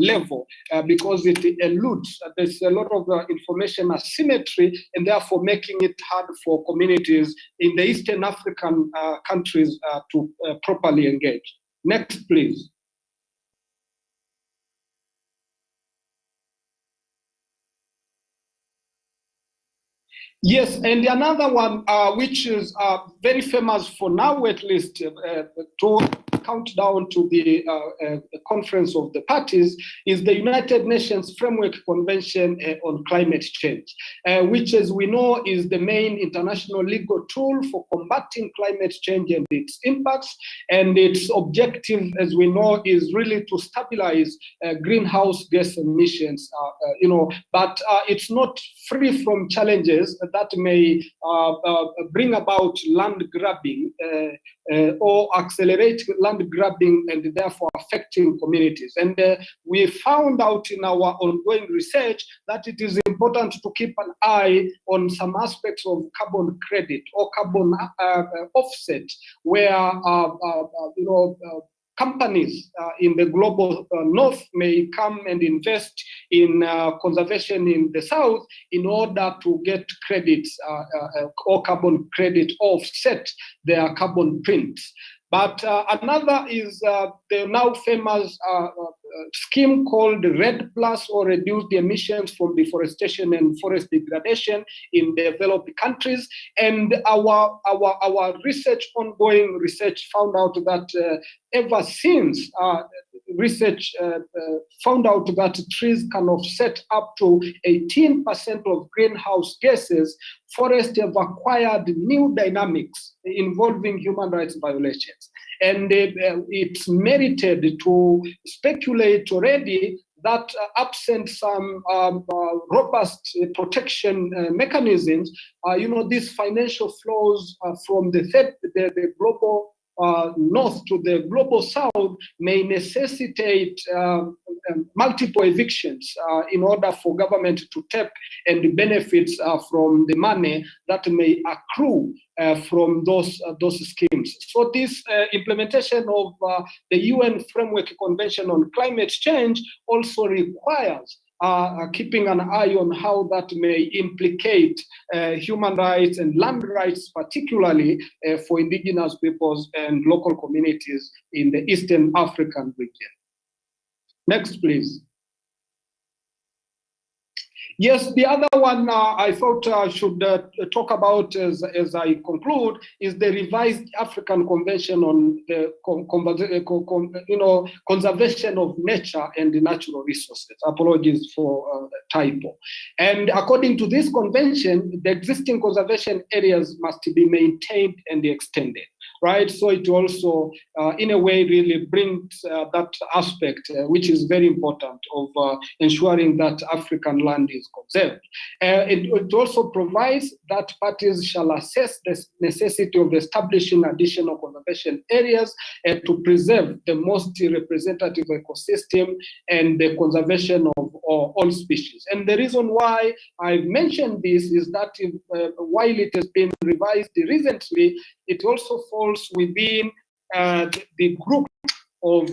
level, because it eludes. There's a lot of information asymmetry, and therefore making it hard for communities in the Eastern African countries to properly engage. Next, please. Yes, and another one which is very famous for now, at least, to count down to the conference of the parties, is the United Nations Framework Convention on Climate Change, which, as we know, is the main international legal tool for combating climate change and its impacts. And its objective, as we know, is really to stabilize greenhouse gas emissions, but it's not free from challenges that may bring about land grabbing or accelerate land grabbing and therefore affecting communities. And we found out in our ongoing research that it is important to keep an eye on some aspects of carbon credit or carbon offset, where companies in the global north may come and invest in conservation in the south in order to get credits or carbon credit offset their carbon prints. But another is the now famous scheme called REDD+, or Reduced Emissions from Deforestation and Forest Degradation in developed countries. And our ongoing research found out that ever since research found out that trees can offset up to 18% of greenhouse gases, forests have acquired new dynamics involving human rights violations. And it's merited to speculate already that absent some robust protection mechanisms, these financial flows from the global north to the global south may necessitate multiple evictions in order for government to tap and benefits from the money that may accrue from those schemes. So this implementation of the UN Framework Convention on Climate Change also requires keeping an eye on how that may implicate human rights and land rights, particularly for indigenous peoples and local communities in the Eastern African region. Next, please. Yes, the other one I thought I should talk about as I conclude is the revised African Convention on the conservation of nature and the natural resources. Apologies for typo. And according to this convention, the existing conservation areas must be maintained and extended. Right, so it also, in a way, really brings that aspect, which is very important, of ensuring that African land is conserved. It also provides that parties shall assess the necessity of establishing additional conservation areas to preserve the most representative ecosystem and the conservation of all species. And the reason why I've mentioned this is that while it has been revised recently, it also falls within the group of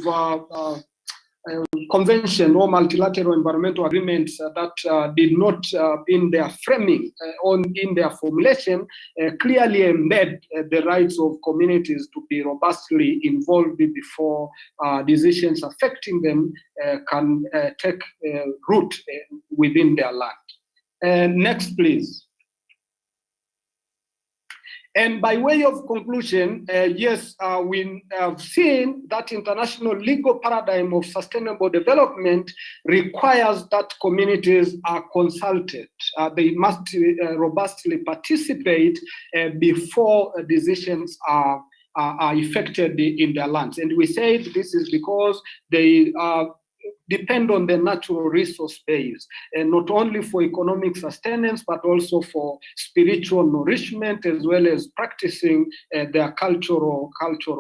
convention or multilateral environmental agreements that did not, in their framing or in their formulation, clearly embed the rights of communities to be robustly involved before decisions affecting them can take root within their land. Next, please. And by way of conclusion, yes, we have seen that international legal paradigm of sustainable development requires that communities are consulted. They must robustly participate before decisions are effected in their lands. And we said this is because they depend on the natural resource base, and not only for economic sustenance, but also for spiritual nourishment, as well as practicing their cultural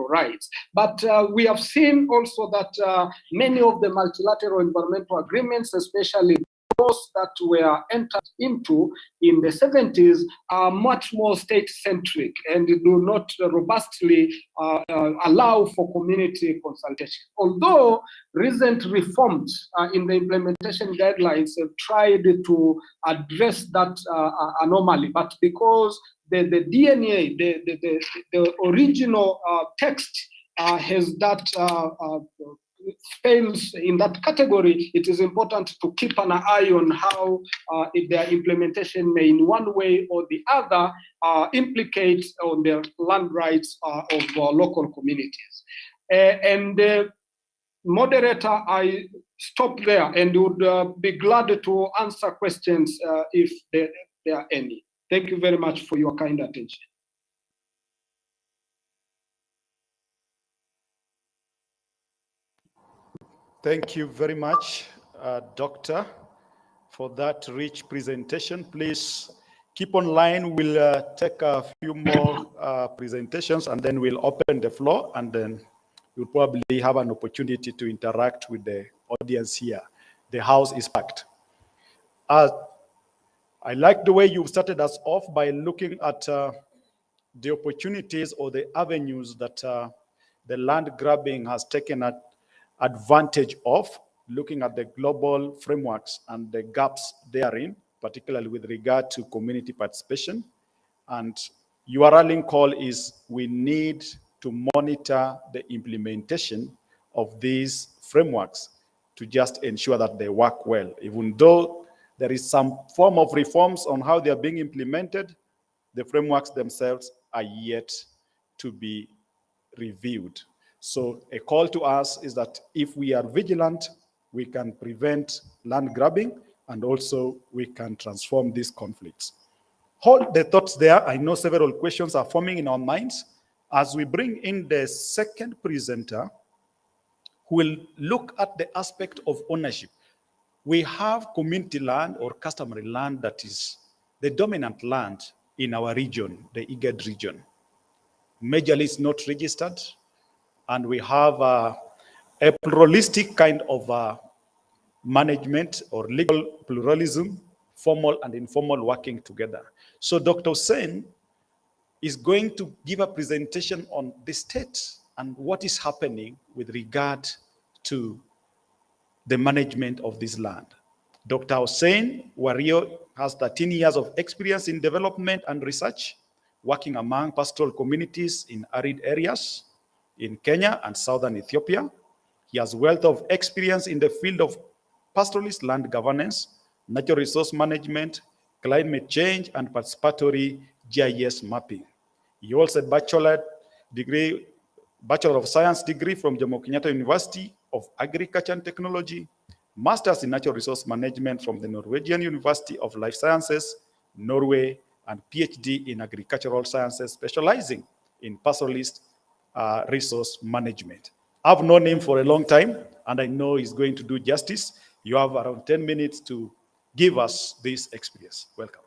rights. But we have seen also that many of the multilateral environmental agreements, especially those that were entered into in the 70s, are much more state-centric and do not robustly allow for community consultation. Although recent reforms in the implementation guidelines have tried to address that anomaly, but because the DNA, the original text has that fails in that category, it is important to keep an eye on how their implementation may in one way or the other implicate on the land rights of local communities. Moderator, I stop there and would be glad to answer questions if there are any. Thank you very much for your kind attention. Thank you very much, Doctor, for that rich presentation. Please keep online. We'll take a few more presentations, and then we'll open the floor, and then you'll probably have an opportunity to interact with the audience here. The house is packed. I like the way you started us off by looking at the opportunities or the avenues that the land grabbing has taken advantage of, looking at the global frameworks and the gaps therein, particularly with regard to community participation. And your rallying call is we need to monitor the implementation of these frameworks to just ensure that they work well. Even though there is some form of reforms on how they are being implemented, the frameworks themselves are yet to be reviewed. So a call to us is that if we are vigilant, we can prevent land grabbing, and also we can transform these conflicts. Hold the thoughts there. I know several questions are forming in our minds. As we bring in the second presenter, who will look at the aspect of ownership. We have community land or customary land that is the dominant land in our region, the IGAD region. Majorly it's not registered, and we have a pluralistic kind of management or legal pluralism, formal and informal working together. So Dr. Hussein is going to give a presentation on the state and what is happening with regard to the management of this land. Dr. Hussein Wario has 13 years of experience in development and research, working among pastoral communities in arid areas in Kenya and southern Ethiopia. He has wealth of experience in the field of pastoralist land governance, natural resource management, climate change, and participatory GIS mapping. He holds a Bachelor of Science degree from Jomo Kenyatta University of Agriculture and Technology, Masters in Natural Resource Management from the Norwegian University of Life Sciences, Norway, and PhD in Agricultural Sciences, specializing in pastoralist resource management. I've known him for a long time, and I know he's going to do justice. You have around 10 minutes to give us this experience. Welcome.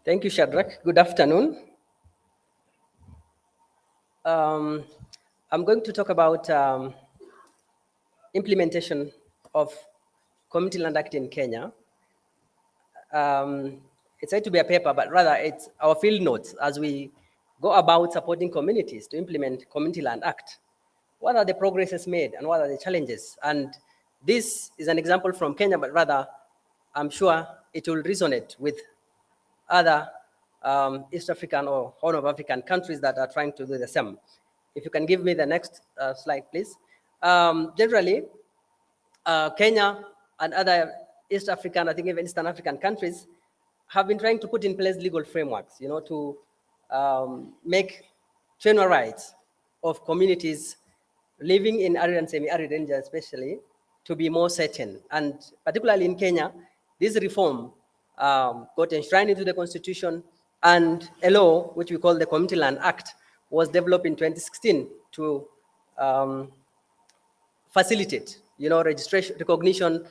Thank you, Shadrach. Good afternoon. I'm going to talk about implementation of Community Land Act in Kenya. It's said to be a paper, but rather it's our field notes as we go about supporting communities to implement Community Land Act. what are the progresses made and what are the challenges? And this is an example from Kenya, but rather, I'm sure it will resonate with other East African or Horn of African countries that are trying to do the same. If you can give me the next slide, please. Generally, Kenya and other East African, I think even Eastern African countries have been trying to put in place legal frameworks, to make tenure rights of communities living in arid and semi-arid regions especially to be more certain. And particularly in Kenya, this reform got enshrined into the constitution, and a law, which we call the Community Land Act, was developed in 2016 to facilitate, registration, recognition,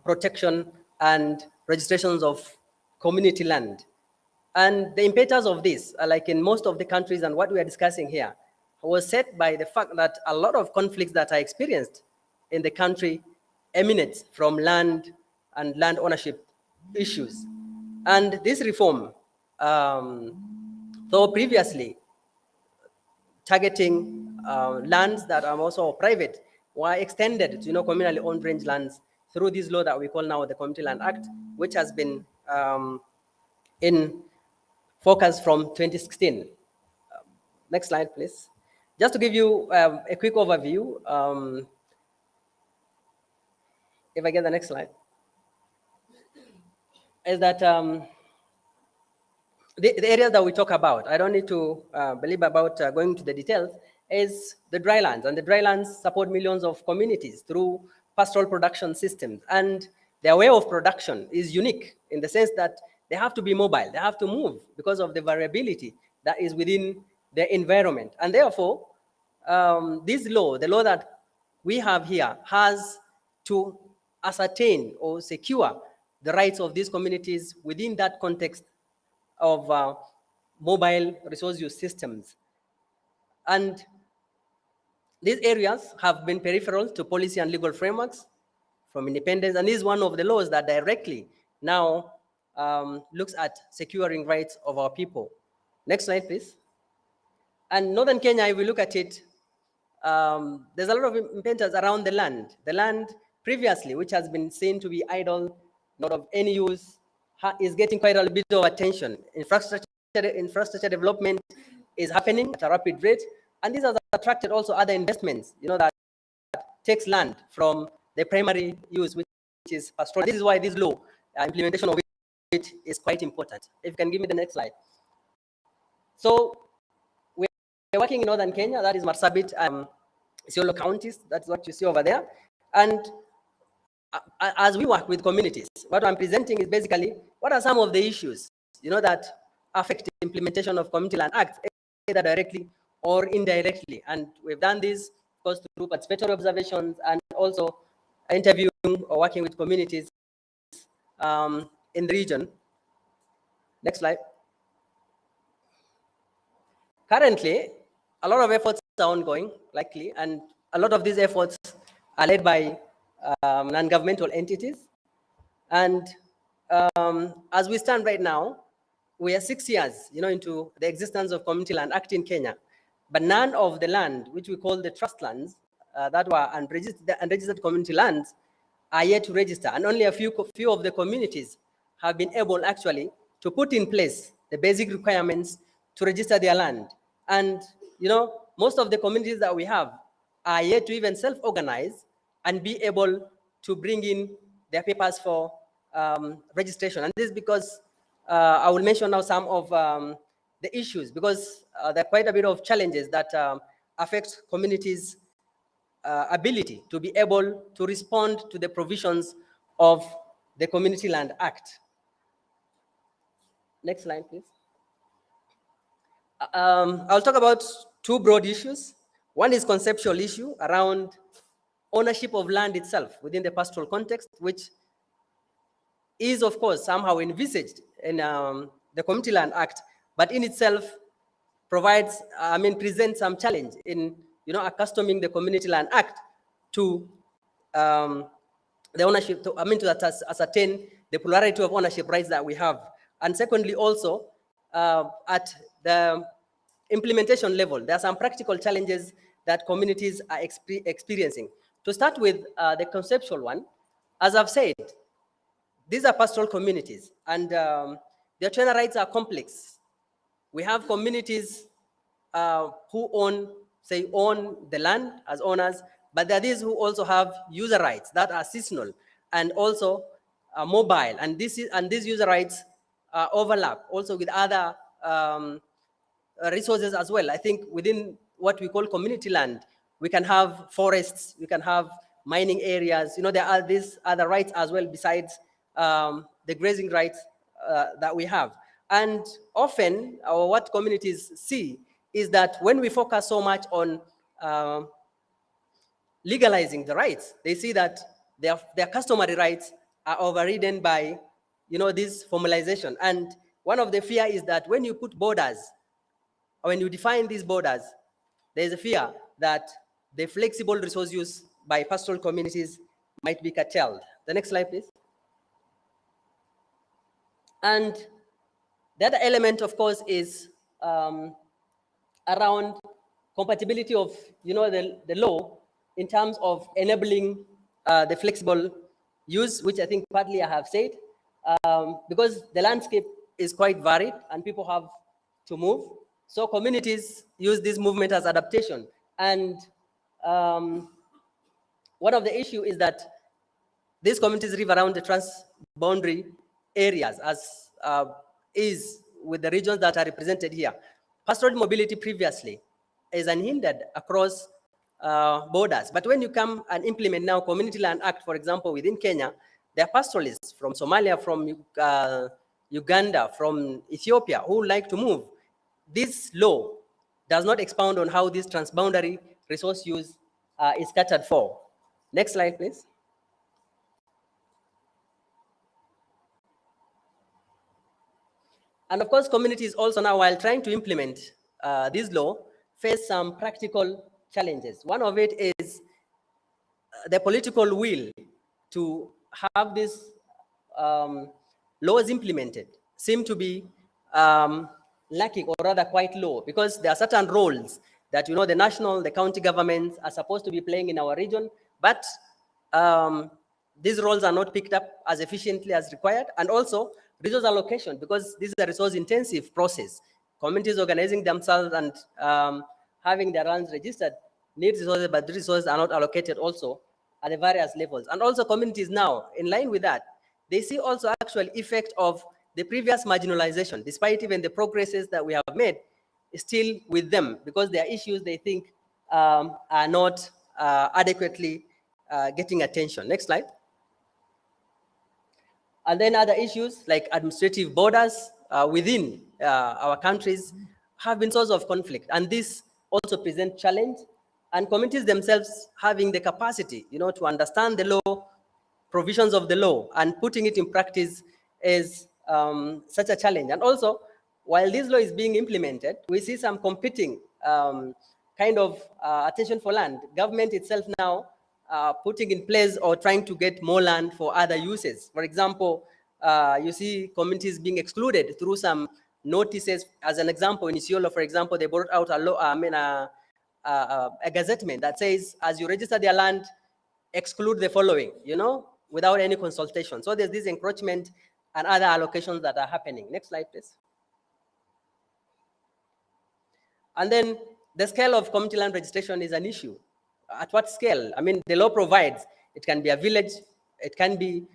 protection, and registrations of community land. And the impetus of this, like in most of the countries and what we are discussing here, was set by the fact that a lot of conflicts that are experienced in the country emanate from land and land ownership issues. And this reform, though previously targeting lands that are also private, were extended to communally owned range lands through this law that we call now the Community Land Act, which has been in focus from 2016. Next slide, please. Just to give you a quick overview, if I get the next slide, is that the areas that we talk about, I don't need to believe about going to the details, is the drylands. And the drylands support millions of communities through pastoral production systems. And their way of production is unique in the sense that they have to be mobile, they have to move because of the variability that is within the environment. And therefore, this law, the law that we have here, has to ascertain or secure the rights of these communities within that context of mobile resource use systems. And these areas have been peripheral to policy and legal frameworks from independence, and this is one of the laws that directly now looks at securing rights of our people. Next slide, please. And Northern Kenya, if we look at it, there's a lot of impetus around the land previously, which has been seen to be idle, not of any use, is getting quite a bit of attention. Infrastructure development is happening at a rapid rate, and this has attracted also other investments, that takes land from the primary use, which is pastoral. This is why this law, implementation of it is quite important. If you can give me the next slide. So we're working in Northern Kenya, that is Marsabit, Isiolo counties, that's what you see over there. And as we work with communities, what I'm presenting is basically what are some of the issues, that affect the implementation of Community Land Act, either directly or indirectly. And we've done this, of course, through participatory observations and also interviewing or working with communities in the region. Next slide. Currently, a lot of efforts are ongoing, likely, and a lot of these efforts are led by non-governmental entities. And as we stand right now, we are 6 years, into the existence of Community Land Act in Kenya, but none of the land, which we call the trust lands, that were unregistered community lands, are yet to register, and only a few of the communities have been able actually to put in place the basic requirements to register their land. And most of the communities that we have are yet to even self-organize and be able to bring in their papers for registration. And this is because I will mention now some of the issues, because there are quite a bit of challenges that affect communities' ability to be able to respond to the provisions of the Community Land Act. Next slide, please. I'll talk about two broad issues. One is conceptual issue around ownership of land itself within the pastoral context, which is, of course, somehow envisaged in the Community Land Act, but in itself provides, presents some challenge in, accustoming the Community Land Act to the ownership, to ascertain the plurality of ownership rights that we have. And secondly, also, at the implementation level, there are some practical challenges that communities are experiencing. To start with the conceptual one, as I've said, these are pastoral communities, and their tenure rights are complex. We have communities who own the land as owners, but there are these who also have user rights that are seasonal and also mobile, and these user rights overlap also with other resources as well. I think within what we call community land, we can have forests, we can have mining areas. There are these other rights as well besides the grazing rights that we have. And often, what communities see is that when we focus so much on legalizing the rights, they see that their customary rights are overridden by, this formalization. And one of the fear is that when you put borders, or when you define these borders, there is a fear that the flexible resource use by pastoral communities might be curtailed. The next slide, please. And the other element, of course, is around compatibility of, the law in terms of enabling the flexible use, which I think partly I have said, because the landscape is quite varied and people have to move. So communities use this movement as adaptation. And one of the issues is that these communities live around the transboundary areas, as is with the regions that are represented here. Pastoral mobility previously is unhindered across borders. But when you come and implement now Community Land Act, for example, within Kenya, there are pastoralists from Somalia, from Uganda, from Ethiopia who like to move. This law does not expound on how this transboundary resource use is catered for. Next slide, please. And of course, communities also now, while trying to implement this law, face some practical challenges. One of it is the political will to have these laws implemented seem to be lacking, or rather quite low, because there are certain roles that the national, the county governments are supposed to be playing in our region, but these roles are not picked up as efficiently as required. And also resource allocation, because this is a resource-intensive process. Communities organizing themselves and having their lands registered need resources, but the resources are not allocated also at the various levels. And also communities now, in line with that, they see also actual effect of the previous marginalization, despite even the progresses that we have made, still with them, because their issues they think are not adequately getting attention. Next slide. And then other issues like administrative borders within our countries have been source of conflict, and this also present challenge. And communities themselves having the capacity, to understand the law, provisions of the law, and putting it in practice is such a challenge. And also, while this law is being implemented, we see some competing kind of attention for land. Government itself now putting in place or trying to get more land for other uses. For example, you see communities being excluded through some notices. As an example, in Isiolo, for example, they brought out a law, a gazettement that says, as you register their land, exclude the following, without any consultation. So there's this encroachment and other allocations that are happening. Next slide, please. And then the scale of community land registration is an issue. At what scale? I mean, the law provides it can be a village, it can be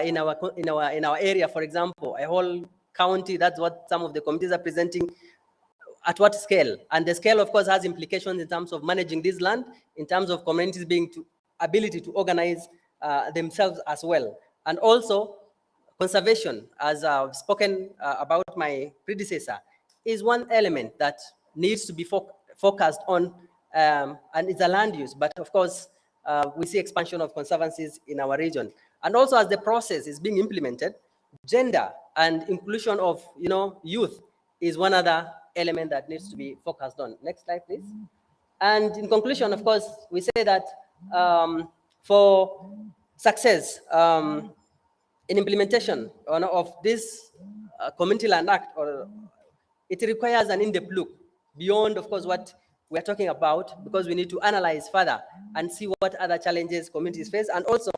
in our area, for example, a whole county. That's what some of the communities are presenting. At what scale? And the scale, of course, has implications in terms of managing this land, in terms of communities being ability to organize themselves as well. And also conservation, as I've spoken about my predecessor, is one element that needs to be focused on, and it's a land use. But of course, we see expansion of conservancies in our region. And also as the process is being implemented, gender and inclusion of youth is one other element that needs to be focused on. Next slide, please. And in conclusion, of course, we say that for success in implementation of this Community Land Act, it requires an in-depth look beyond, of course, what we are talking about, because we need to analyze further and see what other challenges communities face, and also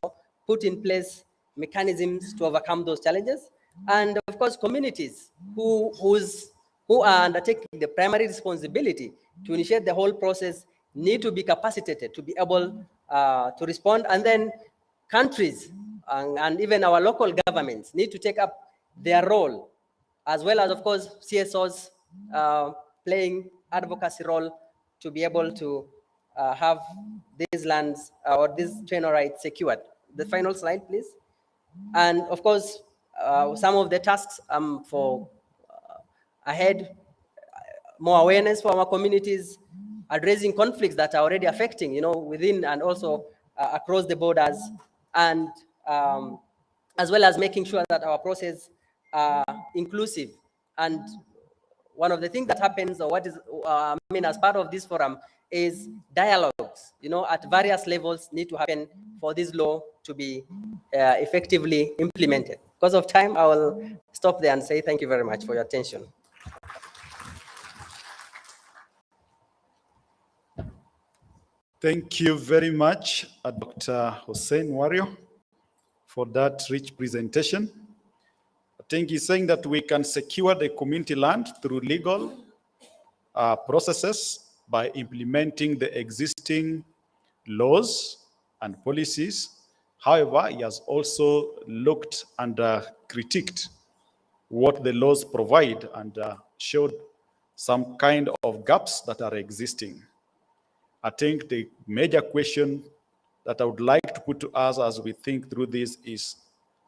put in place mechanisms to overcome those challenges. And of course, communities who are undertaking the primary responsibility to initiate the whole process need to be capacitated to be able to respond. And then countries and even our local governments need to take up their role, as well as, of course, CSOs playing advocacy role to be able to have these lands or these tenure rights secured. The final slide, please. And of course, some of the tasks for ahead, more awareness for our communities, addressing conflicts that are already affecting, within and also across the borders, and as well as making sure that our process are inclusive. And one of the things that happens, or what is, as part of this forum, is dialogues, at various levels need to happen for this law to be effectively implemented. Because of time, I will stop there and say thank you very much for your attention. Thank you very much, Dr. Hussein Wario, for that rich presentation. I think he's saying that we can secure the community land through legal processes by implementing the existing laws and policies. However, he has also looked and critiqued what the laws provide and showed some kind of gaps that are existing. I think the major question that I would like to put to us as we think through this is,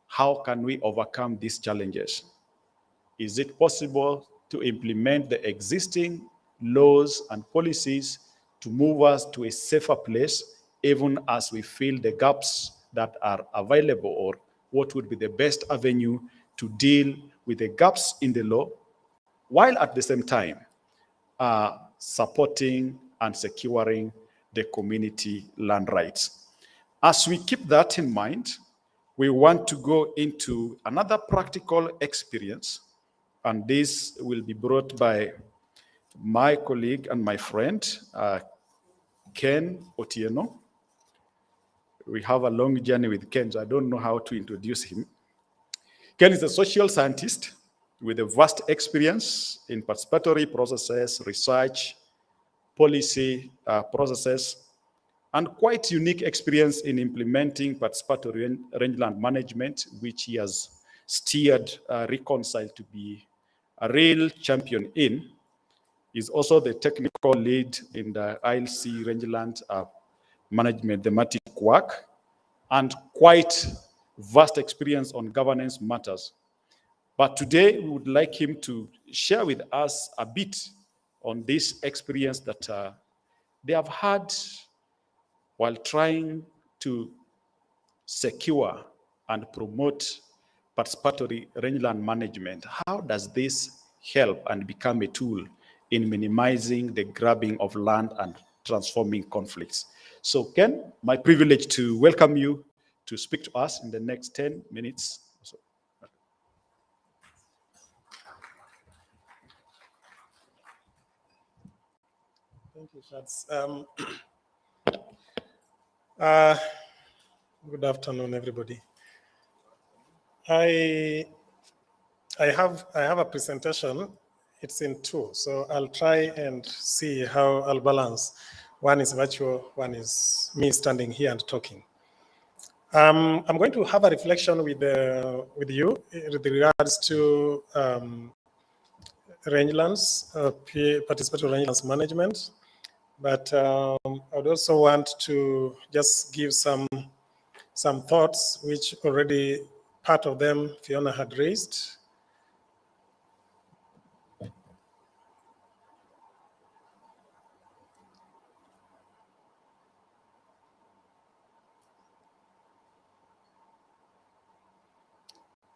how can we overcome these challenges? Is it possible to implement the existing laws and policies to move us to a safer place, even as we fill the gaps that are available, or what would be the best avenue to deal with the gaps in the law, while at the same time supporting and securing the community land rights? As we keep that in mind, we want to go into another practical experience, and this will be brought by my colleague and my friend, Ken Otieno. We have a long journey with Ken, so I don't know how to introduce him. Ken is a social scientist with a vast experience in participatory processes, research, policy processes, and quite unique experience in implementing participatory rangeland management, which he has steered Reconcile to be a real champion in. He's also the technical lead in the ILC rangeland management thematic work, and quite vast experience on governance matters. But today, we would like him to share with us a bit on this experience that they have had while trying to secure and promote participatory rangeland management. How does this help and become a tool in minimizing the grabbing of land and transforming conflicts? So Ken, my privilege to welcome you to speak to us in the next 10 minutes. Thank you, Shads. Good afternoon, everybody. I have a presentation. It's in two, so I'll try and see how I'll balance. One is virtual, one is me standing here and talking. I'm going to have a reflection with you with regards to rangelands, participatory rangelands management. But I would also want to just give some thoughts, which already part of them Fiona had raised.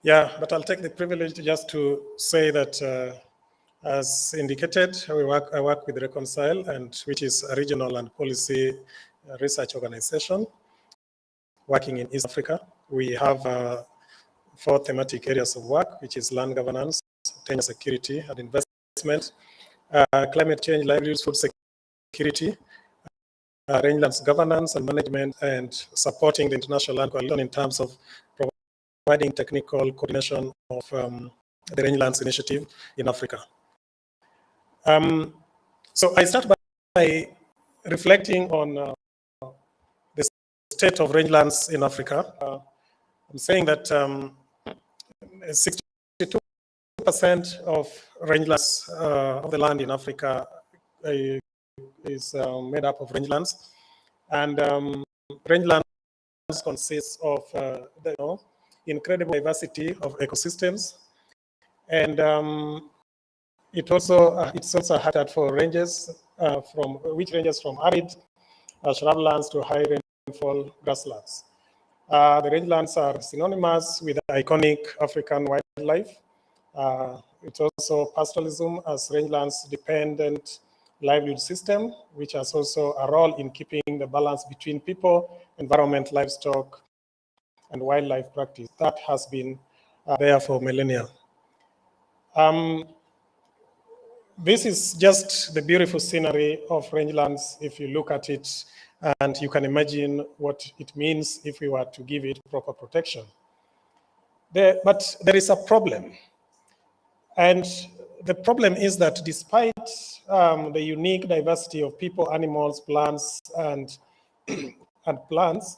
Yeah, but I'll take the privilege just to say that as indicated, I work with Reconcile, and which is a regional and policy research organization working in East Africa. We have 4 thematic areas of work, which is land governance, tenure security and investment, climate change, livelihoods, food security, rangelands governance and management, and supporting the International Land Coalition in terms of providing technical coordination of the rangelands initiative in Africa. So I start by reflecting on the state of rangelands in Africa. I'm saying that 62% of rangelands of the land in Africa is made up of rangelands, and rangelands consists of incredible diversity of ecosystems, and it's also habitat for ranges which ranges from arid shrublands to high rainfall grasslands. The rangelands are synonymous with iconic African wildlife. It's also pastoralism as rangelands dependent livelihood system, which has also a role in keeping the balance between people, environment, livestock, and wildlife practice. That has been there for millennia. This is just the beautiful scenery of rangelands if you look at it, and you can imagine what it means if we were to give it proper protection. But there is a problem. And the problem is that despite the unique diversity of people, animals, plants, and plants,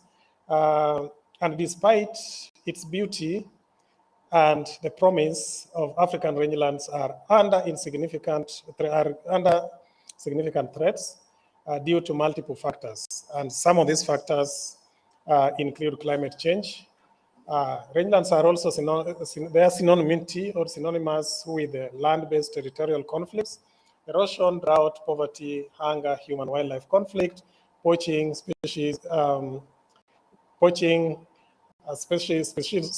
and despite its beauty and the promise of African rangelands are under significant threats due to multiple factors. And some of these factors include climate change. Rangelands are also synonymous with land-based territorial conflicts, erosion, drought, poverty, hunger, human-wildlife conflict, poaching, species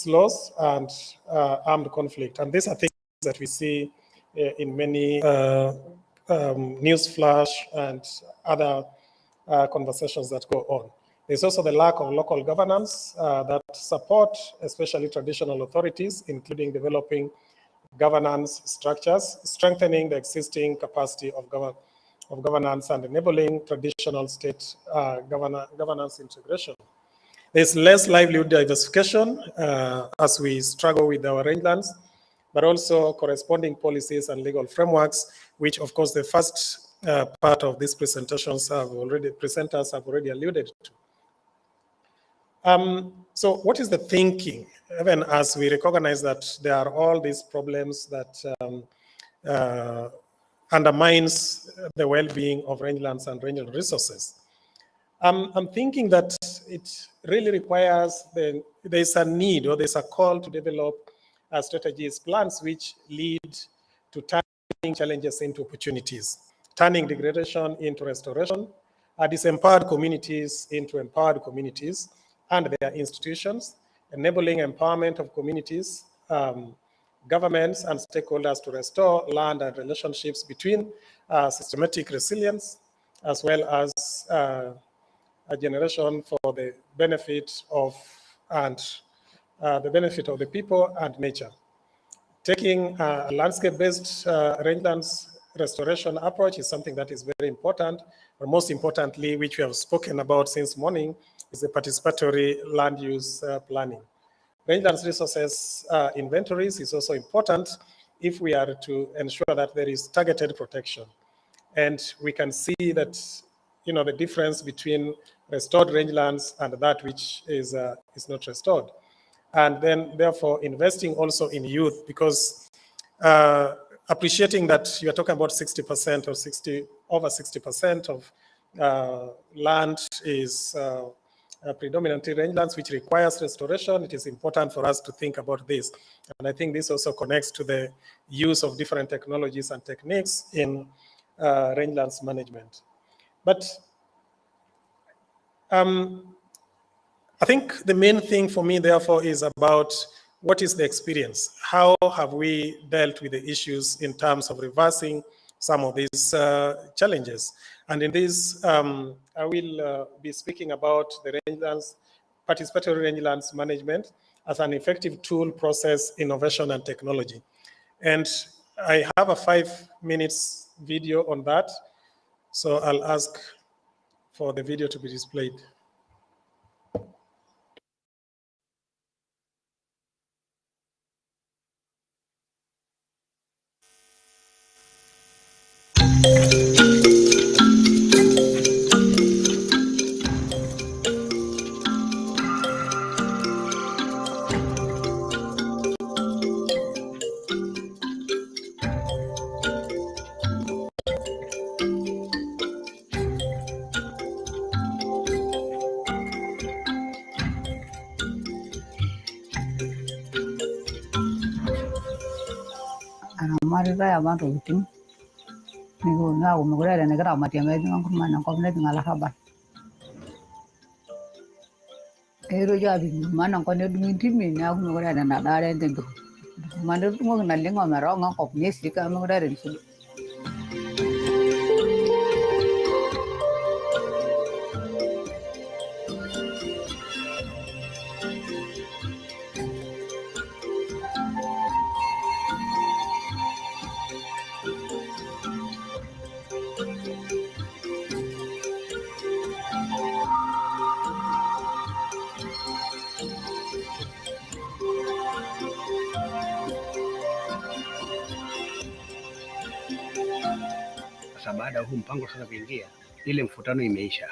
loss, and armed conflict. And these are things that we see in many news flash and other conversations that go on. There's also the lack of local governance that support, especially traditional authorities, including developing governance structures, strengthening the existing capacity of governance, and enabling traditional state governance integration. There's less livelihood diversification as we struggle with our rangelands, but also corresponding policies and legal frameworks, which of course the first part of these presenters have already alluded to. So what is the thinking, even as we recognize that there are all these problems that undermines the well-being of rangelands and rangeland resources? I'm thinking that it really requires, there's a need or there's a call to develop strategies, plans which lead to turning challenges into opportunities, turning degradation into restoration, disempowered communities into empowered communities and their institutions, enabling empowerment of communities, governments and stakeholders to restore land and relationships between systematic resilience, as well as a generation for the benefit of the people and nature. Taking a landscape-based rangelands restoration approach is something that is very important, but most importantly, which we have spoken about since morning, is the participatory land use planning. Rangelands resources inventories is also important if we are to ensure that there is targeted protection. And we can see that, the difference between restored rangelands and that which is not restored. And then therefore investing also in youth, because appreciating that you are talking about 60% or over 60% of land is predominantly rangelands, which requires restoration. It is important for us to think about this. And I think this also connects to the use of different technologies and techniques in rangelands management. But I think the main thing for me, therefore, is about what is the experience? How have we dealt with the issues in terms of reversing some of these challenges? And in this, I will be speaking about the rangelands, participatory rangelands management as an effective tool, process, innovation, and technology. And I have a 5 minutes video on that. So I'll ask for the video to be displayed. Ana mari ba ya bantu utim nigo na go mugura ne gara mati ngai ngam kuma na ko ne ngala haba ero ja bi mana ko ne dumi timi na go mugura na dare dendo mana mo na lengo maro ngam ko ne sika mugura re su Sasa baada ya huu mpango sasa kuingia, ile mvutano imeisha.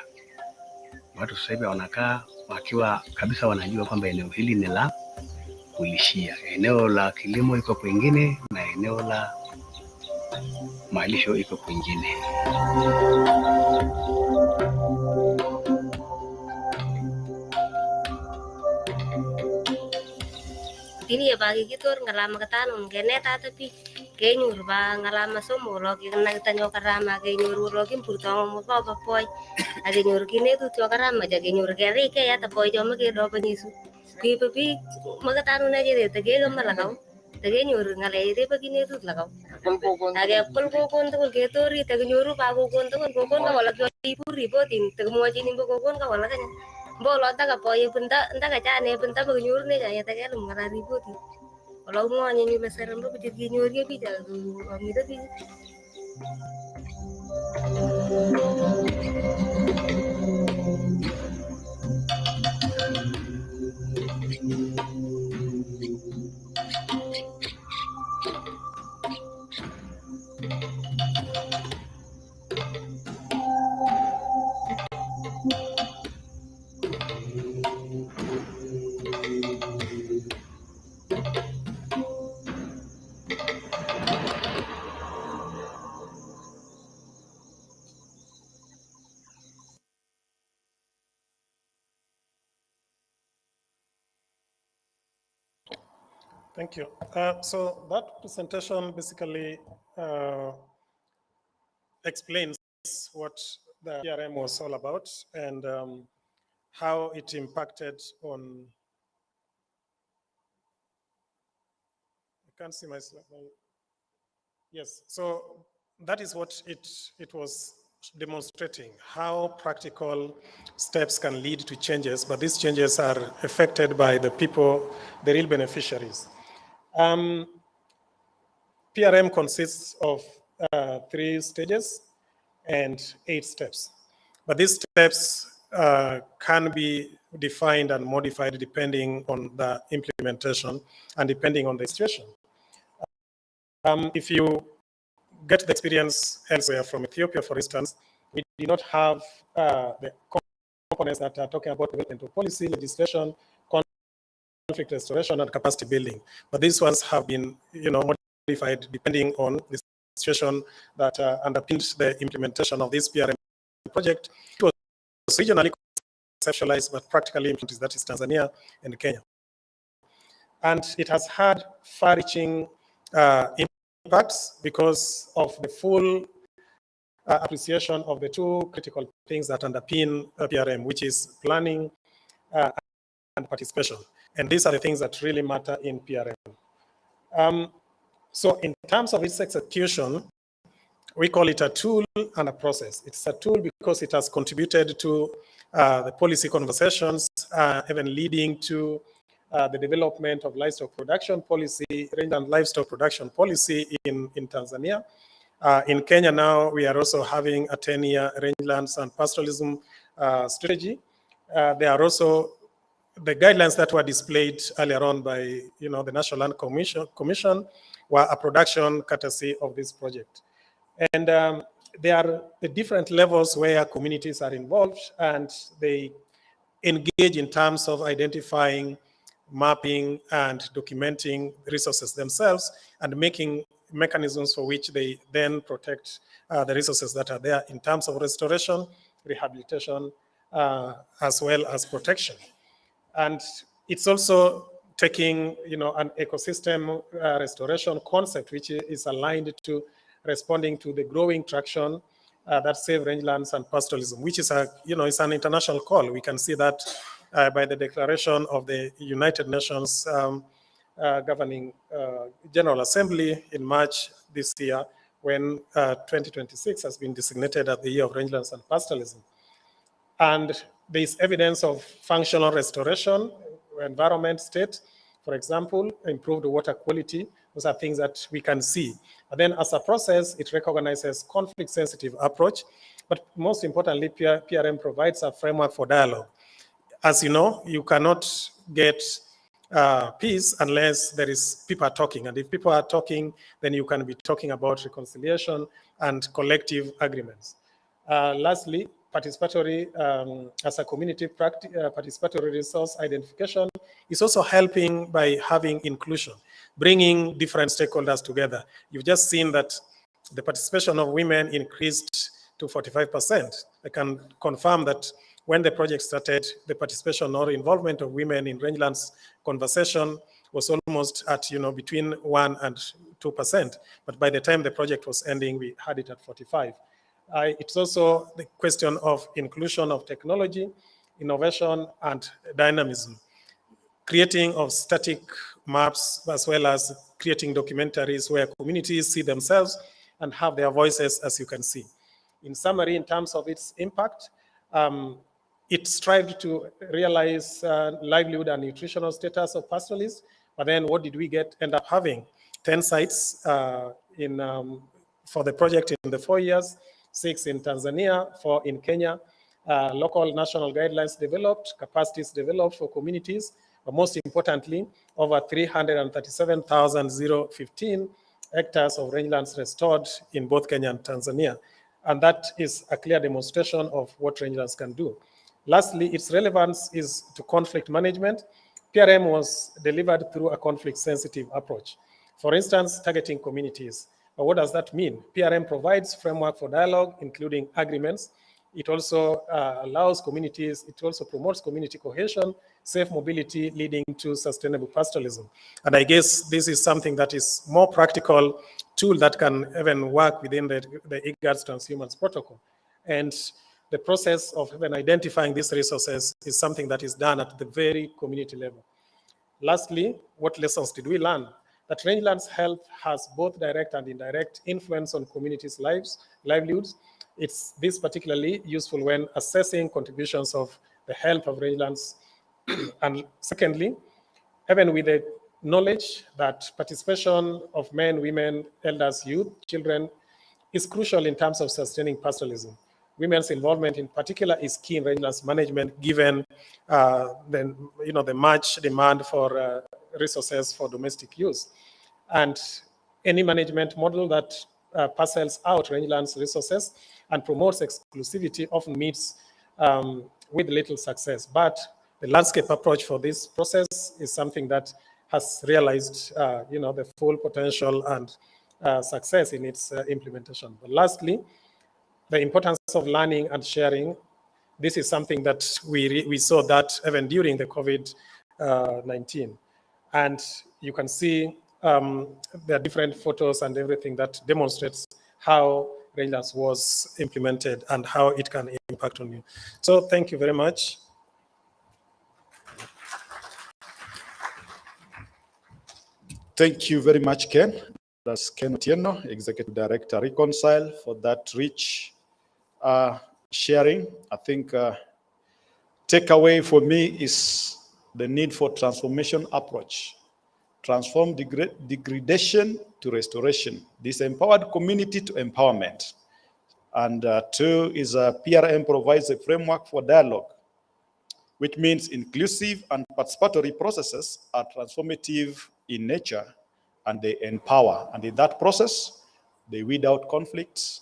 Watu sasa hivi wanakaa wakiwa kabisa wanajua kwamba eneo hili ni la kulishia, eneo la kilimo iko kwingine na eneo la malisho iko kwingine. Ini ya bagi kita ngalama ketanun kene tapi kenyur ba ngalama somo logi kena kita nyokarama kenyur logi purtong mo pa poy ade nyur kine tu nyokarama jage nyur kere ke ya tapoy jom ke do panyisu pi magatanun aja de tege gamma lagaw tege nyur ngale de begini tu lagaw age pul kokon tu ke tori tege nyuru pa kokon ka wala ko ribu tin tege mo jini kokon ka wala kan bolo daga poy benda daga jane benda bagi nyur ne ya tege lum ngara ribu tin kalau mau nyanyi bahasa Arab tu jadi nyuri aja bisa kami tu. Thank you. So that presentation basically explains what the PRM was all about and how it impacted on. I can't see my slide. Yes, so that is what it was demonstrating, how practical steps can lead to changes, but these changes are affected by the people, the real beneficiaries. PRM consists of 3 stages and 8 steps. But these steps can be defined and modified depending on the implementation and depending on the situation. If you get the experience elsewhere from Ethiopia, for instance, we did not have the components that are talking about development of policy, legislation, conflict restoration, and capacity building. But these ones have been, modified depending on the situation that underpinned the implementation of this PRM project. It was regionally conceptualized, but practically implemented, that is Tanzania and Kenya. And it has had far-reaching impacts because of the full appreciation of the 2 critical things that underpin PRM, which is planning and participation. And these are the things that really matter in PRM. So in terms of its execution, we call it a tool and a process. It's a tool because it has contributed to the policy conversations, even leading to the development of livestock production policy, range and livestock production policy in Tanzania. In Kenya now, we are also having a 10-year rangelands and pastoralism strategy. There are also the guidelines that were displayed earlier on by the National Land Commission were a production courtesy of this project. And there are the different levels where communities are involved, and they engage in terms of identifying, mapping, and documenting resources themselves, and making mechanisms for which they then protect the resources that are there in terms of restoration, rehabilitation, as well as protection. And it's also taking, an ecosystem restoration concept, which is aligned to responding to the growing traction that save rangelands and pastoralism, which is it's an international call. We can see that by the declaration of the United Nations Governing General Assembly in March this year, when 2026 has been designated as the year of rangelands and pastoralism. And there is evidence of functional restoration, environment state, for example, improved water quality. Those are things that we can see. But then as a process, it recognizes conflict-sensitive approach. But most importantly, PRM provides a framework for dialogue. As you know, you cannot get peace unless there is people are talking. And if people are talking, then you can be talking about reconciliation and collective agreements. Lastly, participatory, as a community practice, participatory resource identification is also helping by having inclusion, bringing different stakeholders together. You've just seen that the participation of women increased to 45%. I can confirm that when the project started, the participation or involvement of women in rangelands conversation was almost at, between 1 and 2%. But by the time the project was ending, we had it at 45%. It's also the question of inclusion of technology, innovation, and dynamism. Creating of static maps, as well as creating documentaries where communities see themselves and have their voices, as you can see. In summary, in terms of its impact, it strived to realize livelihood and nutritional status of pastoralists, but then what did we end up having? 10 sites for the project in the 4 years, 6 in Tanzania, 4 in Kenya, local national guidelines developed, capacities developed for communities, but most importantly, over 337,015 hectares of rangelands restored in both Kenya and Tanzania. And that is a clear demonstration of what rangelands can do. Lastly, its relevance is to conflict management. PRM was delivered through a conflict-sensitive approach. For instance, targeting communities. But what does that mean? PRM provides framework for dialogue, including agreements. It also allows communities, it also promotes community cohesion, safe mobility, leading to sustainable pastoralism. And I guess this is something that is more practical tool that can even work within the IGAD's transhumance protocol. And the process of even identifying these resources is something that is done at the very community level. Lastly, what lessons did we learn? That rangelands health has both direct and indirect influence on communities' livelihoods. It's this particularly useful when assessing contributions of the health of rangelands. And secondly, even with the knowledge that participation of men, women, elders, youth, children is crucial in terms of sustaining pastoralism. Women's involvement in particular is key in rangelands management, given the much demand for resources for domestic use. And any management model that parcels out rangelands resources and promotes exclusivity often meets with little success. But the landscape approach for this process is something that has realized the full potential and success in its implementation. But lastly, the importance of learning and sharing. This is something that we saw that even during the COVID-19. And you can see there are different photos and everything that demonstrates how rangelands was implemented and how it can impact on you. So thank you very much. Thank you very much, Ken. That's Ken Otieno, Executive Director, Reconcile, for that rich sharing. I think takeaway for me is the need for transformation approach transform degradation to restoration, disempowered community to empowerment. And two is PRM provides a framework for dialogue, which means inclusive and participatory processes are transformative in nature and they empower. And in that process, they weed out conflicts,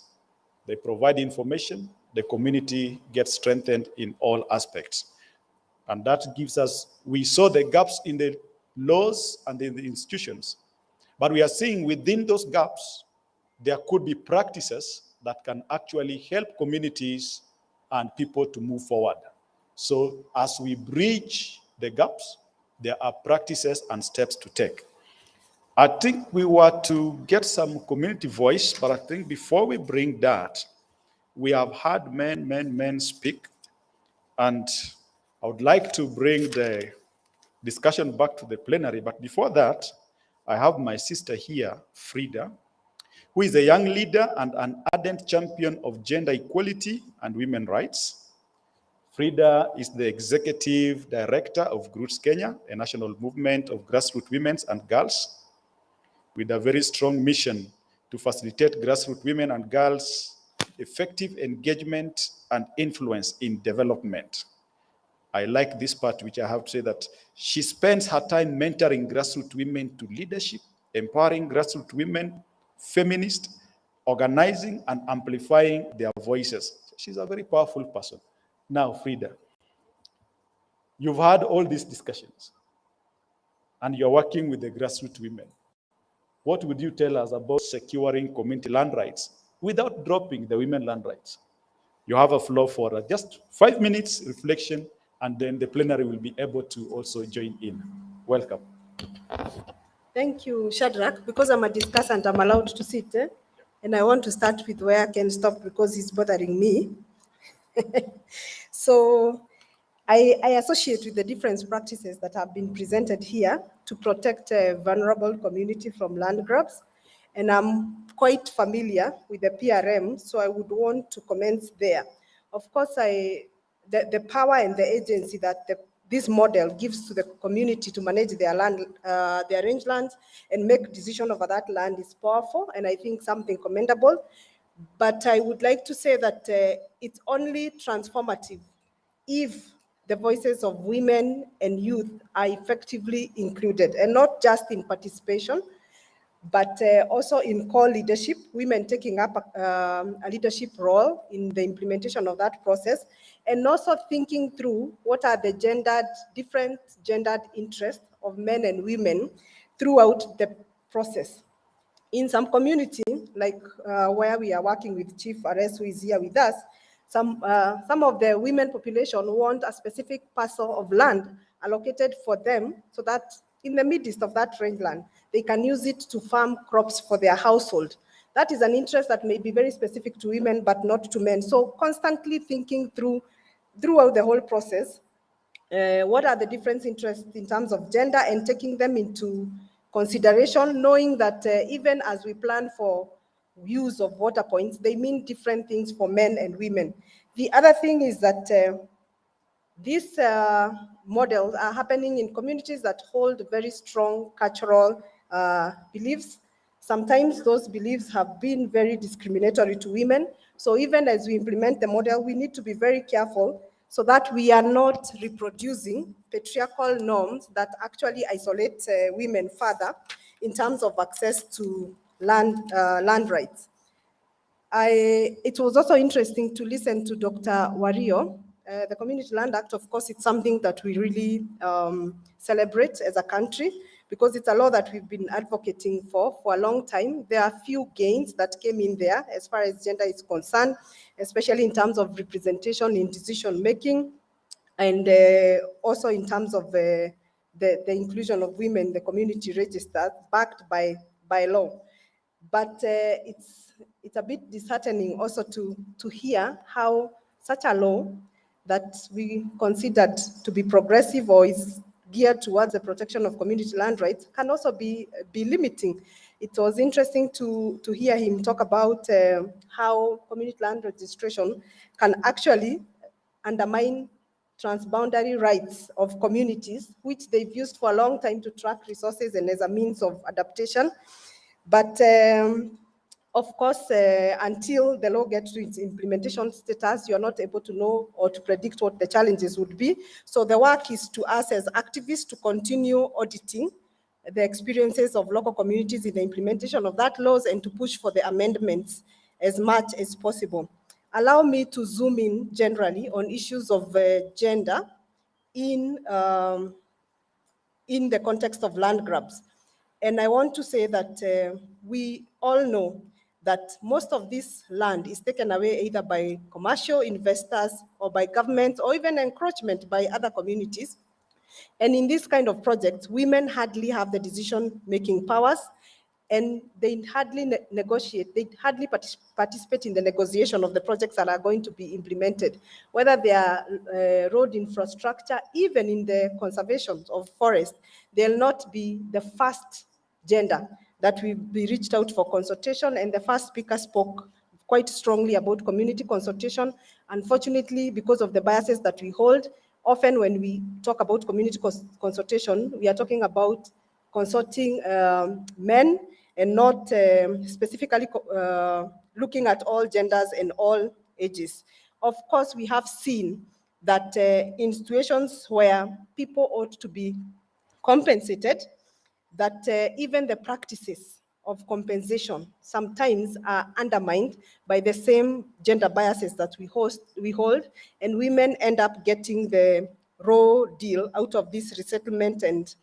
they provide information, the community gets strengthened in all aspects. And that gives us, we saw the gaps in the laws and in the institutions, but we are seeing within those gaps, there could be practices that can actually help communities and people to move forward. So as we bridge the gaps, there are practices and steps to take. I think we were to get some community voice, but I think before we bring that, we have had men speak, and I would like to bring the discussion back to the plenary. But before that, I have my sister here, Frida, who is a young leader and an ardent champion of gender equality and women's rights. Frida is the executive director of Roots Kenya, a national movement of grassroots women and girls with a very strong mission to facilitate grassroots women and girls' effective engagement and influence in development. I like this part, which I have to say that she spends her time mentoring grassroots women to leadership, empowering grassroots women, feminists, organizing and amplifying their voices. She's a very powerful person. Now, Frida, you've had all these discussions and you're working with the grassroots women. What would you tell us about securing community land rights without dropping the women land rights? You have a floor for just 5 minutes reflection, and then the plenary will be able to also join in. Welcome. Thank you, Shadrach. Because I'm a discussant, I'm allowed to sit. And I want to start with where I can stop because it's bothering me. So I associate with the different practices that have been presented here to protect a vulnerable community from land grabs. And I'm quite familiar with the PRM, so I would want to comment there. Of course, the power and the agency that this model gives to the community to manage their land, their rangelands, and make decision over that land is powerful, and I think something commendable. But I would like to say that it's only transformative if the voices of women and youth are effectively included, and not just in participation, but also in core leadership, women taking up a leadership role in the implementation of that process, and also thinking through what are the different gendered interests of men and women throughout the process. In some community, like where we are working with Chief Ares, who is here with us, some of the women population want a specific parcel of land allocated for them so that in the midst of that rangeland, they can use it to farm crops for their household. That is an interest that may be very specific to women, but not to men. So constantly thinking throughout the whole process, what are the different interests in terms of gender and taking them into consideration, knowing that even as we plan for use of water points, they mean different things for men and women. The other thing is that these models are happening in communities that hold very strong cultural beliefs. Sometimes those beliefs have been very discriminatory to women. So even as we implement the model, we need to be very careful so that we are not reproducing patriarchal norms that actually isolate women further in terms of access to land rights. It was also interesting to listen to Dr. Wario. The Community Land Act, of course, it's something that we really celebrate as a country because it's a law that we've been advocating for a long time. There are few gains that came in there as far as gender is concerned, especially in terms of representation in decision making, and also in terms of the inclusion of women in the community register backed by law. But it's a bit disheartening also to hear how such a law that we considered to be progressive or is geared towards the protection of community land rights can also be limiting. It was interesting to hear him talk about how community land registration can actually undermine transboundary rights of communities, which they've used for a long time to track resources and as a means of adaptation. But of course, until the law gets to its implementation status, you're not able to know or to predict what the challenges would be. So the work is to us as activists to continue auditing the experiences of local communities in the implementation of that laws and to push for the amendments as much as possible. Allow me to zoom in generally on issues of gender in the context of land grabs. And I want to say that we all know that most of this land is taken away either by commercial investors or by government or even encroachment by other communities. And in this kind of projects, women hardly have the decision-making powers, and they hardly negotiate, they hardly participate in the negotiation of the projects that are going to be implemented, whether they are road infrastructure, even in the conservation of forest, they'll not be the first gender that will be reached out for consultation, and the first speaker spoke quite strongly about community consultation. Unfortunately, because of the biases that we hold, often when we talk about community consultation, we are talking about consulting men and not specifically looking at all genders and all ages. Of course, we have seen that in situations where people ought to be compensated, that even the practices of compensation sometimes are undermined by the same gender biases that we hold, and women end up getting the raw deal out of this resettlement and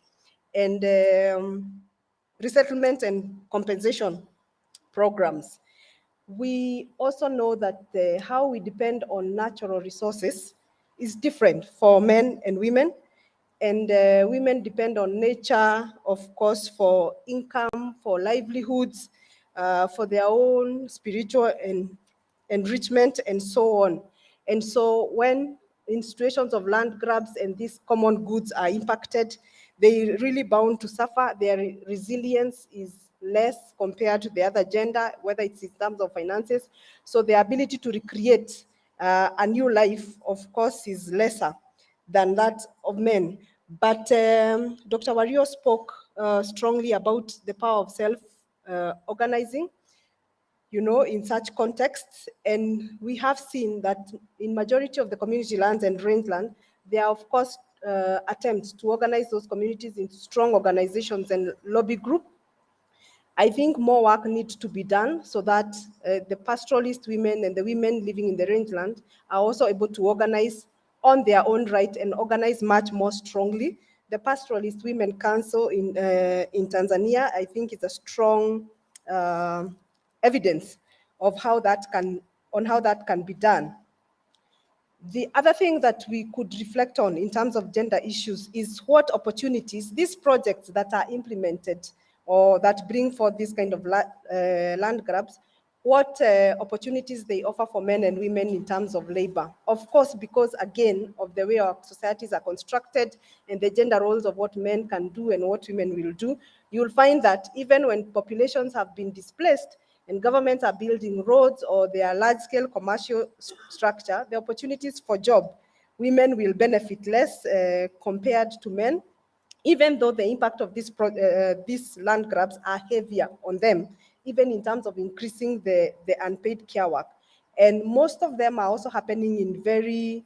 compensation programs. We also know that how we depend on natural resources is different for men and women. And women depend on nature, of course, for income, for livelihoods, for their own spiritual enrichment, and so on. And so when in situations of land grabs and these common goods are impacted, they really bound to suffer. Their resilience is less compared to the other gender, whether it's in terms of finances. So the ability to recreate a new life, of course, is lesser than that of men. But Dr. Wario spoke strongly about the power of self-organizing, in such contexts. And we have seen that in majority of the community lands and rangeland, there are, of course, attempts to organize those communities into strong organizations and lobby groups. I think more work needs to be done so that the pastoralist women and the women living in the rangeland are also able to organize on their own right and organize much more strongly. The Pastoralist Women Council in Tanzania, I think, is a strong evidence of how that can be done. The other thing that we could reflect on in terms of gender issues is what opportunities these projects that are implemented or that bring forth this kind of land grabs, what opportunities they offer for men and women in terms of labor. Of course, because again, of the way our societies are constructed and the gender roles of what men can do and what women will do, you'll find that even when populations have been displaced and governments are building roads or their large-scale commercial structure, the opportunities for job, women will benefit less compared to men, even though the impact of these land grabs are heavier on them, even in terms of increasing the unpaid care work. And most of them are also happening in very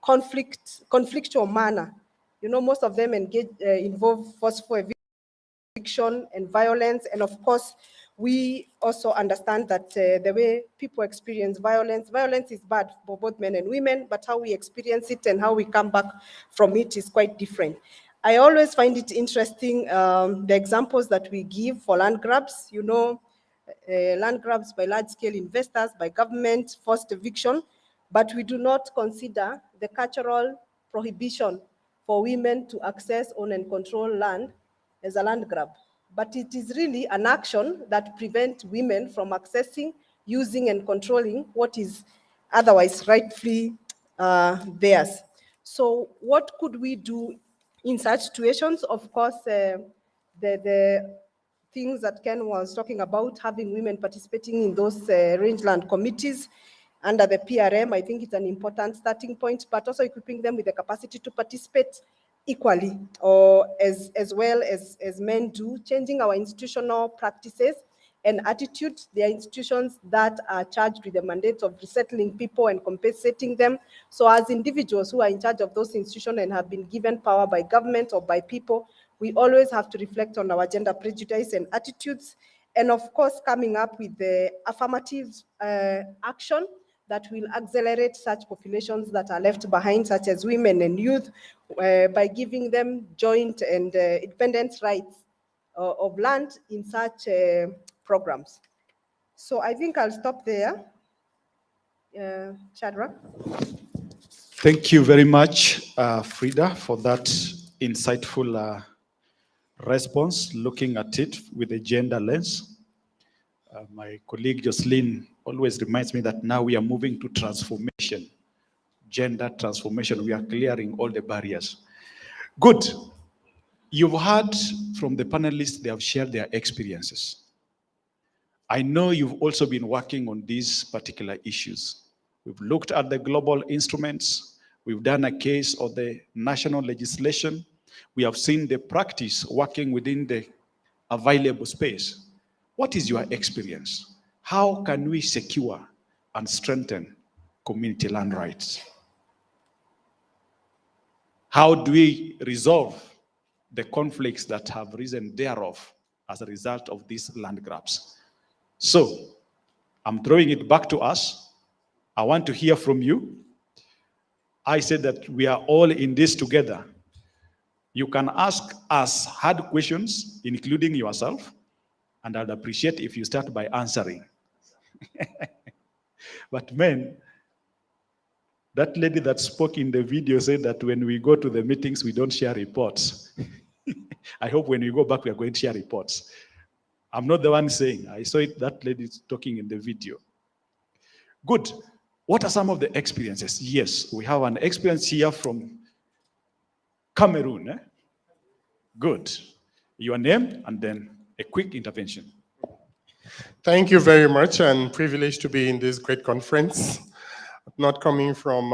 conflictual manner. Most of them involve forceful eviction and violence. And of course, we also understand that the way people experience violence is bad for both men and women, but how we experience it and how we come back from it is quite different. I always find it interesting, the examples that we give for land grabs, land grabs by large-scale investors, by government, forced eviction, but we do not consider the cultural prohibition for women to access, own, and control land as a land grab. But it is really an action that prevents women from accessing, using, and controlling what is otherwise rightfully theirs. So what could we do in such situations? Of course, the things that Ken was talking about, having women participating in those rangeland committees, under the PRM. I think it's an important starting point, but also equipping them with the capacity to participate equally or as well as men do, changing our institutional practices and attitude. There are institutions that are charged with the mandate of resettling people and compensating them. So as individuals who are in charge of those institutions and have been given power by government or by people, we always have to reflect on our gender prejudice and attitudes. And of course, coming up with the affirmative action that will accelerate such populations that are left behind, such as women and youth, by giving them joint and independent rights of land in such programs. So I think I'll stop there. Shadrach. Thank you very much, Frida, for that insightful response, looking at it with a gender lens. My colleague Jocelyn always reminds me that now we are moving to transformation, gender transformation. We are clearing all the barriers. Good. You've heard from the panelists, they have shared their experiences. I know you've also been working on these particular issues. We've looked at the global instruments. We've done a case of the national legislation. We have seen the practice working within the available space. What is your experience? How can we secure and strengthen community land rights? How do we resolve the conflicts that have risen thereof as a result of these land grabs? So, I'm throwing it back to us. I want to hear from you. I said that we are all in this together. You can ask us hard questions, including yourself, and I'd appreciate if you start by answering. But men, that lady that spoke in the video said that when we go to the meetings, we don't share reports. I hope when we go back, we are going to share reports. I'm not the one saying. I saw it, that lady talking in the video. Good. What are some of the experiences? Yes, we have an experience here from Cameroon. Eh? Good. Your name and then a quick intervention. Thank you very much, and privileged to be in this great conference. Not coming from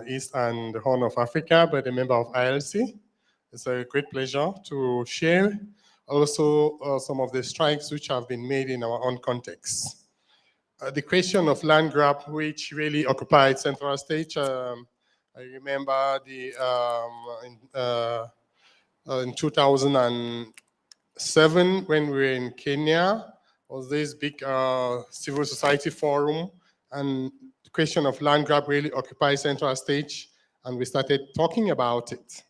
East and the Horn of Africa, but a member of ILC. It's a great pleasure to share also some of the strikes which have been made in our own context. The question of land grab, which really occupied central stage. I remember in 2007 when we were in Kenya, was this big civil society forum, and the question of land grab really occupied central stage, and we started talking about it.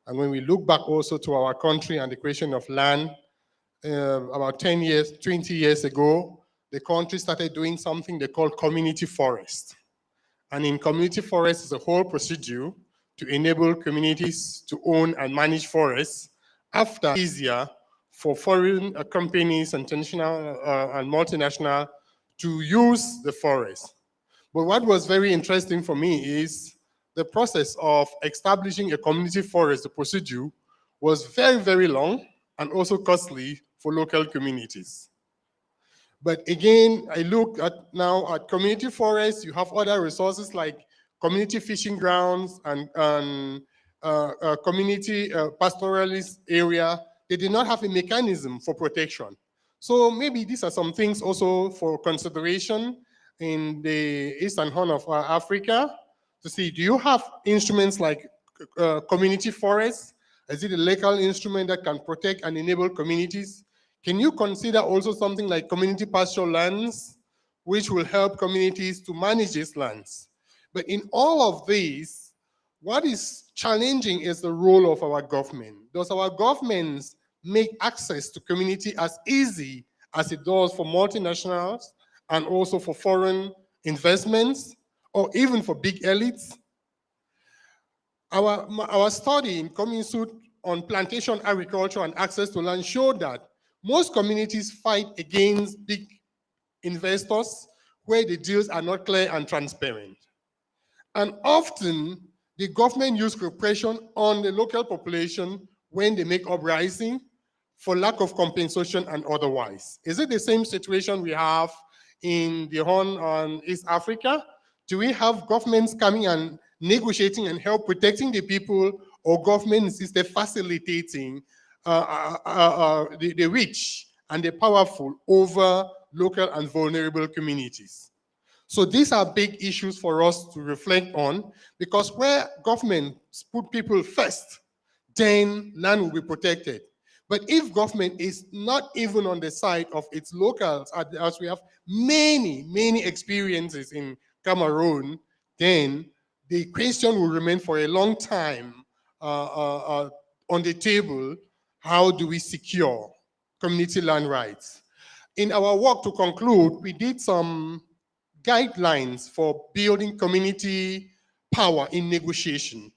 And when we look back also to our country and the question of land, about 10 years, 20 years ago, the country started doing something they call community forest. And in community forest is a whole procedure to enable communities to own and manage forests after easier for foreign companies, international and multinational, to use the forest. But what was very interesting for me is the process of establishing a community forest, the procedure, was very, very long and also costly for local communities. But again, I look at now at community forests, you have other resources like community fishing grounds and community pastoralist area. They did not have a mechanism for protection. So maybe these are some things also for consideration in the Eastern Horn of Africa to see, do you have instruments like community forests? Is it a local instrument that can protect and enable communities? Can you consider also something like community pastoral lands, which will help communities to manage these lands? But in all of these, what is challenging is the role of our government. Does our governments make access to community as easy as it does for multinationals and also for foreign investments, or even for big elites? Our study in Coming Suit on plantation agriculture and access to land showed that most communities fight against big investors where the deals are not clear and transparent. And often, the government uses repression on the local population when they make uprising for lack of compensation and otherwise. Is it the same situation we have in the Horn on East Africa? Do we have governments coming and negotiating and help protecting the people, or governments instead facilitating the rich and the powerful over local and vulnerable communities? So these are big issues for us to reflect on, because where governments put people first, then land will be protected. But if government is not even on the side of its locals, as we have many experiences in Cameroon, then the question will remain for a long time on the table: how do we secure community land rights? In our work, to conclude, we did some guidelines for building community power in negotiation.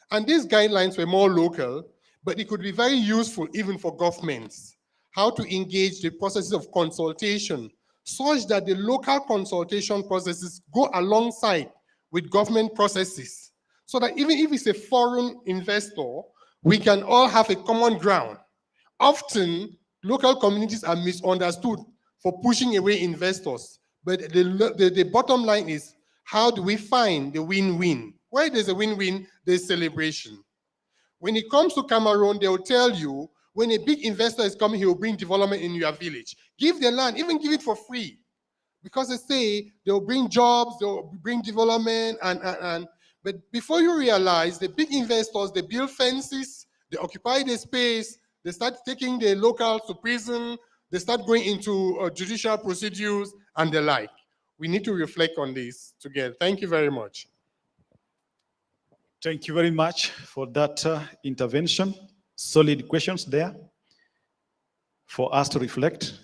And these guidelines were more local, but it could be very useful even for governments. How to engage the processes of consultation such that the local consultation processes go alongside with government processes, so that even if it's a foreign investor, we can all have a common ground. Often, local communities are misunderstood for pushing away investors, but the bottom line is, how do we find the win-win? Where there's a win-win, there's celebration. When it comes to Cameroon, they will tell you, when a big investor is coming, he will bring development in your village. Give the land, even give it for free. Because they say they'll bring jobs, they'll bring development, but before you realize, the big investors, they build fences, they occupy the space, they start taking the locals to prison, they start going into judicial procedures and the like. We need to reflect on this together. Thank you very much. Thank you very much for that intervention. Solid questions there for us to reflect.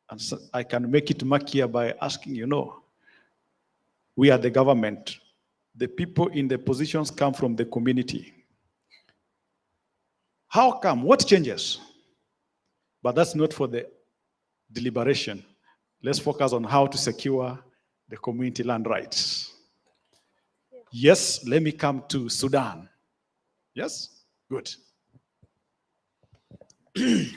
And so I can make it murkier by asking, we are the government. The people in the positions come from the community. How come? What changes? But that's not for the deliberation. Let's focus on how to secure the community land rights. Yes, let me come to Sudan. Yes? Good.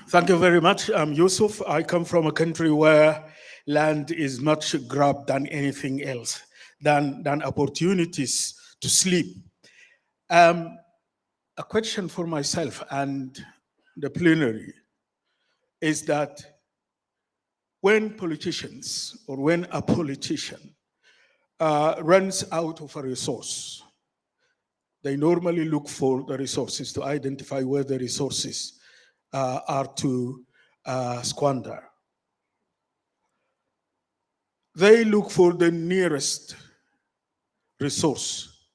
Thank you very much. I'm Yusuf. I come from a country where land is much grabbed than anything else, than opportunities to sleep. A question for myself and the plenary is that when politicians, or when a politician runs out of a resource, they normally look for the resources to identify where the resources are to squander. They look for the nearest resource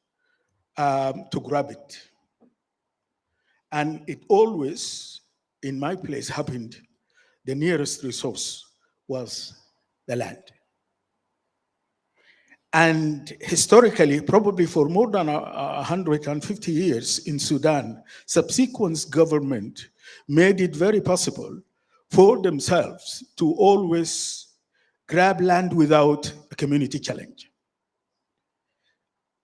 to grab it. And it always, in my place, happened, the nearest resource was the land. And historically, probably for more than 150 years in Sudan, subsequent government made it very possible for themselves to always grab land without a community challenge.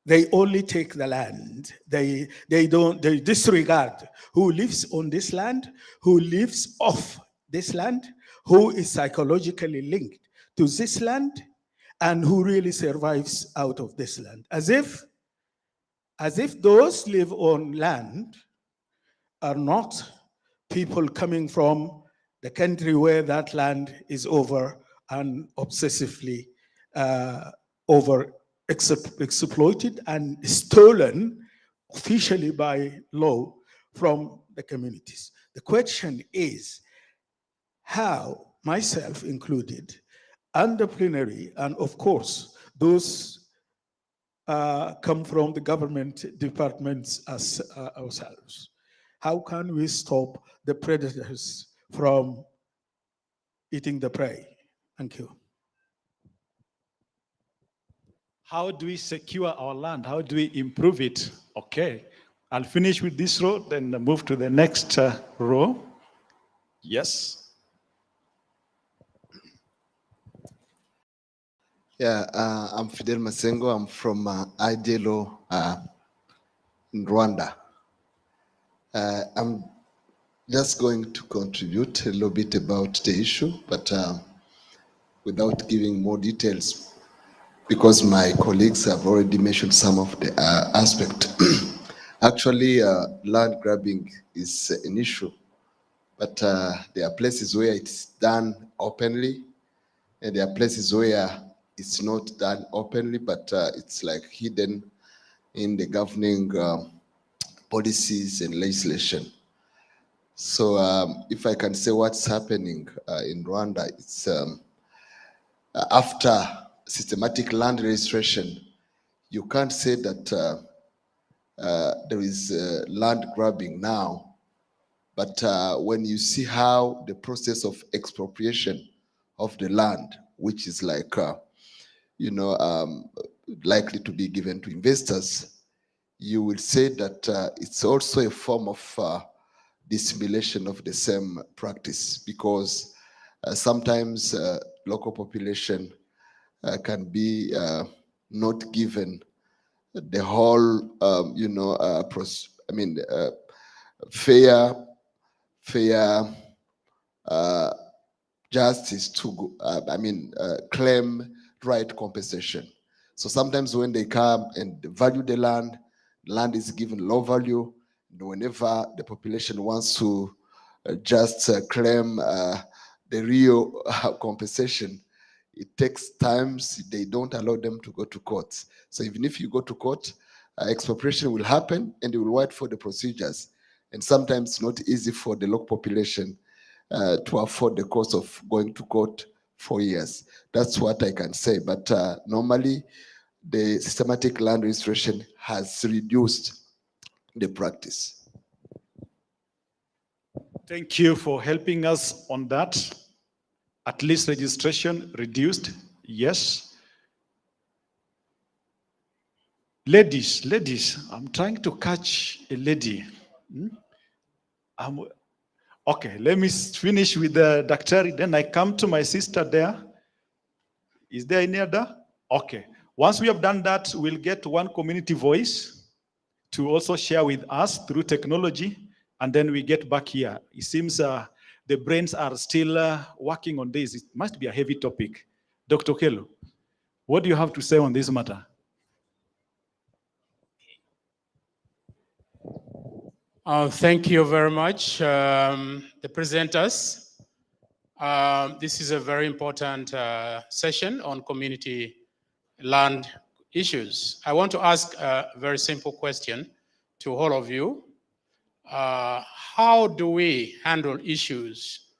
They only take the land. They disregard who lives on this land, who lives off this land, who is psychologically linked to this land, and who really survives out of this land. As if those live on land are not people coming from the country where that land is over and obsessively exploited and stolen officially by law from the communities. The question is how, myself included, and the plenary, and of course, those come from the government departments as ourselves. How can we stop the predators from eating the prey? Thank you. How do we secure our land? How do we improve it? Okay, I'll finish with this row, then move to the next row. Yes. Yeah, I'm Fidel Masengo. I'm from IGAD in Rwanda. I'm just going to contribute a little bit about the issue, but without giving more details. because my colleagues have already mentioned some of the aspect. Actually, land grabbing is an issue, but there are places where it's done openly, and there are places where it's not done openly, but it's like hidden in the governing policies and legislation. So if I can say what's happening in Rwanda, it's after systematic land registration, you can't say that there is land grabbing now, but when you see how the process of expropriation of the land, which is like, likely to be given to investors, you will say that it's also a form of dissimulation of the same practice, because sometimes local population can be not given the whole, fair justice to, claim right compensation. So sometimes when they come and value the land is given low value. And whenever the population wants to just claim the real compensation, it takes times. They don't allow them to go to court. So even if you go to court, expropriation will happen, and they will wait for the procedures. And sometimes it's not easy for the local population to afford the cost of going to court for years. That's what I can say. But normally, the systematic land registration has reduced the practice. Thank you for helping us on that. At least registration reduced, yes. Ladies, I'm trying to catch a lady. Okay, let me finish with the Daktari, then I come to my sister there. Is there any other? Okay, once we have done that, we'll get one community voice to also share with us through technology, and then we get back here. It seems the brains are still working on this. It must be a heavy topic. Dr. Kelo, what do you have to say on this matter? Thank you very much, the presenters. This is a very important session on community land issues. I want to ask a very simple question to all of you. How do we handle issues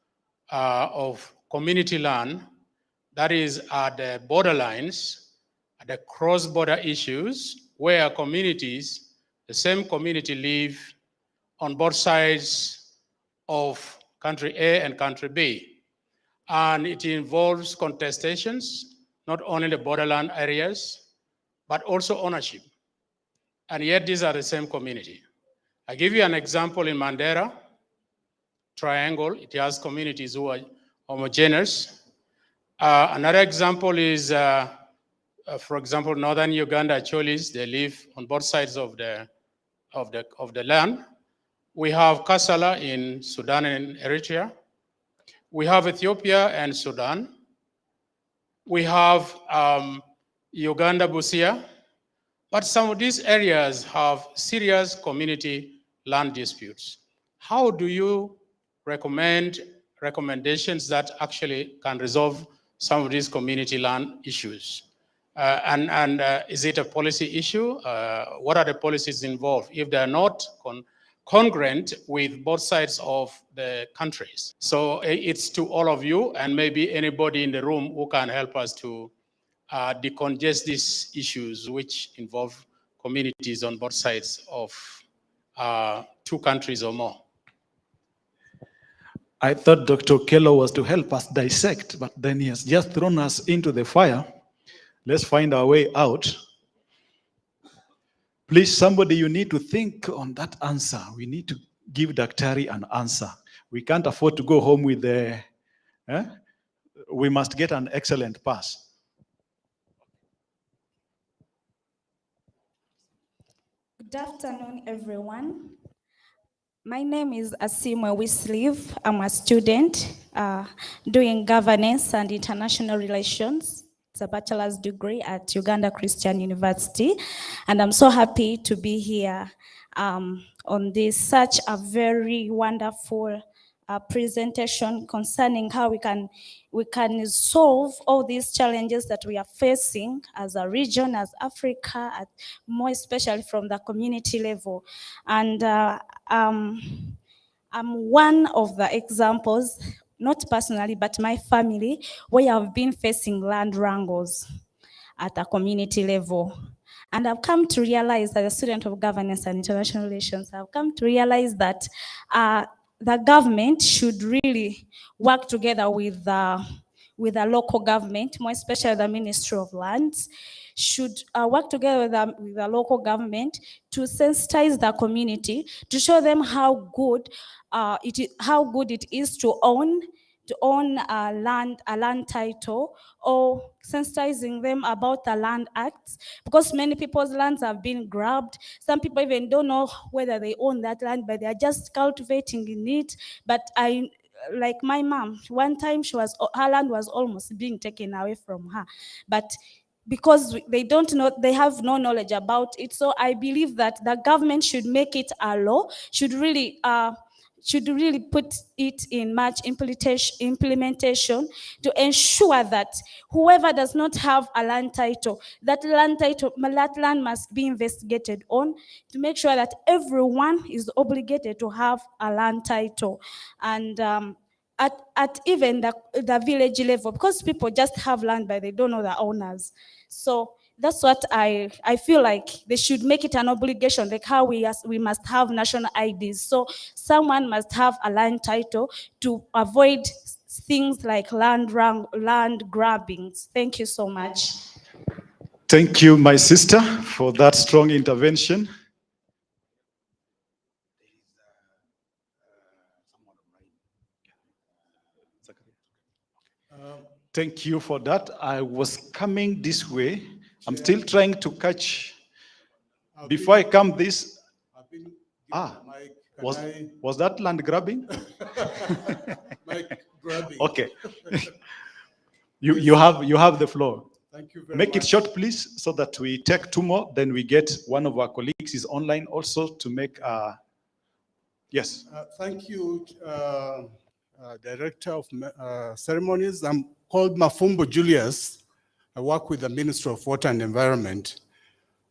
of community land, that is at the borderlines, at the cross-border issues, where communities, the same community live on both sides of country A and country B. And it involves contestations, not only the borderland areas, but also ownership. And yet these are the same community. I give you an example in Mandera Triangle. It has communities who are homogeneous. Another example is, for example, northern Uganda Cholis. They live on both sides of the land. We have Kassala in Sudan and Eritrea. We have Ethiopia and Sudan. We have Uganda, Busia. But some of these areas have serious community land disputes. How do you recommend recommendations that actually can resolve some of these community land issues? Is it a policy issue? What are the policies involved if they're not congruent with both sides of the countries? So it's to all of you, and maybe anybody in the room who can help us to decongest these issues which involve communities on both sides of two countries or more. I thought Dr. Kello was to help us dissect, but then he has just thrown us into the fire. Let's find our way out. Please, somebody, you need to think on that answer. We need to give Daktari an answer. We can't afford to go home with the, we must get an excellent pass. Good afternoon, everyone. My name is Asimwe Wislev. I'm a student doing governance and international relations. It's a bachelor's degree at Uganda Christian University. And I'm so happy to be here on this such a very wonderful presentation concerning how we can solve all these challenges that we are facing as a region, as Africa, more especially from the community level. And I'm one of the examples, not personally, but my family, where I've been facing land wrangles at a community level. And I've come to realize, as a student of governance and international relations, I've come to realize that the government should really work together with the local government, more especially the Ministry of Lands, should work together with the local government to sensitize the community, to show them how good it is to own a land title, or sensitizing them about the land acts, because many people's lands have been grabbed. Some people even don't know whether they own that land, but they are just cultivating in it. But like my mom, one time her land was almost being taken away from her, but because they don't know, they have no knowledge about it. So I believe that the government should make it a law, should really put it in much implementation to ensure that whoever does not have a land title, that land must be investigated on, to make sure that everyone is obligated to have a land title. And at even the village level, because people just have land but they don't know the owners. So that's what I feel like they should make it an obligation, like how we must have national IDs. So someone must have a land title to avoid things like land grabbings. Thank you so much. Thank you, my sister, for that strong intervention. Thank you for that. I was coming this way. I'm still trying to catch. Before I come this, was that land grabbing? Okay. You have the floor. Thank you very Make much. it short, please, so that we take two more. Then we get one of our colleagues is online also to make. Yes. Thank you, Director of Ceremonies. I'm called Mafumbo Julius. I work with the Ministry of Water and Environment.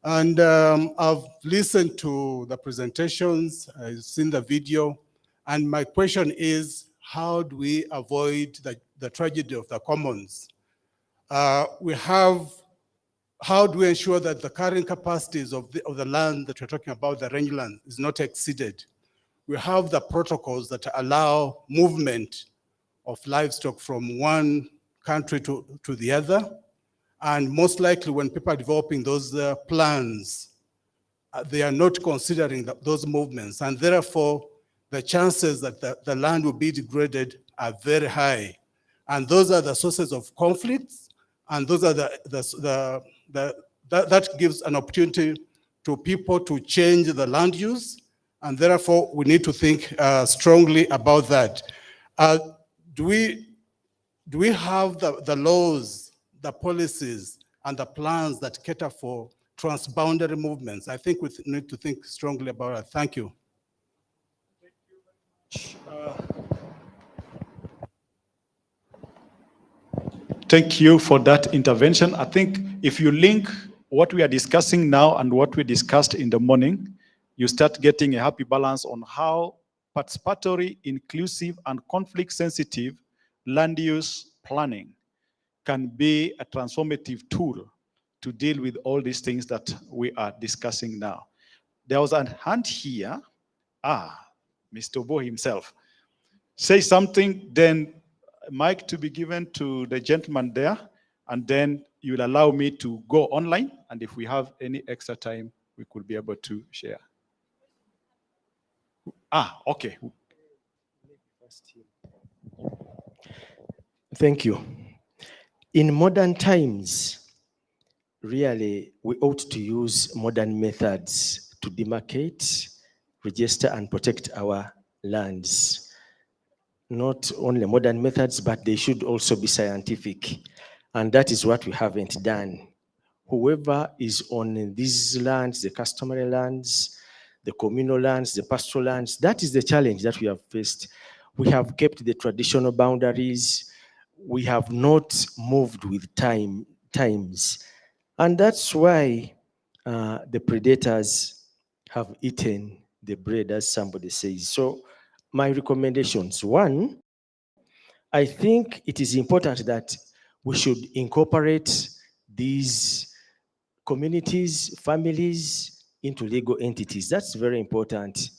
And I've listened to the presentations, I've seen the video, and my question is, how do we avoid the tragedy of the commons? How do we ensure that the carrying capacities of the land that we're talking about, the rangeland, is not exceeded? We have the protocols that allow movement of livestock from one country to the other. And most likely when people are developing those plans, they are not considering those movements. And therefore, the chances that the land will be degraded are very high. And those are the sources of conflicts. And those are that gives an opportunity to people to change the land use. And therefore, we need to think strongly about that. Do we have the laws, the policies, and the plans that cater for transboundary movements? I think we need to think strongly about it. Thank you. Thank you for that intervention. I think if you link what we are discussing now and what we discussed in the morning, you start getting a happy balance on how participatory, inclusive, and conflict-sensitive land use planning can be a transformative tool to deal with all these things that we are discussing now. There was a hand here. Mr. Bo himself. Say something, then mic to be given to the gentleman there, and then you'll allow me to go online, and if we have any extra time, we could be able to share. Okay. Thank you. In modern times, really, we ought to use modern methods to demarcate, register, and protect our lands. Not only modern methods, but they should also be scientific. And that is what we haven't done. Whoever is on these lands, the customary lands, the communal lands, the pastoral lands, that is the challenge that we have faced. We have kept the traditional boundaries. We have not moved with times. And that's why the predators have eaten the bread, as somebody says. So my recommendations, one, I think it is important that we should incorporate these communities, families into legal entities. That's very important.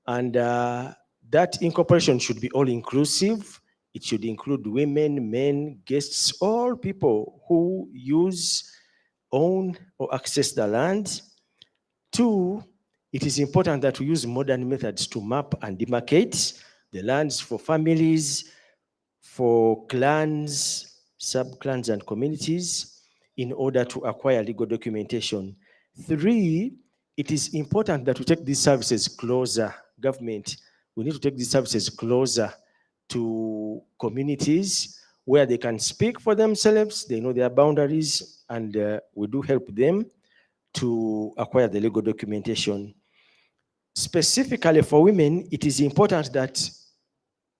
And that incorporation should be all inclusive. It should include women, men, guests, all people who use, own, or access the land. Two, it is important that we use modern methods to map and demarcate the lands for families, for clans, sub-clans, and communities in order to acquire legal documentation. Three, it is important that we take these services closer. Government, we need to take these services closer to communities where they can speak for themselves, they know their boundaries, and we do help them to acquire the legal documentation. Specifically for women, it is important that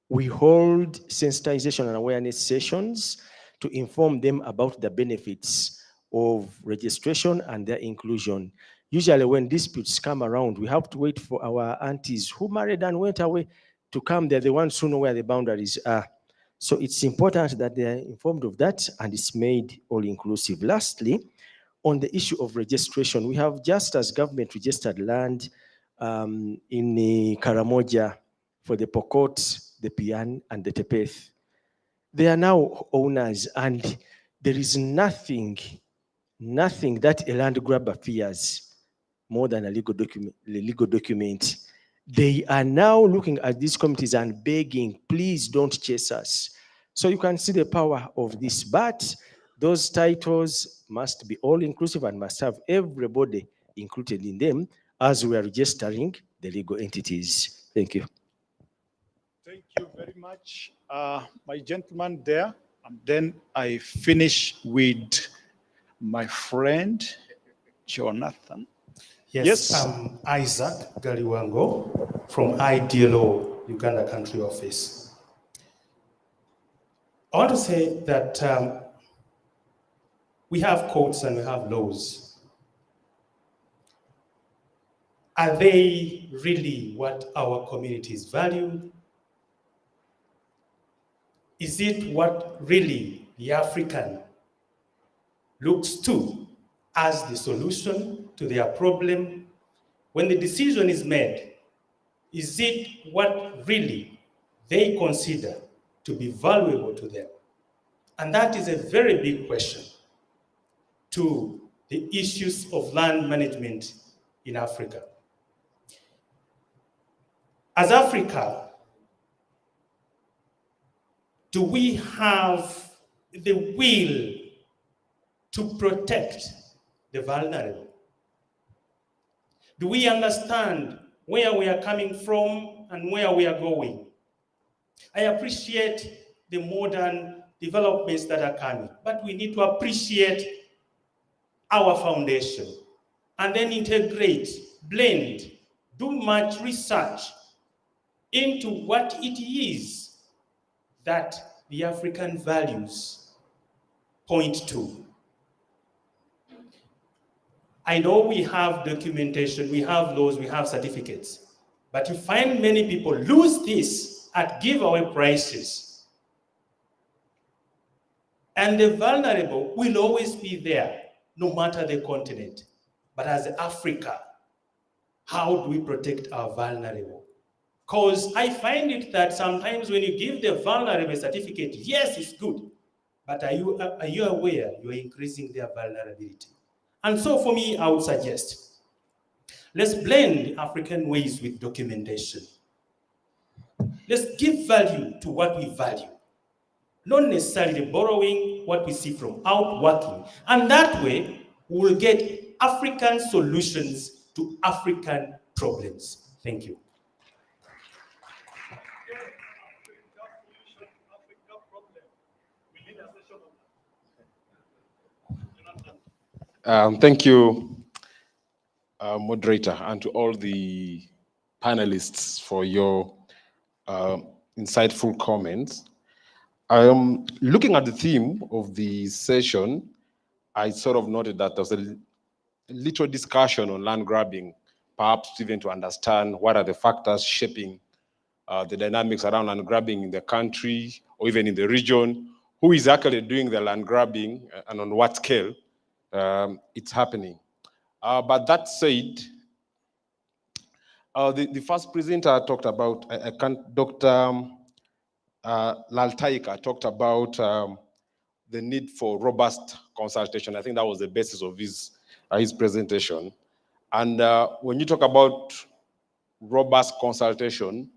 we hold sensitization and awareness sessions to inform them about the benefits of registration and their inclusion. Usually when disputes come around, we have to wait for our aunties who married and went away to come. They're the ones who know where the boundaries are. So it's important that they are informed of that and it's made all inclusive. Lastly, on the issue of registration, we have just as government registered land in Karamoja for the Pokot, the Pian, and the Tepeth. They are now owners, and there is nothing that a land grabber fears more than a legal document. They are now looking at these communities and begging, please don't chase us. So you can see the power of this, but those titles must be all inclusive and must have everybody included in them as we are registering the legal entities. Thank you. Thank you very much, my gentleman there. And then I finish with my friend, Jonathan. Yes, I'm Isaac Galiwango from IDLO, Uganda Country Office. I want to say that we have courts and we have laws. Are they really what our communities value? Is it what really the African looks to as the solution to their problem? When the decision is made, is it what really they consider to be valuable to them? And that is a very big question to the issues of land management in Africa. As Africa, do we have the will to protect the vulnerable? Do we understand where we are coming from and where we are going? I appreciate the modern developments that are coming, but we need to appreciate our foundation and then integrate, blend, do much research into what it is that the African values point to. I know we have documentation, we have laws, we have certificates, but you find many people lose this at giveaway prices. And the vulnerable will always be there, no matter the continent. But as Africa, how do we protect our vulnerable? Because I find it that sometimes when you give the vulnerable certificate, yes, it's good, but are you aware you're increasing their vulnerability? And so for me, I would suggest, let's blend African ways with documentation. Let's give value to what we value, not necessarily borrowing what we see from outworking. And that way, we will get African solutions to African problems. Thank you. Thank you, moderator, and to all the panelists for your insightful comments. Looking at the theme of the session, I sort of noted that there was a little discussion on land grabbing, perhaps even to understand what are the factors shaping the dynamics around land grabbing in the country or even in the region, who is actually doing the land grabbing and on what scale it's happening. But that said, the first presenter talked about, Dr. Laltaika talked about the need for robust consultation. I think that was the basis of his presentation. And when you talk about robust consultation,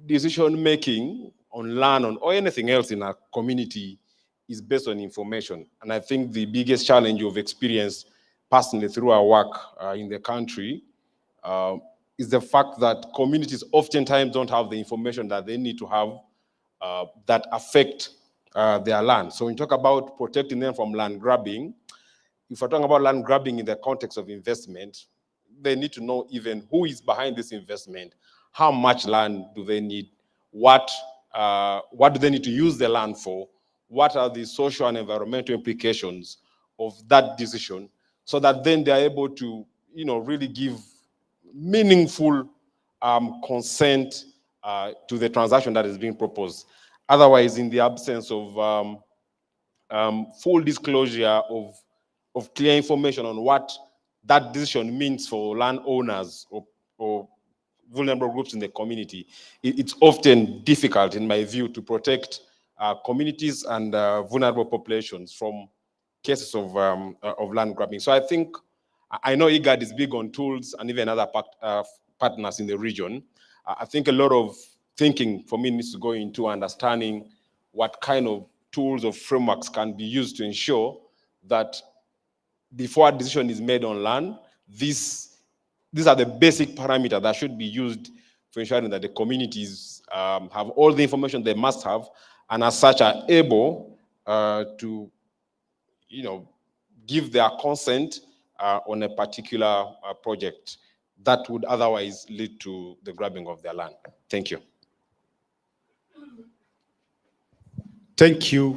decision-making on land or anything else in a community is based on information. And I think the biggest challenge you've experienced personally through our work in the country is the fact that communities oftentimes don't have the information that they need to have that affect their land. So when you talk about protecting them from land grabbing, if we're talking about land grabbing in the context of investment, they need to know even who is behind this investment, how much land do they need, what do they need to use the land for, what are the social and environmental implications of that decision, so that then they're able to, really give meaningful consent to the transaction that is being proposed. Otherwise, in the absence of full disclosure of clear information on what that decision means for landowners or vulnerable groups in the community, it's often difficult, in my view, to protect communities and vulnerable populations from cases of land grabbing. So I know IGAD is big on tools and even other partners in the region. I think a lot of thinking for me needs to go into understanding what kind of tools or frameworks can be used to ensure that before a decision is made on land, these are the basic parameters that should be used for ensuring that the communities have all the information they must have, and as such are able to, give their consent on a particular project that would otherwise lead to the grabbing of their land. Thank you. Thank you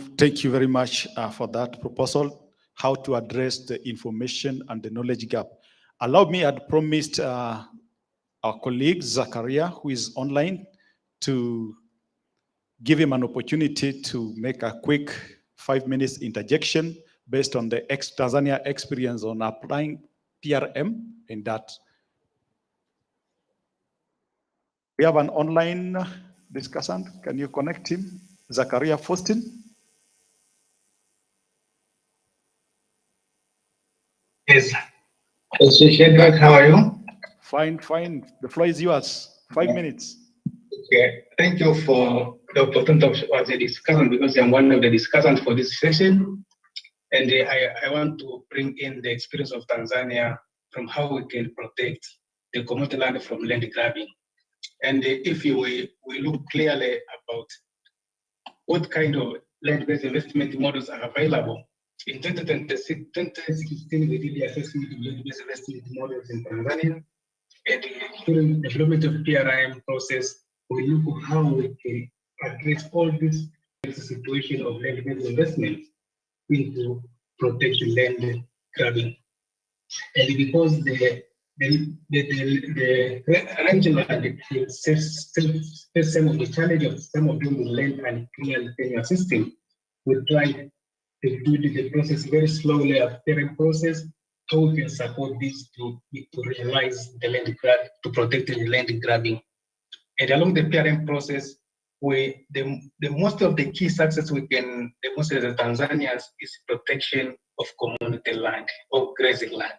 very much for that proposal, how to address the information and the knowledge gap. Allow me, I'd promised our colleague, Zakaria, who is online, to give him an opportunity to make a quick 5 minutes interjection based on the Tanzania experience on applying PRM in that. We have an online discussant. Can you connect him? Zakaria Faustin. Yes. Shedrack, how are you? Fine. The floor is yours. 5 minutes. Okay. Thank you for the opportunity of the discussion, because I'm one of the discussants for this session. And I want to bring in the experience of Tanzania from how we can protect the community land from land grabbing. And if we look clearly about what kind of land-based investment models are available, in 2016, we did the assessment of land-based investment models in Tanzania. And during the development of PRM process, we look at how we can address all this situation of land-based investment into protecting land grabbing. And because the regional land face some of the challenges of some of them with land and clear tenure system, we try to do the process very slowly at parent process, how we can support this to realize the land grab, to protect the land grabbing. And along the PRM process, the most of the key success we can demonstrate as Tanzanians is protection of community land or grazing land.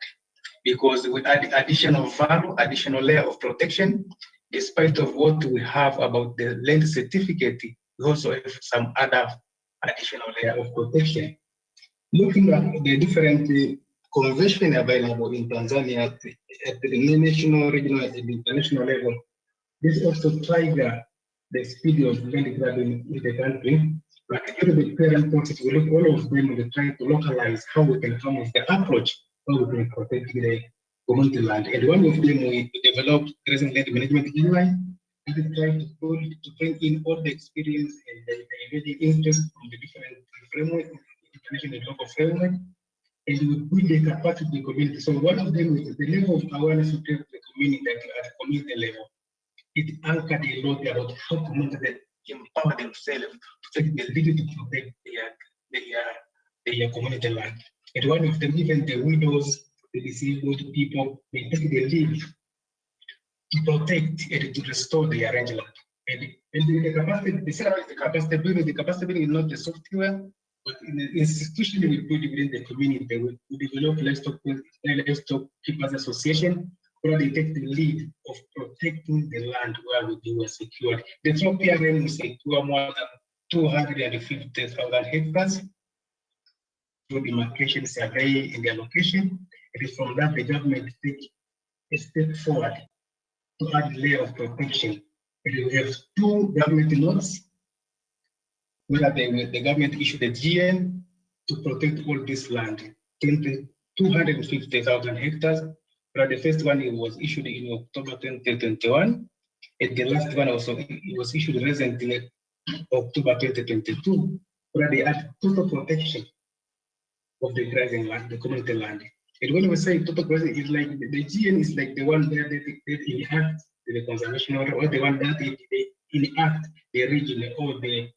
Because we add additional value, additional layer of protection, despite of what we have about the land certificate, we also have some other additional layer of protection. Looking at the different conventions available in Tanzania at the national, regional, and international level, this also trigger the speed of land grabbing in the country. But during the parent process, we look all of them and try to localize how we can come with the approach, how we can protect the community land. And one of them, we developed grazing land management guideline, and we try to bring in all the experience and the embedded interest from the different framework, international and local framework, and we build the capacity of the community. So one of them is the level of awareness of the community at the community level. It anchored a lot about how communities empower themselves to take the lead to protect their community land. And one of them, even the widows, the disabled people, they take the lead to protect and to restore their rangeland. And the capacity, the capacity building is not the software, but in the institution we build within the community. We develop livestock keepers association, where they take the lead of protecting the land where we were secured. The top PRM will secure more than 250,000 hectares through demarcation survey and their location. And from that, the government take a step forward to add a layer of protection. And we have two government notes where the government issued a GN to protect all this land, 250,000 hectares. But the first one was issued in October 2021, and the last one also was issued recently, October 2022, where they add total protection of the grazing land, the community land. And when we say total grazing, it's like the GN is like the one that they enact the conservation order, or the one that they enact the region or the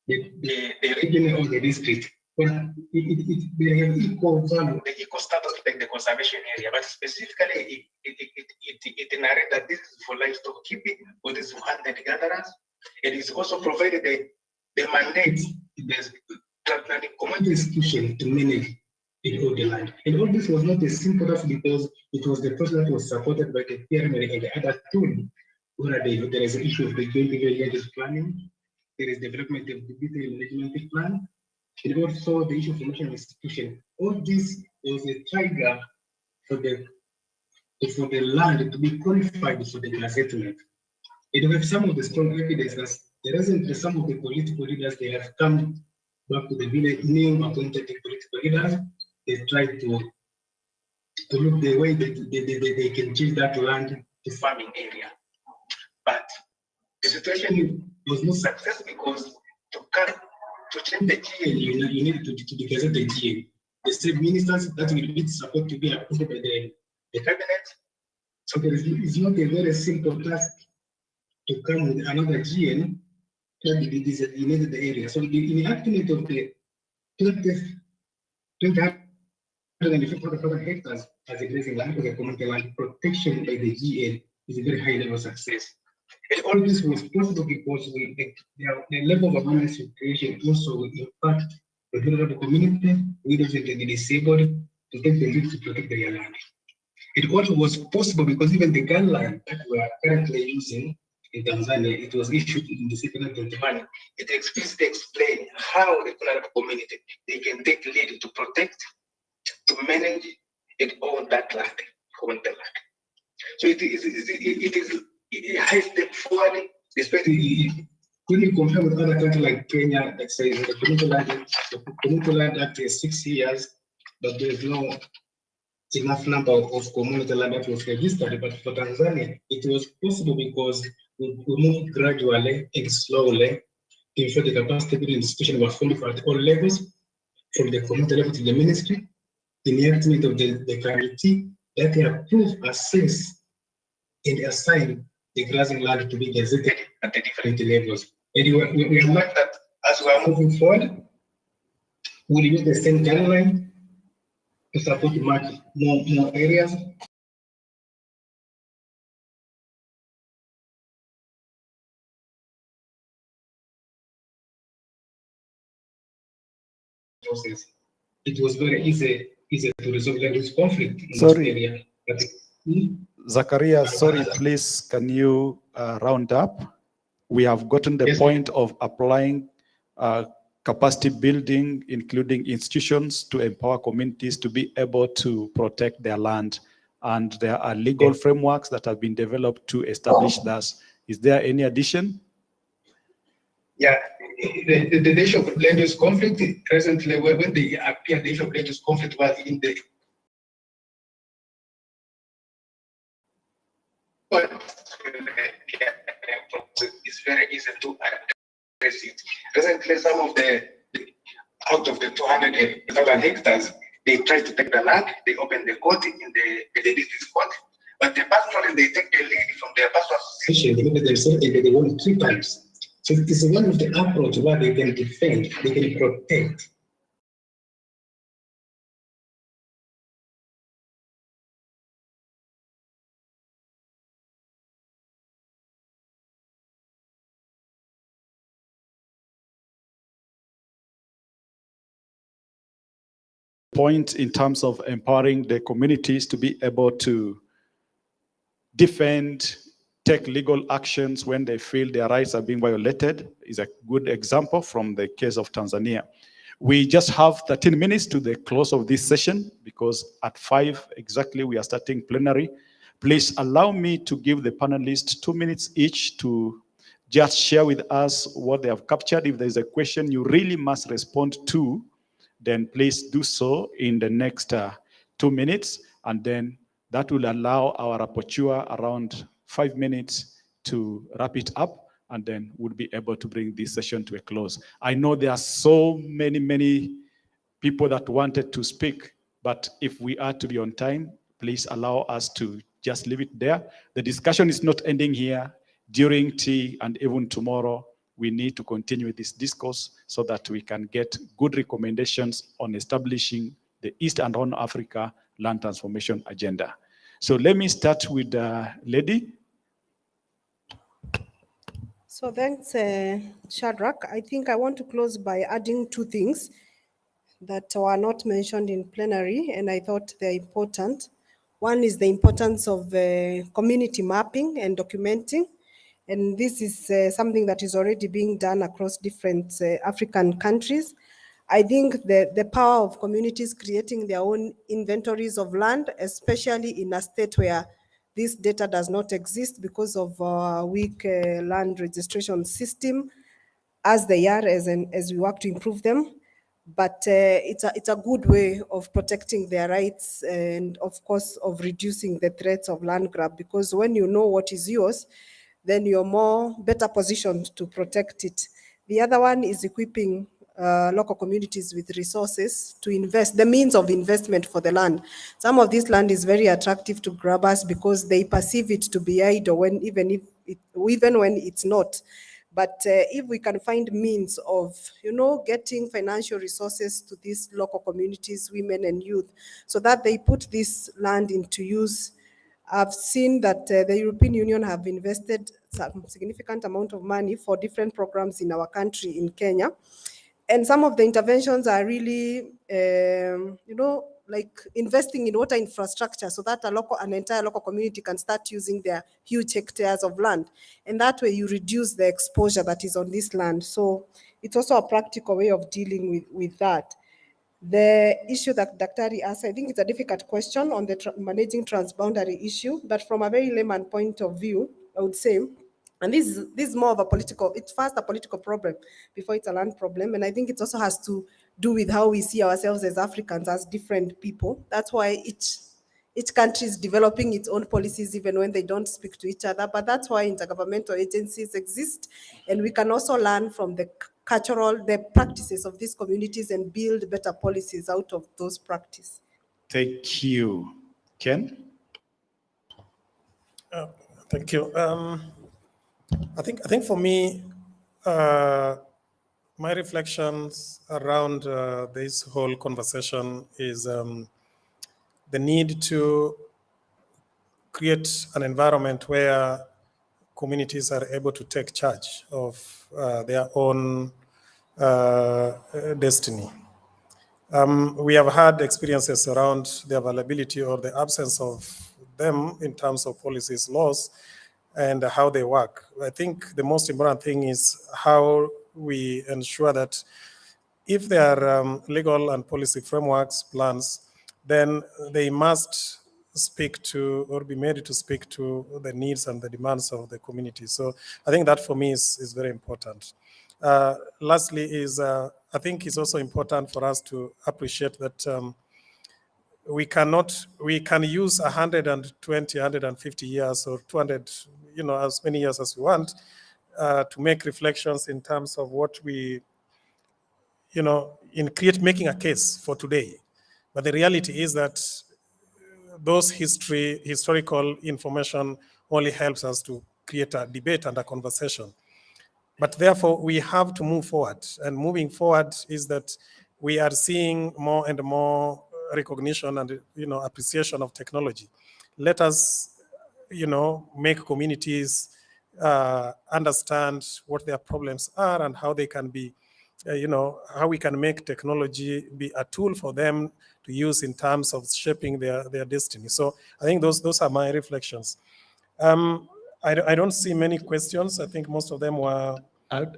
region or the district. But they have equal value, the equal status like the conservation area, but specifically it narrates that this is for livestock keeping, or this is for hunted gatherers. It is also provided the mandate, the community institution to manage in all the land. And all this was not a simple task because it was the process that was supported by the pyramid and the other tool, where there is an issue of the joint land planning, there is development of the detailed management plan, and also the issue of national institution. All this was a trigger for the land to be qualified for the settlement. And we have some of the strong evidence that there isn't some of the political leaders, they have come back to the village, new appointed political leaders. They try to look the way they can change that land to farming area. But the situation was not success because to change the GN, you need to deposit the GN. The state ministers that will need support to be approved by the cabinet. So it's not a very simple task to come with another GN that it is in the area. So the enactment of the 250,000 hectares as a grazing land for the community land protection by the GN is a very high level of success. And all this was possible because the level of awareness creation also will impact the vulnerable community, widows and the disabled, to take the lead to protect their land. It also was possible because even the guideline that we are currently using in Tanzania, it was issued in December 2021. It explicitly explains how the vulnerable community they can take lead to protect, to manage, and own that land, community land. So it is a high step forward, especially when you compare with other countries like Kenya, that says the community land act is 6 years, but there's no enough number of community land that was registered. But for Tanzania, it was possible because we moved gradually and slowly to ensure the capacity building institution was fully at all levels, from the community level to the ministry, the enactment of the committee that they approve, assess, and assign the grazing land to be gazetted at the different levels. And we have learned that as we are moving forward, we'll use the same guideline to support more areas. Process. It was very easy to resolve this conflict in this area. But Zachariah, sorry, please, can you round up? We have gotten the point of applying capacity building, including institutions, to empower communities to be able to protect their land. And there are legal frameworks that have been developed to establish that. Is there any addition? Yeah, the issue of land use conflict presently, when they appear, the issue of land use conflict was in the it's very easy to address it. Recently, some of out of the 200,000 hectares, they try to take the land, they open the court in the district court, but the pastoral, they take the lead from their pastoral association, they say they want 3 times. So it is one of the approach where they can defend, they can protect. Point in terms of empowering the communities to be able to defend, take legal actions when they feel their rights are being violated is a good example from the case of Tanzania. We just have 13 minutes to the close of this session because at 5 exactly we are starting plenary. Please allow me to give the panelists 2 minutes each to just share with us what they have captured. If there's a question you really must respond to, then please do so in the next 2 minutes, and then that will allow our rapporteur around 5 minutes to wrap it up, and then we'll be able to bring this session to a close. I know there are so many people that wanted to speak, but if we are to be on time, please allow us to just leave it there. The discussion is not ending here. During tea and even tomorrow, we need to continue with this discourse so that we can get good recommendations on establishing the East and Horn Africa land transformation agenda. So let me start with Lady. So thanks, Shadrach. I think I want to close by adding 2 things that were not mentioned in plenary, and I thought they're important. One is the importance of community mapping and documenting. And this is something that is already being done across different African countries. I think the power of communities creating their own inventories of land, especially in a state where this data does not exist because of our weak land registration system, as they are, as we work to improve them. But it's a good way of protecting their rights and, of course, of reducing the threats of land grab, because when you know what is yours, then you're better positioned to protect it. The other one is equipping local communities with resources to invest, the means of investment for the land. Some of this land is very attractive to grabbers because they perceive it to be idle, even when it's not. But if we can find means of, getting financial resources to these local communities, women and youth, so that they put this land into use. I've seen that the European Union have invested some significant amount of money for different programs in our country, in Kenya. And some of the interventions are really, like investing in water infrastructure so that an entire local community can start using their huge hectares of land. And that way you reduce the exposure that is on this land. So it's also a practical way of dealing with that. The issue that Daktari asked, I think it's a difficult question on the managing transboundary issue, but from a very layman point of view, I would say, and this is more of a political, it's first a political problem before it's a land problem. And I think it also has to do with how we see ourselves as Africans, as different people. That's why each country is developing its own policies, even when they don't speak to each other. But that's why intergovernmental agencies exist. And we can also learn from the practices of these communities and build better policies out of those practices. Thank you. Ken? Thank you. I think for me, my reflections around this whole conversation is the need to create an environment where communities are able to take charge of their own destiny. We have had experiences around the availability or the absence of them in terms of policies, laws, and how they work. I think the most important thing is how we ensure that if there are legal and policy frameworks, plans, then they must speak to or be made to speak to the needs and the demands of the community. So I think that for me is very important. Lastly is, I think it's also important for us to appreciate that we can use 120, 150 years or 200, as many years as we want to make reflections in terms of what we, making a case for today. But the reality is that those historical information only helps us to create a debate and a conversation. But therefore, we have to move forward. And moving forward is that we are seeing more and more recognition and appreciation of technology. Let us, make communities understand what their problems are and how they can be, how we can make technology be a tool for them to use in terms of shaping their destiny. So I think those are my reflections. I don't see many questions. I think most of them were.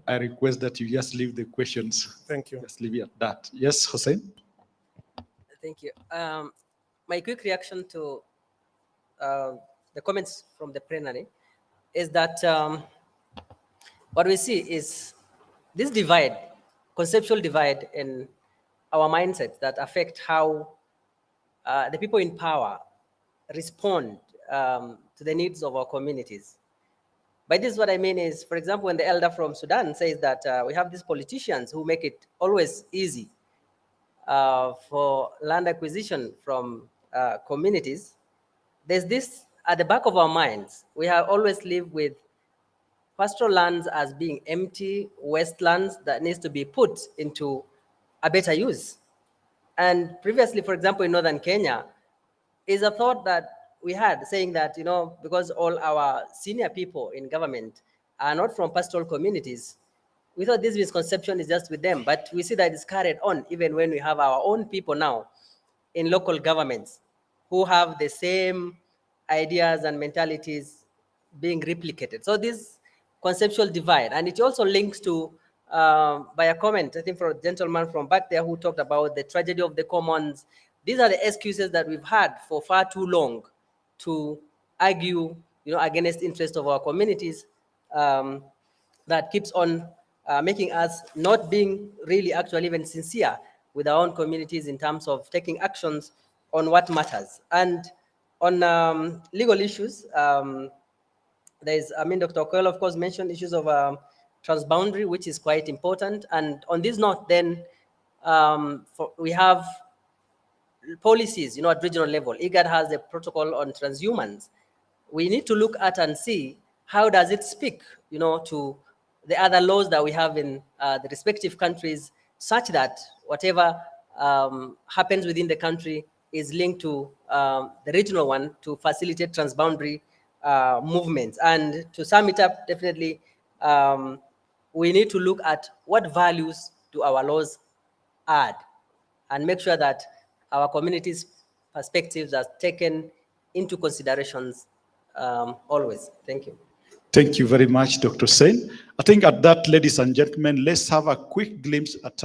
I request that you just leave the questions. Thank you. Just leave it at that. Yes, Hussein? Thank you. My quick reaction to the comments from the plenary is that what we see is this divide, conceptual divide in our mindset that affect how the people in power respond to the needs of our communities. By this, what I mean is, for example, when the elder from Sudan says that we have these politicians who make it always easy for land acquisition from communities, there's this at the back of our minds. We have always lived with pastoral lands as being empty wastelands that needs to be put into a better use. And previously, for example, in northern Kenya, is a thought that we had saying that, because all our senior people in government are not from pastoral communities, we thought this misconception is just with them, but we see that it's carried on even when we have our own people now in local governments who have the same ideas and mentalities being replicated. So this conceptual divide, and it also links to, by a comment, I think from a gentleman from back there who talked about the tragedy of the commons. These are the excuses that we've had for far too long to argue, against interest of our communities, that keeps on making us not being really actually even sincere with our own communities in terms of taking actions on what matters. And on legal issues, Dr. Okoel, of course, mentioned issues of transboundary, which is quite important. And on this note, then, we have policies, at regional level. IGAD has a protocol on transhumans. We need to look at and see how does it speak, to the other laws that we have in the respective countries, such that whatever happens within the country is linked to the regional one to facilitate transboundary movements. And to sum it up, definitely, we need to look at what values do our laws add and make sure that our communities' perspectives are taken into considerations always. Thank you. Thank you very much, Dr. Sen. I think at that, ladies and gentlemen, let's have a quick glimpse at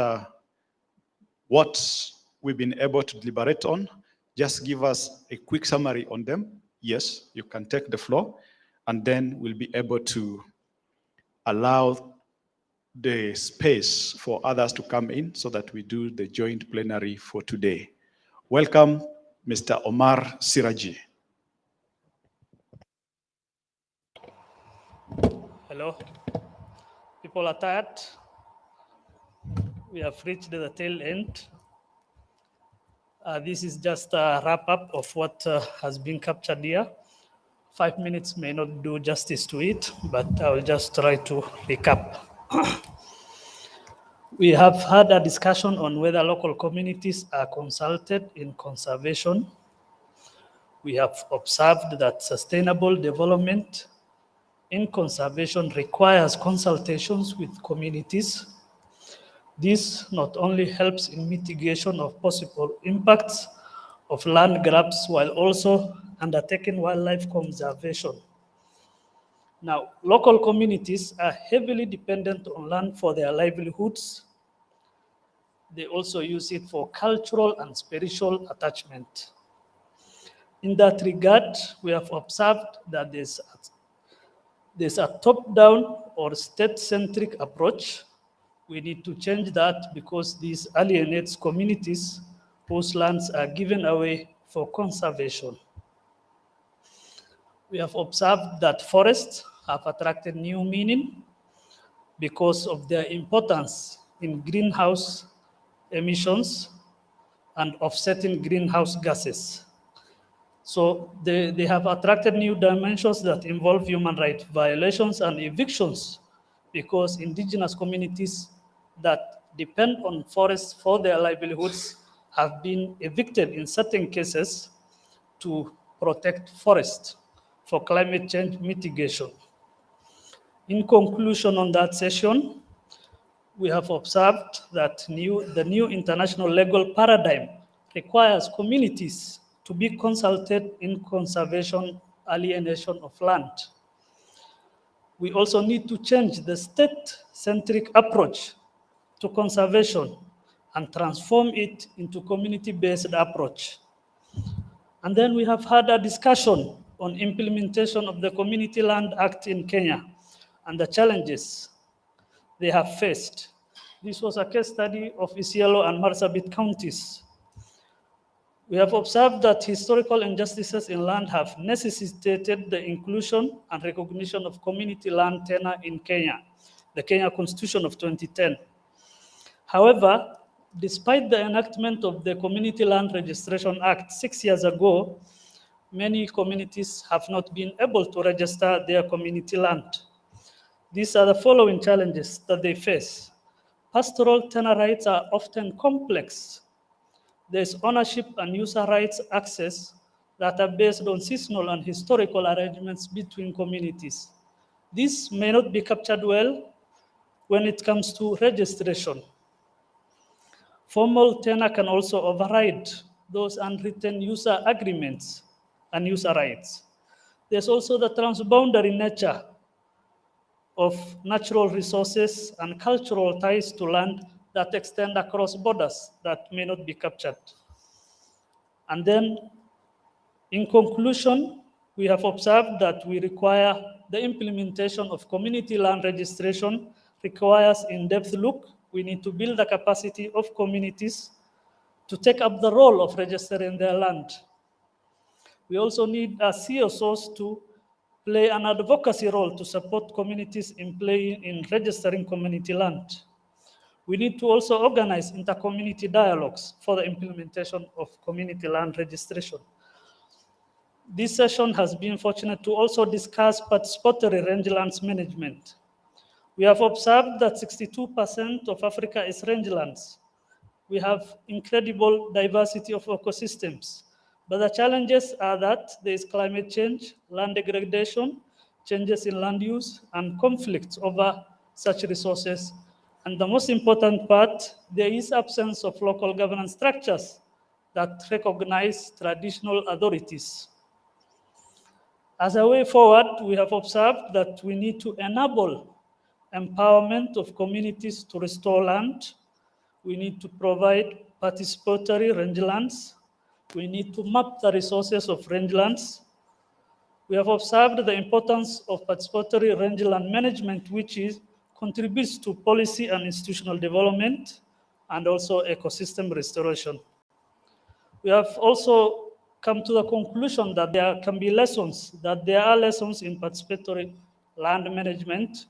what we've been able to deliberate on. Just give us a quick summary on them. Yes, you can take the floor, and then we'll be able to allow the space for others to come in so that we do the joint plenary for today. Welcome, Mr. Omar Siraji. Hello. People are tired. We have reached the tail end. This is just a wrap up of what has been captured here. 5 minutes may not do justice to it, but I will just try to recap. We have had a discussion on whether local communities are consulted in conservation. We have observed that sustainable development in conservation requires consultations with communities. This not only helps in mitigation of possible impacts of land grabs while also undertaking wildlife conservation. Now, local communities are heavily dependent on land for their livelihoods. They also use it for cultural and spiritual attachment. In that regard, we have observed that there's a top-down or state-centric approach We need to change that because this alienates communities whose lands are given away for conservation. We have observed that forests have attracted new meaning because of their importance in greenhouse emissions and offsetting greenhouse gases. So they have attracted new dimensions that involve human rights violations and evictions because indigenous communities that depend on forests for their livelihoods have been evicted in certain cases to protect forests for climate change mitigation. In conclusion on that session, we have observed that the new international legal paradigm requires communities to be consulted in conservation alienation of land. We also need to change the state-centric approach to conservation and transform it into community-based approach. And then we have had a discussion on implementation of the Community Land Act in Kenya and the challenges they have faced. This was a case study of Isiolo and Marsabit counties. We have observed that historical injustices in land have necessitated the inclusion and recognition of community land tenure in Kenya, the Kenya Constitution of 2010. However, despite the enactment of the Community Land Registration Act 6 years ago, many communities have not been able to register their community land. These are the following challenges that they face. Pastoral tenure rights are often complex. There's ownership and user rights access that are based on seasonal and historical arrangements between communities. This may not be captured well when it comes to registration. Formal tenure can also override those unwritten user agreements and user rights. There's also the transboundary nature of natural resources and cultural ties to land that extend across borders that may not be captured. And then, in conclusion, we have observed that we require the implementation of community land registration requires in-depth look. We need to build the capacity of communities to take up the role of registering their land. We also need CSOs to play an advocacy role to support communities in registering community land. We need to also organize inter-community dialogues for the implementation of community land registration. This session has been fortunate to also discuss participatory rangelands management. We have observed that 62% of Africa is rangelands. We have incredible diversity of ecosystems, but the challenges are that there is climate change, land degradation, changes in land use, and conflicts over such resources. And the most important part, there is absence of local governance structures that recognize traditional authorities. As a way forward, we have observed that we need to enable empowerment of communities to restore land. We need to provide participatory rangelands. We need to map the resources of rangelands. We have observed the importance of participatory rangeland management, which contributes to policy and institutional development and also ecosystem restoration. We have also come to the conclusion that there are lessons in participatory land management,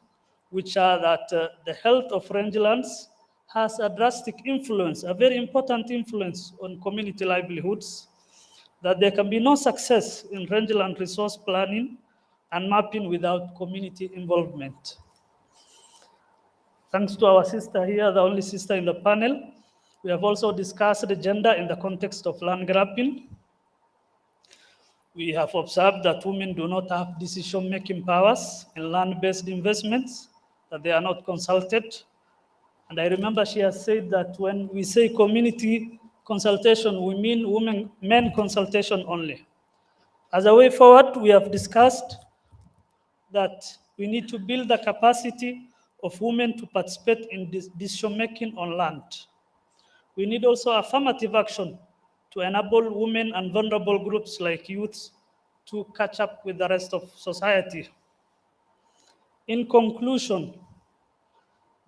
which are that the health of rangelands has a drastic influence, a very important influence on community livelihoods, that there can be no success in rangeland resource planning and mapping without community involvement. Thanks to our sister here, the only sister in the panel, we have also discussed the gender in the context of land grabbing. We have observed that women do not have decision-making powers in land-based investments, that they are not consulted. And I remember she has said that when we say community consultation, we mean men consultation only. As a way forward, we have discussed that we need to build the capacity of women to participate in decision-making on land. We need also affirmative action to enable women and vulnerable groups like youths to catch up with the rest of society. In conclusion,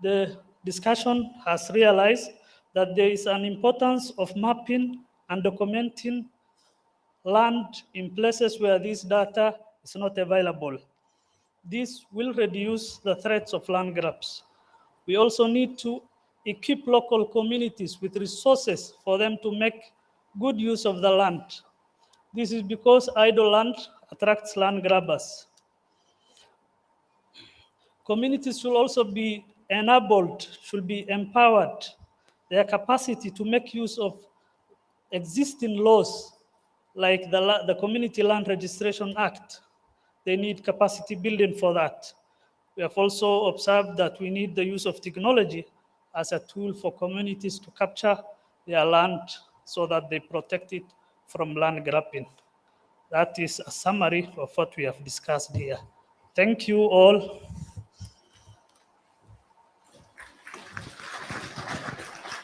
the discussion has realized that there is an importance of mapping and documenting land in places where this data is not available. This will reduce the threats of land grabs. We also need to equip local communities with resources for them to make good use of the land. This is because idle land attracts land grabbers. Communities should also be enabled, should be empowered, their capacity to make use of existing laws like the Community Land Registration Act. They need capacity building for that. We have also observed that we need the use of technology as a tool for communities to capture their land so that they protect it from land grabbing. That is a summary of what we have discussed here. Thank you all.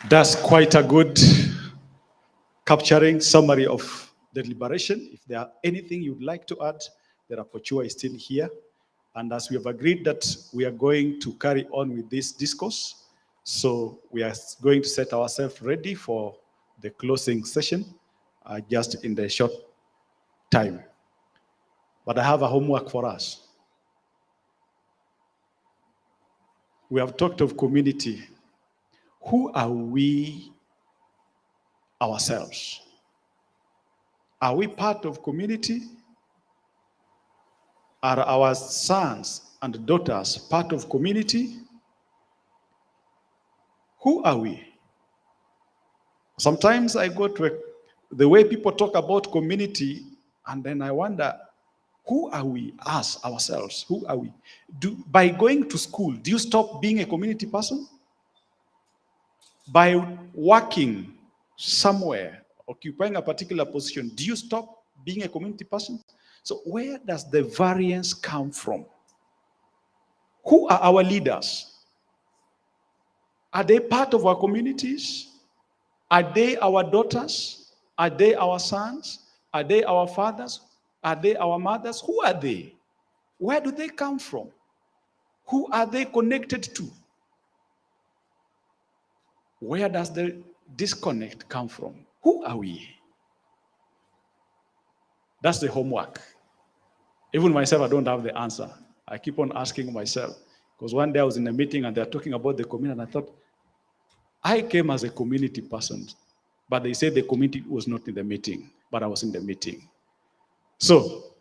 That's quite a good capturing summary of the deliberation. If there are anything you'd like to add, the rapporteur is still here. And as we have agreed that we are going to carry on with this discourse, so we are going to set ourselves ready for the closing session just in the short time. But I have a homework for us. We have talked of community. Who are we ourselves? Are we part of community? Are our sons and daughters part of community? Who are we? Sometimes I go to the way people talk about community, and then I wonder, who are we as ourselves? Who are we? By going to school, do you stop being a community person? By working somewhere, occupying a particular position, do you stop being a community person? So where does the variance come from? Who are our leaders? Are they part of our communities? Are they our daughters? Are they our sons? Are they our fathers? Are they our mothers? Who are they? Where do they come from? Who are they connected to? Where does the disconnect come from? Who are we? That's the homework. Even myself, I don't have the answer. I keep on asking myself. Because one day I was in a meeting and they're talking about the community, and I thought, I came as a community person, but they said the community was not in the meeting, but I was in the meeting. So,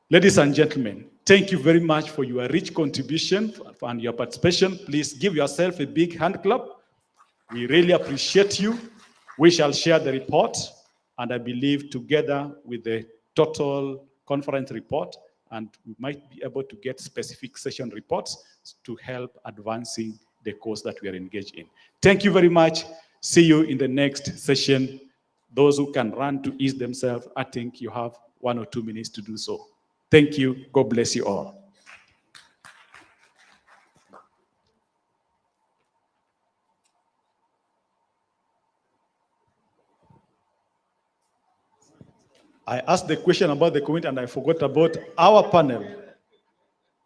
ladies and gentlemen, thank you very much for your rich contribution and your participation. Please give yourself a big hand clap. We really appreciate you. We shall share the report, and I believe together with the total conference report, and we might be able to get specific session reports to help advancing the course that we are engaged in. Thank you very much. See you in the next session. Those who can run to ease themselves, I think you have 1 or 2 minutes to do so. Thank you. God bless you all. I asked the question about the community and I forgot about our panel.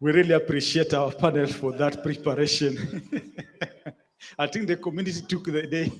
We really appreciate our panel for that preparation. I think the community took the day.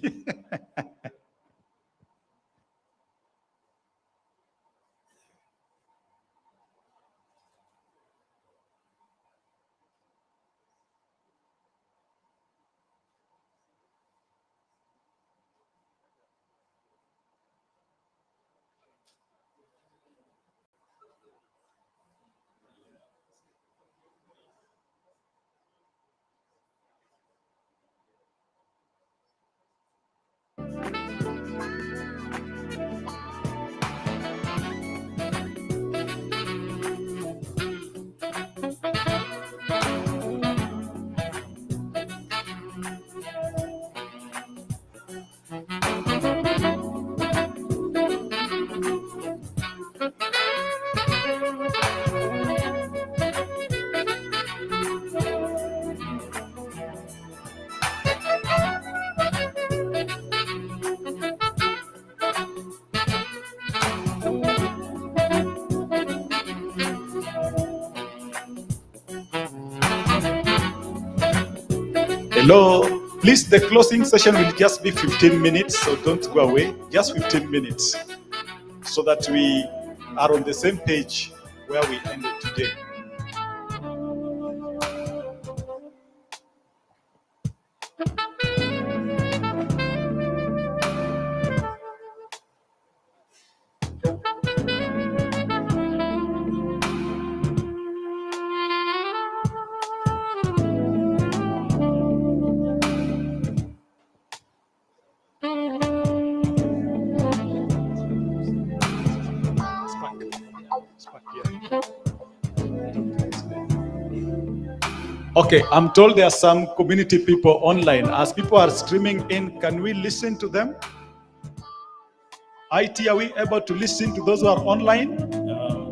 Hello, please, the closing session will just be 15 minutes, so don't go away, just 15 minutes, so that we are on the same page where we ended today. Okay, I'm told there are some community people online. As people are streaming in, can we listen to them? IT, are we able to listen to those who are online?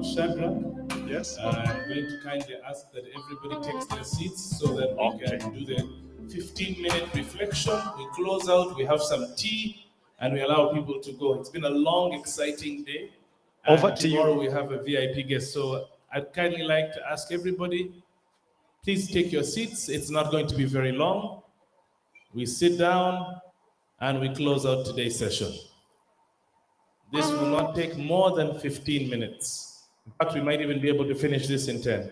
Shadrach, yes. I'm going to kindly ask that everybody takes their seats so that we can do the 15-minute reflection. We close out, we have some tea, and we allow people to go. It's been a long, exciting day. Over And to you. tomorrow we have a VIP guest. So I'd kindly like to ask everybody, please take your seats. It's not going to be very long. We sit down and we close out today's session. This will not take more than 15 minutes. In fact, we might even be able to finish this in 10.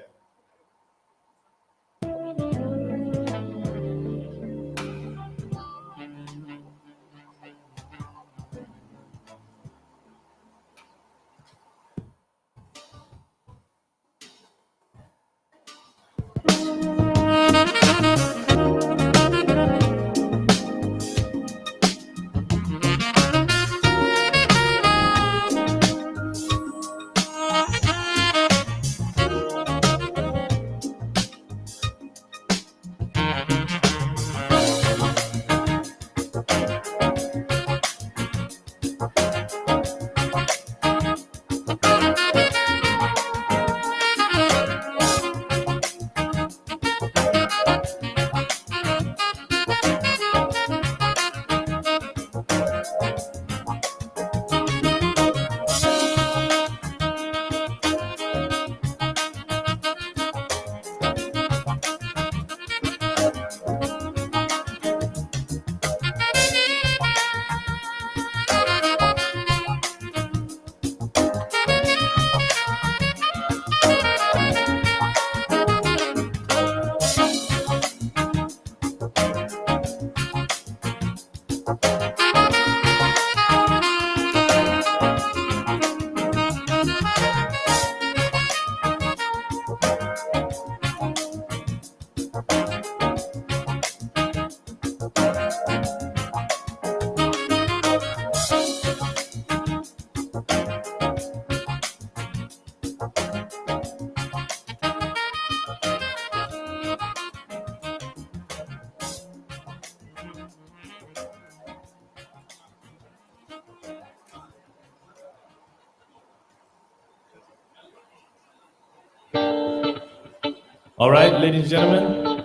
All right, ladies and gentlemen,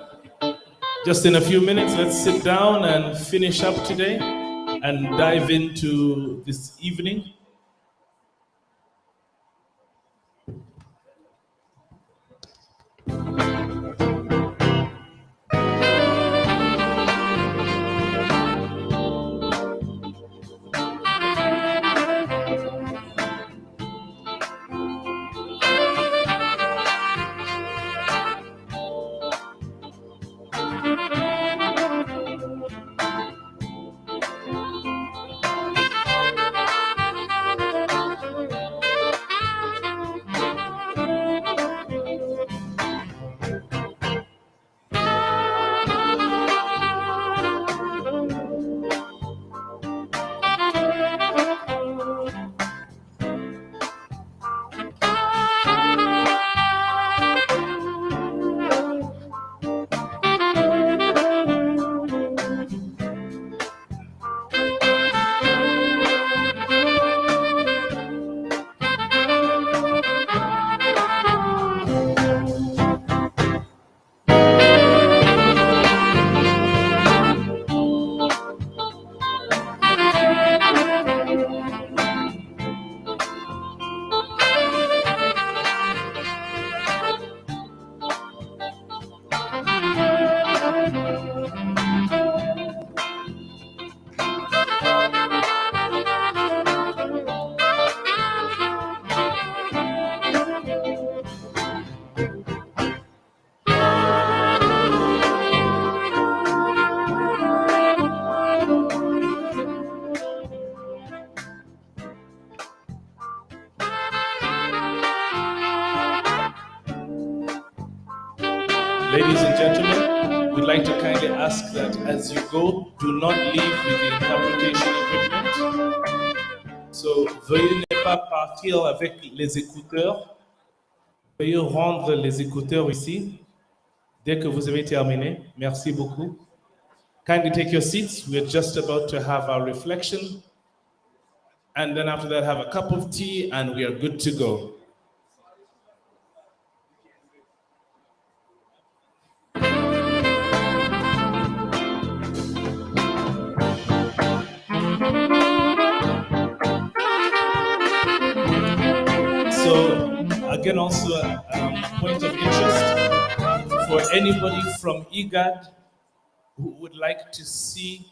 just in a few minutes, let's sit down and finish up today and dive into this evening. would like to kindly ask that as you go, do not leave with the interpretation equipment. So, veuillez ne pas partir avec les écouteurs. Veuillez rendre les écouteurs ici dès que vous avez terminé. Merci beaucoup. Kindly take your seats. We're just about to have our reflection. And then after that, have a cup of tea and we are good to go. So, again, also a point of interest for anybody from IGAD who would like to see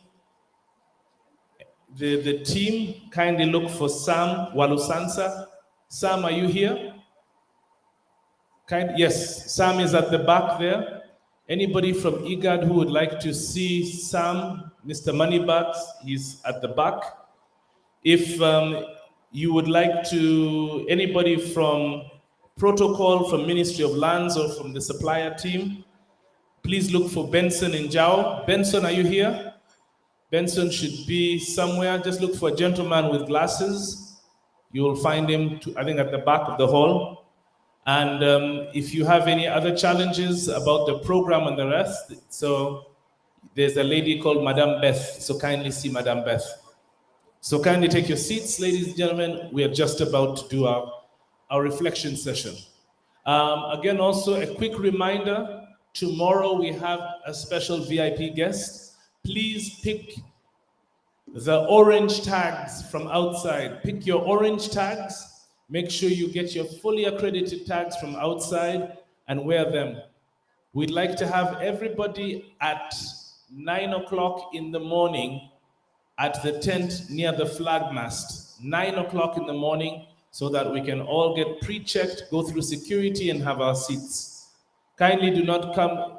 the team, kindly look for Sam Walusansa. Sam, are you here? Yes, Sam is at the back there. Anybody from IGAD who would like to see Sam, Mr. Moneybags, he's at the back. If you would like to, anybody from Protocol, from Ministry of Lands or from the supplier team, please look for Benson and Jao. Benson, are you here? Benson should be somewhere. Just look for a gentleman with glasses. You will find him, I think, at the back of the hall. And if you have any other challenges about the program and the rest, so there's a lady called Madame Beth, so kindly see Madame Beth. So kindly take your seats, ladies and gentlemen. We are just about to do our reflection session. Again, also a quick reminder, tomorrow we have a special VIP guest. Please pick the orange tags from outside. Pick your orange tags. Make sure you get your fully accredited tags from outside and wear them. We'd like to have everybody at 9 o'clock in the morning at the tent near the flag mast, 9 o'clock in the morning, so that we can all get pre-checked, go through security and have our seats. Kindly do not come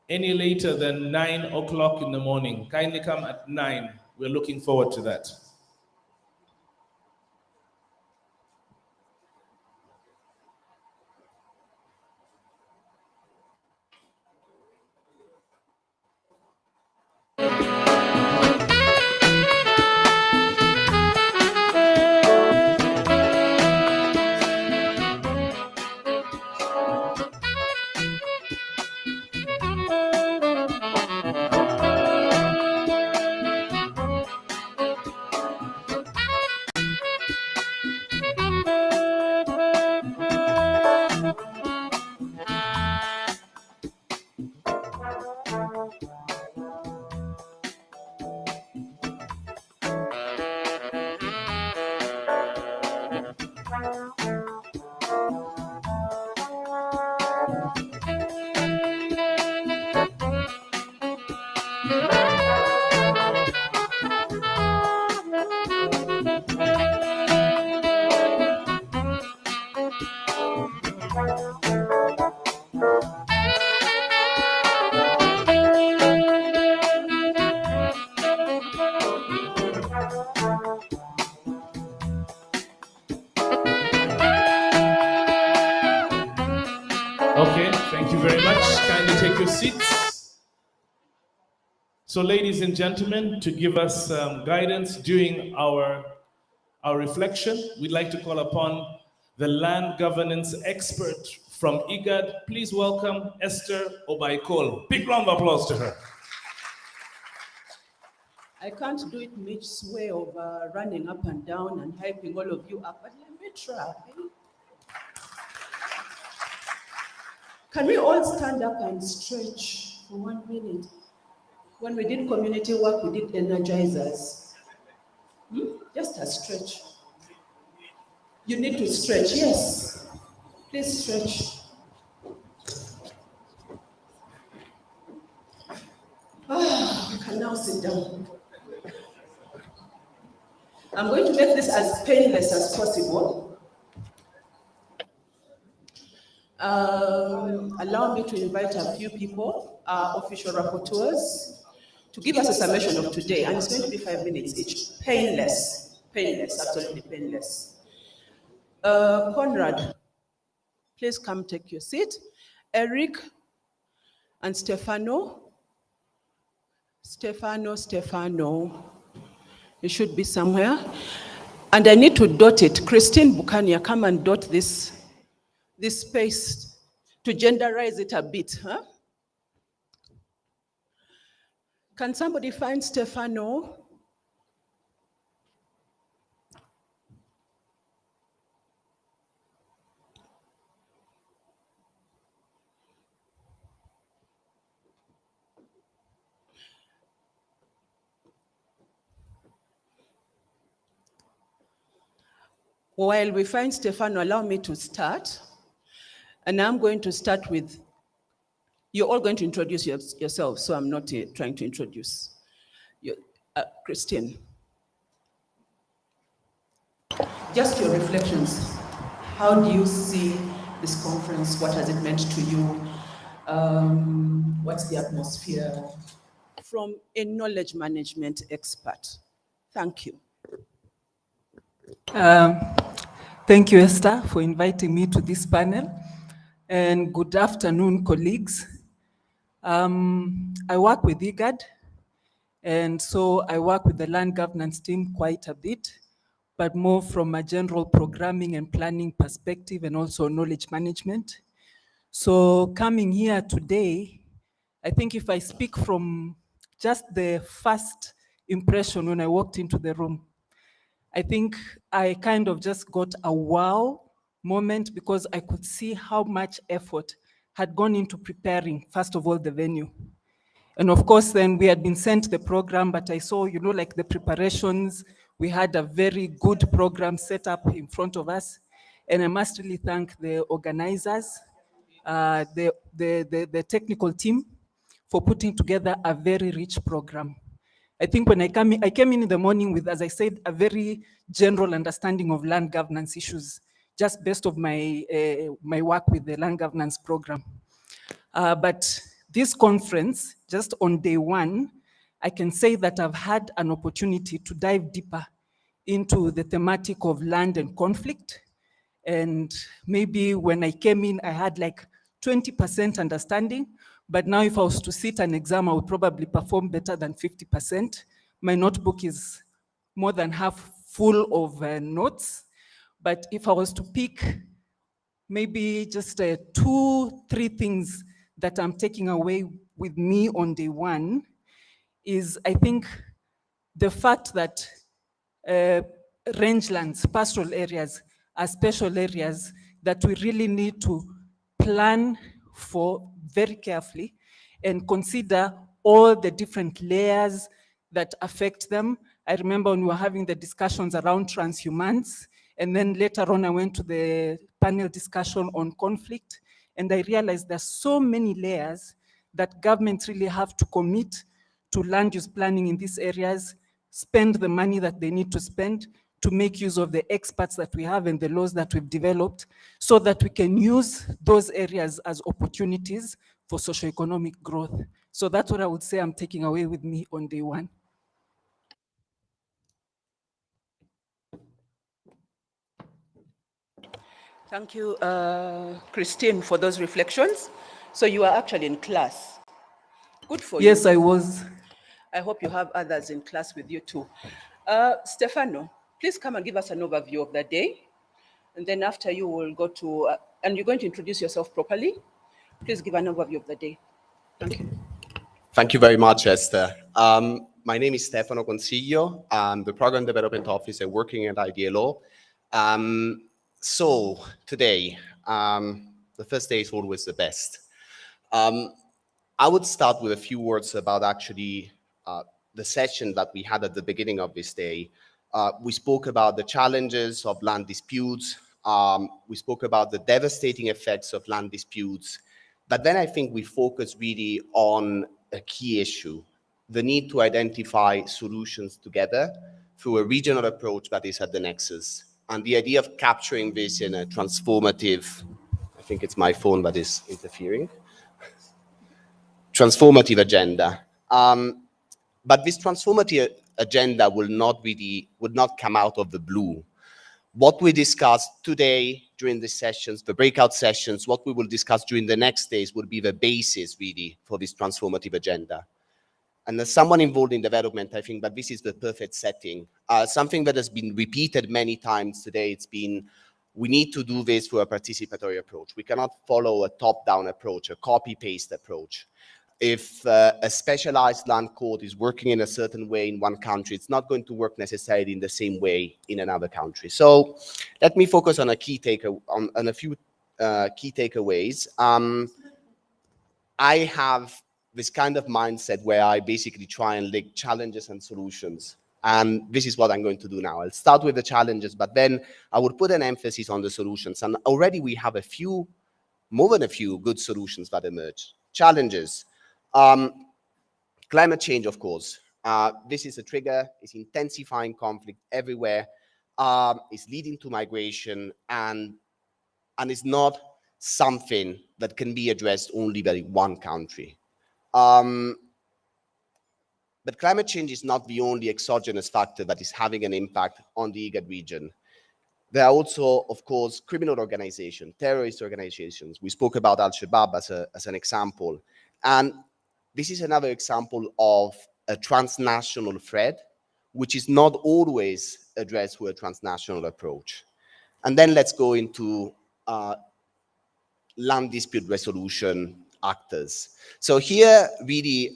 any later than 9 o'clock in the morning. Kindly come at 9. We're looking forward to that. Okay, thank you very much. Kindly take your seats. So ladies and gentlemen, to give us guidance during our reflection, we'd like to call upon the land governance expert from IGAD. Please welcome Esther Obaikol. Big round of applause to her. I can't do it Mitch's way of running up and down and hyping all of you up, but let me try. Can we all stand up and stretch for 1 minute? When we did community work, we did energizers. Just a stretch. You need to stretch, yes. Please stretch. You can now sit down. I'm going to make this as painless as possible. Allow me to invite a few people, our official rapporteurs, to give us a summation of today, and it's going to be 5 minutes each. Painless, absolutely painless. Conrad, please come take your seat. Eric and Stefano, Stefano. It should be somewhere. And I need to dot it. Christine Bukania, come and dot this space to genderize it a bit. Huh? Can somebody find Stefano? While we find Stefano, allow me to start. And I'm going to start with, you're all going to introduce yourselves, so I'm not trying to introduce you. Christine. Just your reflections. How do you see this conference? What has it meant to you? What's the atmosphere? From a knowledge management expert. Thank you. Thank you, Esther, for inviting me to this panel. And good afternoon, colleagues. I work with IGAD, and so I work with the land governance team quite a bit, but more from a general programming and planning perspective and also knowledge management. So coming here today, I think if I speak from just the first impression when I walked into the room, I think I kind of just got a wow moment because I could see how much effort had gone into preparing, first of all, the venue. And of course, then we had been sent the program, but I saw, like the preparations, we had a very good program set up in front of us. And I must really thank the organizers, the technical team for putting together a very rich program. I think when I came in the morning with, as I said, a very general understanding of land governance issues, just based of my work with the land governance program. But this conference, just on day one, I can say that I've had an opportunity to dive deeper into the thematic of land and conflict. And maybe when I came in, I had like 20% understanding, but now if I was to sit an exam, I would probably perform better than 50%. My notebook is more than half full of notes, but if I was to pick maybe just 2-3 things that I'm taking away with me on day one is, I think, the fact that rangelands, pastoral areas, are special areas that we really need to plan for very carefully and consider all the different layers that affect them. I remember when we were having the discussions around transhumans, and then later on I went to the panel discussion on conflict, and I realized there's so many layers that governments really have to commit to land use planning in these areas, spend the money that they need to spend to make use of the experts that we have and the laws that we've developed so that we can use those areas as opportunities for socioeconomic growth. So that's what I would say I'm taking away with me on day one. Thank you, Christine, for those reflections. So you are actually in class. Good for you. Yes, I was. I hope you have others in class with you too. Stefano, please come and give us an overview of the day. And then after you will go to, and you're going to introduce yourself properly. Please give an overview of the day. Thank you. Thank you very much, Esther. My name is Stefano Consiglio. I'm the Program Development Officer working at IDLO. So today, the first day is always the best. I would start with a few words about actually the session that we had at the beginning of this day. We spoke about the challenges of land disputes. We spoke about the devastating effects of land disputes. But then I think we focused really on a key issue, the need to identify solutions together through a regional approach that is at the nexus. And the idea of capturing this in a transformative, I think it's my phone that is interfering, transformative agenda. But this transformative agenda would not come out of the blue. What we discussed today during the sessions, the breakout sessions, what we will discuss during the next days will be the basis really for this transformative agenda. And as someone involved in development, I think that this is the perfect setting. Something that has been repeated many times today, it's been, we need to do this through a participatory approach. We cannot follow a top-down approach, a copy-paste approach. If a specialized land court is working in a certain way in one country, it's not going to work necessarily in the same way in another country. So let me focus on a on a few key takeaways. I have this kind of mindset where I basically try and link challenges and solutions. And this is what I'm going to do now. I'll start with the challenges, but then I would put an emphasis on the solutions. And already we have more than a few good solutions that emerge. Challenges. Climate change, of course. This is a trigger. It's intensifying conflict everywhere. It's leading to migration, and it's not something that can be addressed only by one country. But climate change is not the only exogenous factor that is having an impact on the IGAD region. There are also, of course, criminal organizations, terrorist organizations. We spoke about Al-Shabaab as an example. And this is another example of a transnational threat, which is not always addressed through a transnational approach. And then let's go into land dispute resolution actors. So here, really,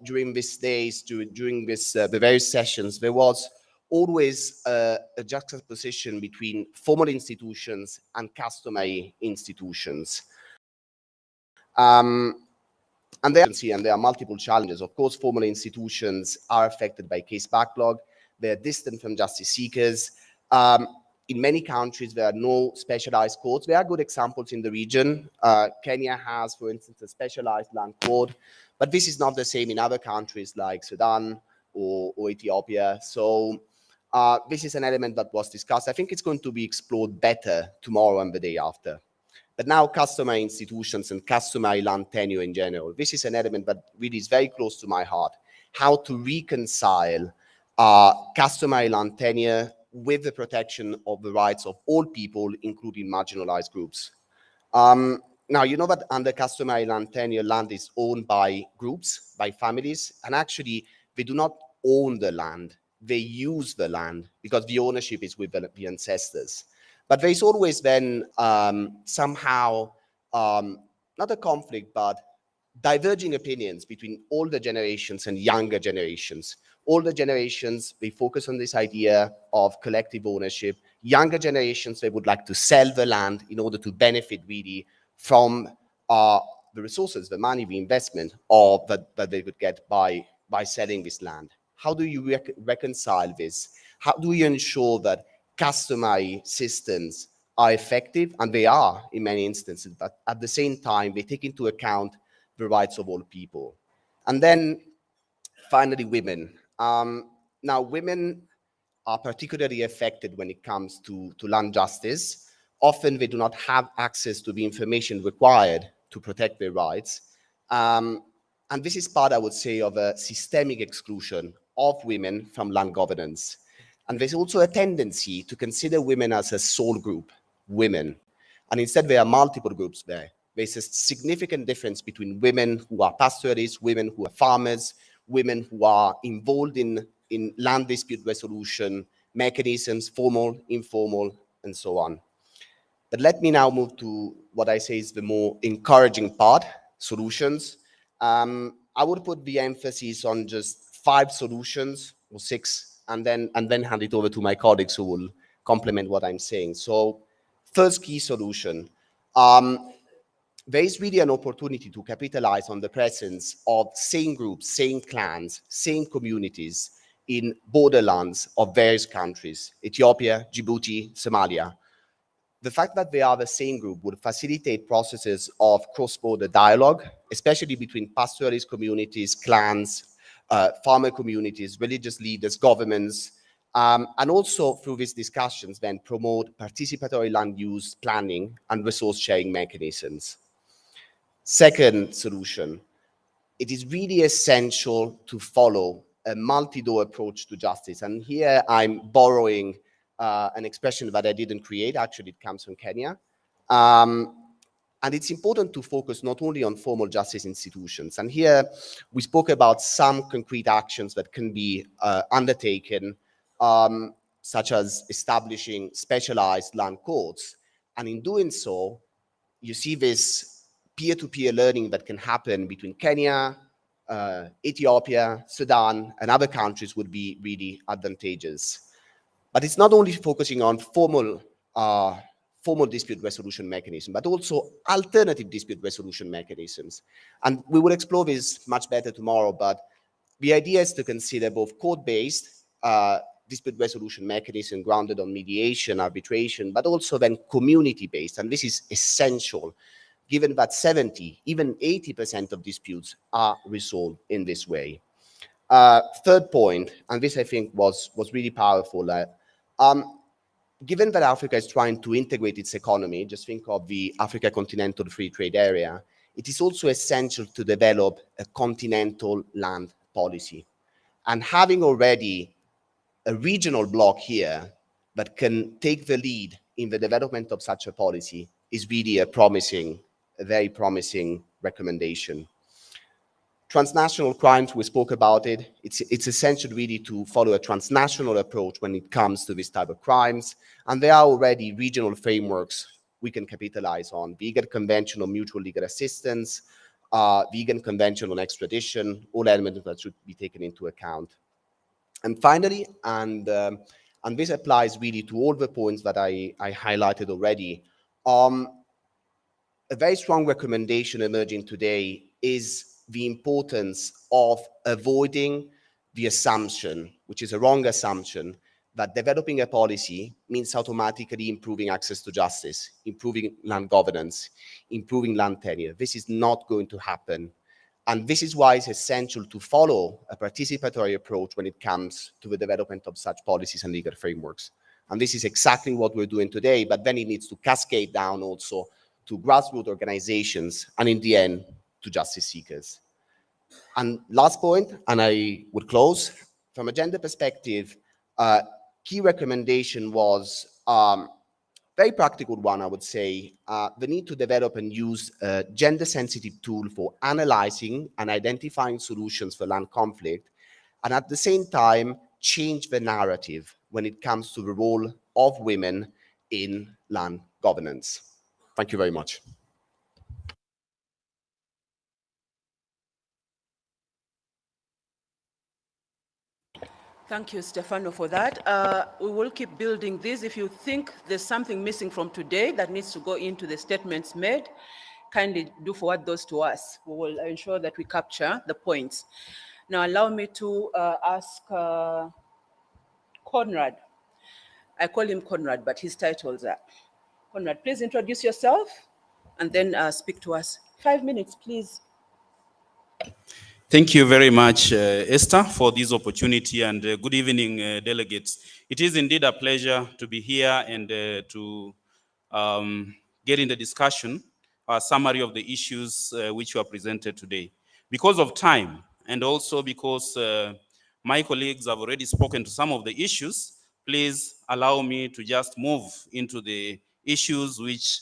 during these days, during the various sessions, there was always a juxtaposition between formal institutions and customary institutions. And there are multiple challenges. Of course, formal institutions are affected by case backlog. They're distant from justice seekers. In many countries, there are no specialized courts. There are good examples in the region. Kenya has, for instance, a specialized land court, but this is not the same in other countries like Sudan or Ethiopia. So this is an element that was discussed. I think it's going to be explored better tomorrow and the day after. But now customary institutions and customary land tenure in general, this is an element that really is very close to my heart. How to reconcile customary land tenure with the protection of the rights of all people, including marginalized groups. Now, you know that under customary land tenure, land is owned by groups, by families, and actually they do not own the land, they use the land because the ownership is with the ancestors. But there is always then somehow, not a conflict, but diverging opinions between older generations and younger generations. Older generations, they focus on this idea of collective ownership. Younger generations, they would like to sell the land in order to benefit really from the resources, the money, the investment that they would get by selling this land. How do you reconcile this? How do you ensure that customary systems are effective? And they are in many instances, but at the same time, they take into account the rights of all people. And then finally, women. Now, women are particularly affected when it comes to land justice. Often they do not have access to the information required to protect their rights. And this is part, I would say, of a systemic exclusion of women from land governance. And there's also a tendency to consider women as a sole group, women. And instead, there are multiple groups there. There's a significant difference between women who are pastoralists, women who are farmers, women who are involved in land dispute resolution mechanisms, formal, informal, and so on. But let me now move to what I say is the more encouraging part, solutions. I would put the emphasis on just 5 solutions or 6, and then hand it over to my colleagues who will complement what I'm saying. So first key solution. There is really an opportunity to capitalize on the presence of same groups, same clans, same communities in borderlands of various countries, Ethiopia, Djibouti, Somalia. The fact that they are the same group would facilitate processes of cross-border dialogue, especially between pastoralist communities, clans, farmer communities, religious leaders, governments, and also through these discussions then promote participatory land use planning and resource sharing mechanisms. Second solution, it is really essential to follow a multi-door approach to justice. And here I'm borrowing an expression that I didn't create. Actually, it comes from Kenya. And it's important to focus not only on formal justice institutions. And here we spoke about some concrete actions that can be undertaken, such as establishing specialized land courts. And in doing so, you see this peer-to-peer learning that can happen between Kenya, Ethiopia, Sudan, and other countries would be really advantageous. But it's not only focusing on formal dispute resolution mechanism, but also alternative dispute resolution mechanisms. And we will explore this much better tomorrow, but the idea is to consider both court-based dispute resolution mechanism grounded on mediation, arbitration, but also then community-based. And this is essential, given that 70, even 80% of disputes are resolved in this way. Third point, and this I think was really powerful, given that Africa is trying to integrate its economy, just think of the Africa Continental Free Trade Area, it is also essential to develop a continental land policy. And having already a regional bloc here that can take the lead in the development of such a policy is really a very promising recommendation. Transnational crimes, we spoke about it. It's essential really to follow a transnational approach when it comes to this type of crimes. And there are already regional frameworks we can capitalize on. The IGAD Convention on Mutual Legal Assistance, the IGAD Convention on Extradition, all elements that should be taken into account. And finally, and this applies really to all the points that I highlighted already, a very strong recommendation emerging today is the importance of avoiding the assumption, which is a wrong assumption, that developing a policy means automatically improving access to justice, improving land governance, improving land tenure. This is not going to happen. And this is why it's essential to follow a participatory approach when it comes to the development of such policies and legal frameworks. And this is exactly what we're doing today, but then it needs to cascade down also to grassroots organizations, and in the end, to justice seekers. And last point, and I would close, from a gender perspective, key recommendation was very practical one, I would say, the need to develop and use a gender-sensitive tool for analyzing and identifying solutions for land conflict, and at the same time, change the narrative when it comes to the role of women in land governance. Thank you very much. Thank you, Stefano, for that. We will keep building this. If you think there's something missing from today that needs to go into the statements made, kindly do forward those to us. We will ensure that we capture the points. Now, allow me to ask Conrad. I call him Conrad, but his titles are. Conrad, please introduce yourself and then speak to us. 5 minutes, please. Thank you very much, Esther, for this opportunity, and good evening, delegates. It is indeed a pleasure to be here and to get in the discussion, a summary of the issues which were presented today. Because of time, and also because my colleagues have already spoken to some of the issues, please allow me to just move into the issues which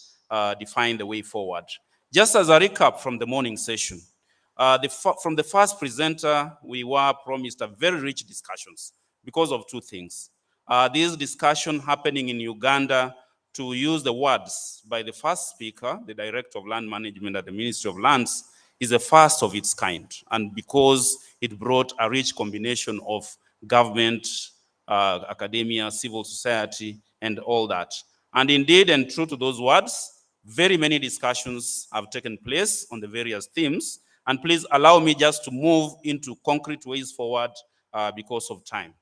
define the way forward. Just as a recap from the morning session, from the first presenter, we were promised a very rich discussions because of two things. This discussion happening in Uganda, to use the words by the first speaker, the Director of Land Management at the Ministry of Lands, is the first of its kind. And because it brought a rich combination of government, academia, civil society, and all that. And indeed, and true to those words, very many discussions have taken place on the various themes. And please allow me just to move into concrete ways forward because of time.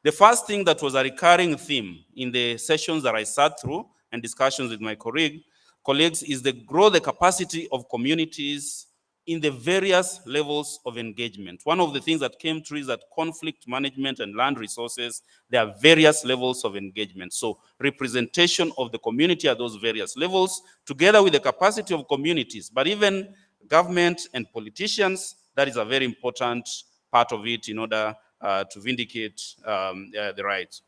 The first thing that was a recurring theme in the sessions that I sat through and discussions with my colleagues is the grow the capacity of communities in the various levels of engagement. One of the things that came through is that conflict management and land resources, there are various levels of engagement. So representation of the community at those various levels, together with the capacity of communities, but even government and politicians, that is a very important part of it in order to vindicate the rights.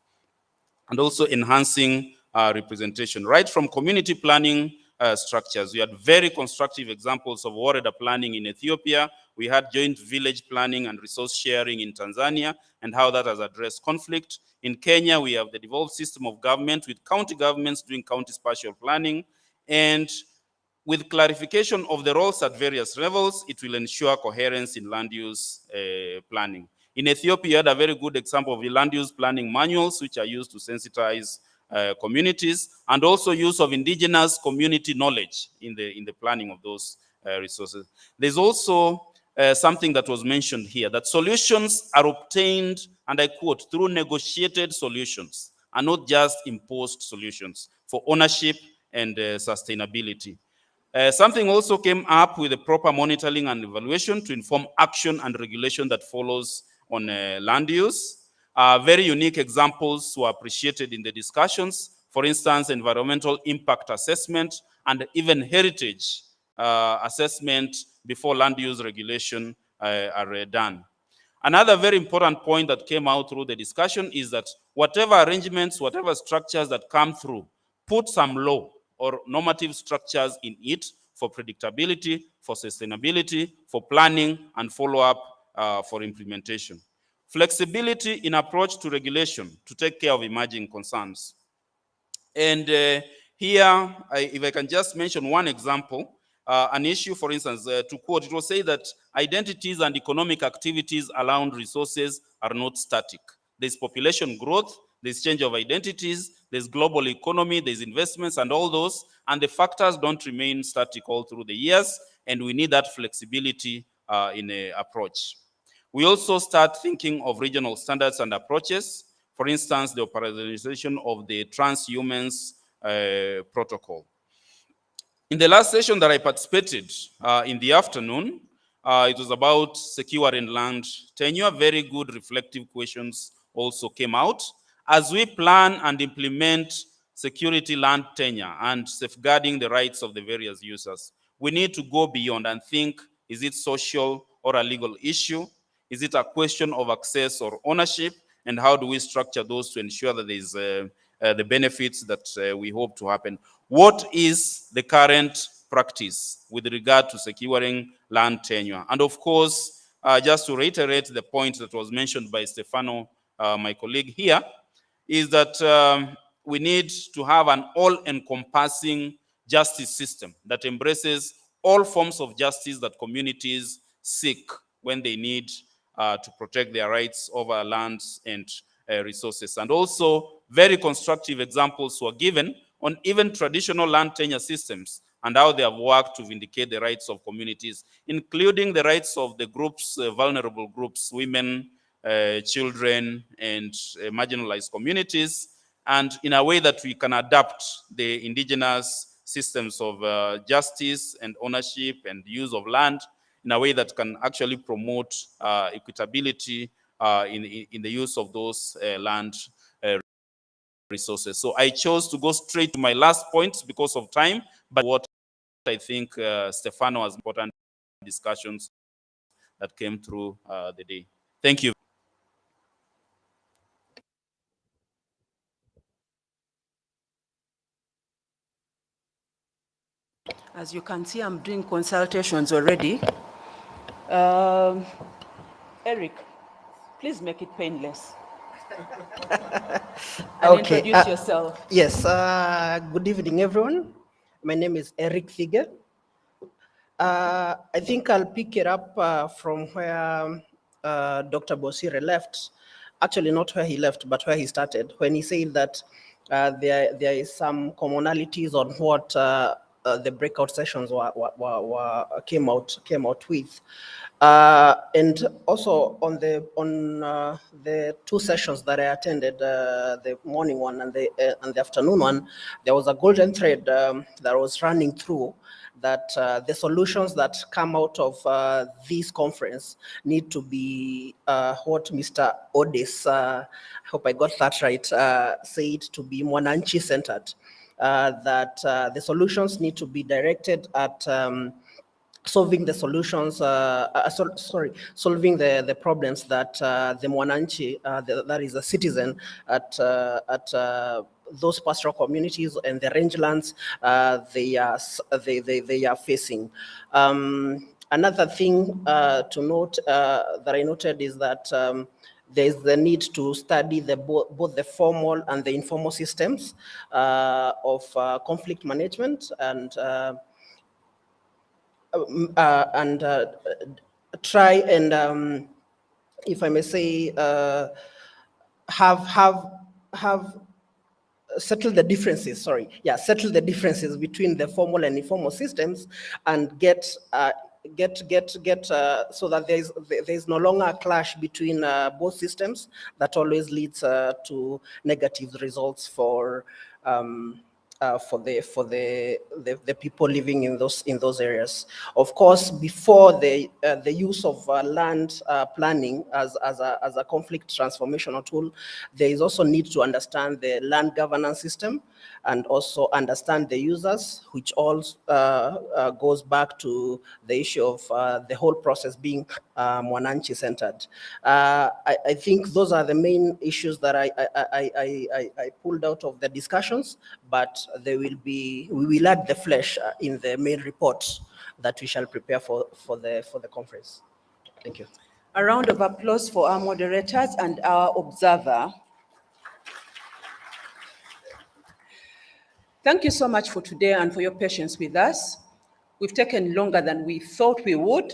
And also enhancing representation, right from community planning structures. We had very constructive examples of warrior planning in Ethiopia. We had joint village planning and resource sharing in Tanzania, and how that has addressed conflict. In Kenya, we have the devolved system of government with county governments doing county spatial planning, and with clarification of the roles at various levels, it will ensure coherence in land use planning. In Ethiopia, you had a very good example of the land use planning manuals, which are used to sensitize communities, and also use of indigenous community knowledge in the planning of those resources. There's also something that was mentioned here, that solutions are obtained, and I quote, through negotiated solutions, and not just imposed solutions for ownership and sustainability. Something also came up with the proper monitoring and evaluation to inform action and regulation that follows on land use. Very unique examples were appreciated in the discussions. For instance, environmental impact assessment and even heritage assessment before land use regulation are done. Another very important point that came out through the discussion is that whatever arrangements, whatever structures that come through, put some law or normative structures in it for predictability, for sustainability, for planning, and follow-up for implementation. Flexibility in approach to regulation to take care of emerging concerns. And here, if I can just mention one example, an issue, for instance, to quote, it will say that identities and economic activities around resources are not static. There's population growth, there's change of identities, there's global economy, there's investments and all those, and the factors don't remain static all through the years, and we need that flexibility in the approach. We also start thinking of regional standards and approaches. For instance, the operationalization of the transhumans protocol. In the last session that I participated in the afternoon, it was about securing land tenure. Very good reflective questions also came out. As we plan and implement security land tenure and safeguarding the rights of the various users, we need to go beyond and think, is it social or a legal issue? Is it a question of access or ownership? And how do we structure those to ensure that there's the benefits that we hope to happen? What is the current practice with regard to securing land tenure? And of course, just to reiterate the point that was mentioned by Stefano, my colleague here, is that we need to have an all-encompassing justice system that embraces all forms of justice that communities seek when they need to protect their rights over lands and resources. And also, very constructive examples were given on even traditional land tenure systems and how they have worked to vindicate the rights of communities, including the rights of the groups, vulnerable groups, women, children, and marginalized communities, and in a way that we can adapt the indigenous systems of justice and ownership and use of land in a way that can actually promote equitability in the use of those land resources. So I chose to go straight to my last point because of time, but what I think Stefano has important discussions that came through the day. Thank you. As you can see, I'm doing consultations already. Eric, please make it painless. And Okay, introduce yourself. Yes, good evening, everyone. My name is Eric Fige. I think I'll pick it up from where Dr. Bosire left. Actually, not where he left, but where he started, when he said that there is some commonalities on what the breakout sessions came out with. And also on the two sessions that I attended, the morning one and the afternoon one, there was a golden thread that was running through that the solutions that come out of this conference need to be what Mr. Odis, I hope I got that right, said to be Mwananchi centered. That the solutions need to be directed at solving the solutions, solving the problems that the mwananchi, that is a citizen at those pastoral communities and the rangelands they are facing. Another thing to note that I noted is that there is the need to study both the formal and the informal systems of conflict management and try and, if I may say, have settle the differences. Settle the differences between the formal and informal systems, and get so that there is no longer a clash between both systems that always leads to negative results for the people living in those areas. Of course, before the use of land planning as a conflict transformational tool, there is also need to understand the land governance system and also understand the users, which all goes back to the issue of the whole process being mwananchi centered. I think those are the main issues that I pulled out of the discussions, but we will add the flesh in the main report that we shall prepare for the conference. Thank you. A round of applause for our moderators and our observer. Thank you so much for today and for your patience with us. We've taken longer than we thought we would.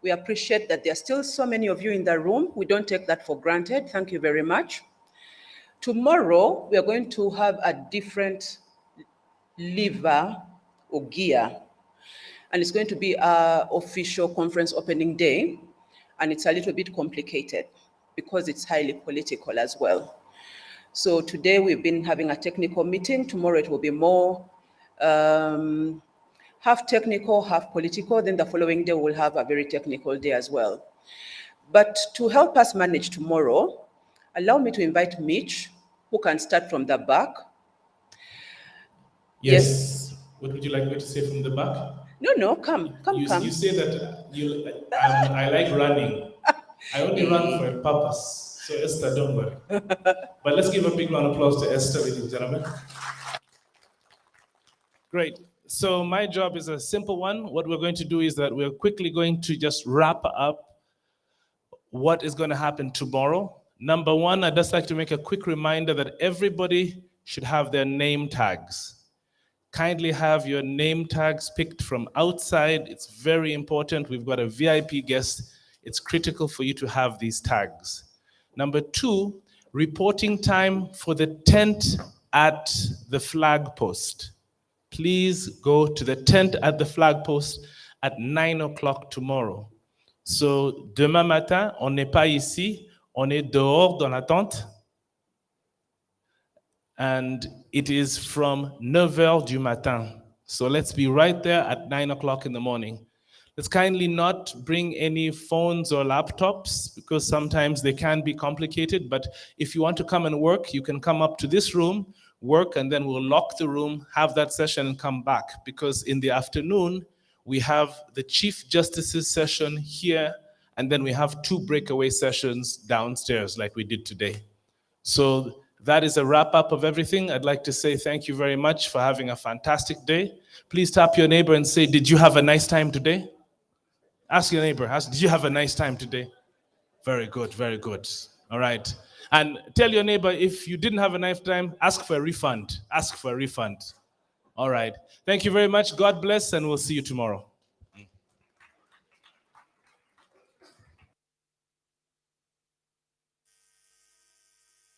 We appreciate that there are still so many of you in the room. We don't take that for granted. Thank you very much. Tomorrow, we are going to have a different lever or gear, and it's going to be our official conference opening day, and it's a little bit complicated because it's highly political as well. So today we've been having a technical meeting. Tomorrow it will be more half technical, half political. Then the following day we'll have a very technical day as well. But to help us manage tomorrow, allow me to invite Mitch, who can start from the back. Yes. What would you like me to say from the back? No, come. You say that I like running. I only run for a purpose. So Esther, don't worry. But let's give a big round of applause to Esther, ladies and gentlemen. Great. So my job is a simple one. What we're going to do is that we're quickly going to just wrap up what is going to happen tomorrow. Number one, I'd just like to make a quick reminder that everybody should have their name tags. Kindly have your name tags picked from outside. It's very important. We've got a VIP guest. It's critical for you to have these tags. Number two, reporting time for the tent at the flag post. Please go to the tent at the flag post at 9 o'clock tomorrow. So, demain matin, on n'est pas ici, on est dehors dans la tente. And it is from 9h du matin. So let's be right there at 9 o'clock in the morning. Let's kindly not bring any phones or laptops because sometimes they can be complicated. But if you want to come and work, you can come up to this room, work, and then we'll lock the room, have that session and come back. Because in the afternoon, we have the Chief Justice's session here, and then we have 2 breakaway sessions downstairs like we did today. So that is a wrap up of everything. I'd like to say thank you very much for having a fantastic day. Please tap your neighbor and say, did you have a nice time today? Ask your neighbor, did you have a nice time today? Very good, very good. All right. And tell your neighbor, if you didn't have a nice time, ask for a refund. Ask for a refund. All right. Thank you very much. God bless, and we'll see you tomorrow.